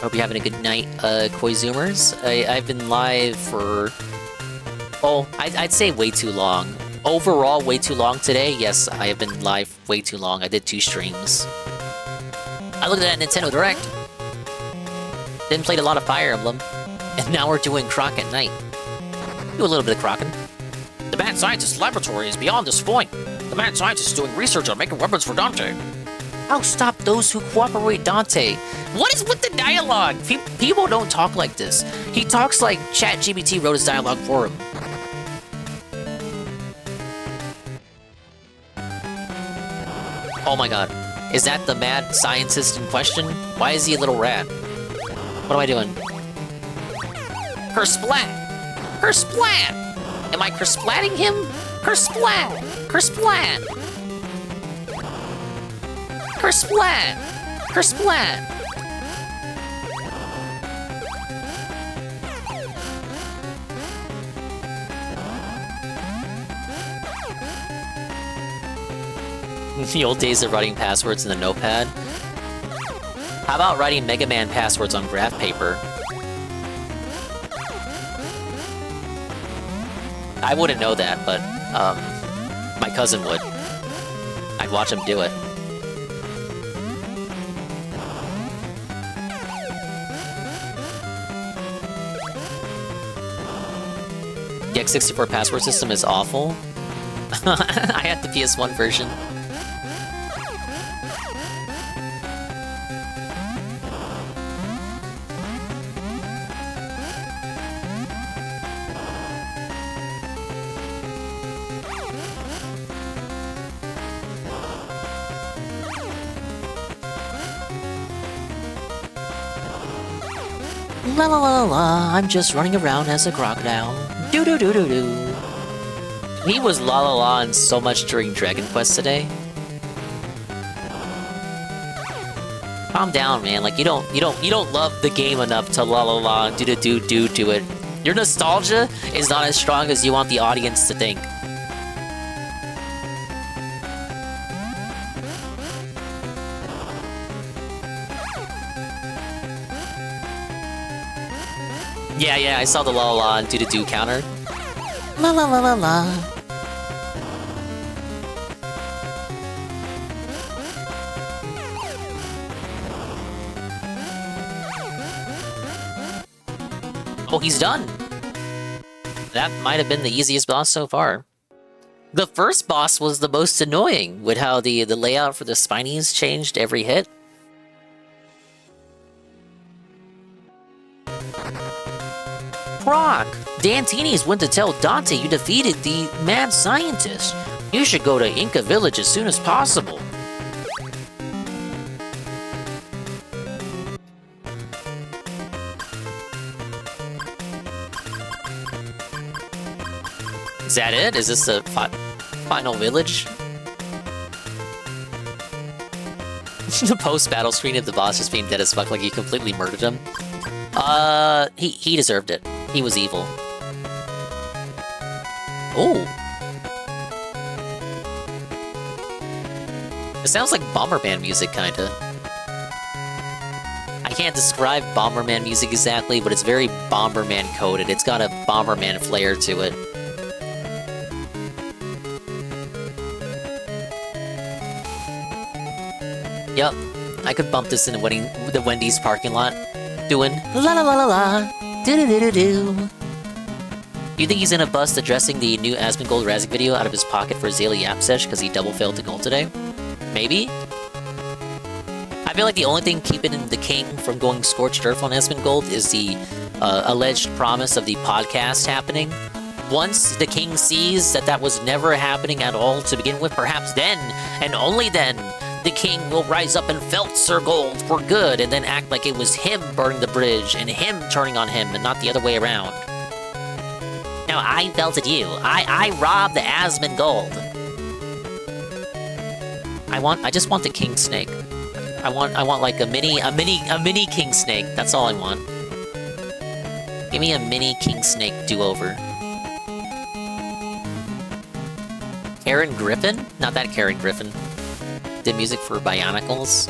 Hope you're having a good night, Koizumers. I've been live for... Oh, I'd say way too long. Overall, way too long today. Yes, I have been live way too long. I did 2 streams. I looked at that Nintendo Direct. Then played a lot of Fire Emblem. And now we're doing Croc at night. Do a little bit of Crocking. The mad scientist's laboratory is beyond this point. The mad scientist is doing research on making weapons for Dante. I'll stop those who cooperate, Dante. What is with the dialogue? People don't talk like this. He talks like ChatGPT wrote his dialogue for him. Oh my god. Is that the mad scientist in question? Why is he a little rat? What am I doing? Kersplat! Kersplat! Am I kersplatting him? Kersplat! Kersplat! Kersplat! Kersplat! The old days of writing passwords in the notepad. How about writing Mega Man passwords on graph paper? I wouldn't know that, but my cousin would. I'd watch him do it. The X64 password system is awful. I had the PS1 version. La la la la la, I'm just running around as a crocodile. Do do do do do. He was la la la and so much during Dragon Quest today. Calm down, man. Like you don't love the game enough to la la la and do do do do to it. Your nostalgia is not as strong as you want the audience to think. Yeah, I saw the la la la and do-do-do counter. La la la la la. Oh, he's done! That might have been the easiest boss so far. The first boss was the most annoying, with how the layout for the spinies changed every hit. Croc! Dantini's went to tell Dante you defeated the mad scientist. You should go to Inca Village as soon as possible. Is that it? Is this the final village? The post-battle screen of the boss just being dead as fuck, like you completely murdered him. He deserved it. He was evil. Oh. It sounds like Bomberman music, kinda. I can't describe Bomberman music exactly, but it's very Bomberman coded. It's got a Bomberman flair to it. Yep, I could bump this in the Wendy's parking lot, doing la la la la la, do do do do do. Do you think he's gonna bust addressing the new Asmongold Razzik video out of his pocket for Zaylee Yapsesh because he double failed to gold today? Maybe? I feel like the only thing keeping the king from going scorched earth on Asmongold is the alleged promise of the podcast happening. Once the king sees that was never happening at all to begin with, perhaps then, and only then, the king will rise up and felt Sir Gold for good and then act like it was him burning the bridge and him turning on him and not the other way around. No, I felted you. I robbed the Asmongold. I just want the king snake. I want like a mini king snake. That's all I want. Give me a mini king snake do-over. Karen Griffin? Not that Karen Griffin. Did music for Bionicles.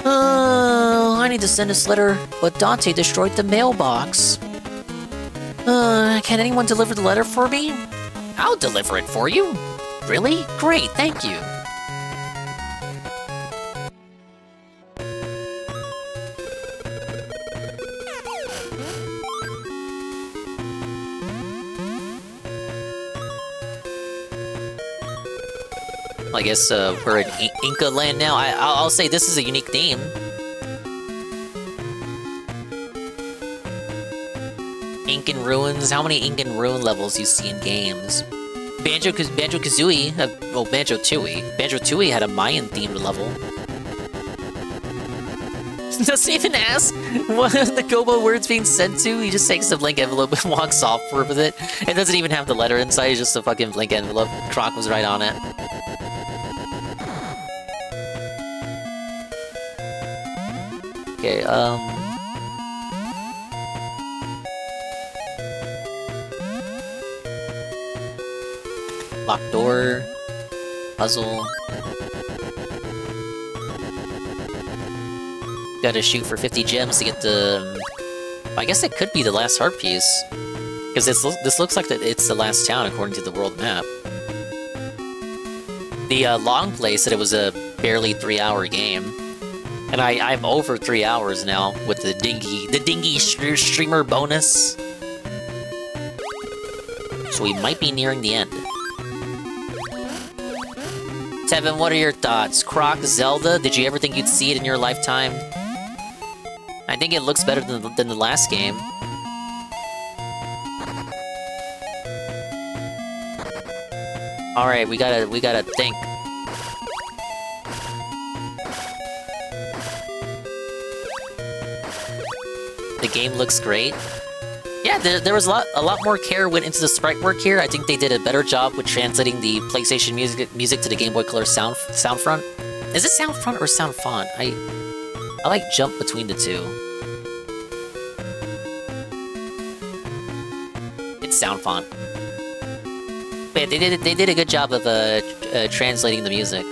I need to send this letter, but Dante destroyed the mailbox. Can anyone deliver the letter for me? I'll deliver it for you. Really? Great, thank you. I guess we're in Inca land now. I'll say this is a unique theme. Incan ruins. How many Incan ruin levels you see in games? Banjo-Kazooie, well, Banjo-Tooie. Banjo-Tooie had a Mayan themed level. Doesn't even ask what the Gobo word's being sent to. He just takes the blank envelope and walks off with it. It doesn't even have the letter inside. It's just a fucking blank envelope. Croc was right on it. Okay, locked door, puzzle. Gotta shoot for 50 gems to get the... I guess it could be the last heart piece. Because this looks like it's the last town according to the world map. The long play said it was a barely 3-hour game, and I'm over 3 hours now with the dingy streamer bonus. So we might be nearing the end. Tevin, what are your thoughts? Croc, Zelda, did you ever think you'd see it in your lifetime? I think it looks better than the last game. Alright, we gotta think. The game looks great. Yeah, there was a lot more care went into the sprite work here. I think they did a better job with translating the PlayStation music to the Game Boy Color sound front. Is it sound front or sound font? I like jump between the two. It's sound font. But yeah, they did a good job of translating the music.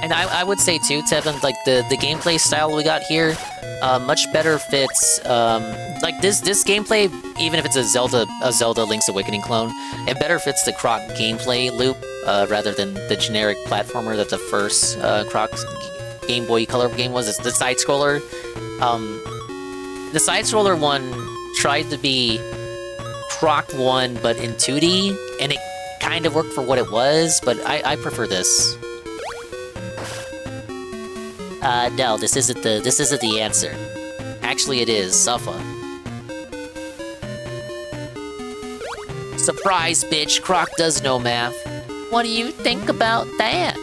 And I would say too, Tevin, like the gameplay style we got here, much better fits. Like this gameplay, even if it's a Zelda Link's Awakening clone, it better fits the Croc gameplay loop rather than the generic platformer that the first Croc Game Boy Color game was. It's the side scroller. The side scroller one tried to be Croc 1 but in 2D, and it kind of worked for what it was. But I prefer this. No, this isn't the answer. Actually, it is Suffa. Surprise, bitch! Croc does know math. What do you think about that?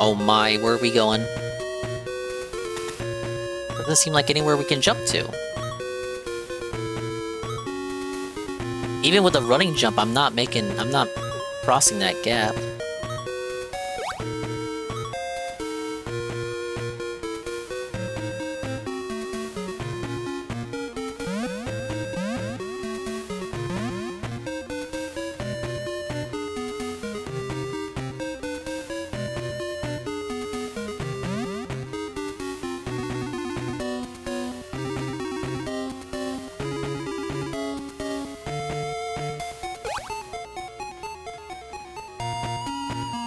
Oh my, where are we going? Doesn't seem like anywhere we can jump to. Even with a running jump, I'm not crossing that gap.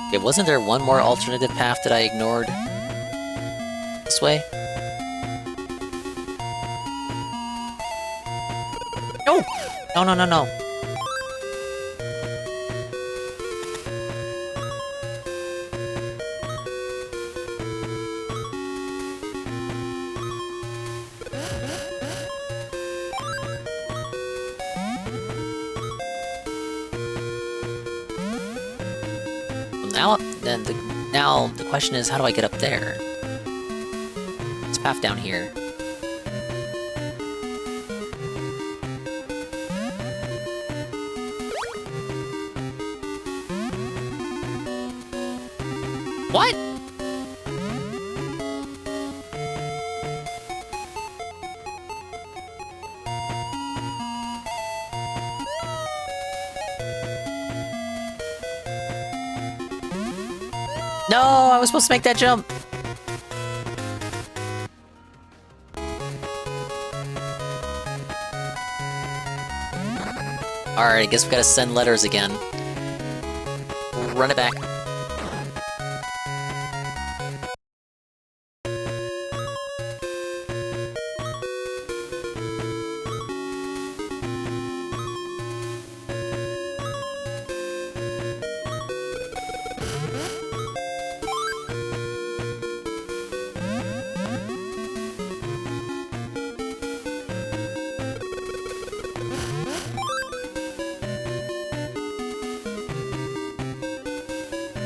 Okay, wasn't there one more alternative path that I ignored? This way? No! No. Now the question is, how do I get up there? This path down here. What? No, I was supposed to make that jump. Alright, I guess we gotta send letters again. Run it back.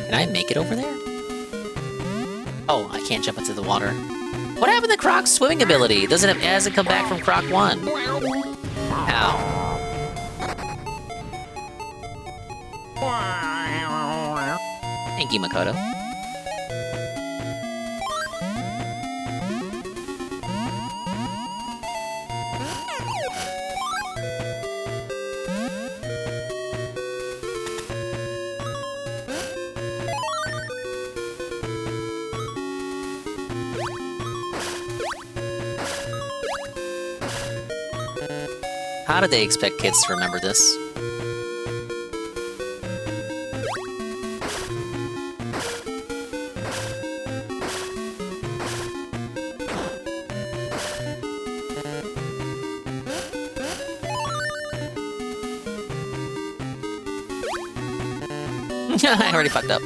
Can I make it over there? Oh, I can't jump into the water. What happened to Croc's swimming ability? It hasn't come back from Croc 1. Ow. Thank you, Makoto. How did they expect kids to remember this? I already fucked up.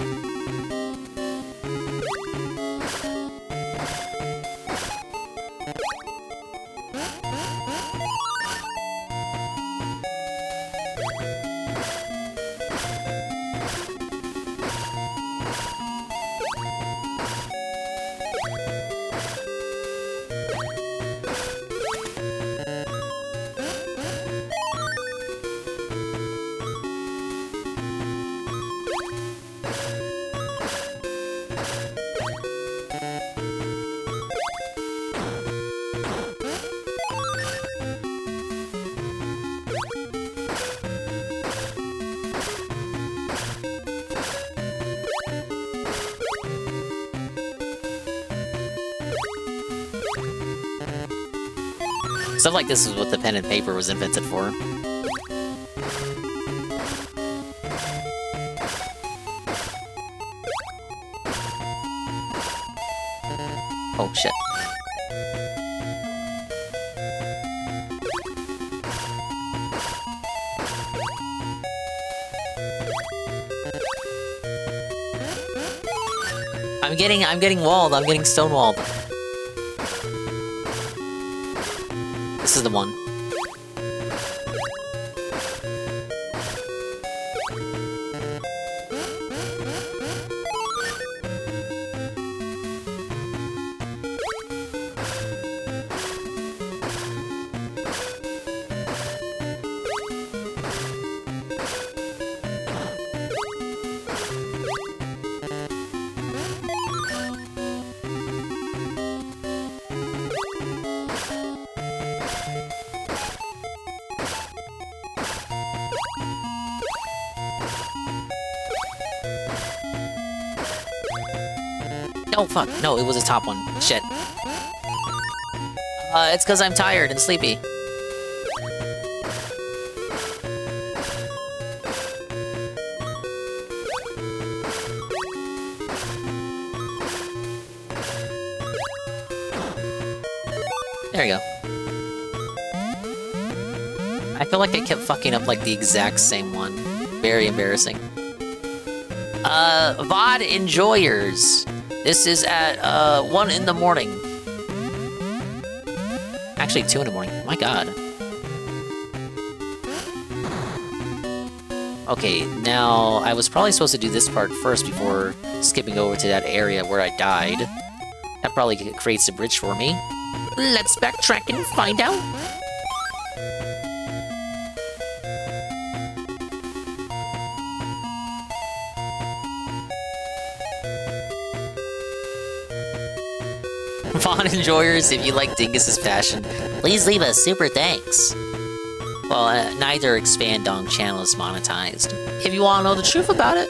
Stuff like this is what the pen and paper was invented for. Oh shit. I'm getting walled. I'm getting stonewalled. This is the one. Oh fuck, no, it was a top one. Shit. It's because I'm tired and sleepy. There you go. I feel like I kept fucking up like the exact same one. Very embarrassing. VOD enjoyers. This is at 1 in the morning. Actually 2 in the morning. My god. Okay, now I was probably supposed to do this part first before skipping over to that area where I died. That probably creates a bridge for me. Let's backtrack and find out. Fawn enjoyers, if you like Dingus's passion, please leave a super thanks. Well, neither Expand Dong channel is monetized. If you want to know the truth about it.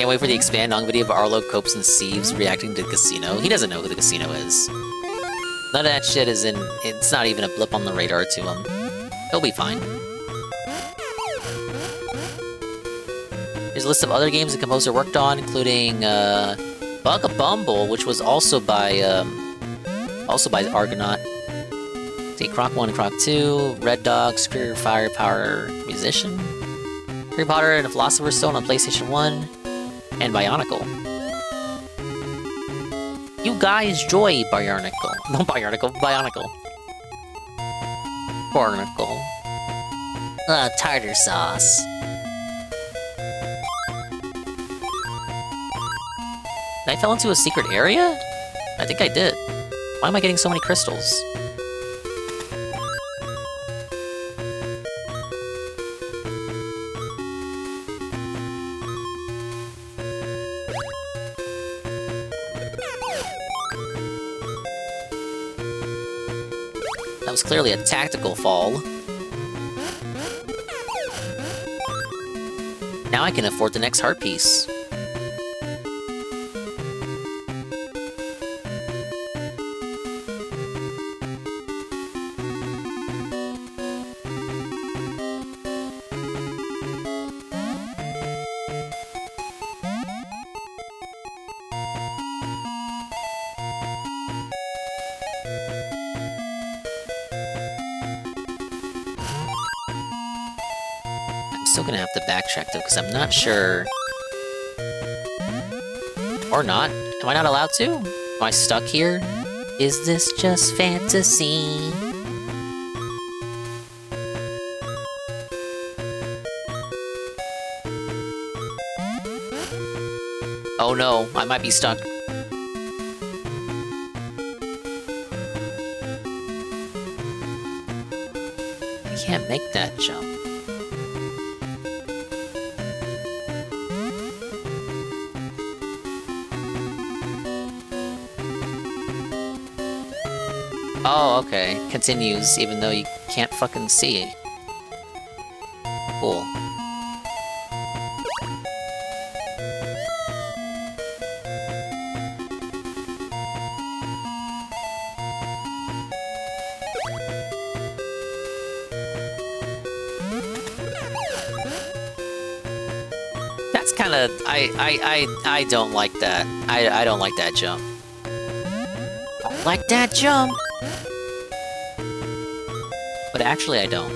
Can't wait for the expand-on video of Arlo, Copes, and Sieves reacting to the casino. He doesn't know who the casino is. None of that shit is in... It's not even a blip on the radar to him. He'll be fine. There's a list of other games the composer worked on, including Bug-a-Bumble, which was also by Argonaut. See, Croc 1 and Croc 2, Red Dog, Superior Firepower Musician, Harry Potter and the Philosopher's Stone on PlayStation 1, and Bionicle. You guys joy Bionicle. No, Bionicle. Barnacle. Tartar sauce. I fell into a secret area? I think I did. Why am I getting so many crystals? That was clearly a tactical fall. Now I can afford the next heart piece. Still gonna have to backtrack though, because I'm not sure. Or not. Am I not allowed to? Am I stuck here? Is this just fantasy? Oh no, I might be stuck. I can't make that jump. Oh, okay. Continues, even though you can't fucking see. Cool. That's kind of... I don't like that. I don't like that jump. Like that jump! But actually, I don't.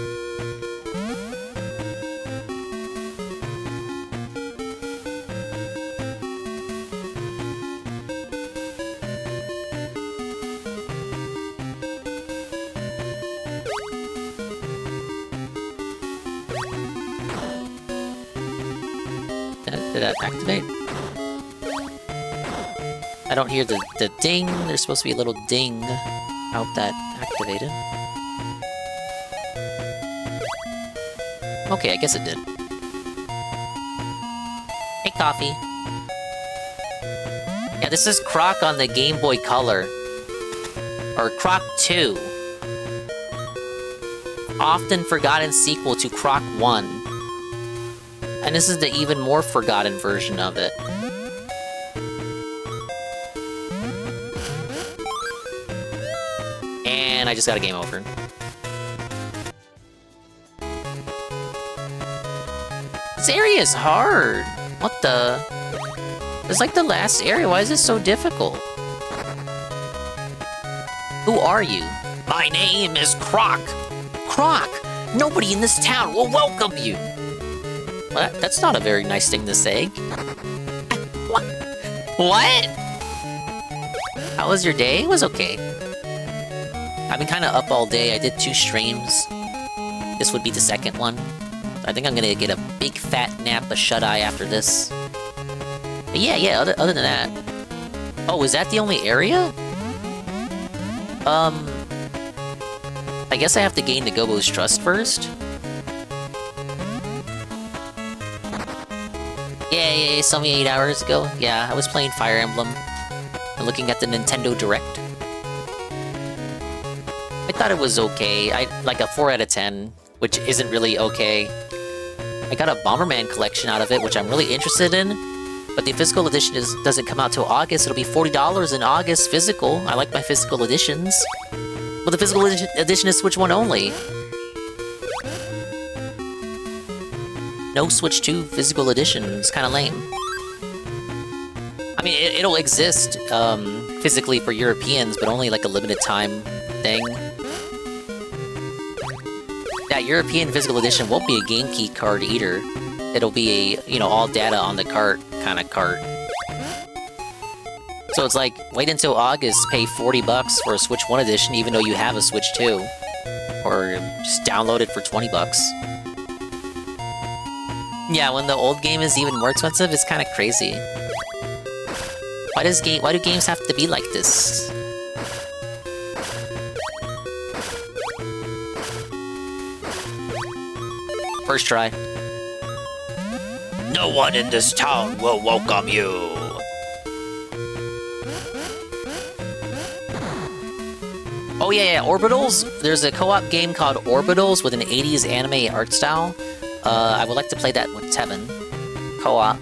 Did that activate? I don't hear the ding. There's supposed to be a little ding. I hope that activated. Okay, I guess it did. Hey, coffee. Yeah, this is Croc on the Game Boy Color. Or Croc 2. Often forgotten sequel to Croc 1. And this is the even more forgotten version of it. And I just got a game over. This area is hard. What the? It's like the last area. Why is this so difficult? Who are you? My name is Croc. Croc! Nobody in this town will welcome you. Well, that's not a very nice thing to say. What? What? How was your day? It was okay. I've been kind of up all day. I did 2 streams. This would be the second one. I think I'm gonna get a big fat nap, a shut-eye after this. But yeah, other than that... Oh, is that the only area? I guess I have to gain the Gobo's trust first. Yeah, saw me 8 hours ago. Yeah, I was playing Fire Emblem. And looking at the Nintendo Direct. I thought it was okay. Like a 4 out of 10, which isn't really okay. I got a Bomberman collection out of it, which I'm really interested in. But the physical edition doesn't come out till August. It'll be $40 in August physical. I like my physical editions. But the physical edition is Switch 1 only. No Switch 2 physical edition. It's kind of lame. I mean, it'll exist physically for Europeans, but only like a limited time thing. That European physical edition won't be a game key card either. It'll be a, you know, all data on the cart kind of cart. So it's like, wait until August, pay $40 for a Switch 1 edition, even though you have a Switch 2. Or just download it for $20. Yeah, when the old game is even more expensive, it's kind of crazy. Why do games have to be like this? First try. No one in this town will welcome you. Oh yeah, Orbitals. There's a co-op game called Orbitals with an 80s anime art style. I would like to play that with Tevin. Co-op.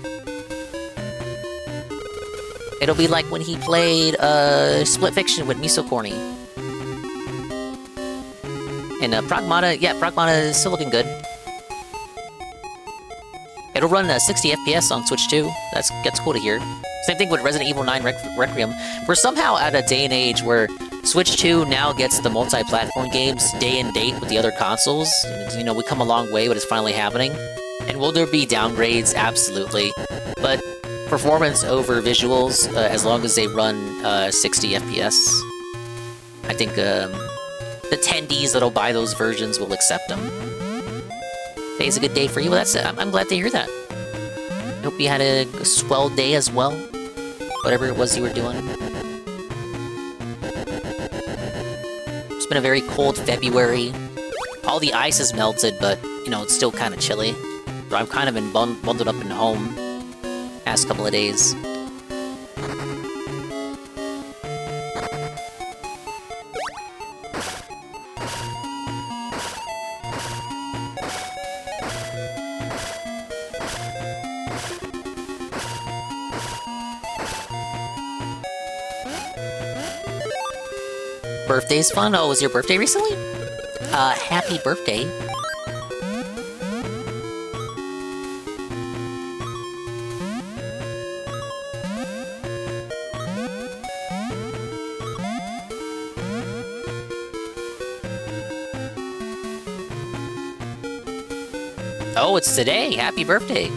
It'll be like when he played Split Fiction with Miso Corny. And Pragmata, yeah, Pragmata is still looking good. It'll run 60 FPS on Switch 2. That's cool to hear. Same thing with Resident Evil 9 Requiem. We're somehow at a day and age where Switch 2 now gets the multi-platform games day and date with the other consoles. You know, we come a long way, but it's finally happening. And will there be downgrades? Absolutely. But performance over visuals, as long as they run 60 FPS. I think the attendees that'll buy those versions will accept them. Today's a good day for you. Well, that's it. I'm glad to hear that. I hope you had a swell day as well. Whatever it was you were doing. It's been a very cold February. All the ice has melted, but, you know, it's still kind of chilly. So I've kind of been bundled up in home past couple of days. Birthday's fun? Oh, was your birthday recently? Happy birthday. Oh, it's today! Happy birthday!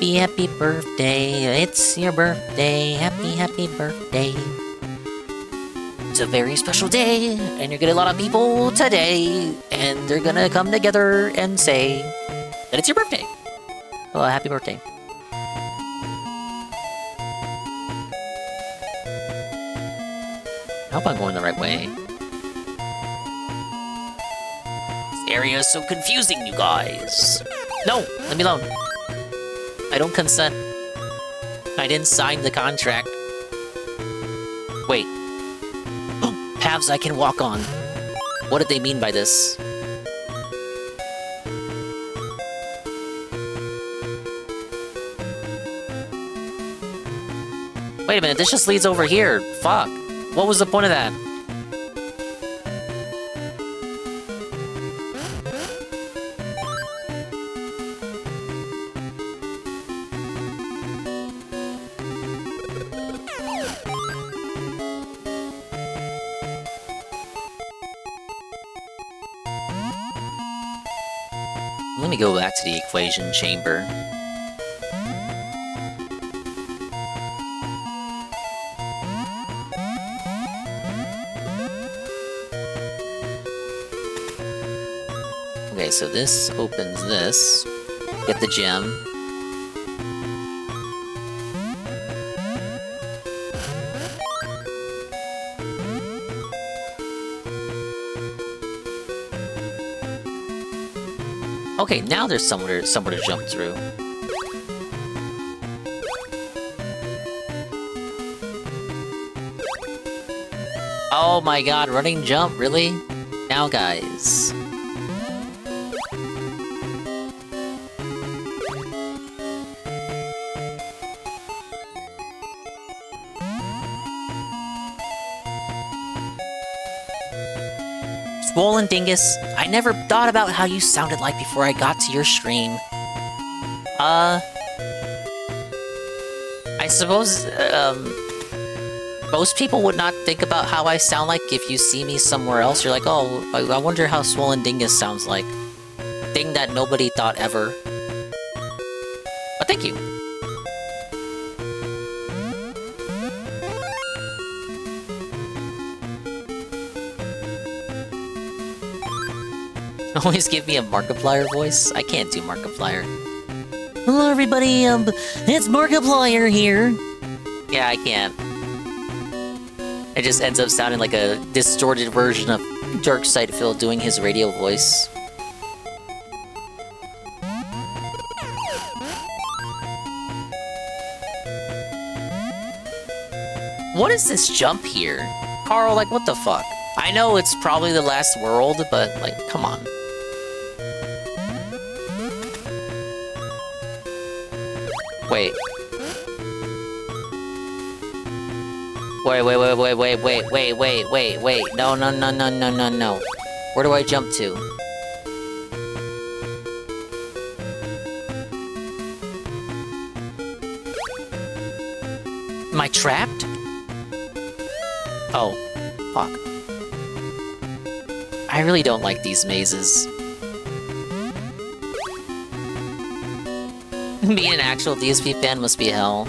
Happy birthday, it's your birthday, happy birthday. It's a very special day, and you're gonna get a lot of people today, and they're gonna come together and say that it's your birthday. Well, happy birthday. I hope I'm going the right way. This area is so confusing, you guys. No, leave me alone. I don't consent. I didn't sign the contract. Wait. Paths I can walk on. What did they mean by this? Wait a minute, this just leads over here. Fuck. What was the point of that? Let me go back to the equation chamber. Okay, so this opens this. Get the gem. Okay, now there's somewhere to jump through. Oh my god, running jump, really? Now, guys. Swollen Dingus, I never thought about how you sounded like before I got to your stream. I suppose, most people would not think about how I sound like if you see me somewhere else. You're like, oh, I wonder how Swollen Dingus sounds like. Thing that nobody thought ever. But thank you. Always give me a Markiplier voice? I can't do Markiplier. Hello everybody, it's Markiplier here. Yeah, I can't. It just ends up sounding like a distorted version of Darkseid doing his radio voice. What is this jump here? Carl, like, what the fuck? I know it's probably the last world, but, like, come on. Wait. Wait. No. Where do I jump to? Am I trapped? Oh, fuck. I really don't like these mazes. Being an actual DSP fan must be hell.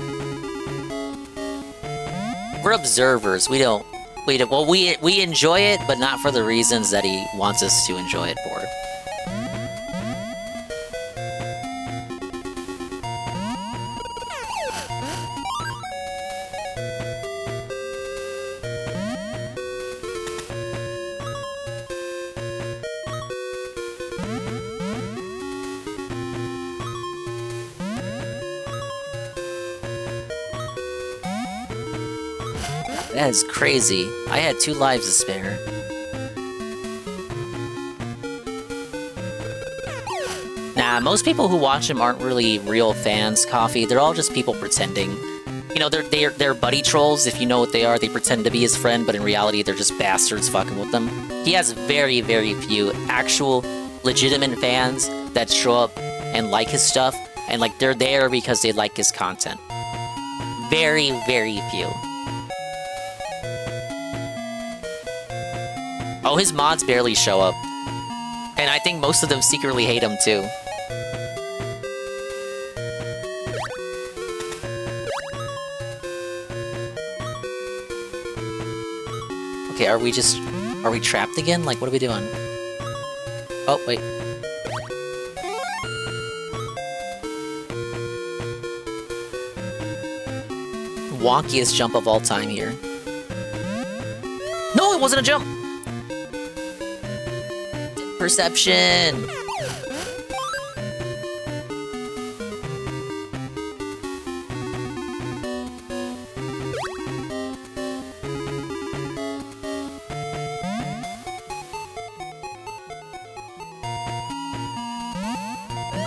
We're observers. We enjoy it, but not for the reasons that he wants us to enjoy it for. That is crazy. I had 2 lives to spare. Nah, most people who watch him aren't really real fans, Coffee. They're all just people pretending. You know, they're buddy trolls, if you know what they are. They pretend to be his friend, but in reality, they're just bastards fucking with them. He has very, very few actual, legitimate fans that show up and like his stuff, and, like, they're there because they like his content. Very, very few. Oh, his mods barely show up. And I think most of them secretly hate him, too. Okay, are we trapped again? Like, what are we doing? Oh, wait. Wonkiest jump of all time here. No, it wasn't a jump! Perception!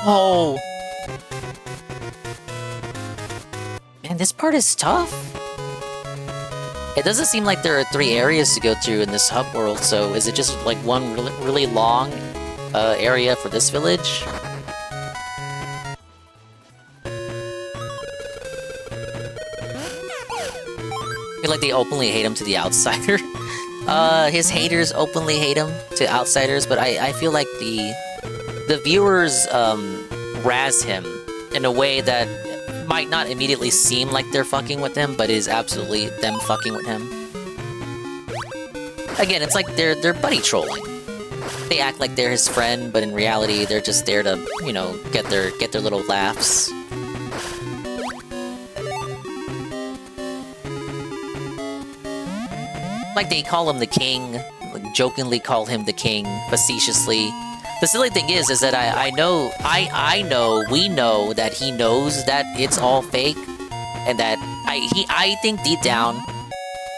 Oh! Man, this part is tough. It doesn't seem like there are 3 areas to go through in this hub world, so is it just like one really long area for this village? I feel like they openly hate him to the outsider. His haters openly hate him to outsiders, but I feel like the viewers razz him in a way that might not immediately seem like they're fucking with him, but is absolutely them fucking with him. Again, it's like they're buddy trolling. They act like they're his friend, but in reality, they're just there to, you know, get their little laughs. Like they call him the king, like jokingly call him the king, facetiously. The silly thing is that we know that he knows that it's all fake, and that I think deep down,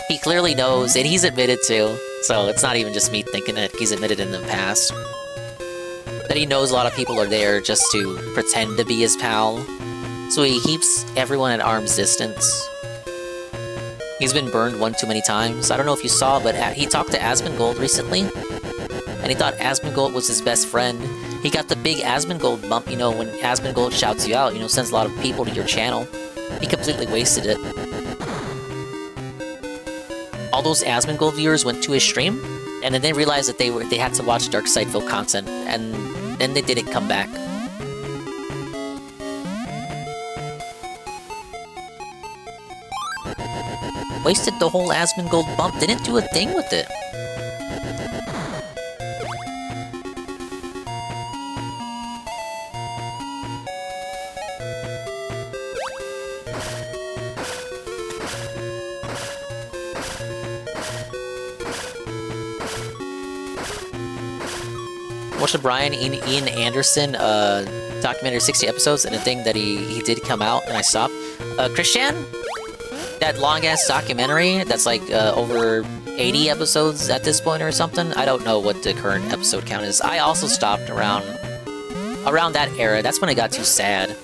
he clearly knows, and he's admitted to, so it's not even just me thinking it, he's admitted in the past, that he knows a lot of people are there just to pretend to be his pal, so he keeps everyone at arm's distance. He's been burned one too many times. I don't know if you saw, but he talked to Asmongold recently. and he thought Asmongold was his best friend. He got the big Asmongold bump, you know, when Asmongold shouts you out, you know, sends a lot of people to your channel. He completely wasted it. All those Asmongold viewers went to his stream, and then they realized that they had to watch Dark Sideville content, and then they didn't come back. Wasted the whole Asmongold bump, didn't do a thing with it. Watched the Brian Ian Anderson documentary 60 episodes, and a thing that he did come out and I stopped. Christian? That long-ass documentary that's like over 80 episodes at this point or something? I don't know what the current episode count is. I also stopped around that era. That's when it got too sad.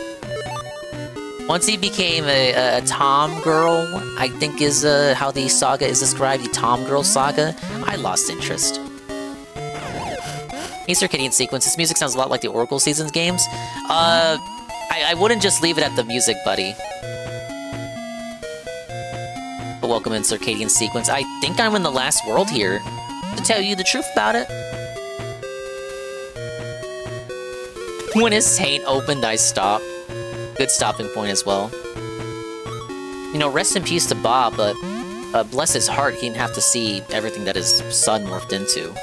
Once he became a Tom girl, I think is how the saga is described, the Tom girl saga, I lost interest. Hey, Circadian Sequence, this music sounds a lot like the Oracle Seasons games. I wouldn't just leave it at the music, buddy. But welcome in, Circadian Sequence. I think I'm in the last world here, to tell you the truth about it. When his Saint opened, I stopped. Good stopping point as well. You know, rest in peace to Bob, but bless his heart, he didn't have to see everything that his son morphed into.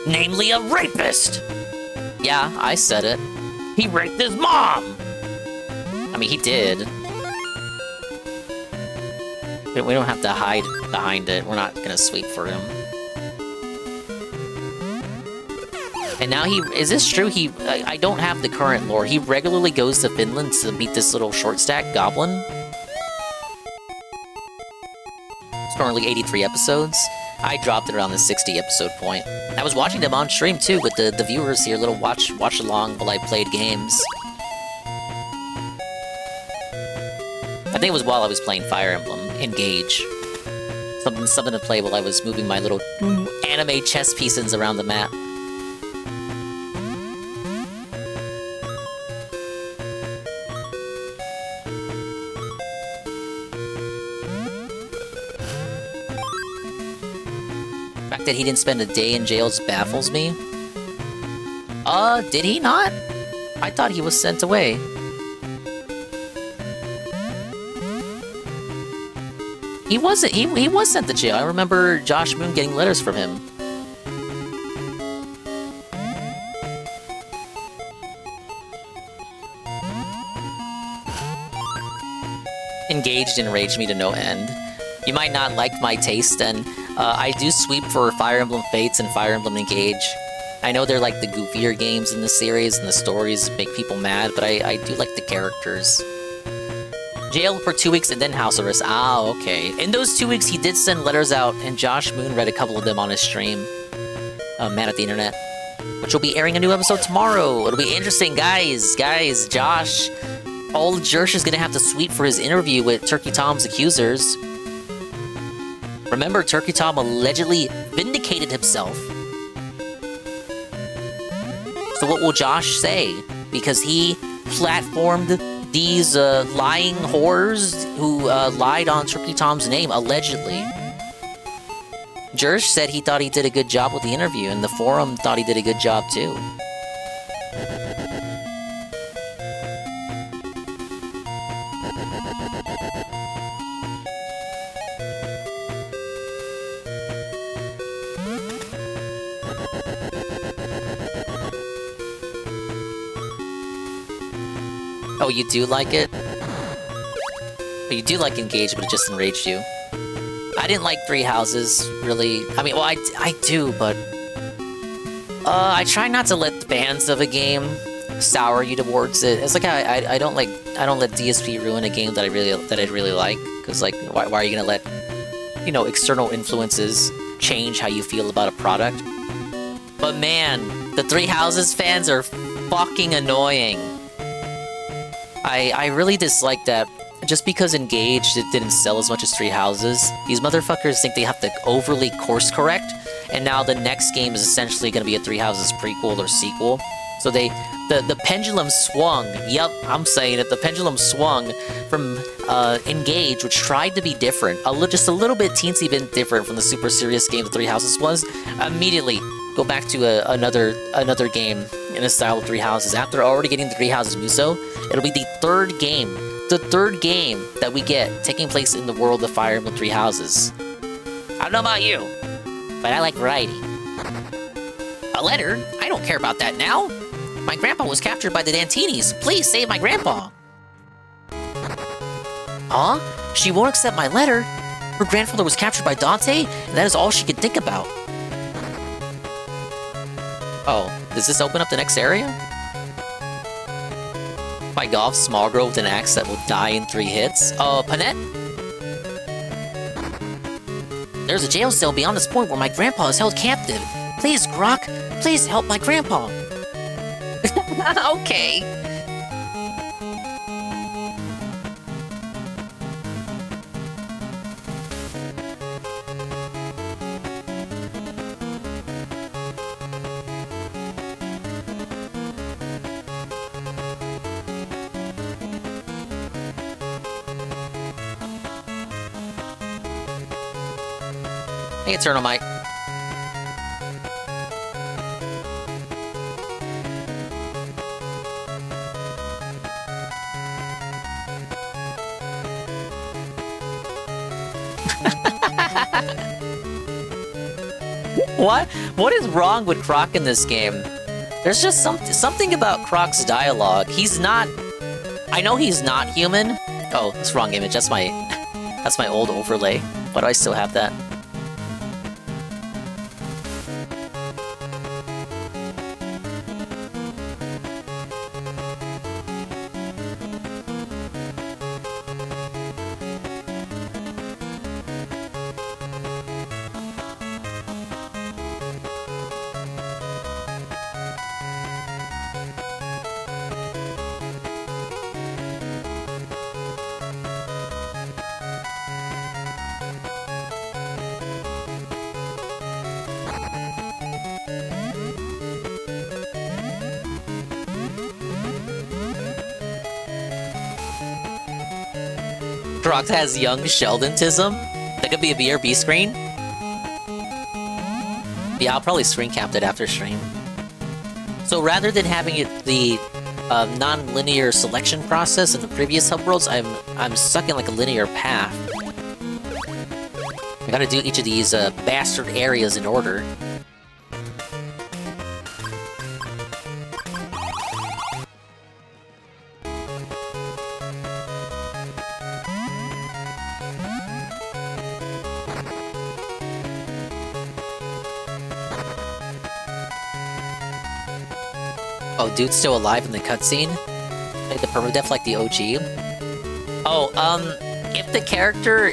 Namely a rapist! Yeah, I said it. He raped his mom! I mean, he did. We don't have to hide behind it. We're not gonna sweep for him. And now is this true? I don't have the current lore. He regularly goes to Finland to meet this little short stack goblin. It's currently 83 episodes. I dropped it around the 60 episode point. I was watching them on stream too with the viewers here, little watch along while I played games. I think it was while I was playing Fire Emblem Engage. Something to play while I was moving my little anime chess pieces around the map. The fact that he didn't spend a day in jail baffles me. Did he not? I thought he was sent away. He wasn't. He was sent to jail. I remember Josh Moon getting letters from him. Engaged enraged me to no end. You might not like my taste, and I do sweep for Fire Emblem Fates and Fire Emblem Engage. I know they're like the goofier games in the series, and the stories make people mad, but I do like the characters. Jail for 2 weeks and then house arrest. Ah, okay. In those 2 weeks, he did send letters out, and Josh Moon read a couple of them on his stream. Man at the Internet. Which will be airing a new episode tomorrow. It'll be interesting, guys. Josh. Old Jersh is gonna have to sweep for his interview with Turkey Tom's accusers. Remember, Turkey Tom allegedly vindicated himself. So what will Josh say? Because he platformed these lying whores who lied on Turkey Tom's name, allegedly. Jersh said he thought he did a good job with the interview, and the forum thought he did a good job too. Oh, you do like it? Oh, you do like Engage, but it just enraged you. I didn't like Three Houses, really. I mean, well, I do, but... I try not to let the bans of a game sour you towards it. It's like I don't let DSP ruin a game that I really like. Because, like, why are you gonna let, you know, external influences change how you feel about a product? But man, the Three Houses fans are fucking annoying. I really dislike that just because Engaged it didn't sell as much as Three Houses, these motherfuckers think they have to overly course correct, and now the next game is essentially going to be a Three Houses prequel or sequel. So the pendulum swung. Yep, I'm saying it. The pendulum swung from Engage, which tried to be different, just a little bit teensy bit different from the super serious game the Three Houses was. Immediately go back to another game in the style of Three Houses. After already getting the Three Houses Muso, it'll be the third game that we get taking place in the world of Fire Emblem Three Houses. I don't know about you, but I like variety. A letter? I don't care about that now. My grandpa was captured by the Dantinis. Please save my grandpa. Huh? She won't accept my letter? Her grandfather was captured by Dante, and that is all she could think about. Oh, does this open up the next area? Fight Golf Smallgrove with an axe that will die in 3 hits. Panette? There's a jail cell beyond this point where my grandpa is held captive. Please, Croc, please help my grandpa. Okay. Hey, Eternal Mike. What is wrong with Croc in this game? There's just something about Croc's dialogue. He's not... I know he's not human. Oh, that's the wrong image. That's my old overlay. Why do I still have that? Croc has young Sheldontism? That could be a BRB screen? Yeah, I'll probably screen cap it after stream. So rather than having it the non-linear selection process in the previous hub worlds, I'm stuck in like a linear path. I gotta do each of these bastard areas in order. Oh, dude's still alive in the cutscene? Like the permadeath like the OG? Oh, if the character,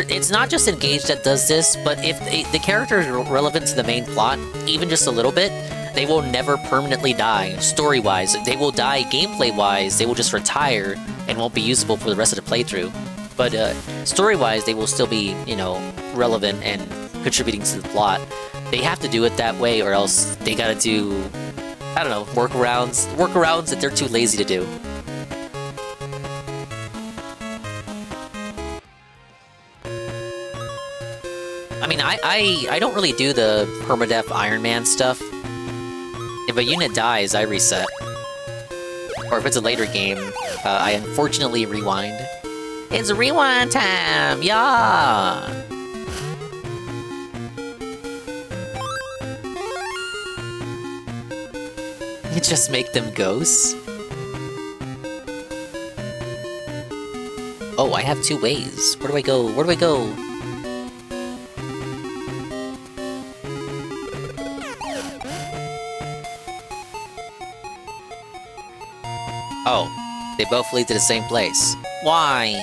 it's not just Engaged that does this, but if the character is relevant to the main plot, even just a little bit, they will never permanently die, story-wise. They will die gameplay-wise, they will just retire and won't be usable for the rest of the playthrough. But story-wise, they will still be, you know, relevant and contributing to the plot. They have to do it that way, or else they gotta do... I don't know, workarounds that they're too lazy to do. I mean, I don't really do the permadeath Iron Man stuff. If a unit dies, I reset. Or if it's a later game, I unfortunately rewind. It's rewind time, yeah! Just make them ghosts? Oh, I have 2 ways. Where do I go? Where do I go? Oh, they both lead to the same place. Why?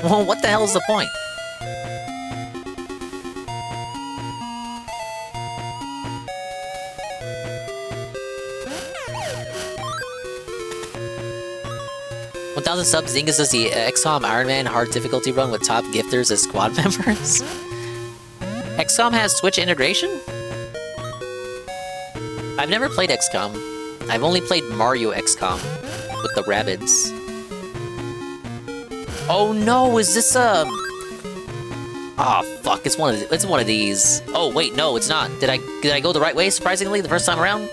Well, what the hell is the point? What 1,000 subs, Zingas does the XCOM Iron Man hard difficulty run with top gifters as squad members. XCOM has Switch integration? I've never played XCOM. I've only played Mario XCOM with the Rabbids. Oh no, is this a... Oh fuck, it's one of these. Oh wait, no, it's not. Did I go the right way, surprisingly, the first time around?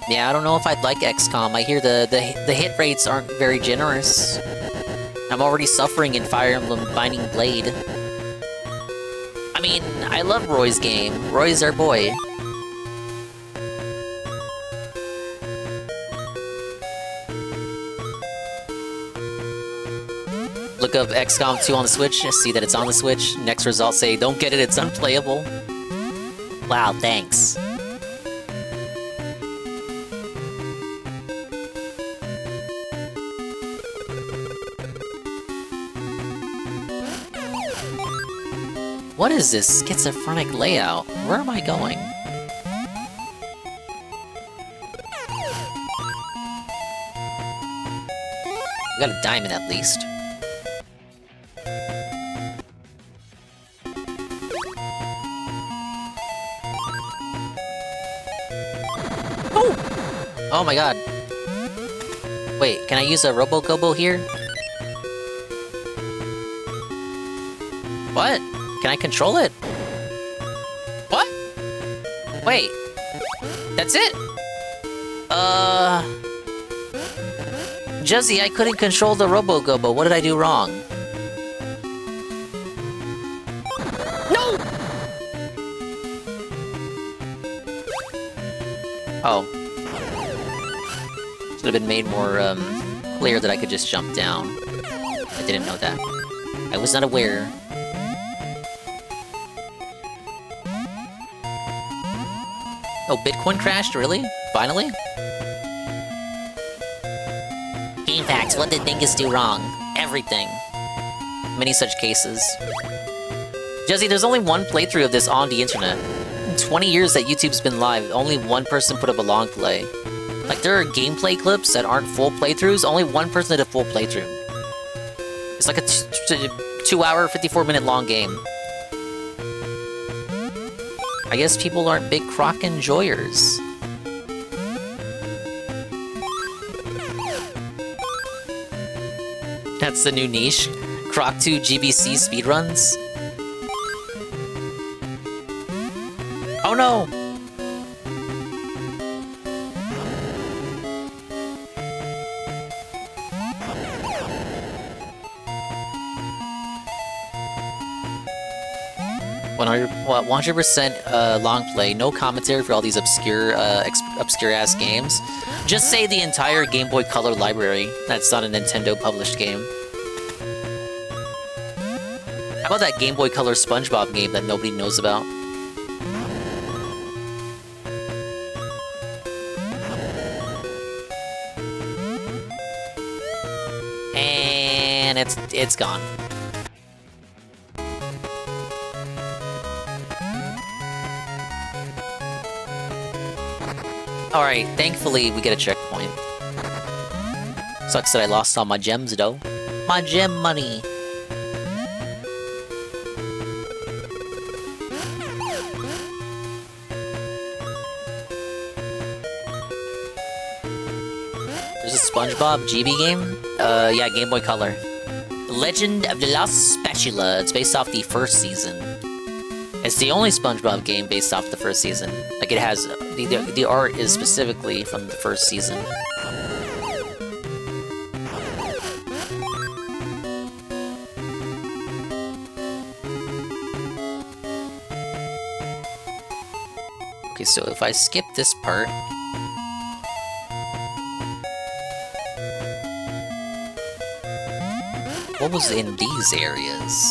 Yeah, I don't know if I'd like XCOM. I hear the hit rates aren't very generous. I'm already suffering in Fire Emblem Binding Blade. I mean, I love Roy's game. Roy's our boy. Look up XCOM 2 on the Switch, see that it's on the Switch. Next results say, don't get it, it's unplayable. Wow, thanks. What is this schizophrenic layout? Where am I going? We got a diamond at least. Oh! Oh my god. Wait, can I use a Robo-Gobo here? What? Can I control it? What? Wait. That's it? Juzzy, I couldn't control the Robo-Gobo. What did I do wrong? No! Oh. Should have been made more, clear that I could just jump down. I didn't know that. I was not aware. Oh, Bitcoin crashed? Really? Finally? Game facts, what did Dingus do wrong? Everything. Many such cases. Jesse, there's only one playthrough of this on the internet. In 20 years that YouTube's been live, only one person put up a long play. Like, there are gameplay clips that aren't full playthroughs, only one person did a full playthrough. It's like a 2-hour, 54-minute long game. I guess people aren't big Croc enjoyers. That's the new niche. Croc 2 GBC speedruns. Oh no! Well, 100% long play, no commentary for all these obscure ass games. Just say the entire Game Boy Color library. That's not a Nintendo published game. How about that Game Boy Color SpongeBob game that nobody knows about? And it's gone. Alright, thankfully we get a checkpoint. Sucks that I lost all my gems though. My gem money! There's a SpongeBob GB game? Yeah, Game Boy Color. Legend of the Lost Spatula. It's based off the first season. It's the only SpongeBob game based off the first season. Like, it has... The art is specifically from the first season. Okay, so if I skip this part... What was in these areas?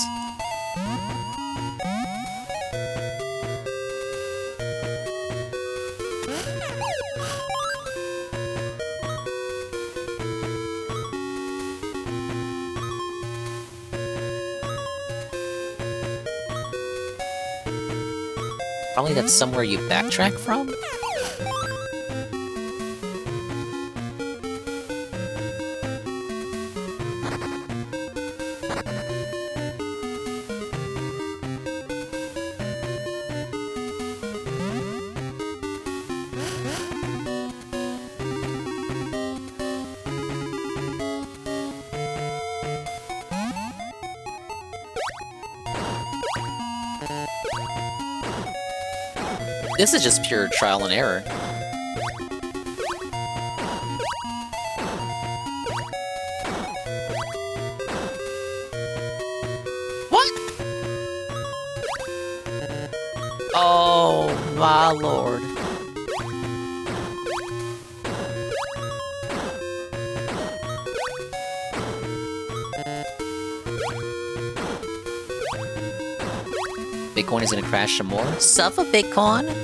Probably that's somewhere you backtrack from? This is just pure trial and error. What? Oh, my lord. Bitcoin is gonna crash some more. Suffer Bitcoin.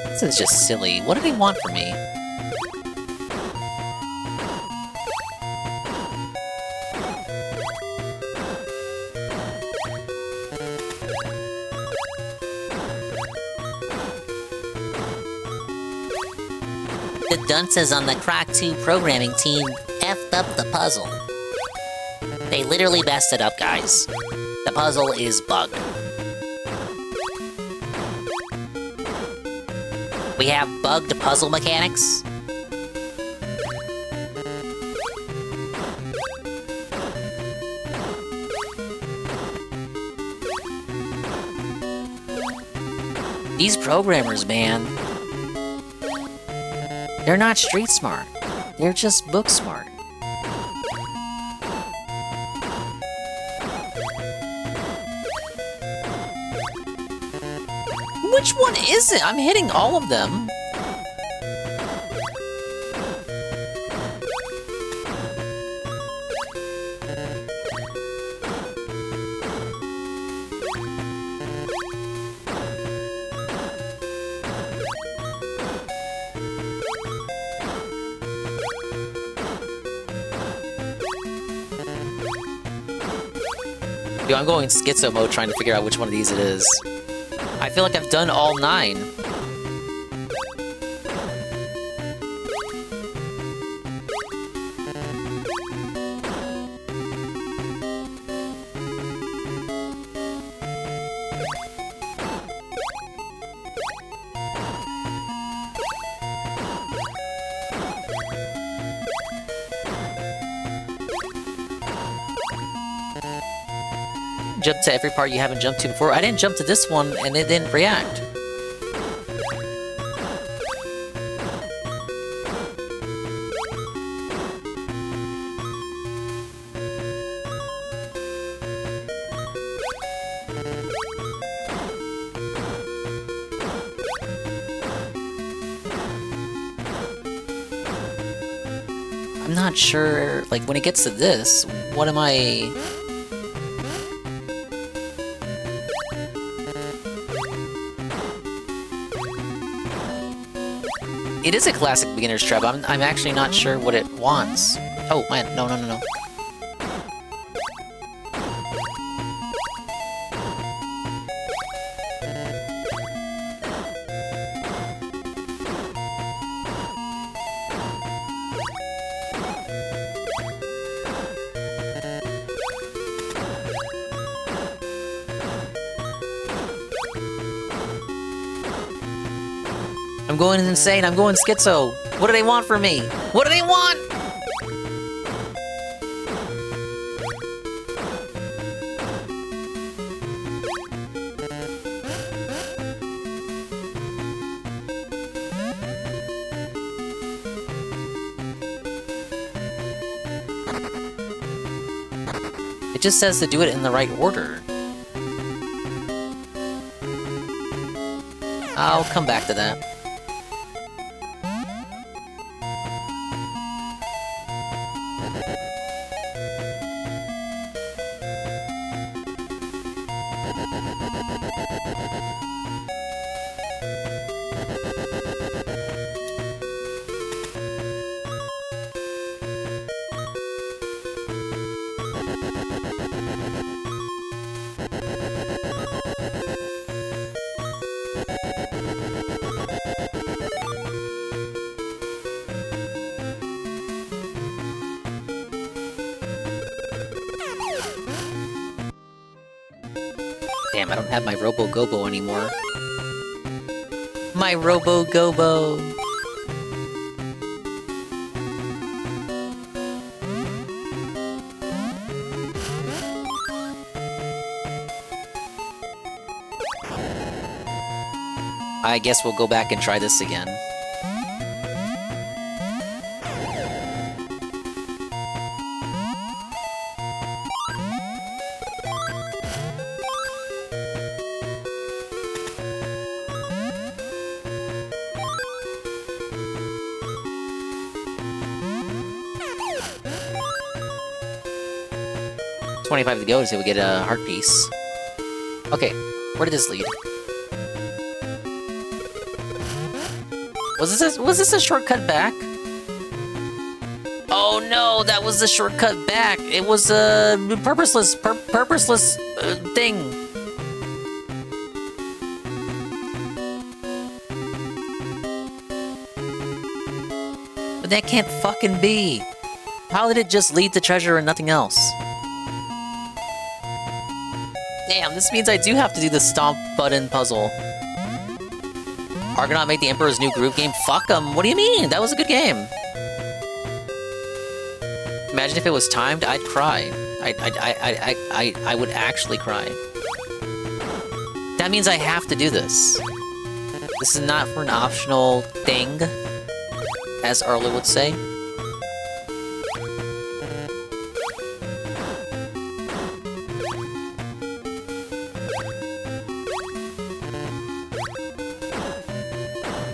This is just silly. What do they want from me? The dunces on the Croc 2 programming team effed up the puzzle. They literally messed it up, guys. The puzzle is bugged. We have bugged puzzle mechanics. These programmers, man. They're not street smart. They're just book smart. Which one is it? I'm hitting all of them. Yo, I'm going schizo mode trying to figure out which one of these it is. I feel like I've done all 9. Jump to every part you haven't jumped to before. I didn't jump to this one and it didn't react. I'm not sure, like, when it gets to this, what am I... It is a classic beginner's trap. I'm actually not sure what it wants. Oh, man, no. I'm going insane. I'm going schizo. What do they want from me? What do they want? It just says to do it in the right order. I'll come back to that. Damn, I don't have my Robo Gobo anymore. My Robo Gobo! I guess we'll go back and try this again. $25 to go to see if we get a heart piece. Okay, where did this lead? Was this a shortcut back? Oh no, that was the shortcut back. It was a purposeless thing. But that can't fucking be. How did it just lead to treasure and nothing else? Damn, this means I do have to do the stomp button puzzle. Argonaut made the Emperor's New Groove game? Fuck 'em! What do you mean? That was a good game! Imagine if it was timed, I'd cry. I would actually cry. That means I have to do this. This is not for an optional thing, as Arlo would say.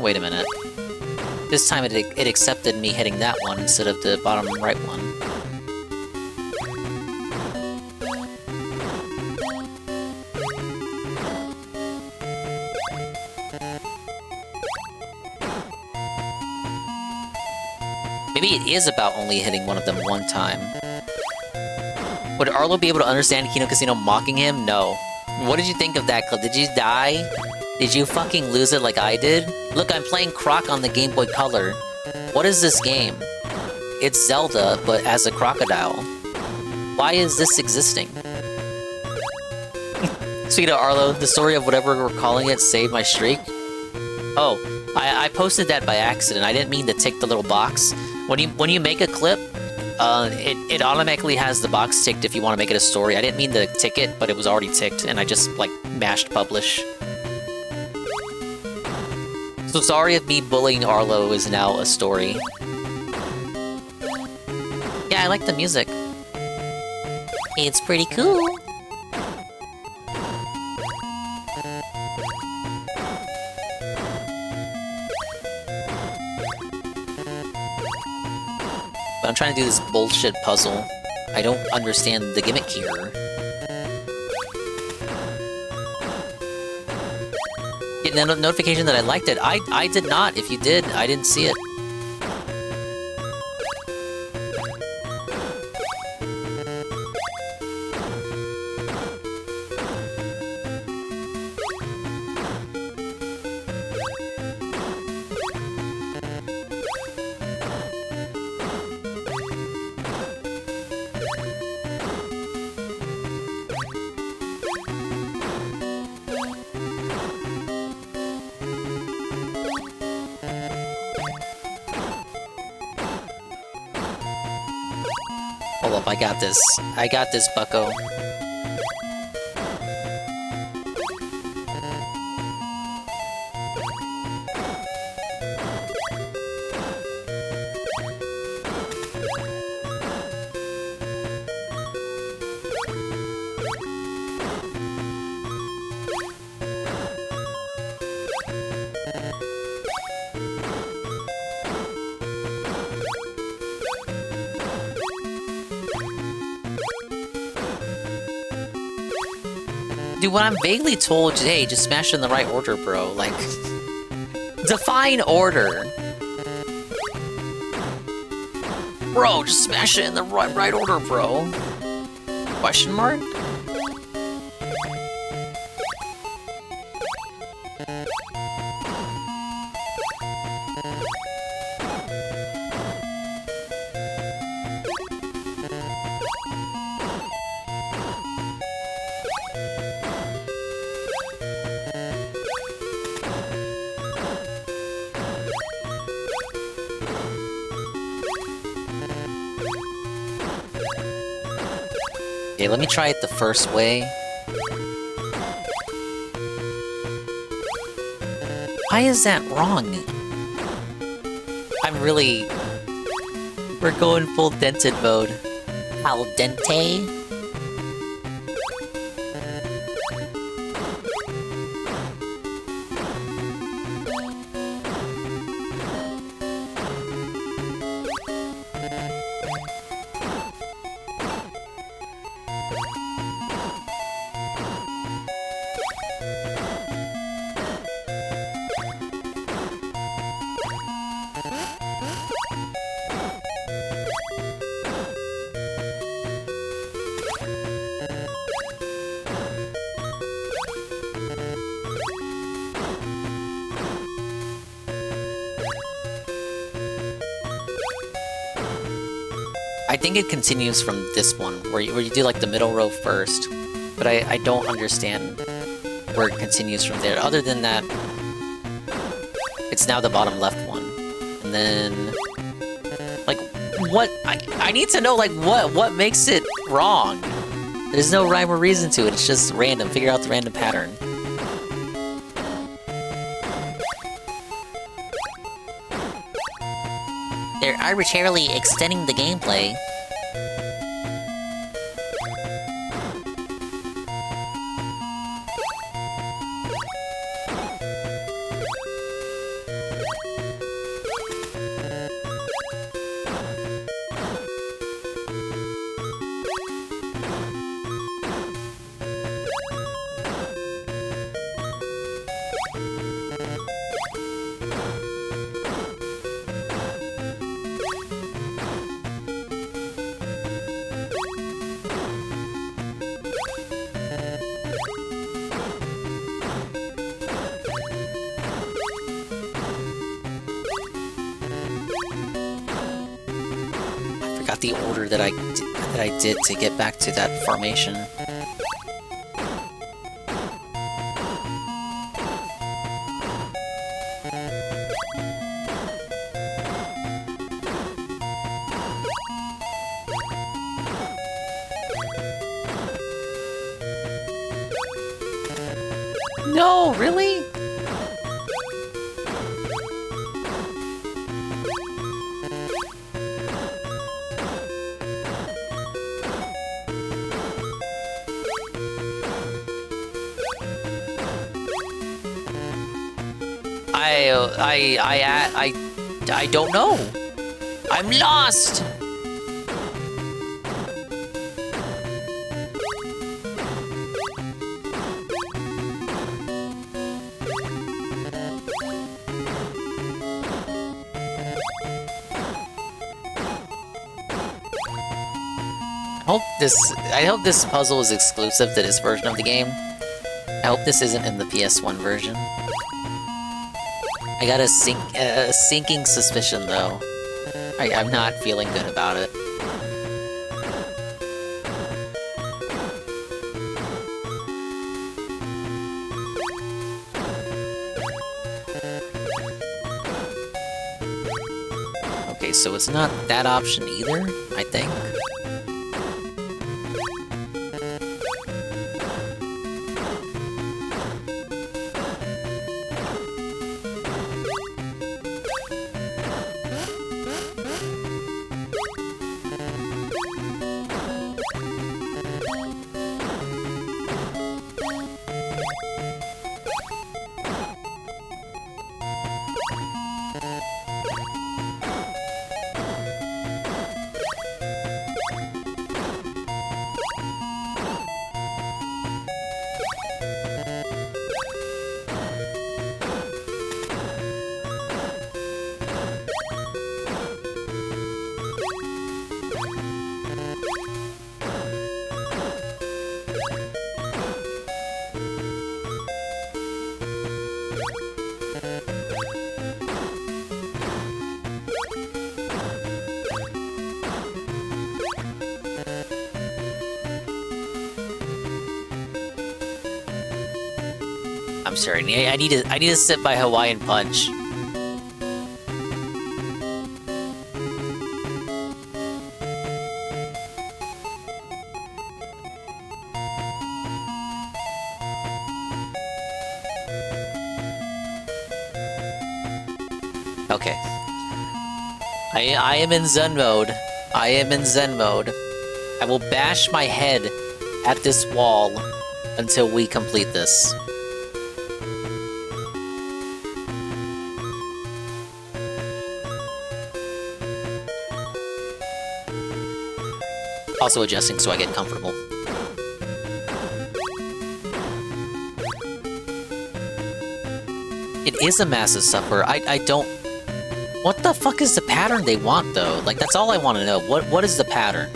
Wait a minute. This time it accepted me hitting that one instead of the bottom right one. Maybe it is about only hitting one of them one time. Would Arlo be able to understand Kino Casino mocking him? No. What did you think of that clip? Did you die? Did you fucking lose it like I did? Look, I'm playing Croc on the Game Boy Color. What is this game? It's Zelda, but as a crocodile. Why is this existing? Speaking of Arlo, the story of whatever we're calling it saved my streak. Oh, I posted that by accident. I didn't mean to tick the little box. When you make a clip, it automatically has the box ticked if you want to make it a story. I didn't mean to tick it, but it was already ticked, and I just, like, mashed publish. So sorry if me bullying Arlo is now a story. Yeah, I like the music. It's pretty cool. But I'm trying to do this bullshit puzzle. I don't understand the gimmick here. Getting a notification that I liked it. I did not. If you did, I didn't see it. Hold up, I got this. I got this, bucko. Dude, when I'm vaguely told, hey, just smash it in the right order, bro, like... define order! Bro, just smash it in the right order, bro. Question mark? Okay, let me try it the first way. Why is that wrong? I'm really... We're going full dented mode. Al dente? I think it continues from this one, where you do like the middle row first, but I don't understand where it continues from there. Other than that, it's now the bottom left one. And then, like, what? I need to know, like, what makes it wrong? There's no rhyme or reason to it, it's just random. Figure out the random pattern. They're arbitrarily extending the gameplay. The order that I did to get back to that formation. No, really? I don't know. I'm lost. I hope this puzzle is exclusive to this version of the game. I hope this isn't in the PS1 version. I got a sinking suspicion, though. I'm not feeling good about it. Okay, so it's not that option either, I think. I'm sorry, I need to sit by Hawaiian Punch. Okay. I am in Zen mode. I am in Zen mode. I will bash my head at this wall until we complete this. Also adjusting so I get comfortable. It is a massive suffer. I don't... What the fuck is the pattern they want, though? Like, that's all I want to know. What is the pattern?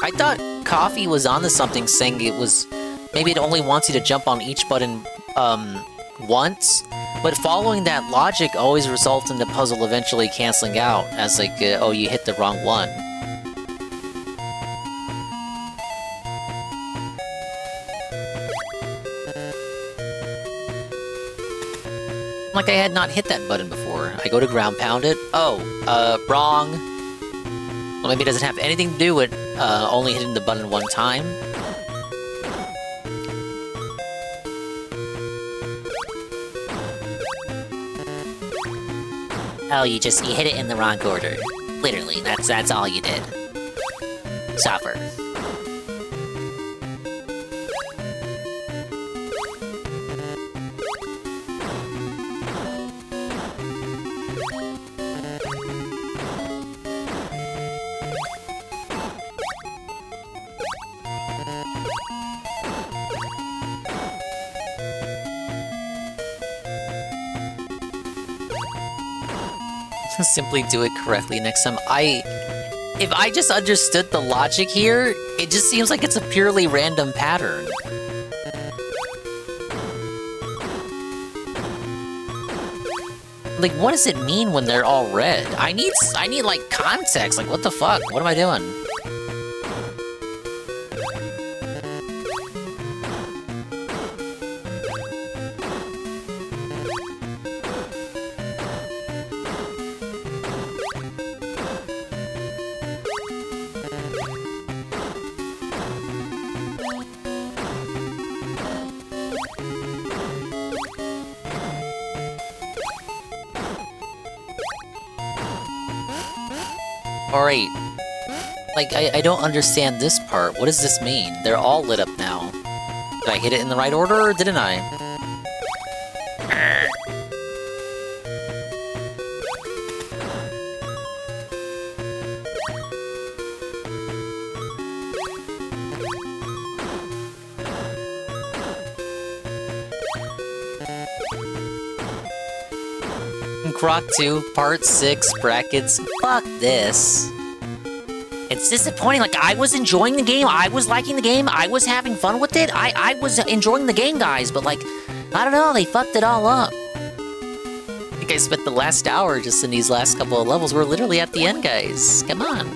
I thought Coffee was onto something, saying it was... Maybe it only wants you to jump on each button, once? But following that logic always results in the puzzle eventually canceling out, as like, oh, you hit the wrong one. Like I had not hit that button before. I go to ground pound it. Oh, wrong. Well, maybe it doesn't have anything to do with only hitting the button one time. Oh, you hit it in the wrong order. Literally, that's all you did. Suffer. Simply do it correctly next time. If I just understood the logic here, it just seems like it's a purely random pattern. Like, what does it mean when they're all red? I need like context. Like, what the fuck? What am I doing? Alright. Like, I don't understand this part. What does this mean? They're all lit up now. Did I hit it in the right order, or didn't I? Croc 2, Part 6, brackets, fuck this. It's disappointing, like, I was enjoying the game, I was liking the game, I was having fun with it, I was enjoying the game, guys, but, like, I don't know, they fucked it all up. I think I spent the last hour just in these last couple of levels. We're literally at the end, guys. Come on.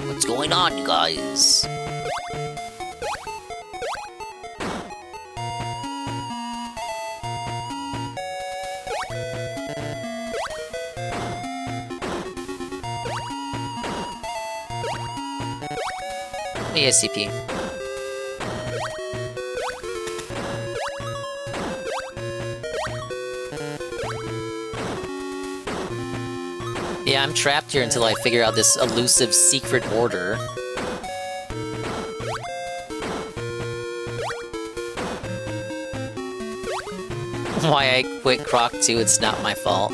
What's going on, you guys? ASCP. Yeah, I'm trapped here until I figure out this elusive secret order. Why I quit Croc 2, it's not my fault.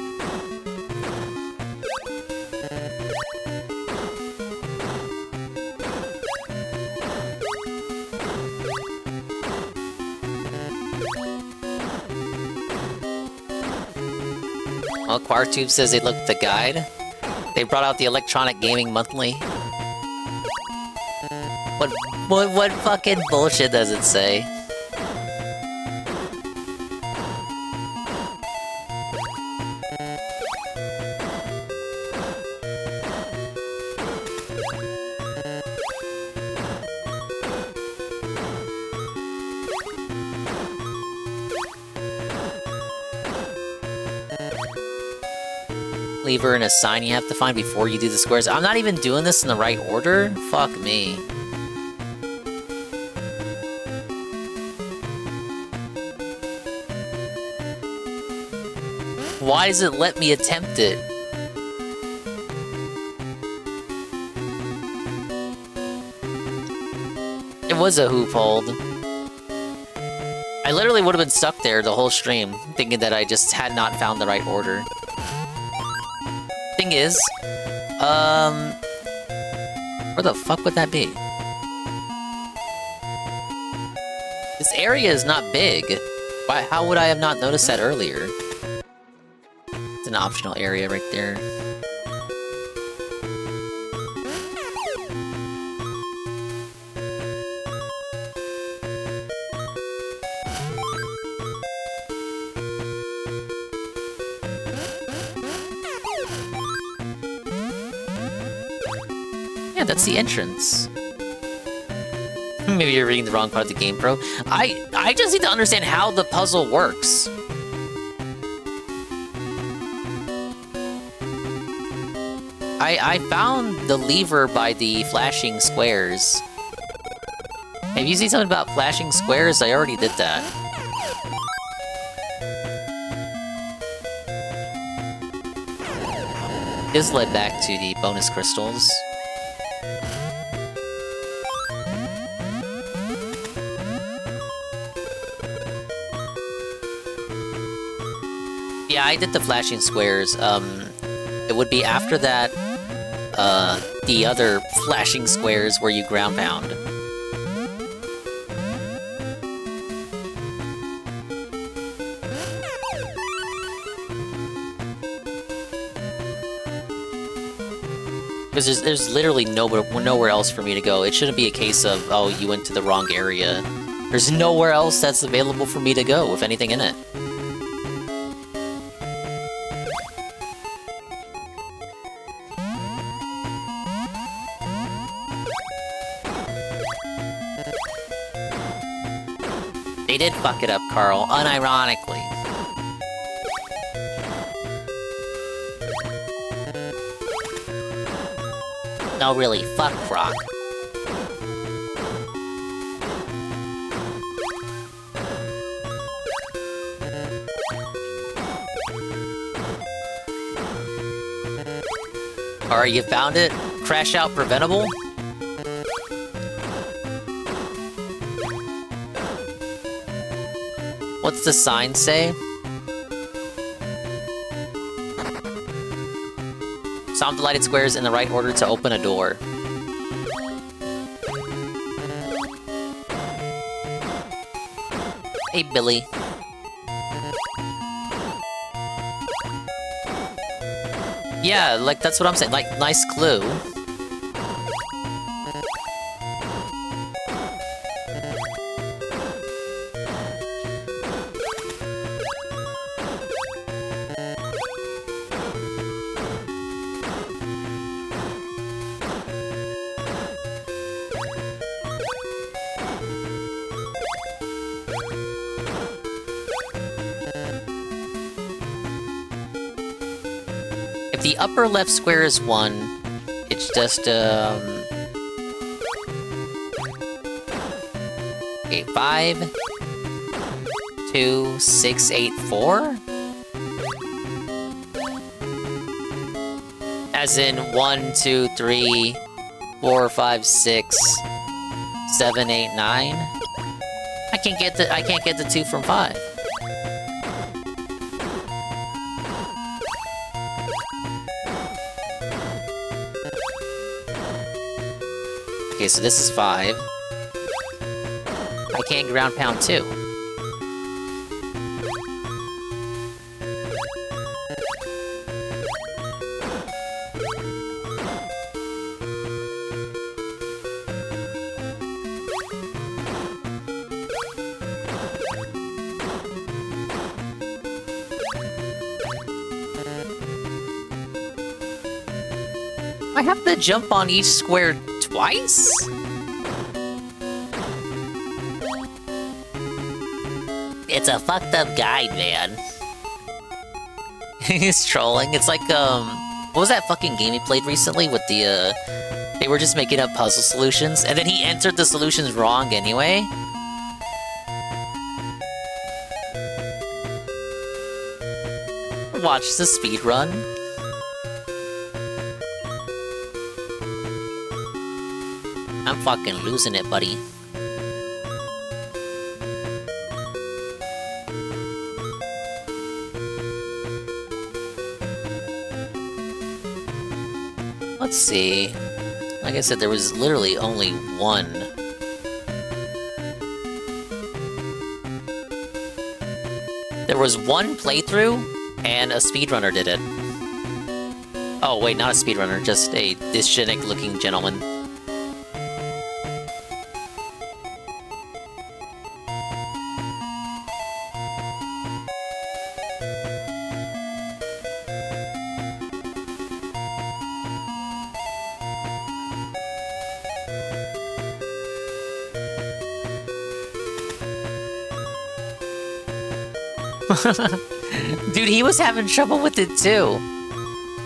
Well, Quartube says they looked at the guide. They brought out the Electronic Gaming Monthly. What fucking bullshit does it say? Lever and a sign you have to find before you do the squares. I'm not even doing this in the right order? Fuck me. Why does it let me attempt it? It was a hoop hold. I literally would have been stuck there the whole stream, thinking that I just had not found the right order. Thing is, where the fuck would that be? This area is not big. Why? How would I have not noticed that earlier? It's an optional area right there. Yeah, that's the entrance. Maybe you're reading the wrong part of the game, bro. I just need to understand how the puzzle works. I found the lever by the flashing squares. Have you seen something about flashing squares? I already did that. This led back to the bonus crystals. Yeah, I did the flashing squares. It would be after that, the other flashing squares where you ground pound. Because there's literally nowhere else for me to go. It shouldn't be a case of, oh, you went to the wrong area. There's nowhere else that's available for me to go with anything in it. They did fuck it up, Carl, unironically. No, really, fuck Croc. Alright, you found it? Crash out preventable? What's the sign say? Solve the lighted squares in the right order to open a door. Hey, Billy. Yeah, like, that's what I'm saying. Like, nice clue. If the upper left square is 1, it's just, okay, 5, 2, 6, 8, 4? As in 1, 2, 3, 4, 5, 6, 7, 8, 9? I can't get the 2 from 5. Okay, so this is 5. I can't ground pound 2. I have to jump on each square twice? It's a fucked up guide, man. He's trolling. It's like, what was that fucking game he played recently with the, they were just making up puzzle solutions, and then he entered the solutions wrong anyway? watch the speed run. I'm fucking losing it, buddy. Let's see. Like I said, there was literally only one. There was one playthrough, and a speedrunner did it. Oh, wait, not a speedrunner, just a dysgenic-looking gentleman. Dude, he was having trouble with it too.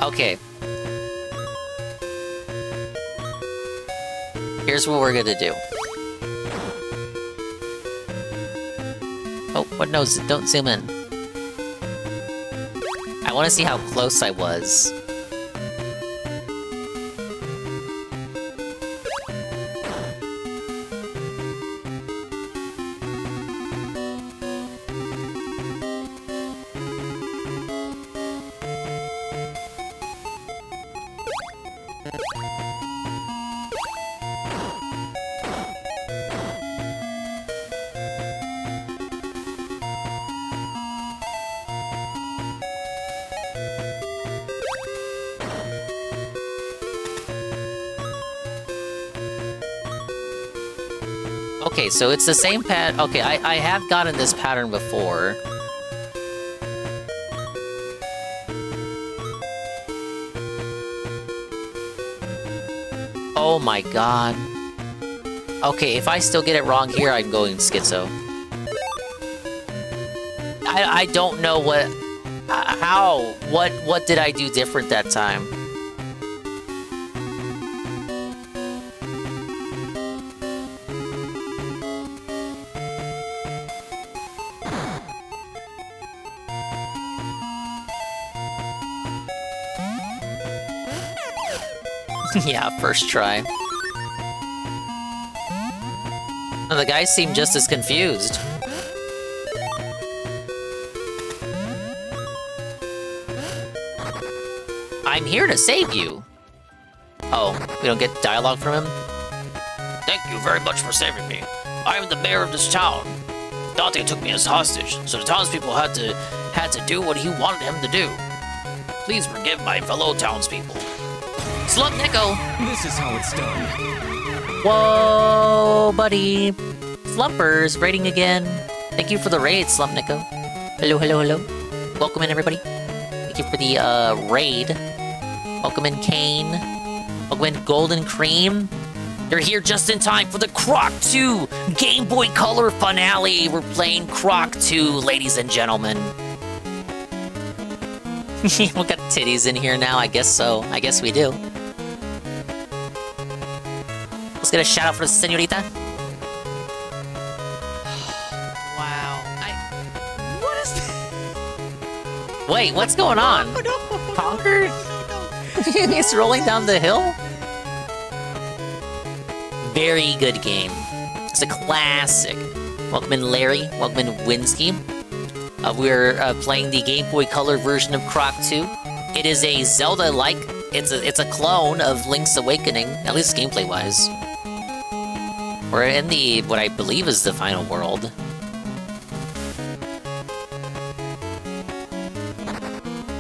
Okay. Here's what we're gonna do. Oh, what nose? Don't zoom in. I want to see how close I was. Okay, so it's the same pattern. Okay, I have gotten this pattern before. Oh my god. Okay, if I still get it wrong here, I'm going schizo. I don't know what... how? What did I do different that time? Yeah, first try. The guys seem just as confused. I'm here to save you. Oh, we don't get dialogue from him? Thank you very much for saving me. I am the mayor of this town. Dante took me as hostage, so the townspeople had to do what he wanted him to do. Please forgive my fellow townspeople. Slump Nico! This is how it's done. Whoa, buddy. Slumpers, raiding again. Thank you for the raid, Slump Nico. Hello, hello, hello. Welcome in, everybody. Thank you for the raid. Welcome in, Kane. Welcome in, Golden Cream. You're here just in time for the Croc 2 Game Boy Color finale. We're playing Croc 2, ladies and gentlemen. We got titties in here now, I guess so. I guess we do. Let's get a shout out for the senorita. Wow. What is that? Wait, what's going on? Conquered? He's rolling down the hill? Very good game. It's a classic. Welcome in, Larry. Welcome in, Winsky. We're playing the Game Boy Color version of Croc 2. It is a Zelda-like. It's a clone of Link's Awakening, at least gameplay-wise. We're in the what I believe is the final world.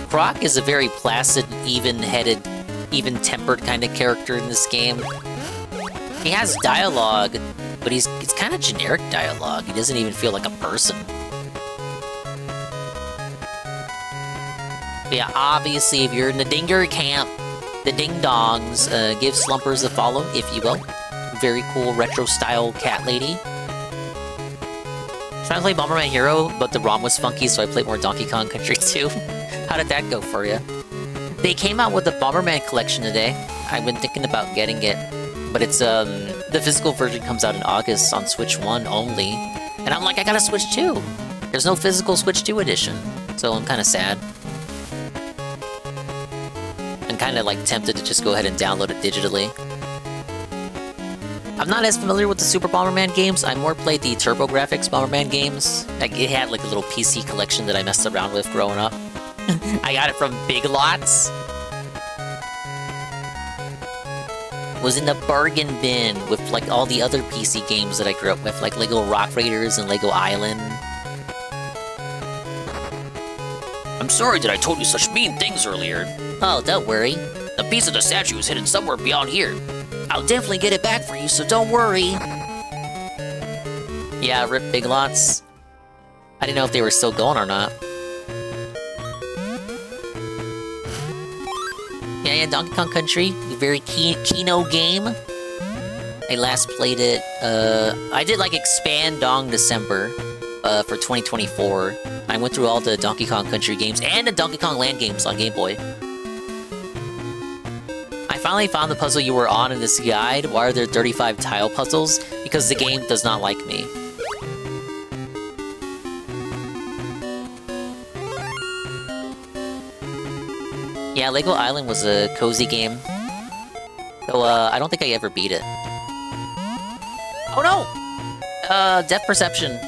Croc is a very placid, even-headed, even-tempered kind of character in this game. He has dialogue, but it's kind of generic dialogue. He doesn't even feel like a person. But yeah, obviously, if you're in the Dinger camp, the Ding-Dongs, give Slumpers a follow, if you will. Very cool retro-style cat lady. Trying to play Bomberman Hero, but the ROM was funky, so I played more Donkey Kong Country 2. How did that go for you? They came out with the Bomberman collection today. I've been thinking about getting it, but it's the physical version comes out in August on Switch 1 only. And I'm like, I got a Switch 2. There's no physical Switch 2 edition, so I'm kind of sad. kind of like tempted to just go ahead and download it digitally. I'm not as familiar with the Super Bomberman games. I more played the TurboGrafx Bomberman games. Like, it had like a little PC collection that I messed around with growing up. I got it from Big Lots. Was in the bargain bin with like all the other PC games that I grew up with, like Lego Rock Raiders and Lego Island. I'm sorry that I told you such mean things earlier. Oh, don't worry. The piece of the statue is hidden somewhere beyond here. I'll definitely get it back for you, so don't worry. Yeah, rip Big Lots. I didn't know if they were still going or not. Yeah, Donkey Kong Country, a very Kino game. I last played it, I did like Expand Dong December, for 2024. I went through all the Donkey Kong Country games and the Donkey Kong Land games on Game Boy. I finally found the puzzle you were on in this guide. Why are there 35 tile puzzles? Because the game does not like me. Yeah, Lego Island was a cozy game. So, I don't think I ever beat it. Oh no! Depth Perception.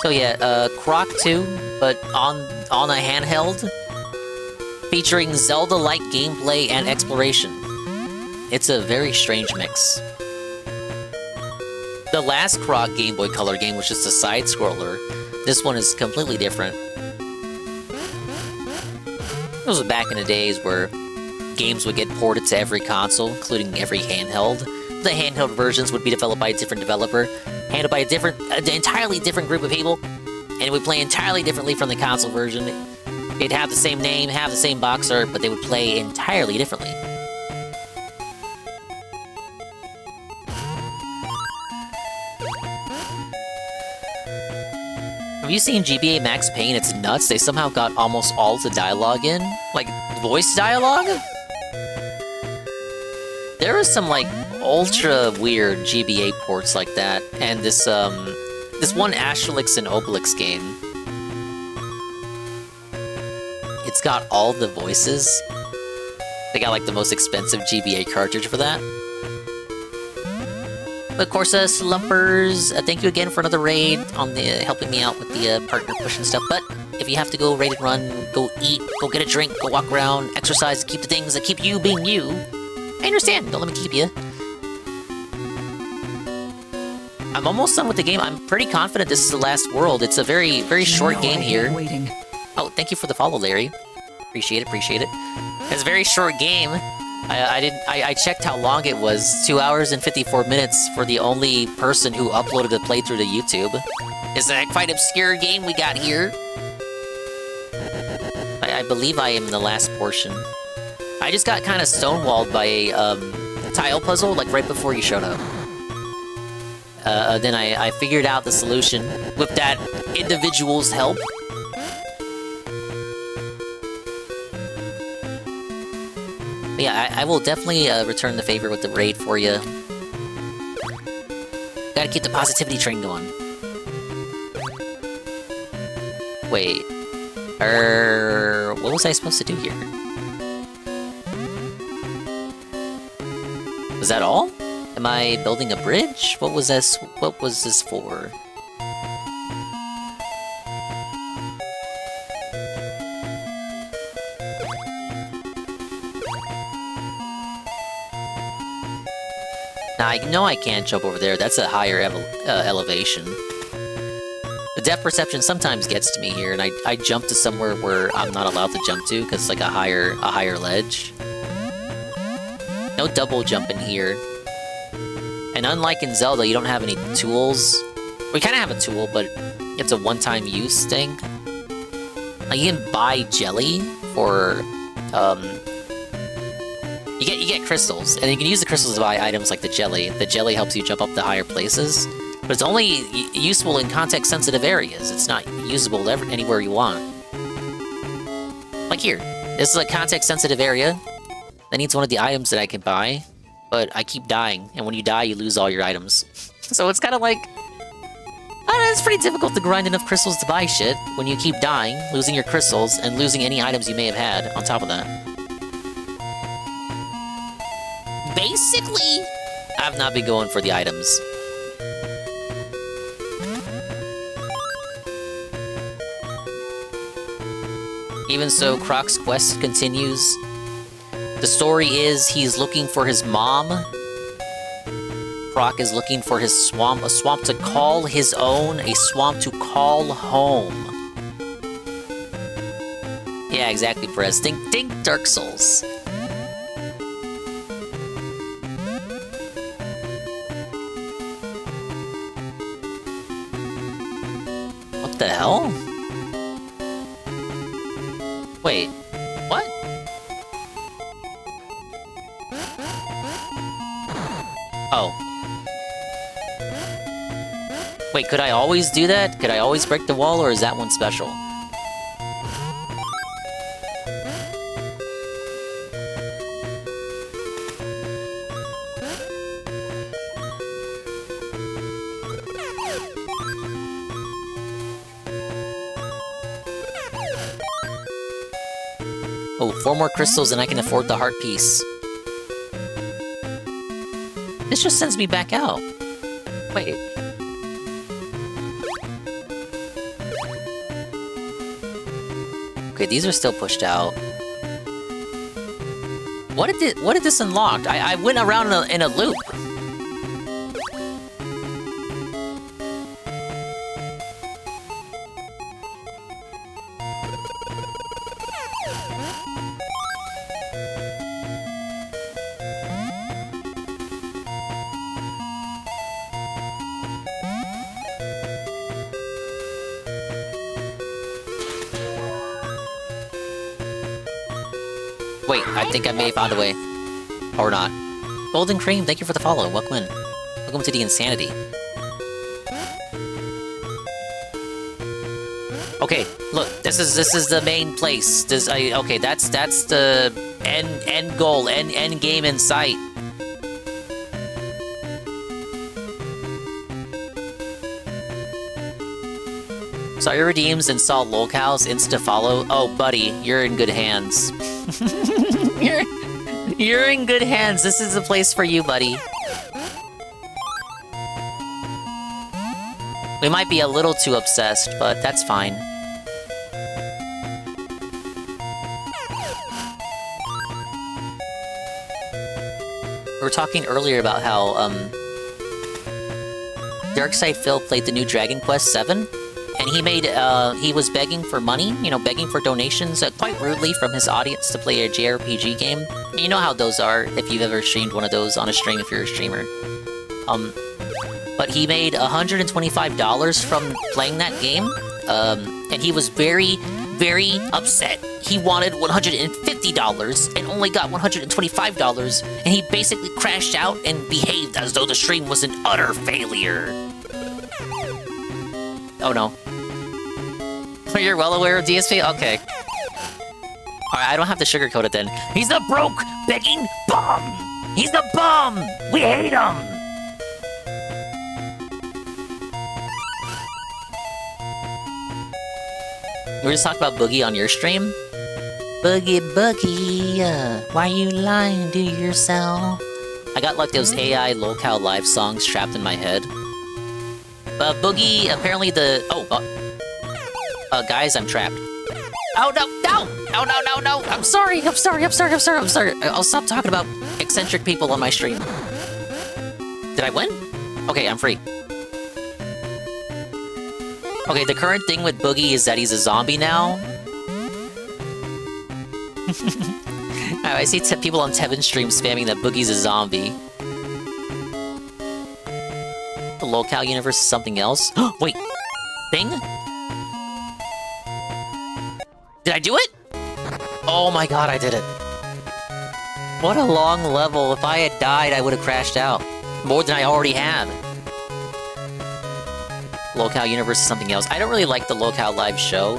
So yeah, Croc 2, but on a handheld, featuring Zelda-like gameplay and exploration. It's a very strange mix. The last Croc Game Boy Color game was just a side-scroller. This one is completely different. Those were back in the days where games would get ported to every console, including every handheld. The handheld versions would be developed by a different developer, handled by an entirely different group of people, and it would play entirely differently from the console version. It'd have the same name, have the same box art, but they would play entirely differently. Have you seen GBA Max Payne? It's nuts. They somehow got almost all the dialogue in. Like, voice dialogue? There is some, like, ultra weird GBA ports like that. And this one Asterix and Obelix game. It's got all the voices. They got, like, the most expensive GBA cartridge for that. But of course, Slumpers, thank you again for another raid on the helping me out with the partner push and stuff. But if you have to go raid and run, go eat, go get a drink, go walk around, exercise, keep the things that keep you being you, I understand. Don't let me keep you. I'm almost done with the game. I'm pretty confident this is the last world. It's a very, very short game here. Oh, thank you for the follow, Larry. Appreciate it, appreciate it. It's a very short game. I checked how long it was. 2 hours and 54 minutes for the only person who uploaded a playthrough to YouTube. It's a quite obscure game we got here. I believe I am in the last portion. I just got kind of stonewalled by a tile puzzle, like right before you showed up. Then I figured out the solution with that individual's help. But yeah, I will definitely return the favor with the raid for you. Gotta keep the positivity train going. Wait. What was I supposed to do here? Was that all? Am I building a bridge? What was this for? Now, I know I can't jump over there. That's a higher elevation. The depth perception sometimes gets to me here, and I jump to somewhere where I'm not allowed to jump to, because it's like a higher ledge. No double jumping here. And unlike in Zelda, you don't have any tools. We kind of have a tool, but it's a one-time use thing. Like, you can buy jelly for, You get crystals, and you can use the crystals to buy items like the jelly. The jelly helps you jump up to higher places, but it's only useful in context-sensitive areas. It's not usable anywhere you want. Like here. This is a context-sensitive area that needs one of the items that I can buy, but I keep dying, and when you die, you lose all your items. So it's kind of like is pretty difficult to grind enough crystals to buy shit when you keep dying, losing your crystals, and losing any items you may have had on top of that. Basically, I've not been going for the items. Even so, Croc's quest continues. The story is he's looking for his mom. Croc is looking for his swamp, a swamp to call his own, a swamp to call home. Yeah, exactly, Perez. Think Dark Souls. What the hell? Wait, what? Oh. Wait, could I always do that? Could I always break the wall, or is that one special? Oh, 4 more crystals and I can afford the heart piece. This just sends me back out. Wait. Okay, these are still pushed out. What did this unlock? I went around in a loop. Wait, I think I may have found a way. Or not. Golden Cream, thank you for the follow. Welcome in. Welcome to the insanity. Okay, look, this is the main place. Okay, that's the end goal, end game in sight. Saw your redeems and saw locals insta follow. Oh, buddy, you're in good hands. You're in good hands. This is the place for you, buddy. We might be a little too obsessed, but that's fine. We were talking earlier about how Darkside Phil played the new Dragon Quest VII. And he was begging for money, you know, begging for donations quite rudely from his audience to play a JRPG game. You know how those are if you've ever streamed one of those on a stream if you're a streamer. But he made $125 from playing that game, and he was very, very upset. He wanted $150 and only got $125, and he basically crashed out and behaved as though the stream was an utter failure. Oh no. You're well aware of DSP? Okay. Alright, I don't have to sugarcoat it then. He's a broke, begging bum! He's a bum! We hate him! We were just talking about Boogie on your stream? Boogie, why you lying to yourself? I got like those AI locale live songs trapped in my head. Boogie, apparently guys, I'm trapped. Oh, no! I'm sorry. I'll stop talking about eccentric people on my stream. Did I win? Okay, I'm free. Okay, the current thing with Boogie is that he's a zombie now. I see people on Tevin's stream spamming that Boogie's a zombie. The locale universe is something else. Wait, thing? Did I do it? Oh my god, I did it. What a long level. If I had died, I would have crashed out. More than I already have. Locale universe is something else. I don't really like the locale live show.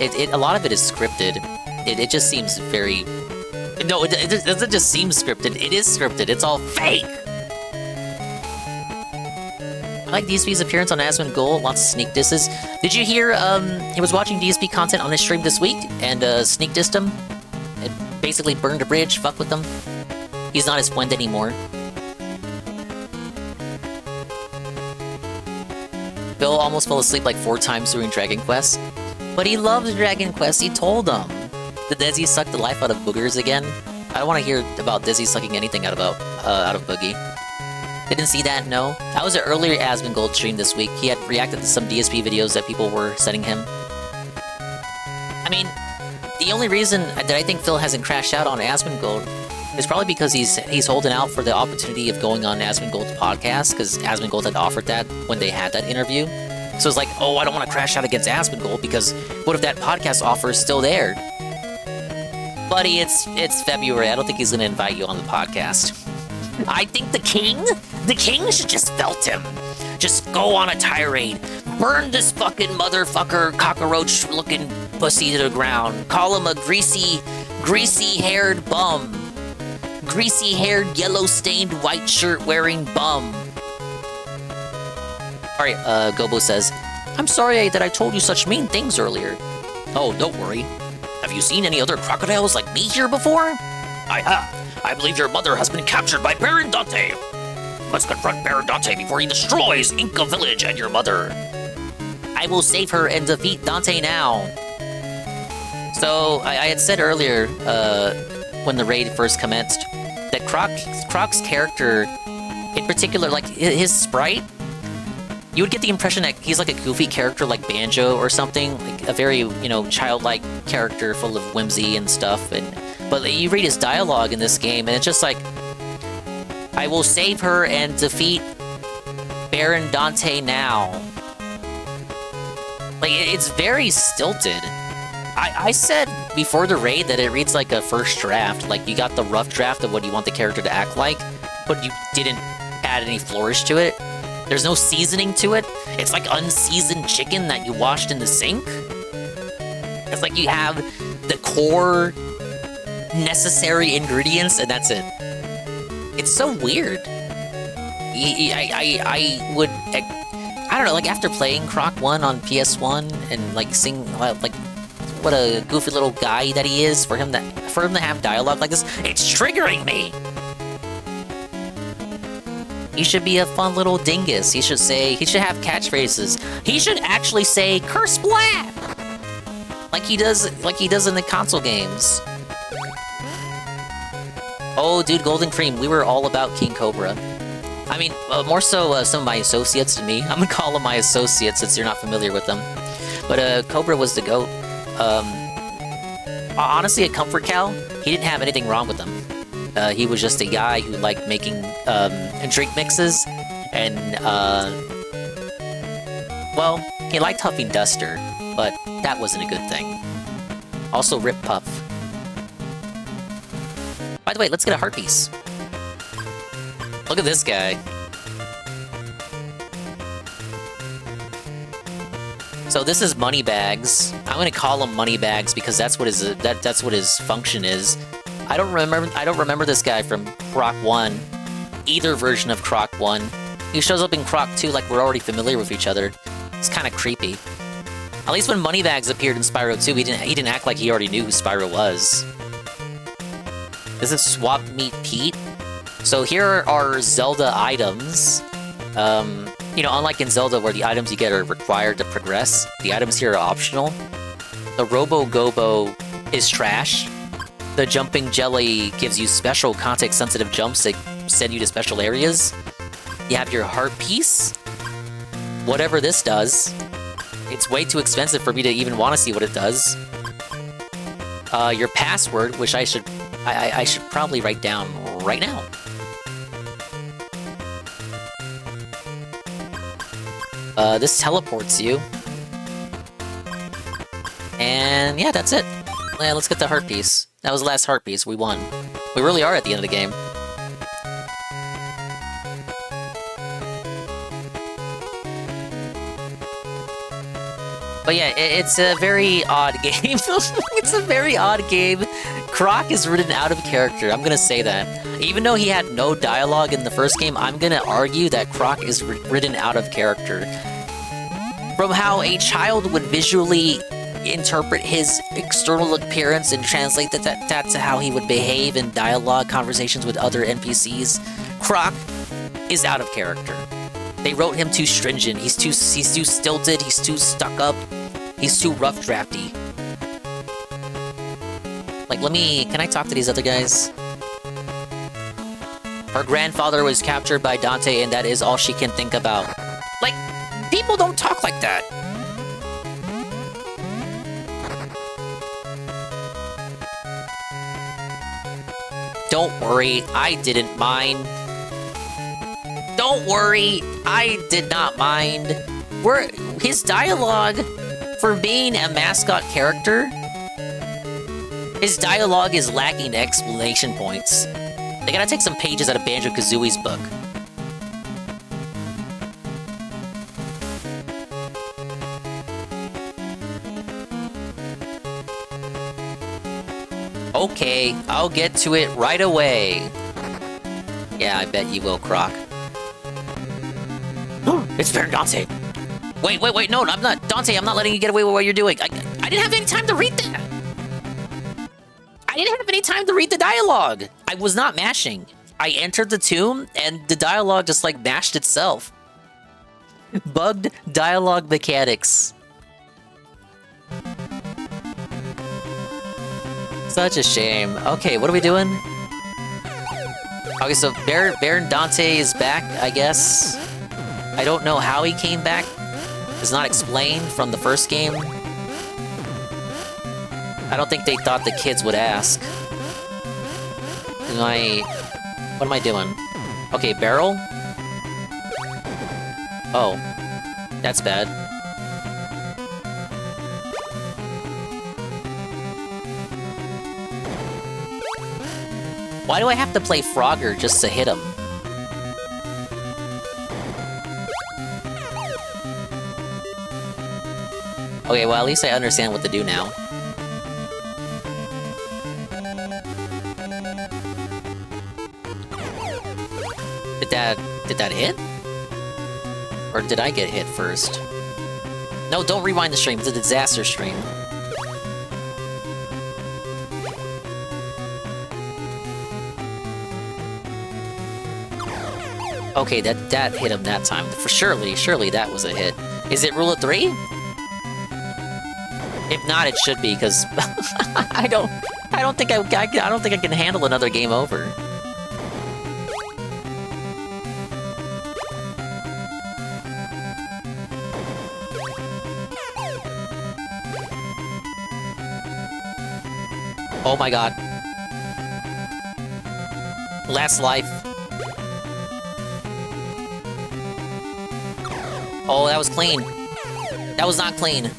A lot of it is scripted. It just seems very... No, it doesn't just seem scripted. It is scripted. It's all fake. I like DSP's appearance on Asmongold, lots of sneak disses. Did you hear, he was watching DSP content on his stream this week, and, sneak dissed him? And basically burned a bridge, fucked with him. He's not his friend anymore. Bill almost fell asleep like 4 times during Dragon Quest. But he loves Dragon Quest, he told him. Did Desi suck the life out of boogers again? I don't want to hear about Desi sucking anything out of Boogie. Didn't see that, no. That was an earlier Asmongold stream this week. He had reacted to some DSP videos that people were sending him. I mean, the only reason that I think Phil hasn't crashed out on Asmongold is probably because he's holding out for the opportunity of going on Asmongold's podcast, because Asmongold had offered that when they had that interview. So it's like, oh, I don't want to crash out against Asmongold, because what if that podcast offer is still there? Buddy, it's February. I don't think he's going to invite you on the podcast. I think the king should just felt him. Just go on a tirade. Burn this fucking motherfucker cockroach-looking pussy to the ground. Call him a greasy-haired bum. Greasy-haired, yellow-stained, white shirt-wearing bum. Alright, Gobo says, I'm sorry that I told you such mean things earlier. Oh, don't worry. Have you seen any other crocodiles like me here before? I have. I believe your mother has been captured by Baron Dante. Let's confront Baron Dante before he destroys Inca Village and your mother. I will save her and defeat Dante now. So, I had said earlier, when the raid first commenced, that Croc's character, in particular, like, his sprite, you would get the impression that he's like a goofy character like Banjo or something, like a very, childlike character full of whimsy and stuff, but you read his dialogue in this game, and it's just like, I will save her and defeat Baron Dante now. Like, it's very stilted. I said before the raid that it reads like a first draft, like you got the rough draft of what you want the character to act like, but you didn't add any flourish to it. There's no seasoning to it. It's like unseasoned chicken that you washed in the sink. It's like you have the core necessary ingredients, and that's it. It's so weird. I don't know, like after playing Croc 1 on PS1 and like seeing like what a goofy little guy that he is, for him to have dialogue like this, it's triggering me. He should be a fun little dingus. He should have catchphrases. He should actually say "curse black," like he does in the console games. Oh, dude, Golden Cream, we were all about King Cobra. I mean, more so some of my associates than me. I'm gonna call them my associates since you're not familiar with them. But Cobra was the GOAT. Honestly, a comfort cow, he didn't have anything wrong with him. He was just a guy who liked making drink mixes, and, well, he liked huffing Duster, but that wasn't a good thing. Also, Rip Puff. By the way, let's get a heart piece. Look at this guy. So this is Moneybags. I'm gonna call him Moneybags because that's what his function is. I don't remember this guy from Croc 1, either version of Croc 1. He shows up in Croc 2 like we're already familiar with each other. It's kind of creepy. At least when Moneybags appeared in Spyro 2, he didn't act like he already knew who Spyro was. This is Swap Meet Pete. So here are Zelda items. Unlike in Zelda where the items you get are required to progress, the items here are optional. The Robo-Gobo is trash. The Jumping Jelly gives you special context-sensitive jumps that send you to special areas. You have your Heart Piece. Whatever this does. It's way too expensive for me to even want to see what it does. Your password, which I should probably write down right now. This teleports you. And yeah, that's it. Yeah, let's get the heart piece. That was the last heart piece. We won. We really are at the end of the game. But yeah, it's a very odd game. It's a very odd game. Croc is written out of character. I'm gonna say that. Even though he had no dialogue in the first game, I'm gonna argue that Croc is written out of character. From how a child would visually interpret his external appearance and translate that to how he would behave in dialogue conversations with other NPCs, Croc is out of character. They wrote him too stringent. He's too stilted. He's too stuck up. He's too rough drafty. Like, can I talk to these other guys? Her grandfather was captured by Dante, and that is all she can think about. Like, people don't talk like that. Don't worry, I didn't mind. Don't worry, I did not mind. His dialogue, for being a mascot character, his dialogue is lacking explanation points. They gotta take some pages out of Banjo-Kazooie's book. Okay, I'll get to it right away. Yeah, I bet you will, Croc. It's Baron Dante. Wait, no, I'm not. Dante, I'm not letting you get away with what you're doing. I didn't have any time to read that. I didn't have any time to read the dialogue. I was not mashing. I entered the tomb, and the dialogue just, like, mashed itself. Bugged dialogue mechanics. Such a shame. Okay, what are we doing? Okay, so Baron Dante is back, I guess. I don't know how he came back. It's not explained from the first game. I don't think they thought the kids would ask. What am I doing? Okay, barrel? Oh. That's bad. Why do I have to play Frogger just to hit him? Okay, well, at least I understand what to do now. Did that hit? Or did I get hit first? No, don't rewind the stream. It's a disaster stream. Okay, that hit him that time. For surely that was a hit. Is it rule of 3? If not, it should be, because I don't think I can handle another game over. Oh my god. Last life. Oh, that was clean. That was not clean.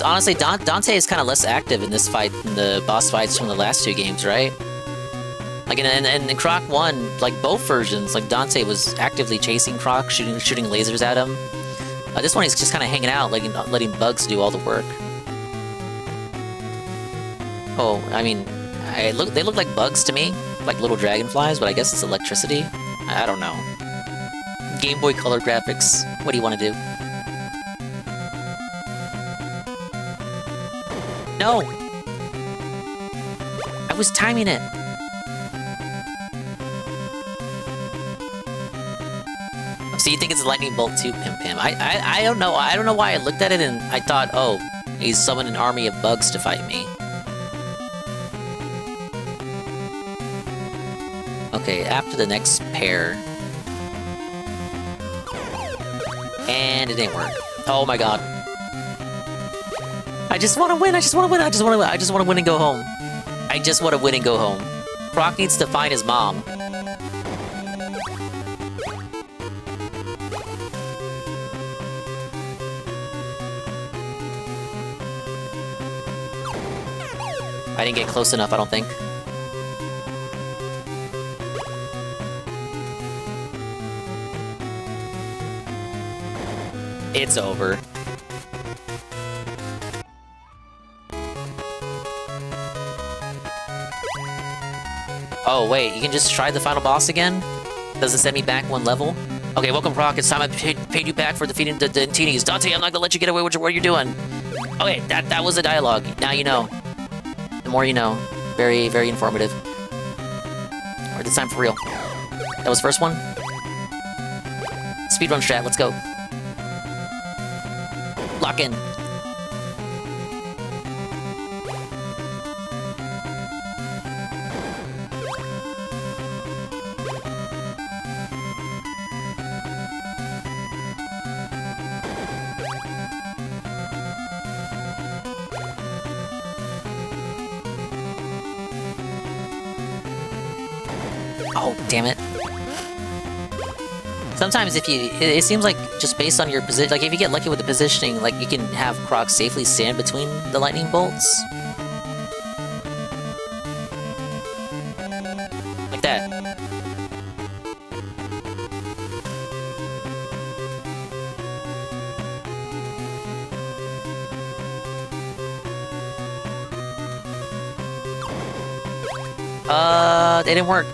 Honestly, Dante is kind of less active in this fight than the boss fights from the last two games, right? Like in Croc 1, like both versions, like Dante was actively chasing Croc, shooting lasers at him. This one he's just kind of hanging out, letting bugs do all the work. Oh, I mean, they look like bugs to me, like little dragonflies, but I guess it's electricity. I don't know. Game Boy Color graphics. What do you want to do? No! I was timing it! So you think it's a lightning bolt too, Pim? I don't know. I don't know why I looked at it and I thought, oh, he's summoned an army of bugs to fight me. Okay, after the next pair. And it didn't work. Oh my god. I just want to win, I just want to win, I just want to win and go home. I just want to win and go home. Croc needs to find his mom. I didn't get close enough, I don't think. It's over. Oh, wait, you can just try the final boss again? Does it send me back one level? Okay, welcome, Croc. It's time I paid you back for defeating the Teenies. Dante, I'm not gonna let you get away with what you're doing. Okay, that was a dialogue. Now you know. The more you know. Very, very informative. Alright, it's time for real. That was the first one. Speedrun strat, let's go. Lock in. Oh, damn it. Sometimes if you... It seems like just based on your position... Like, if you get lucky with the positioning, like, you can have Croc safely stand between the lightning bolts. Like that. It didn't work.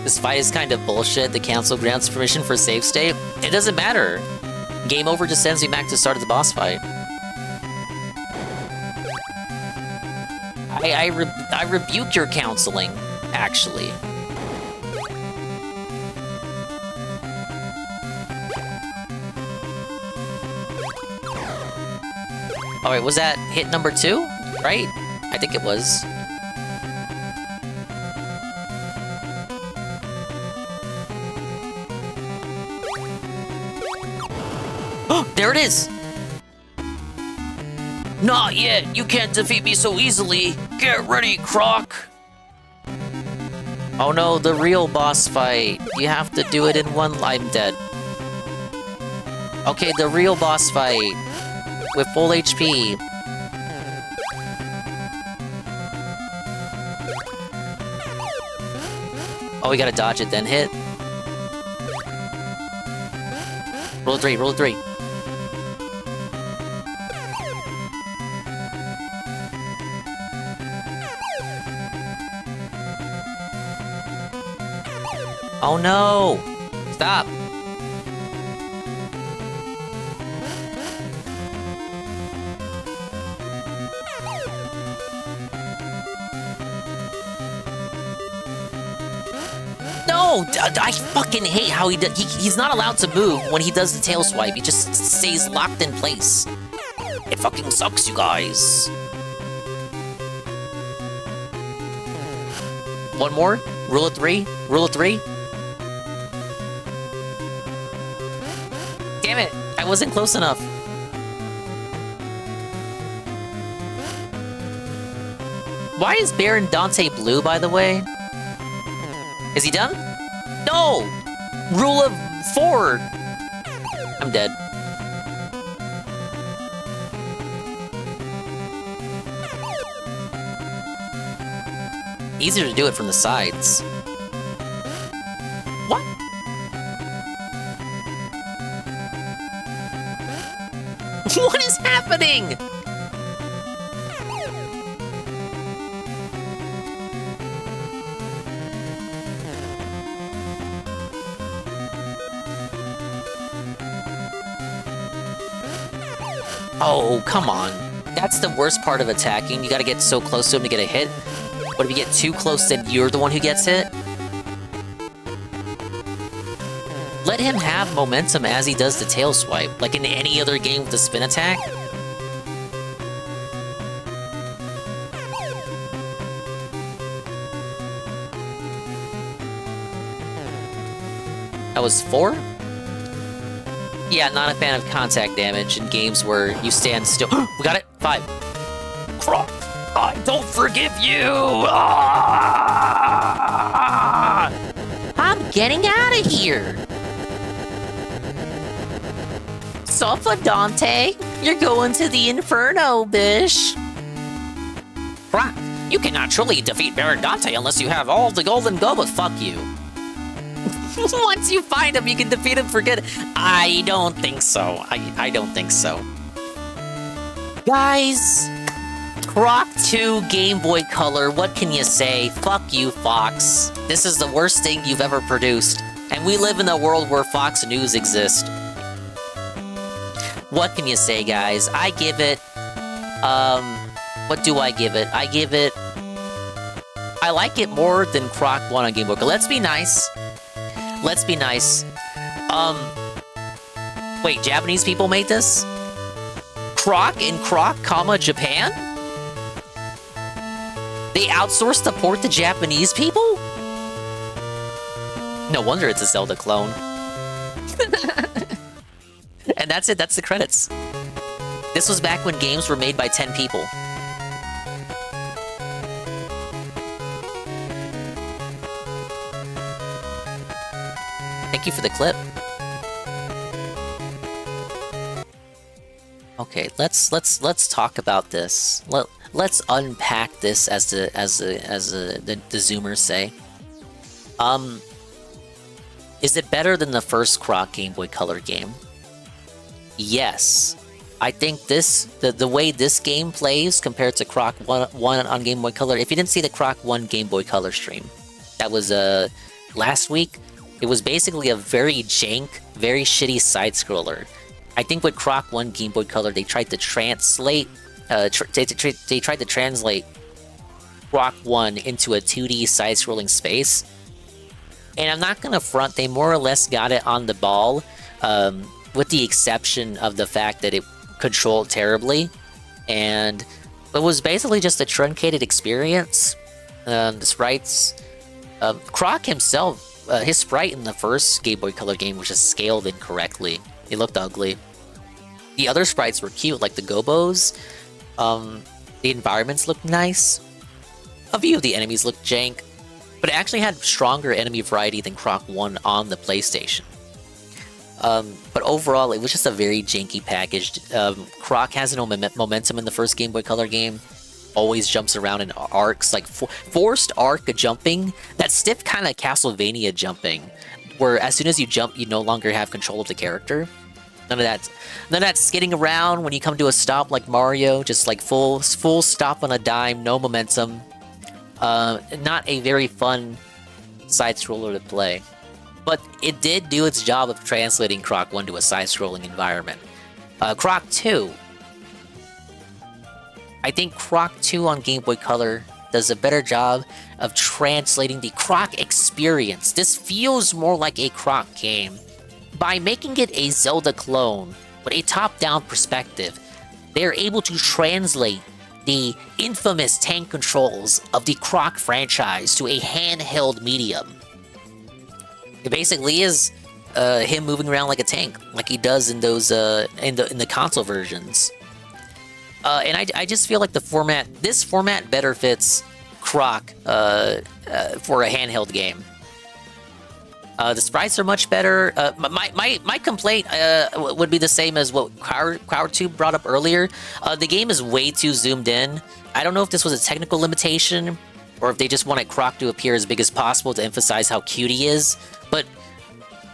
This fight is kind of bullshit. The council grants permission for save state. It doesn't matter. Game over just sends me back to the start of the boss fight. I rebuke your counseling, actually. Alright, was that hit number 2? Right? I think it was. There it is! Not yet! You can't defeat me so easily! Get ready, Croc! Oh no, the real boss fight. You have to do it in one... I'm dead. Okay, the real boss fight. With full HP. Oh, we gotta dodge it, then hit. Roll 3, roll 3. Oh no! Stop! No! I fucking hate how he does. He's not allowed to move when he does the tail swipe. He just stays locked in place. It fucking sucks, you guys. One more? Rule of 3? Rule of 3? Damn it! I wasn't close enough. Why is Baron Dante blue, by the way? Is he done? No! Rule of 4! I'm dead. Easier to do it from the sides. What? What is happening? Oh, come on. That's the worst part of attacking. You gotta get so close to him to get a hit. But if you get too close, then you're the one who gets hit. Let him have momentum as he does the tail swipe, like in any other game with the spin attack. That was 4? Yeah, not a fan of contact damage in games where you stand still. We got it? 5. Croc, I don't forgive you! Ah! I'm getting out of here! So suffer, Dante. You're going to the Inferno, bish. Croc, you cannot truly defeat Baron Dante unless you have all the golden goblet. Fuck you. Once you find him, you can defeat him for good. I don't think so. I don't think so. Guys, Croc 2 Game Boy Color, what can you say? Fuck you, Fox. This is the worst thing you've ever produced. And we live in a world where Fox News exists. What can you say, guys? I give it... what do I give it? I give it... I like it more than Croc 1 on Game Boy Color. Let's be nice. Let's be nice. Wait, Japanese people made this? Croc in Croc, Japan? They outsourced the port to Japanese people? No wonder it's a Zelda clone. And that's it, that's the credits. This was back when games were made by 10 people. Thank you for the clip. Okay, let's talk about this. Let's unpack this as the Zoomers say. Is it better than the first Croc Game Boy Color game? Yes. I think the way this game plays compared to Croc 1 on Game Boy Color, if you didn't see the Croc 1 Game Boy Color stream, that was last week, it was basically a very jank, very shitty side-scroller. I think with Croc 1 Game Boy Color, they tried to translate they tried to translate Croc 1 into a 2D side-scrolling space. And I'm not gonna front, they more or less got it on the ball, with the exception of the fact that it controlled terribly, and it was basically just a truncated experience. The sprites, Croc himself, his sprite in the first Game Boy Color game was just scaled incorrectly. It looked ugly. The other sprites were cute, like the gobos. The environments looked nice. A few of the enemies looked jank, but it actually had stronger enemy variety than Croc 1 on the PlayStation. But overall, it was just a very janky package. Croc has no momentum in the first Game Boy Color game. Always jumps around in arcs, like forced arc jumping. That stiff kind of Castlevania jumping, where as soon as you jump, you no longer have control of the character. None of that skidding around when you come to a stop like Mario, just like full stop on a dime, no momentum. Not a very fun side-scroller to play. But it did do its job of translating Croc 1 to a side-scrolling environment. Croc 2. I think Croc 2 on Game Boy Color does a better job of translating the Croc experience. This feels more like a Croc game. By making it a Zelda clone with a top-down perspective, they are able to translate the infamous tank controls of the Croc franchise to a handheld medium. It basically is him moving around like a tank, like he does in those in the console versions. And I just feel like this format better fits Croc for a handheld game. The sprites are much better. My complaint would be the same as what CrowdTube brought up earlier. The game is way too zoomed in. I don't know if this was a technical limitation, or if they just wanted Croc to appear as big as possible to emphasize how cute he is. But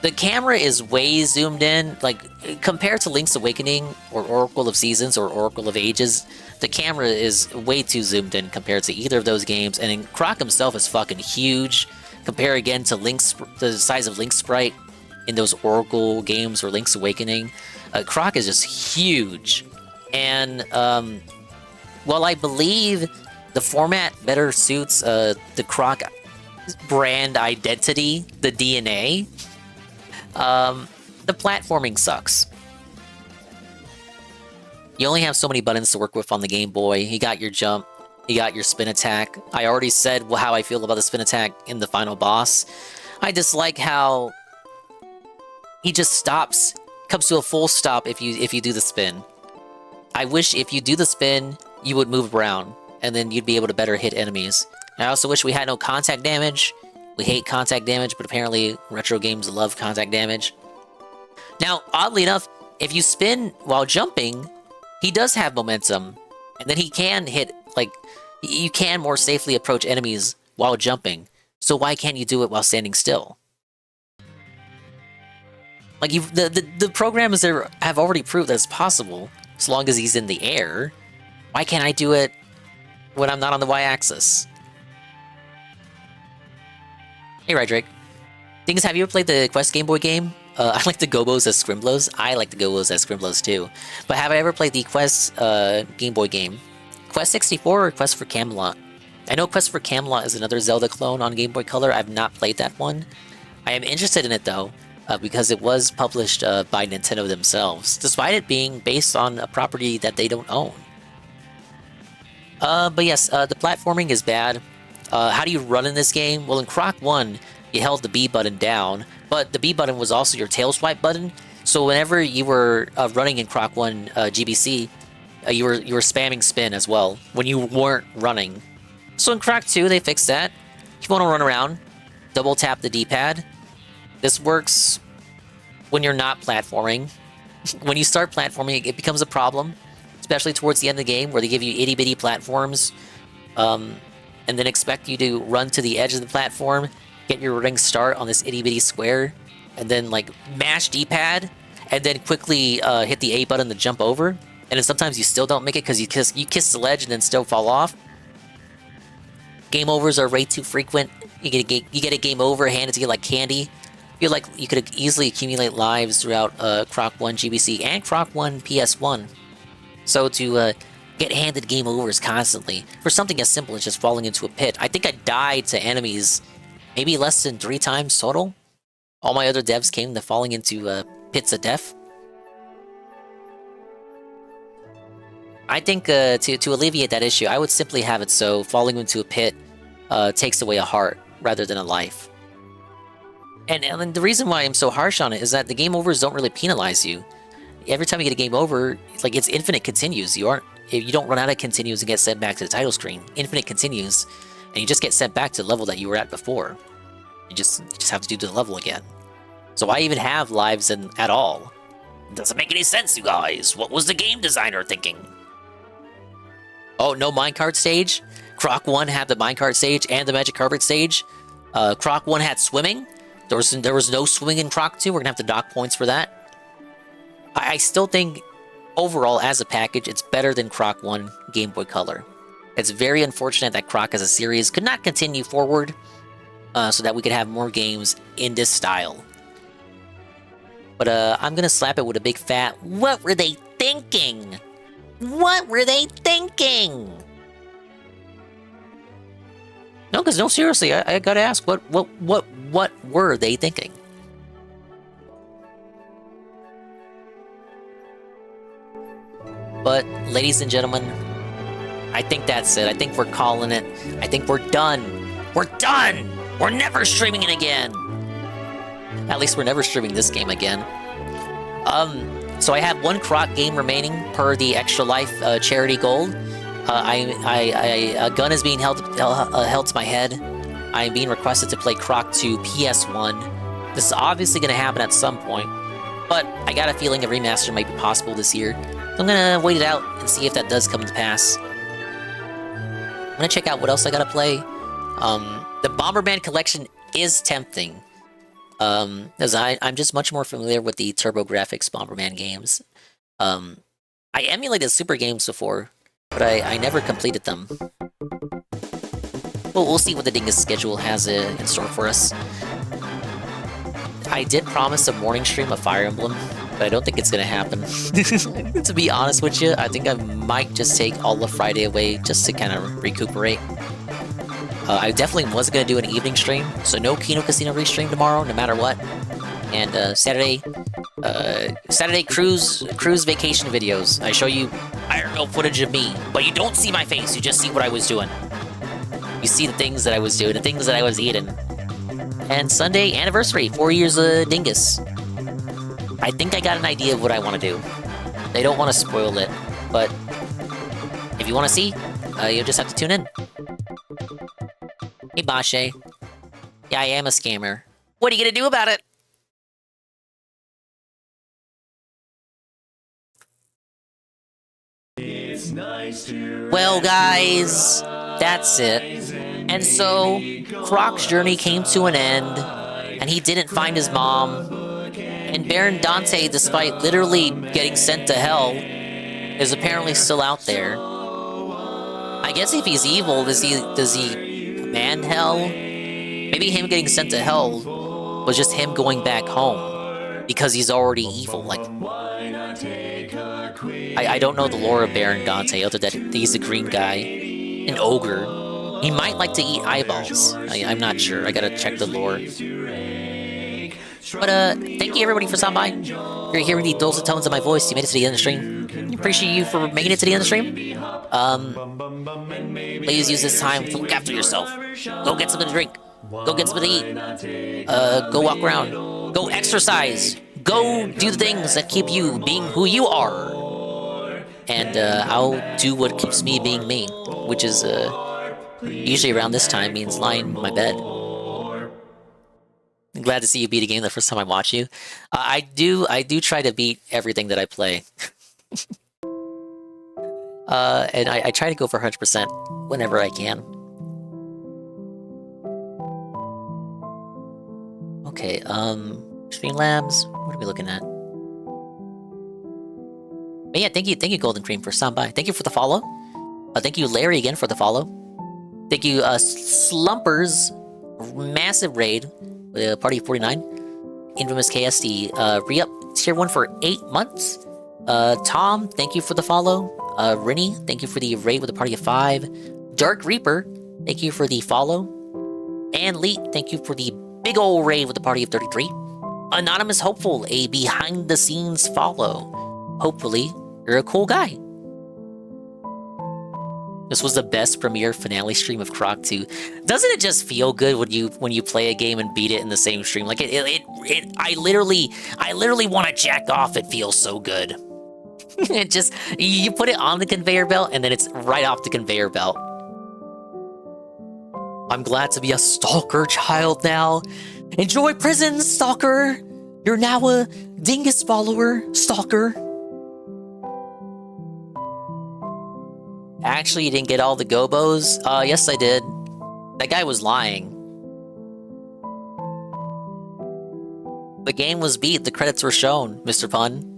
the camera is way zoomed in. Like, compared to Link's Awakening, or Oracle of Seasons, or Oracle of Ages, the camera is way too zoomed in compared to either of those games. And then Croc himself is fucking huge. Compare again to the size of Link's sprite in those Oracle games or Link's Awakening. Croc is just huge. And while I believe the format better suits the Croc brand identity, the DNA, the platforming sucks. You only have so many buttons to work with on the Game Boy. You got your jump. You got your spin attack. I already said how I feel about the spin attack in the final boss. I dislike how he just stops, comes to a full stop if you do the spin. I wish if you do the spin, you would move around, and then you'd be able to better hit enemies. I also wish we had no contact damage. We hate contact damage, but apparently retro games love contact damage. Now, oddly enough, if you spin while jumping, he does have momentum. And then he can hit, like, you can more safely approach enemies while jumping. So why can't you do it while standing still? Like, the programmers there have already proved that it's possible, as long as he's in the air. Why can't I do it when I'm not on the y-axis? Hey, Rydrake. Things, have you ever played the Quest Game Boy game? I like the Gobos as Scrimblows. I like the Gobos as Scrimblows too. But have I ever played the Quest Game Boy game? Quest 64 or Quest for Camelot? I know Quest for Camelot is another Zelda clone on Game Boy Color. I've not played that one. I am interested in it though, because it was published by Nintendo themselves, despite it being based on a property that they don't own. But yes, the platforming is bad. How do you run in this game? Well, in Croc 1, you held the B button down, but the B button was also your tail swipe button. So whenever you were running in Croc 1 GBC, you were spamming spin as well when you weren't running. So in Croc 2, they fixed that. If you want to run around, double tap the D-pad. This works when you're not platforming. When you start platforming, it becomes a problem, especially towards the end of the game where they give you itty-bitty platforms and then expect you to run to the edge of the platform, get your running start on this itty-bitty square, and then like mash D-pad, and then quickly hit the A button to jump over. And then sometimes you still don't make it because you kiss the ledge and then still fall off. Game overs are way too frequent. You get a game over handed to you like candy. I feel like you could easily accumulate lives throughout Croc 1 GBC and Croc 1 PS1. So to get handed game overs constantly for something as simple as just falling into a pit. I think I died to enemies maybe less than 3 times total. All my other devs came to falling into pits of death. I think to alleviate that issue, I would simply have it so falling into a pit takes away a heart rather than a life. And the reason why I'm so harsh on it is that the game overs don't really penalize you. Every time you get a game over, like it's infinite continues. You don't run out of continues and get sent back to the title screen. Infinite continues, and you just get sent back to the level that you were at before. You just have to do the level again. So why even have lives at all? It doesn't make any sense, you guys. What was the game designer thinking? Oh, no minecart stage? Croc 1 had the minecart stage and the magic carpet stage. Croc 1 had swimming. There was no swimming in Croc 2. We're gonna have to dock points for that. I still think, overall, as a package, it's better than Croc 1 Game Boy Color. It's very unfortunate that Croc as a series could not continue forward, so that we could have more games in this style. But I'm gonna slap it with a big fat, what were they thinking? What were they thinking? No, because no, seriously, I gotta ask, what were they thinking? But, ladies and gentlemen, I think that's it. I think we're calling it. I think we're done. We're done! We're never streaming it again! At least we're never streaming this game again. So I have one Croc game remaining per the Extra Life charity goal. A gun is being held to my head. I am being requested to play Croc 2 PS1. This is obviously going to happen at some point, but I got a feeling a remaster might be possible this year. So I'm going to wait it out and see if that does come to pass. I'm going to check out what else I got to play. The Bomberman collection is tempting. As I'm just much more familiar with the TurboGrafx Bomberman games. I emulated Super games before, but I never completed them. Well, we'll see what the Dingus schedule has in store for us. I did promise a morning stream of Fire Emblem, but I don't think it's gonna happen. To be honest with you, I think I might just take all of Friday away just to kind of recuperate. I definitely was gonna do an evening stream, so no Kino Casino restream tomorrow, no matter what. And Saturday cruise vacation videos. I show you IRL footage of me, but you don't see my face. You just see what I was doing. You see the things that I was doing, the things that I was eating. And Sunday anniversary, 4 years of Dingus. I think I got an idea of what I want to do. They don't want to spoil it, but if you want to see, you'll just have to tune in. Hey, Bashe. Yeah, I am a scammer. What are you gonna do about it? Well, guys, that's it. And so, Croc's journey came to an end, and he didn't find his mom. And Baron Dante, despite literally getting sent to hell, is apparently still out there. I guess if he's evil, does he command hell? Maybe him getting sent to hell was just him going back home because he's already evil. Like, I don't know the lore of Baron Dante other than he's a green guy, an ogre. He might like to eat eyeballs. I'm not sure. I gotta check the lore. But thank you everybody for stopping by. You're hearing the dulcet tones of my voice. You made it to the end of the stream. Appreciate you for making it to the end of the stream. Please use this time to look after yourself. Go get something to drink. Go get something to eat. Go walk around. Go exercise. Go do the things that keep you being who you are. And I'll do what keeps me being me, which is usually around this time means lying in my bed. I'm glad to see you beat a game the first time I watch you. I do try to beat everything that I play. And I try to go for 100% whenever I can. Okay, Streamlabs, what are we looking at? But yeah, thank you, Golden Cream, for stopping by. Thank you for the follow. Thank you, Larry, again, for the follow. Thank you, Slumpers, massive raid, Party 49. Infamous KSD, re-up tier 1 for 8 months. Tom, thank you for the follow. Rennie, thank you for the raid with a party of 5. Dark Reaper, thank you for the follow. And Leet, thank you for the big ol' raid with a party of 33. Anonymous Hopeful, a behind-the-scenes follow. Hopefully, you're a cool guy. This was the best premiere finale stream of Croc 2. Doesn't it just feel good when you play a game and beat it in the same stream? Like I literally want to jack off. It feels so good. It just, you put it on the conveyor belt and then it's right off the conveyor belt. I'm glad to be a stalker child now. Enjoy prison, stalker. You're now a dingus follower, stalker. Actually, you didn't get all the gobos? Yes I did. That guy was lying. The game was beat, the credits were shown, Mr. Pun.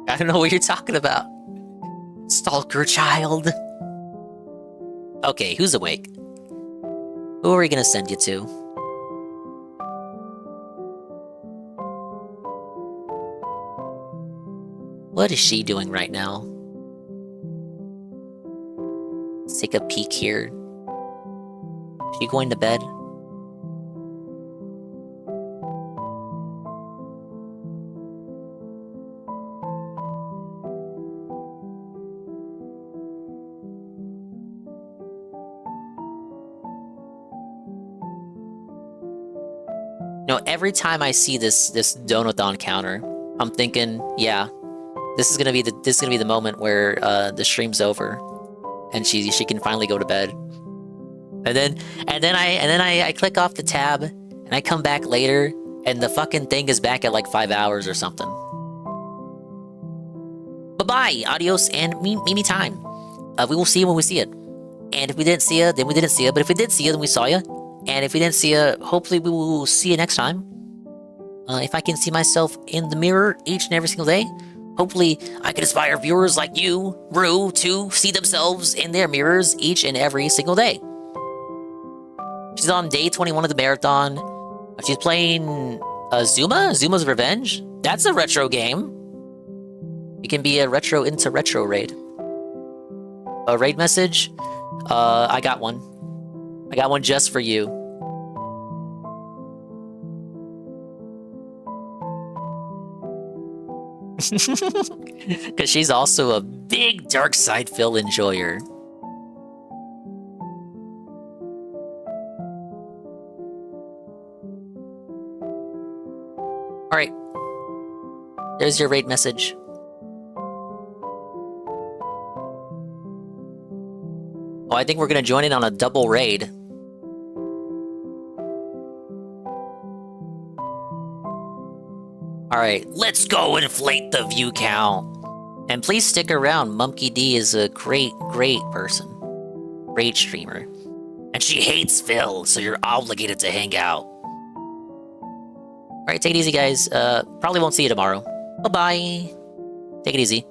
I don't know what you're talking about. Stalker child. Okay, who's awake? Who are we gonna send you to? What is she doing right now? Let's take a peek here. Is she going to bed? No, every time I see this Donathon counter, I'm thinking, yeah, this is gonna be the moment where the stream's over, and she can finally go to bed. And then I click off the tab, and I come back later, and the fucking thing is back at like 5 hours or something. Bye-bye, adios, and Mimi time. We will see you when we see it. And if we didn't see you, then we didn't see you. But if we did see you, then we saw you. And if we didn't see you, hopefully we will see you next time. If I can see myself in the mirror each and every single day, hopefully I can inspire viewers like you, Rue, to see themselves in their mirrors each and every single day. She's on day 21 of the marathon. She's playing Zuma's Revenge. That's a retro game. You can be a retro into retro raid. A raid message? I got one. I got one just for you. Because she's also a big Dark Side Phil enjoyer. Alright. There's your raid message. Oh, I think we're gonna join in on a double raid. Alright, let's go inflate the view count. And please stick around. Mumky D is a great person. Great streamer. And she hates Phil, so you're obligated to hang out. Alright, take it easy, guys. Probably won't see you tomorrow. Bye-bye. Take it easy.